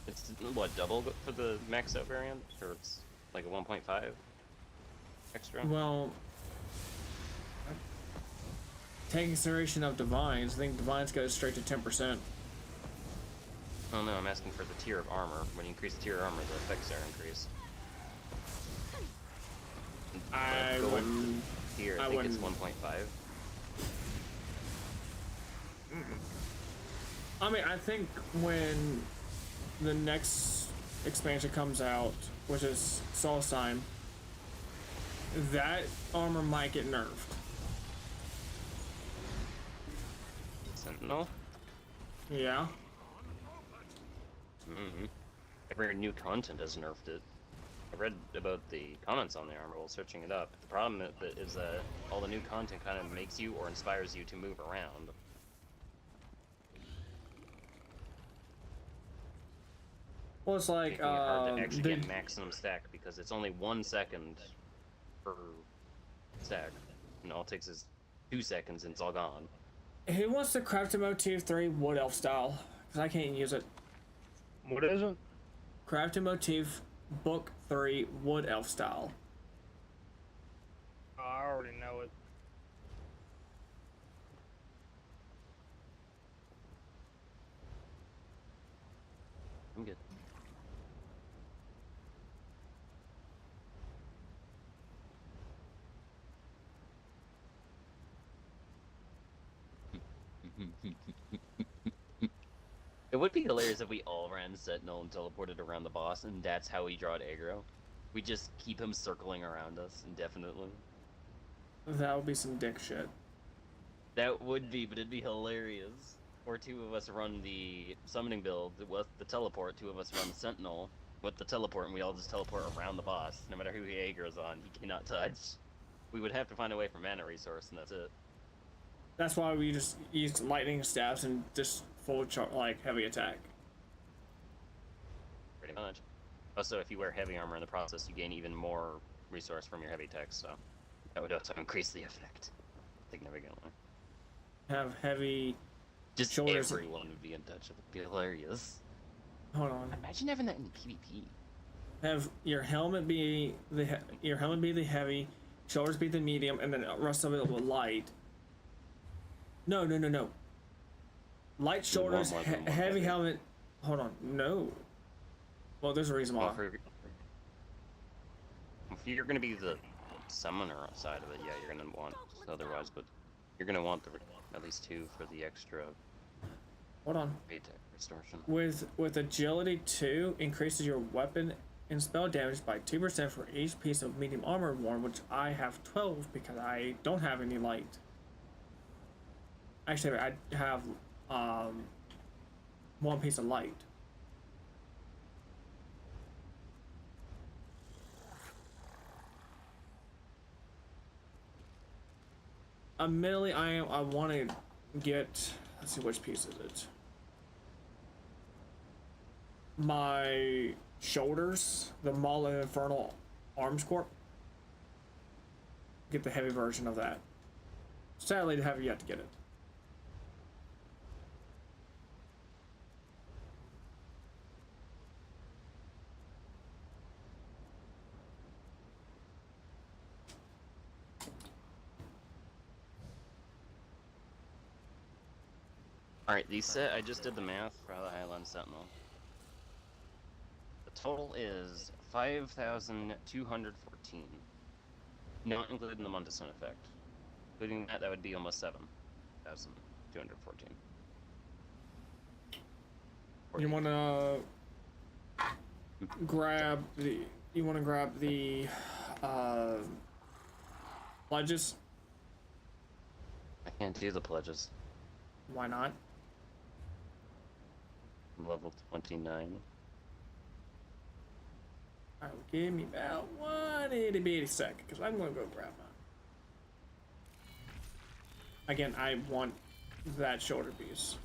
it's what, double for the max out variant, or it's like a 1.5 extra? Well, taking consideration of divines, I think divines goes straight to 10%. Oh no, I'm asking for the tier of armor. When you increase the tier of armor, the effects are increased. I wouldn't. Here, I think it's 1.5. I mean, I think when the next expansion comes out, which is Solstheim, that armor might get nerfed. Sentinel? Yeah. Every new content has nerfed it. I read about the comments on the armor while searching it up. The problem is that all the new content kind of makes you or inspires you to move around. Well, it's like making it hard to actually get maximum stack because it's only 1 second per stack, and all it takes is 2 seconds and it's all gone. Who wants to craft a motif 3 wood elf style? Because I can't use it. What is it? Craft a motif book 3 wood elf style. Oh, I already know it. I'm good. It would be hilarious if we all ran Sentinel and teleported around the boss, and that's how we draw it aggro. We just keep him circling around us indefinitely. That would be some dick shit. That would be, but it'd be hilarious. Or two of us run the summoning build with the teleport, two of us run Sentinel with the teleport, and we all just teleport around the boss. No matter who he aggro's on, he cannot touch. We would have to find a way for mana resource, and that's it. That's why we just use lightning staffs and just full like heavy attack. Pretty much. Also, if you wear heavy armor in the process, you gain even more resource from your heavy text, so that would also increase the effect significantly. Have heavy just shoulders. Everyone would be in touch. It would be hilarious. Hold on. Imagine having that in PvP. Have your helmet be the heavy, shoulders be the medium, and then the rest of it with light. No, no, no, no. Light You would want shoulders, more than one heavy heavy. helmet. Hold on, no. Well, there's a reason why. Well, if you're gonna be the summoner side of it, yeah, you're gonna want otherwise, but you're gonna want the at least 2 for the extra. Hold on. Distortion. With agility 2 increases your weapon and spell damage by 2% for each piece of medium armor worn, which I have 12 because I don't have any light. Actually, I have 1 piece of light. Admittedly, I want to get. Let's see, which piece is it? My shoulders, the Maul and Infernal Arms Corp. Get the heavy version of that. Sadly, I have yet to get it. Alright, these set, I just did the math for the Highland Sentinel. The total is 5,214. Not including the Montesson effect. Including that, that would be almost 7,214. You wanna grab the. You wanna grab the pledges? I can't do the pledges. Why not? I'm level 29. Alright, give me about 1 itty bitty second, because I'm gonna go grab mine. Again, I want that shoulder piece.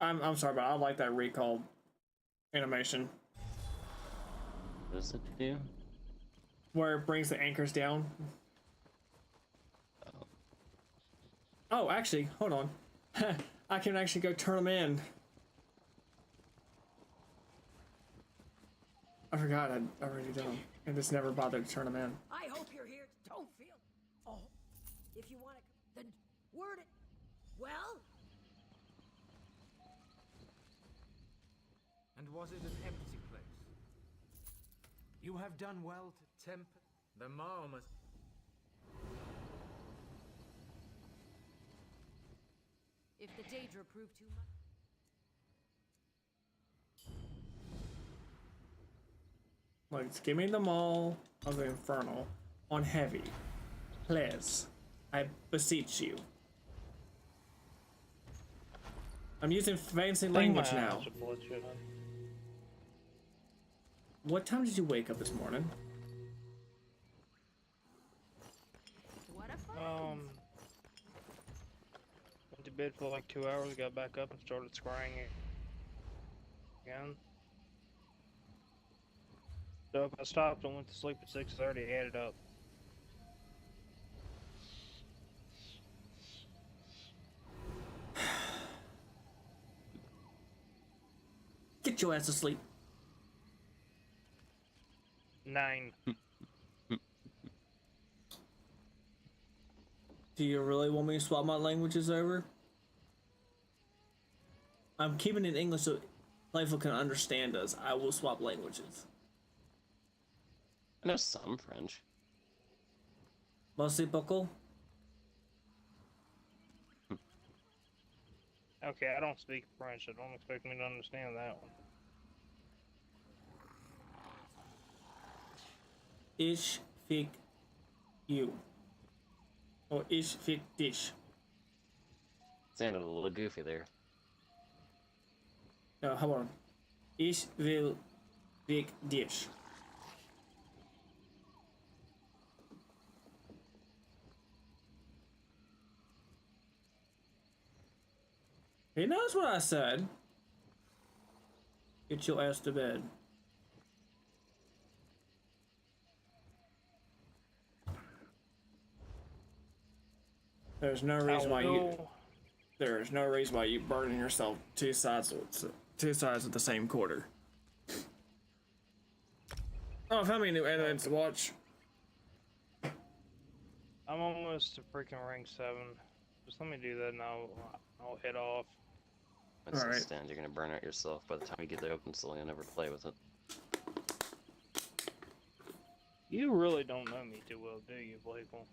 I'm sorry, but I like that recall animation. What does it do? Where it brings the anchors down. Oh, actually, hold on. I can actually go turn them in. I forgot I'd already done them. And just never bothered to turn them in. I hope you're here. Don't feel. Oh, if you want to, then word it. Well. And was it an empty place? You have done well to temper the Maw must. If the Daedra proved too much. Like, give me the Maul of the Infernal on heavy. Please. I beseech you. I'm using fancy language now. What time did you wake up this morning? Went to bed for like 2 hours, got back up and started scrying again. So if I stopped and went to sleep at 6:30, I added up. Get your ass to sleep. 9. Do you really want me to swap my languages over? I'm keeping it in English so Playful can understand us. I will swap languages. I know some French. Merci beaucoup. Okay, I don't speak French, so don't expect me to understand that one. Ich fick you. Or ich fick dich. Sounded a little goofy there. No, hold on. Ich will fick dich. He knows what I said. Get your ass to bed. There's no reason why you. there is no reason why you burning yourself two sides of the same quarter. Oh, how many new animates to watch? I'm almost to freaking rank 7. Just let me do that and I'll head off. It's Alright. stand, you're gonna burn out yourself by the time you get the open soul, you'll never play with it. You really don't know me too well, do you, Blakewell?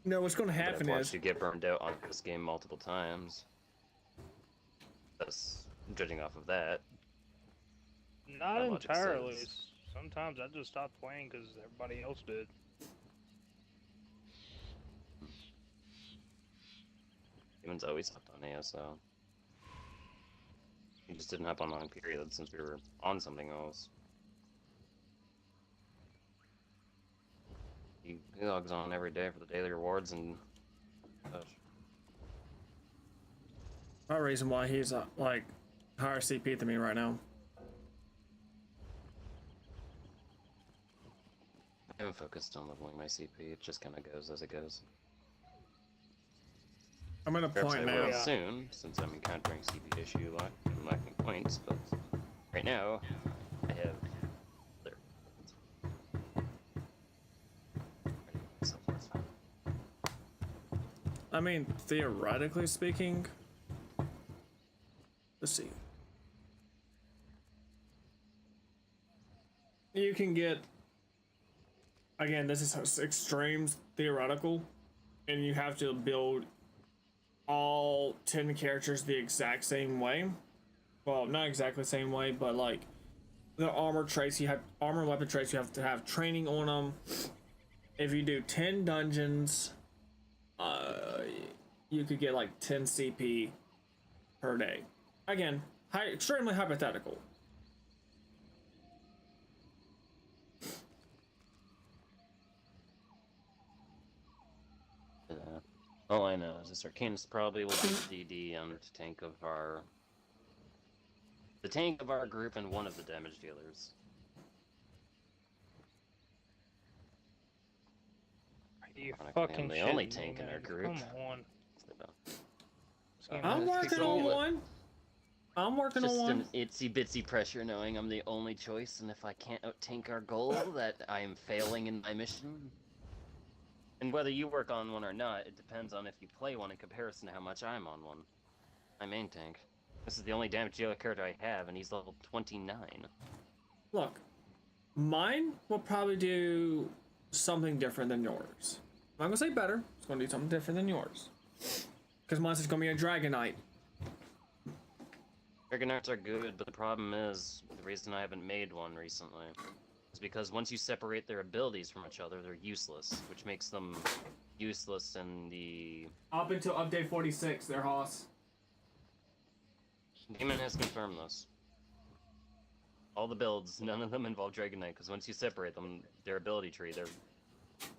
No, what's gonna But happen I've is watched you get burned out on this game multiple times. That's judging off of that. Not My logic entirely. says- Sometimes I just stopped playing because everybody else did. Humans always hopped on ASO. You just didn't hop on long period since we were on something else. He logs on every day for the daily rewards and such. my reason why he's like higher CP than me right now. I haven't focused on leveling my CP, it just kind of goes as it goes. I'm at a Perhaps point I now. will soon, since I'm encountering CP issue and lacking points, but right now, I have clear. So that's fine. I mean, theoretically speaking, let's see. You can get, again, this is extremes theoretical, and you have to build all 10 characters the exact same way. Well, not exactly the same way, but like the armor traits, you have armor and weapon traits, you have to have training on them. If you do 10 dungeons, you could get like 10 CP per day. Again, extremely hypothetical. All I know is this Arcanist probably will be DD and tank of the tank of our group and one of the damage dealers. Are you Ironically, fucking I'm the shitting only me, tank in our man? group. Come on. I'm working on one. I'm working on Just one. an itsy bitsy pressure knowing I'm the only choice, and if I can't out-tank our goal, that I'm failing in my mission. And whether you work on one or not, it depends on if you play one in comparison to how much I'm on one. My main tank. This is the only damage dealer character I have, and he's level 29. Look, mine will probably do something different than yours. I'm not gonna say better. It's gonna do something different than yours. Because mine's just gonna be a Dragon Knight. Dragon Knights are good, but the problem is, the reason I haven't made one recently is because once you separate their abilities from each other, they're useless, which makes them useless in the... Up until update 46, they're Hoss. Demon has confirmed this. All the builds, none of them involve Dragon Knight, because once you separate them, their ability tree, they're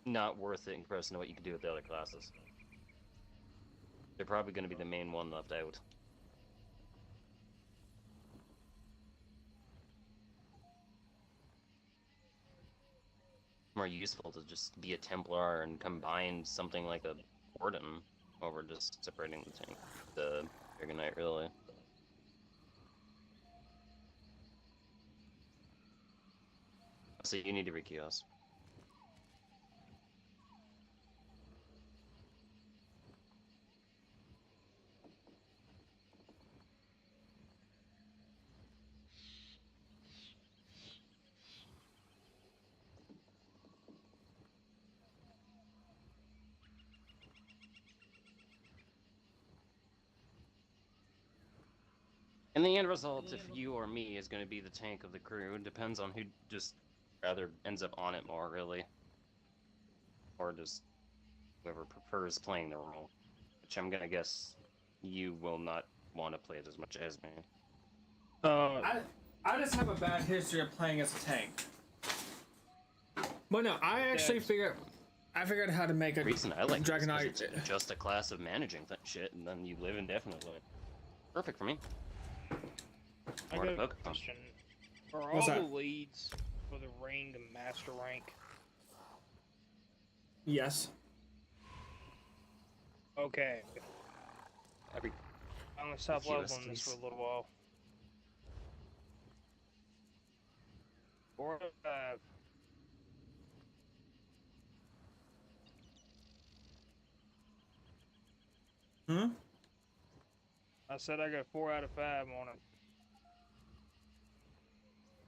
not worth it in comparison to what you can do with the other classes. They're probably going to be the main one left out. More useful to just be a Templar and combine something like a Warden over just separating the tank. The Dragon Knight, really. So you need to re-kiosk. And the end result, if you or me, is going to be the tank of the crew. It depends on who just rather ends up on it more, really. Or just whoever prefers playing the role. Which I'm going to guess you will not want to play it as much as me. I just have a bad history of playing as a tank. But no, I actually figured out how to make a reason I like Dragon Knight. It's just a class of managing shit, and then you live indefinitely. Perfect for me. I got a question. Are all What's the that? leads for the ring and master rank? Yes. Okay. Every I'm gonna stop few leveling this for a SDs. little while. 4 out of 5. Hmm? I said I got 4 out of 5 on it.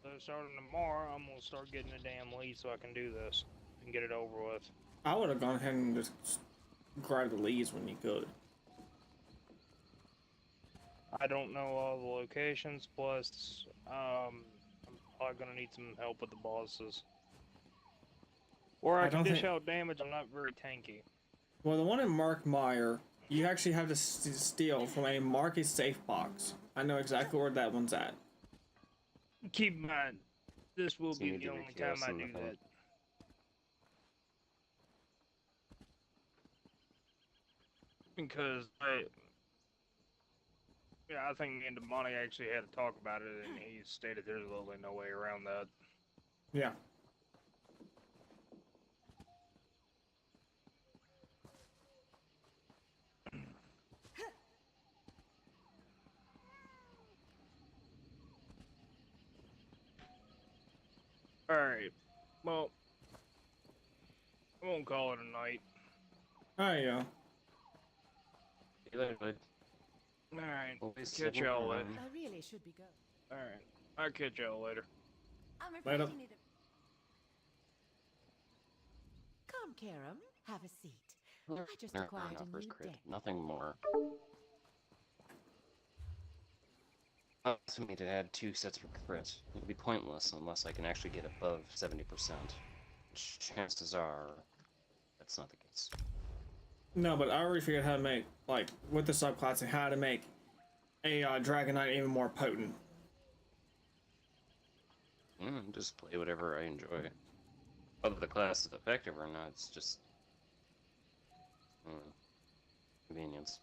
So starting tomorrow, I'm gonna start getting a damn lead so I can do this and get it over with. I would have gone ahead and just grabbed the leads when you could. I don't know all the locations, plus, I'm probably gonna need some help with the bosses. Or I can don't dish think- out damage, I'm not very tanky. Well, the one in Mark Meyer, you actually have to steal from a market safe box. I know exactly where that one's at. Keep in mind, this will So you be need the to only request time I in the do phone. that. Because I think me and Demoni actually had to talk about it, and he stated there's literally no way around that. Yeah. Alright, well, I won't call it a night. There you go. See you later, bud. Alright, Always catch sitting y'all around. later. I really should be going. Alright, I'll catch y'all later. I'm afraid Later. you need a... Come, Karam, have a seat. No, I just no, acquired no, a first new crit. deck. Nothing more. To me to add 2 sets of crit. It would be pointless unless I can actually get above 70%. Which chances are that's not the case. No, but I already figured how to make, like, with the subclass and how to make a Dragon Knight even more potent. Just play whatever I enjoy. Whether the class is effective or not, it's just convenience.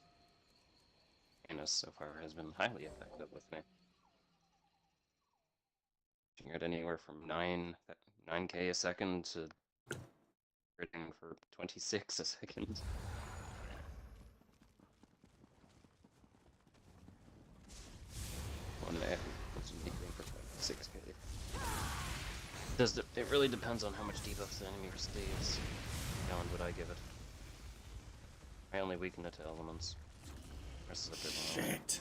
Anus so far has been highly effective with me. You can get anywhere from 9k a second to critting for 26 a second. One average was anything for 6k. It really depends on how much debuff the enemy receives, beyond what I give it. I only weaken it to elements. The rest is a bit more. Shit.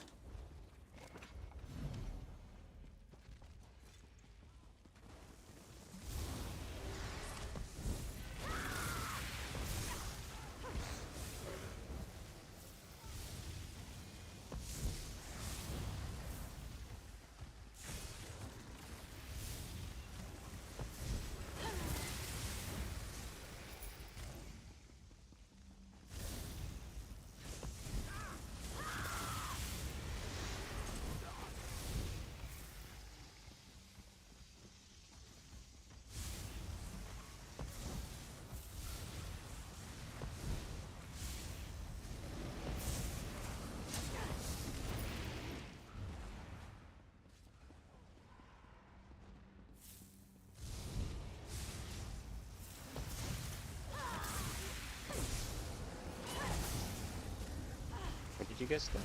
What did you guys do?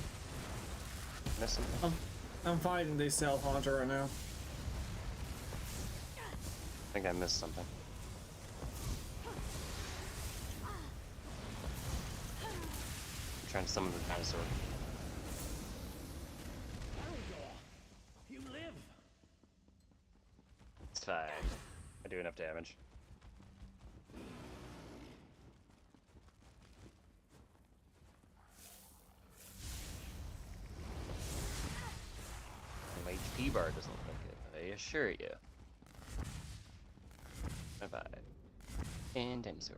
Miss something? I'm fighting the Self Haunter right now. I think I missed something. I'm trying to summon the dinosaur. You live! It's fine. I do enough damage. My HP bar doesn't like it, I assure you. Bye-bye. And dinosaur.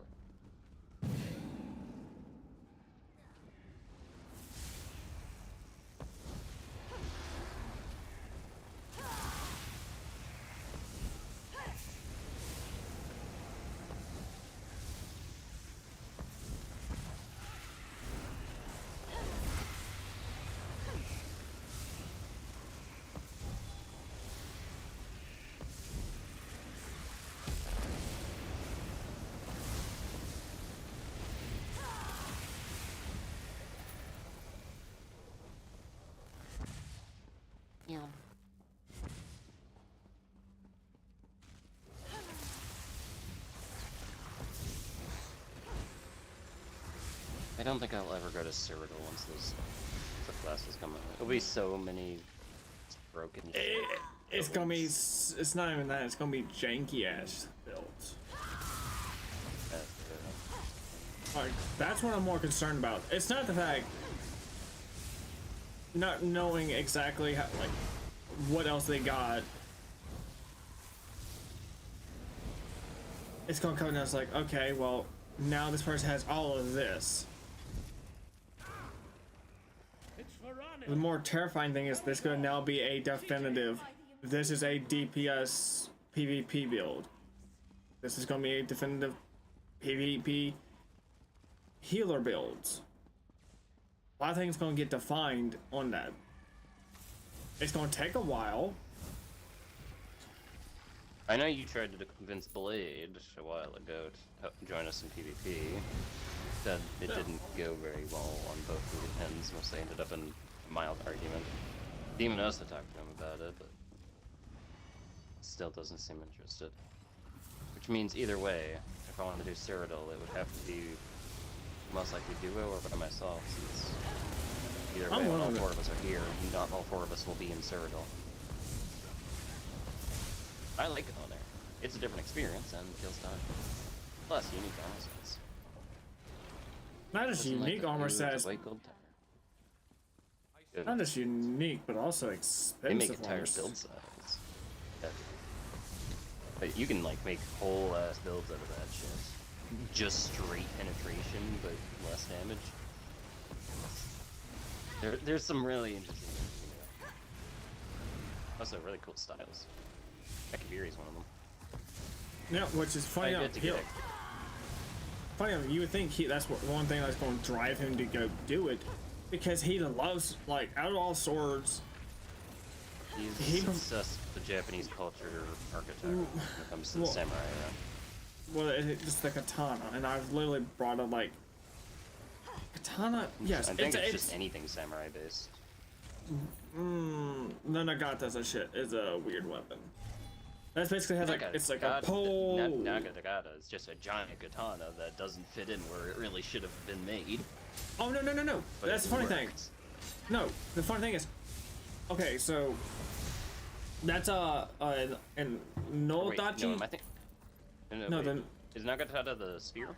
I don't think I'll ever go to Cyrodiil once those classes come out. There'll be so many broken. It's gonna be. It's not even that. It's gonna be janky ass builds. Like that's what I'm more concerned about. It's not the fact not knowing exactly how, like, what else they got. It's gonna come down. It's like, okay, well, now this person has all of this. The more terrifying thing is this gonna now be a definitive. This is a DPS PvP build. This is gonna be a definitive PvP healer builds. A lot of things gonna get defined on that. It's gonna take a while. I know you tried to convince Blade a while ago to join us in PvP. Said it didn't go very well on both of the ends, mostly ended up in a mild argument. Demon also talked to him about it, but still doesn't seem interested. Which means either way, if I want to do Cyrodiil, it would have to be most likely duo or by myself, since either way all four of us are here, and not all four of us will be in Cyrodiil. I like it on there. It's a different experience and feels time. Plus, unique armor sets. Not just unique armor sets. Not just unique, but also expensive. They make entire build size. Yeah. But you can like make whole ass builds out of that shit. Just straight penetration, but less damage. There's some really interesting things you can do. Also, really cool styles. Akibiri is one of them. Yeah, which is funny. Funny, you would think that's one thing that's going to drive him to go do it, because he loves, like, out of all swords. He's obsessed with the Japanese culture architecture when it comes to the samurai era. Well, it's just the katana, and I've literally brought up like katana. Yes, I think it's just anything samurai based. No, Nagata's a shit. Is a weird weapon. That's basically has like it's like a pole. Nagata is just a giant katana that doesn't fit in where it really should have been made. Oh no! But that's the funny thing. No, the funny thing is, okay, so that's and no dachi. No, I think. No, then is Nagata the spear?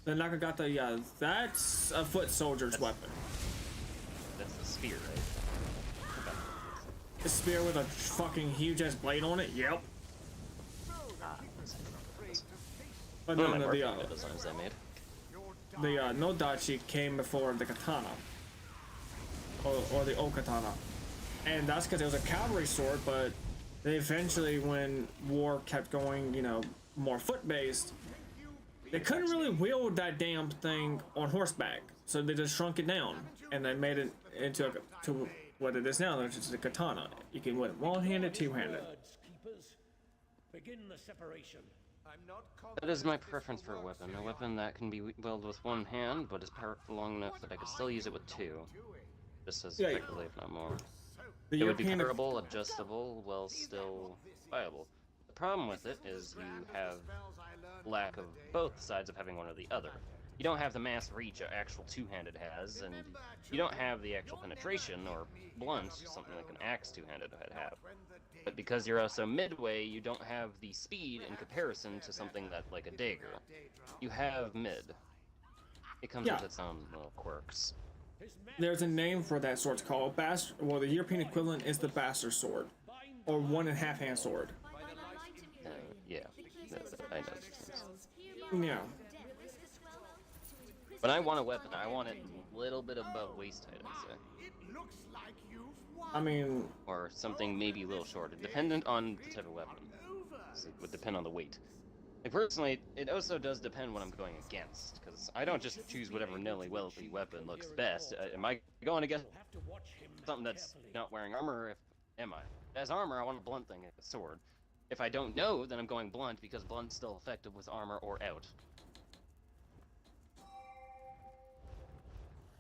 The Nagata, yeah, that's a foot soldier's weapon. That's the spear, right? A spear with a fucking huge ass blade on it. Yep. But no, the designs they made. The no dachi came before the katana, or the okatana, and that's because it was a cavalry sword. But they eventually, when war kept going, you know, more foot based, they couldn't really wield that damn thing on horseback, so they just shrunk it down and they made it into to what it is now, which is a katana. You can wield it one-handed, two-handed. Begin the separation. That is my preference for a weapon. A weapon that can be wielded with one hand, but is powerful long enough that I could still use it with two. Just as effectively, if not more. It would be parable, adjustable, while still viable. The problem with it is you have lack of both sides of having one or the other. You don't have the mass reach an actual two-handed has, and you don't have the actual penetration or blunt, something like an axe two-handed would have. But because you're also midway, you don't have the speed in comparison to something that, like a dagger. You have mid. It comes with its own little quirks. There's a name for that sword. It's called well, the European equivalent is the bastard sword, or 1.5 hand sword. Yeah, I know. Yeah. But I want a weapon. I want it a little bit above waist height, I'd say. I mean, or something maybe a little shorter, dependent on the type of weapon. So it would depend on the weight. Like personally, it also does depend what I'm going against, because I don't just choose whatever nilly-willy weapon looks best. Am I going against something that's not wearing armor? Am I? As armor, I want a blunt thing, a sword. If I don't know, then I'm going blunt, because blunt's still effective with armor or out.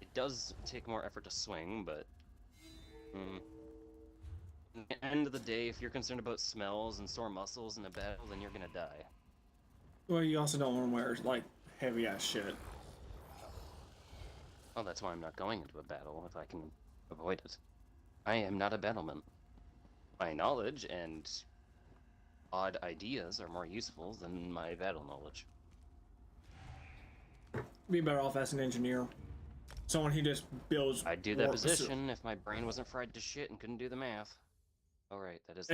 It does take more effort to swing, but at the end of the day, if you're concerned about smells and sore muscles in a battle, then you're gonna die. Well, you also don't want to wear like heavy ass shit. Well, that's why I'm not going into a battle if I can avoid it. I am not a battlement. My knowledge and odd ideas are more useful than my battle knowledge. Be better off as an engineer. Someone who just builds. I'd do that position if my brain wasn't fried to shit and couldn't do the math. All right, that is.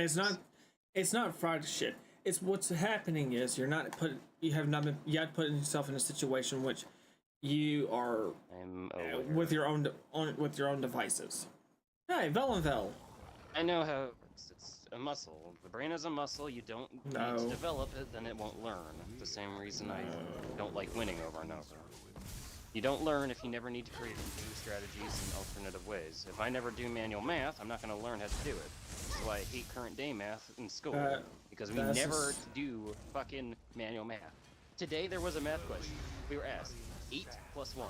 It's not fried to shit. It's what's happening is you have not been, you have put yourself in a situation which you are with your own devices. Hey, Velenvel. I know how it's a muscle. The brain is a muscle. You don't need to develop it, then it won't learn. The same reason I don't like winning over and over. You don't learn if you never need to create new strategies and alternative ways. If I never do manual math, I'm not going to learn how to do it. That's why I hate current day math in school, because we never do fucking manual math. Today there was a math question. We were asked 8 plus 1.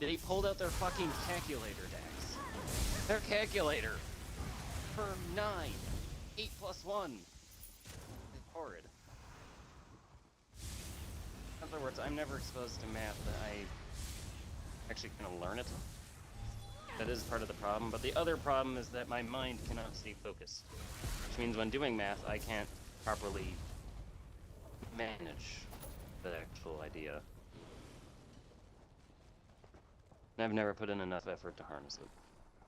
They pulled out their fucking calculator, Dax. Their calculator for 9. 8 plus 1. It's horrid. In other words, I'm never exposed to math that I actually kind of learn it. That is part of the problem, but the other problem is that my mind cannot stay focused. Which means when doing math, I can't properly manage the actual idea. And I've never put in enough effort to harness it.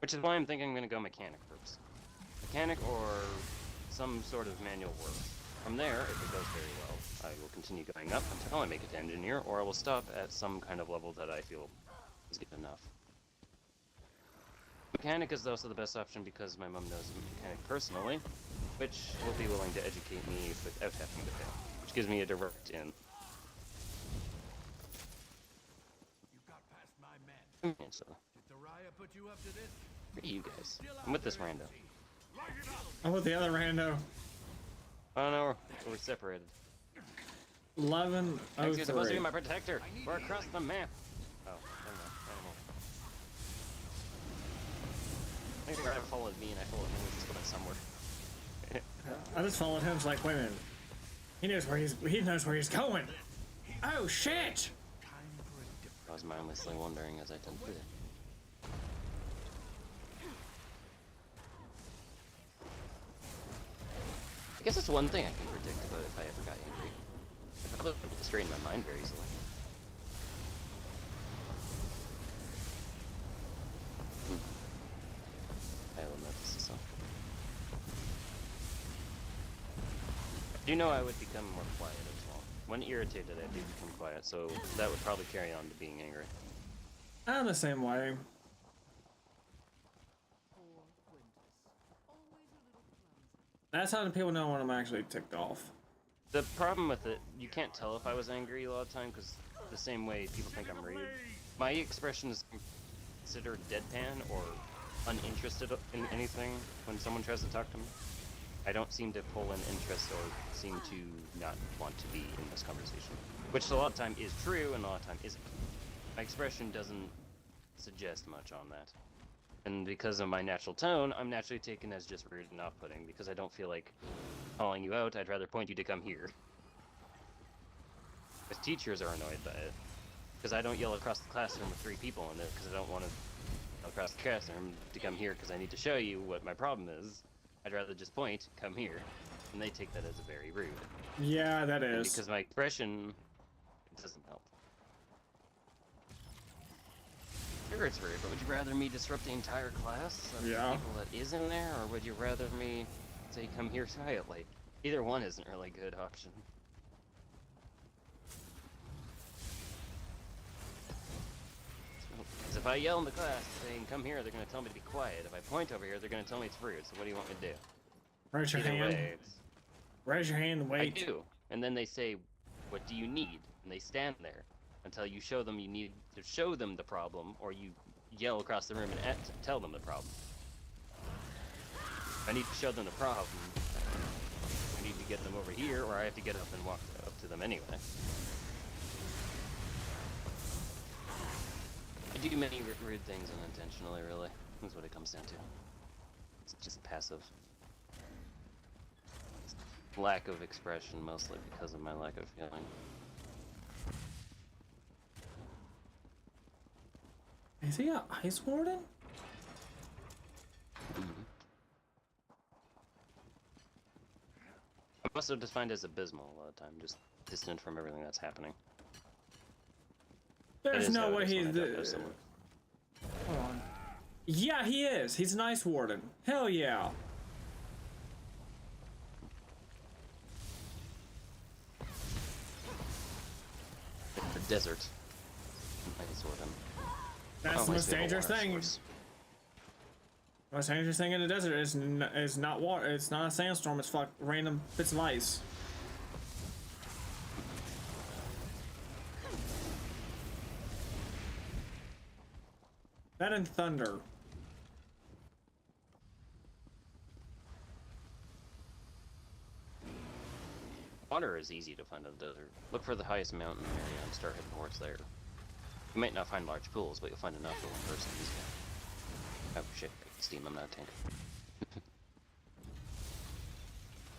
Which is why I'm thinking I'm going to go mechanic first. Mechanic or some sort of manual work. From there, if it goes very well, I will continue going up until I make it to engineer, or I will stop at some kind of level that I feel is good enough. Mechanic is also the best option because my mom knows a mechanic personally, which will be willing to educate me without having to pay, which gives me a direct in. You got past my men. So, Did Dariah put you up to this? for you guys, I'm with this rando. I'm with the other rando. Oh no, we're separated. 11. You're supposed to be my protector. We're across the map. Oh, never mind. I think Brad followed me and I followed him. We just went somewhere. I just followed him. It's like, wait a minute. He knows where he's going. Oh shit! I was mindlessly wondering as I tend to. I guess that's one thing I can predict about if I ever got angry. I would able to straighten my mind very easily. I will notice this. I do know I would become more quiet as well. When irritated, I do become quiet, so that would probably carry on to being angry. I'm the same way. That's how the people know when I'm actually ticked off. The problem with it, you can't tell if I was angry a lot of the time, because the same way people think I'm rude. My expression is considered deadpan or uninterested in anything when someone tries to talk to me. I don't seem to pull an interest or seem to not want to be in this conversation. Which a lot of time is true and a lot of time isn't. My expression doesn't suggest much on that. And because of my natural tone, I'm naturally taken as just rude and off-putting, because I don't feel like calling you out. I'd rather point you to come here. Because teachers are annoyed by it. Because I don't yell across the classroom with 3 people in it, because I don't want to yell across the classroom to come here, because I need to show you what my problem is. I'd rather just point, come here. And they take that as a very rude. Yeah, that is. And because my expression doesn't help. Sure, it's rude, but would you rather me disrupt the entire class of people that is in there, or would you rather me say come here quietly? Either one isn't really a good option. Because if I yell in the class saying come here, they're going to tell me to be quiet. If I point over here, they're going to tell me it's rude. So what do you want me to do? Raise your hand. Raise your hand and wait. I do. And then they say, what do you need? And they stand there until you show them you need to show them the problem, or you yell across the room and tell them the problem. If I need to show them the problem, I need to get them over here, or I have to get up and walk up to them anyway. I do many rude things unintentionally, really. That's what it comes down to. It's just passive. Lack of expression, mostly because of my lack of feeling. Is he a Ice Warden? I'm also defined as abysmal a lot of time, just distant from everything that's happening. There's no way he's Hold on. Yeah, he is. He's an Ice Warden. Hell yeah. The desert. Ice Warden. That's the most dangerous thing. The most dangerous thing in the desert is not water. It's not a sandstorm. It's random bits of ice. That and thunder. Water is easy to find in the desert. Look for the highest mountain area and start heading towards there. You might not find large pools, but you'll find enough for one person easily. Oh shit, Steam, I'm not a tank.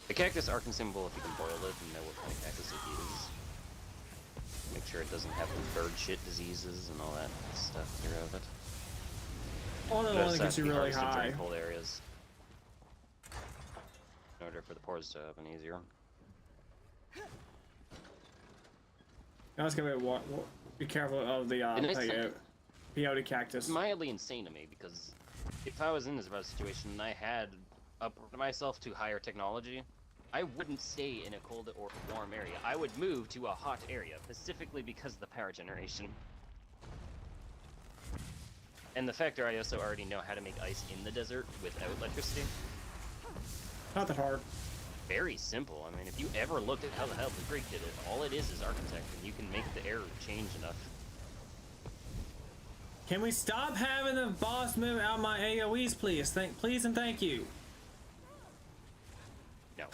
The cactus are consumable if you can boil it and know what kind of cactus it is. Make sure it doesn't have the bird shit diseases and all that stuff here of it. All that only gets you really high. Cold areas. In order for the pores to open easier. Now it's gonna be careful of the peyote cactus. It's mildly insane to me because if I was in this situation and I had upgraded myself to higher technology, I wouldn't stay in a cold or warm area. I would move to a hot area, specifically because of the power generation. And the factor I also already know how to make ice in the desert without electricity. Not that hard. Very simple. I mean, if you ever looked at how the hell the Greek did it, all it is architecture. You can make the air change enough. Can we stop having the boss move out my AoEs, please? Please and thank you. No.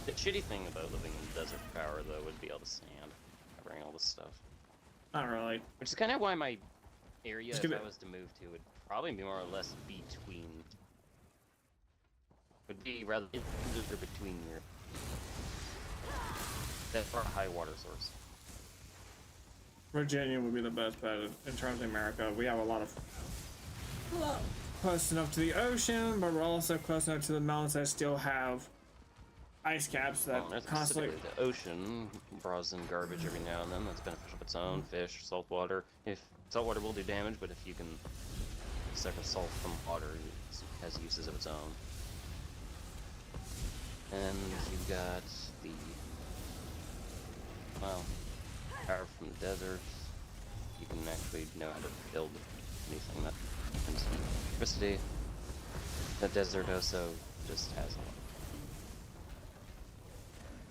The shitty thing about living in desert power, though, would be all the sand covering all this stuff. Not really. Which is kind of why my area, if I was to move to, would probably be more or less between. Would be rather between your. That far high water source. Virginia would be the best bet in terms of America. We have a lot close enough to the ocean, but we're also close enough to the mountains that still have ice caps that constantly. The ocean draws in garbage every now and then. That's beneficial of its own. Fish, salt water. If salt water will do damage, but if you can separate salt from water, it has uses of its own. And you've got the power from the desert. You can actually know how to build anything that comes from electricity. The desert also just has a lot.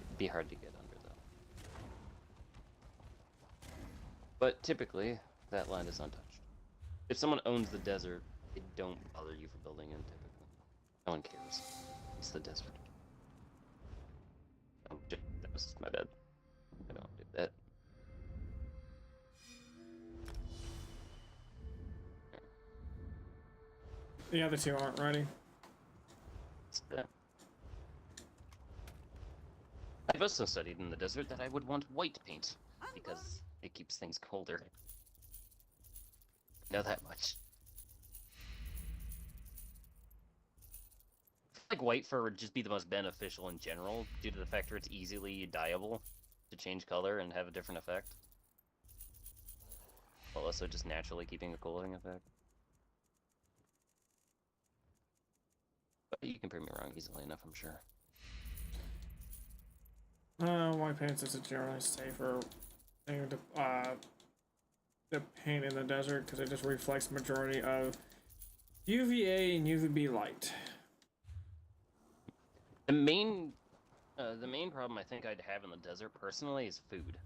It'd be hard to get under though. But typically, that land is untouched. If someone owns the desert, they don't bother you for building in typically. No one cares. It's the desert. Oh, shit, that was my bad. I don't do that. The other two aren't ready. I've also studied in the desert that I would want white paint because it keeps things colder. Know that much. I feel like white fur would just be the most beneficial in general due to the fact that it's easily dyeable to change color and have a different effect. While also just naturally keeping a cooling effect. But you can prove me wrong easily enough, I'm sure. White paint is a generally safer thing to paint in the desert because it just reflects the majority of UVA and UVB light. The main problem I think I'd have in the desert personally is food.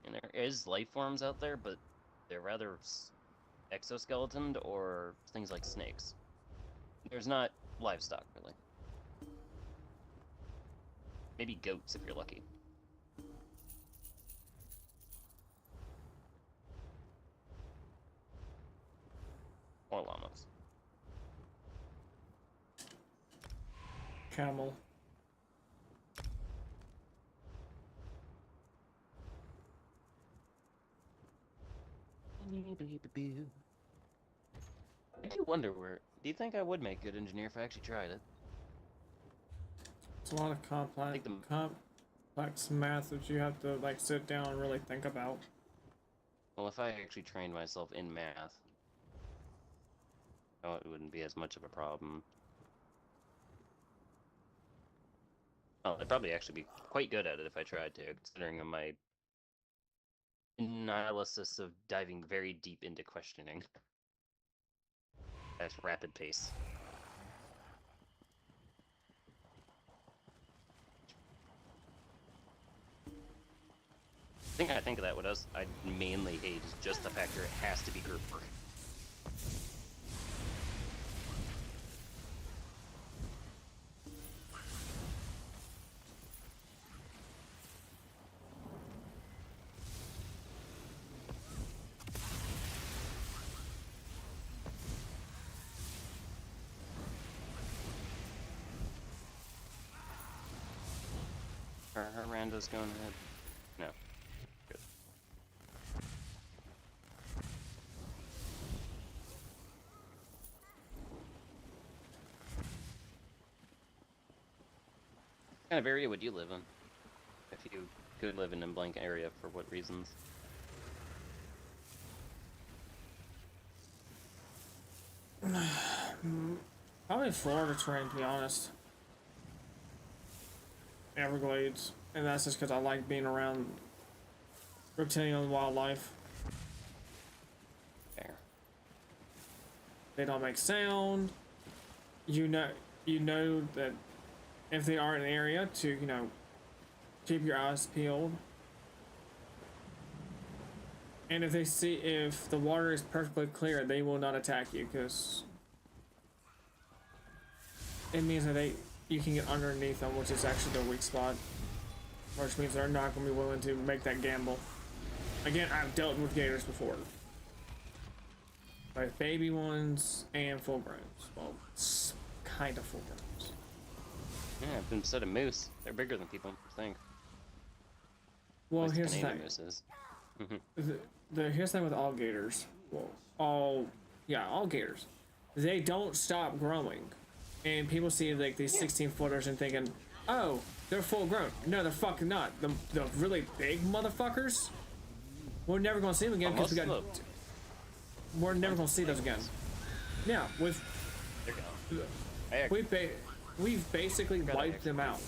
And there is life forms out there, but they're rather exoskeletoned or things like snakes. There's not livestock really. Maybe goats if you're lucky. Or llamas. camel. I do wonder where. Do you think I would make a good engineer if I actually tried it? It's a lot of complex math that you have to like sit down and really think about. Well, if I actually trained myself in math, oh, it wouldn't be as much of a problem. Oh, I'd probably actually be quite good at it if I tried to, considering my analysis of diving very deep into questioning at rapid pace. The thing I think of that what I mainly hate is just the fact that it has to be group work. Are Rando's going ahead? No. Good. What kind of area would you live in? If you could live in a blank area, for what reasons? Probably Florida terrain, to be honest. Everglades, and that's just because I like being around reptilian wildlife. Fair. They don't make sound. You know that if they are in an area to, keep your eyes peeled. And if the water is perfectly clear, they will not attack you, because it means that you can get underneath them, which is actually their weak spot. Which means they're not going to be willing to make that gamble. Again, I've dealt with gators before. Like baby ones and full growns. Well, kind of full growns. Yeah, I've been set of moose. They're bigger than people think. Well, here's the thing. Mooses. Here's the thing with all gators. Well, all gators. They don't stop growing. And people see like these 16-footers and thinking, oh, they're full grown. No, they're fucking not. The really big motherfuckers, we're never gonna see them again because we're never gonna see those again. Yeah, we've basically wiped them out.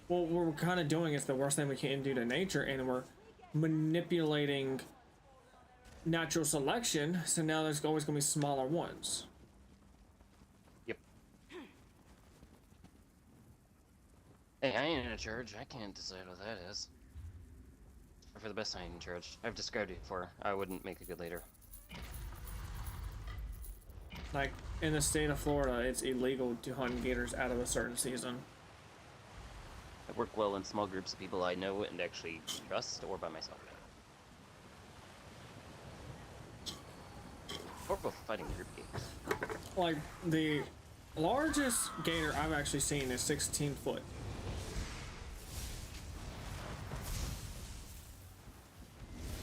What we're kind of doing is the worst thing we can do to nature, and we're manipulating natural selection, so now there's always going to be smaller ones. Yep. Hey, I ain't in charge. I can't decide what that is. For the best, I ain't in charge. I've described it before. I wouldn't make a good leader. Like, in the state of Florida, it's illegal to hunt gators out of a certain season. I work well in small groups of people I know and actually trust, or by myself. Or both fighting group games. Like, the largest gator I've actually seen is 16 foot.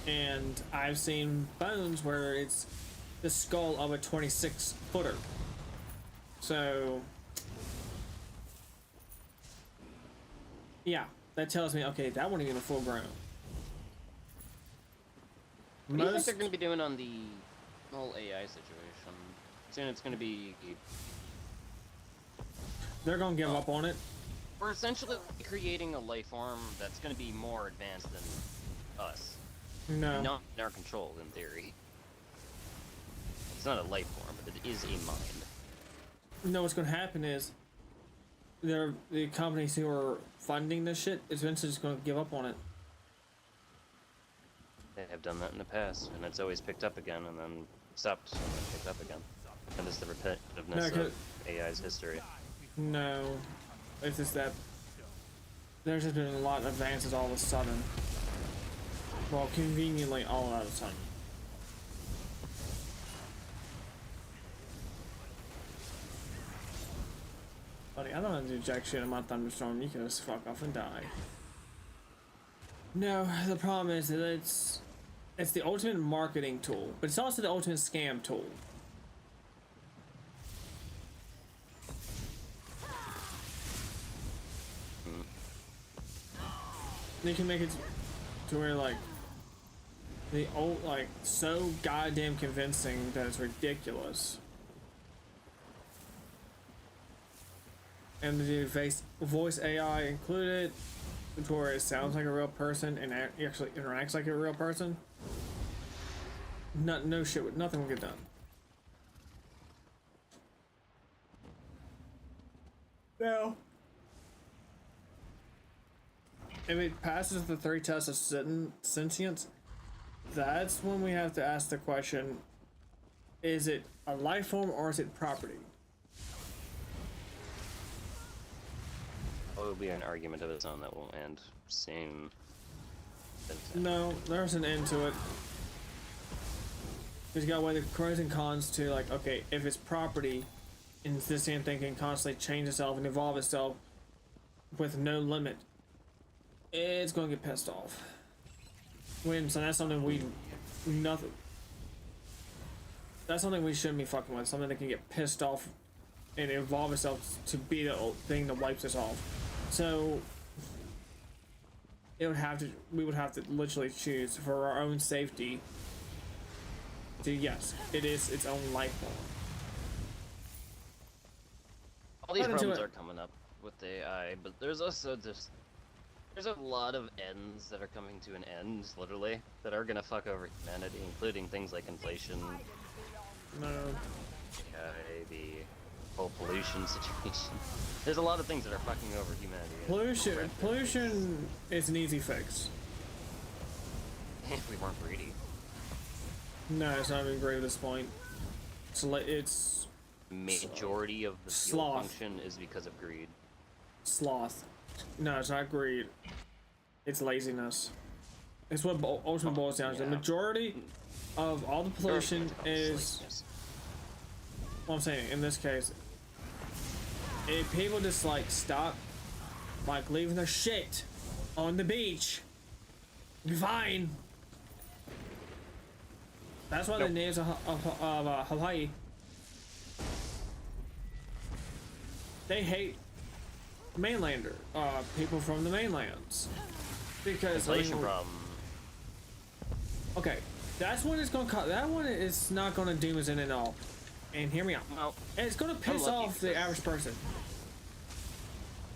And I've seen bones where it's the skull of a 26-footer. So, yeah, that tells me, okay, that wasn't even a full grown. What do you think they're going to be doing on the whole AI situation? Soon it's going to be... They're going to give up on it. We're essentially creating a life form that's going to be more advanced than us. No. Not in our control, in theory. It's not a life form, but it is a mind. No, what's going to happen is the companies who are funding this shit is eventually just going to give up on it. They have done that in the past, and it's always picked up again, and then stopped, and then picked up again. And it's the repetitiveness of AI's history. No, it's just that there's just been a lot of advances all of a sudden. Well, conveniently all of a sudden. Buddy, I don't want to do jack shit in my thunderstorm. You can just fuck off and die. No, the problem is that it's the ultimate marketing tool, but it's also the ultimate scam tool. You can make it to where like the old like so goddamn convincing that it's ridiculous. And the voice AI included, to where it sounds like a real person and actually interacts like a real person. No shit, nothing will get done. No. If it passes the 3 tests of sentience, that's when we have to ask the question, is it a life form or is it property? Oh, it'll be an argument of its own that will end soon. No, there's an end to it. Because you gotta weigh the pros and cons to, like, okay, if it's property, and this damn thing can constantly change itself and evolve itself with no limit, it's gonna get pissed off. So that's something that's something we shouldn't be fucking with. Something that can get pissed off and evolve itself to be the thing that wipes us off. So we would have to literally choose for our own safety to, yes, it is its own life form. All these problems are coming up with AI, but there's also just there's a lot of ends that are coming to an end, literally, that are gonna fuck over humanity, including things like inflation, the whole pollution situation. There's a lot of things that are fucking over humanity. Pollution is an easy fix. If we weren't greedy. No, it's not even great at this point. It's majority of the fuel function is because of greed. Sloth. No, it's not greed. It's laziness. It's what ultimately boils down to. The majority of all the pollution is. Well, I'm saying in this case, if people just like stop, like leaving their shit on the beach, you're fine. That's why the natives of Hawaii, they hate mainlander people from the mainlands because inflation problem. Okay, that's when it's gonna cut. That one is not gonna doom us in at all. And hear me out. No, and it's gonna piss off the average person.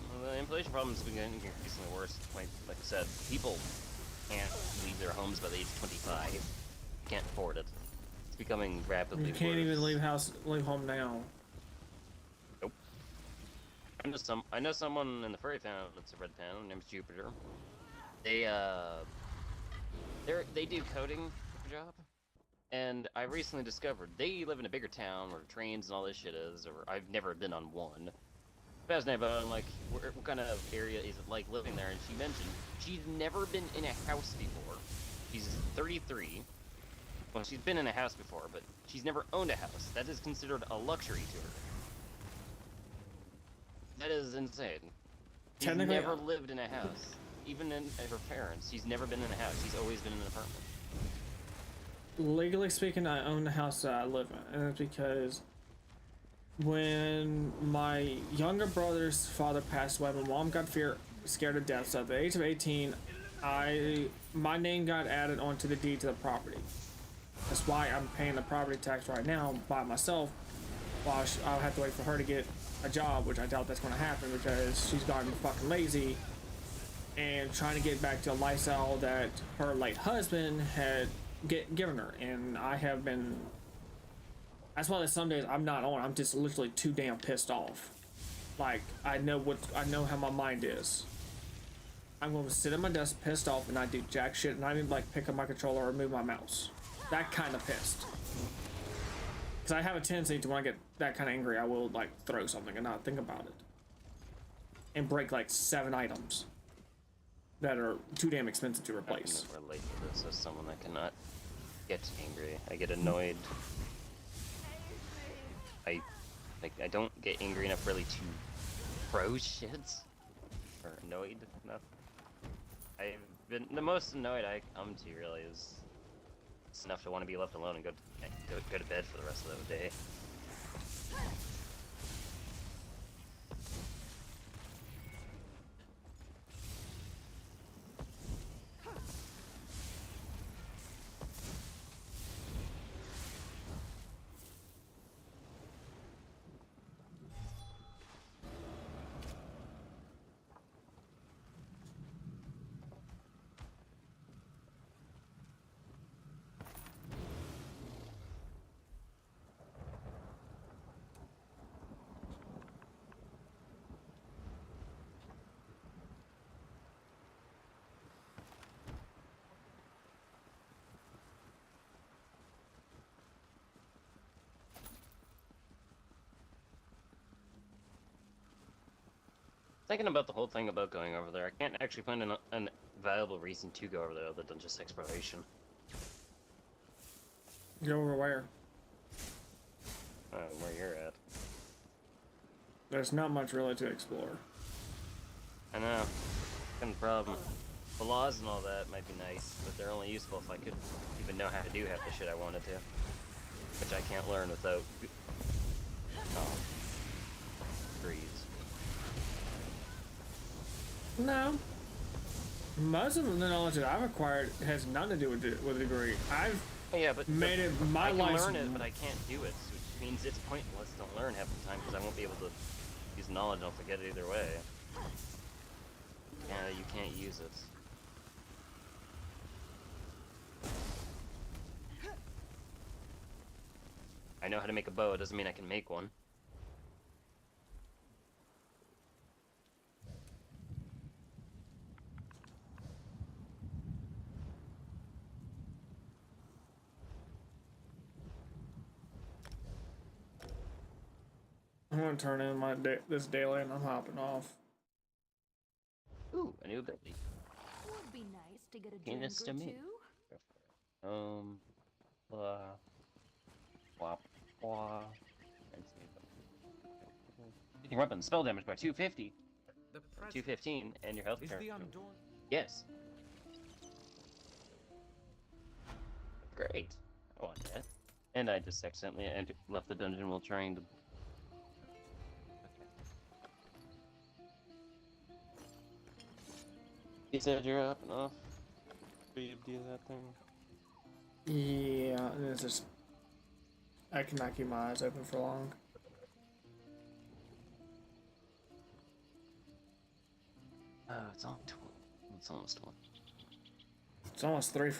Well, the inflation problem has been getting increasingly worse. Like I said, people can't leave their homes by the age of 25. Can't afford it. It's becoming rapidly worse. You can't even leave home now. Nope. I know someone in the furry fan that's a red fan. Her name's Jupiter. They do coding for job. And I recently discovered they live in a bigger town where trains and all this shit is, or I've never been on one. Fascinated, but I'm like, what kind of area is it like living there? And she mentioned she's never been in a house before. She's 33. Well, she's been in a house before, but she's never owned a house. That is considered a luxury to her. That is insane. She's never lived in a house. Even in her parents, she's never been in a house. She's always been in an apartment. Legally speaking, I own the house that I live in, and it's because when my younger brother's father passed away, my mom got scared to death. So at the age of 18, my name got added onto the deed to the property. That's why I'm paying the property tax right now by myself, while I'll have to wait for her to get a job, which I doubt that's going to happen because she's gotten fucking lazy and trying to get back to a lifestyle that her late husband had given her. And I have been, that's why some days I'm not on. I'm just literally too damn pissed off. Like, I know how my mind is. I'm going to sit at my desk pissed off and not do jack shit, and not even like pick up my controller or move my mouse. That kind of pissed. Because I have a tendency to, when I get that kind of angry, I will like throw something and not think about it. And break like 7 items that are too damn expensive to replace. I can relate to this as someone that cannot get angry. I get annoyed. I don't get angry enough really to pro shit? Or annoyed? No. I've been the most annoyed I come to really is it's enough to want to be left alone and go to bed for the rest of the day. Thinking about the whole thing about going over there, I can't actually find an viable reason to go over there other than just exploration. Go over where? Where you're at. There's not much really to explore. I know. Kind of problem. The laws and all that might be nice, but they're only useful if I could even know how to do half the shit I wanted to. Which I can't learn without... trees. No. Most of the knowledge that I've acquired has nothing to do with a degree. I've made it my life. I can learn it, but I can't do it, which means it's pointless to learn half the time because I won't be able to use knowledge. I'll forget it either way. Yeah, you can't use it. I know how to make a bow. It doesn't mean I can make one. I'm gonna turn in my this daily and I'm hopping off. Ooh, a new ability. Would be nice to get a drink Penis or to me. two. Using weapon spell damage by 250. The 215 and your health is care. the undawn. Yes. Great. I want that. And I just accidentally left the dungeon while trying to. You said you're up and off. For you to do that thing. Yeah, and it's just I cannot keep my eyes open for long. Oh, it's on 12. It's almost 1. It's almost 3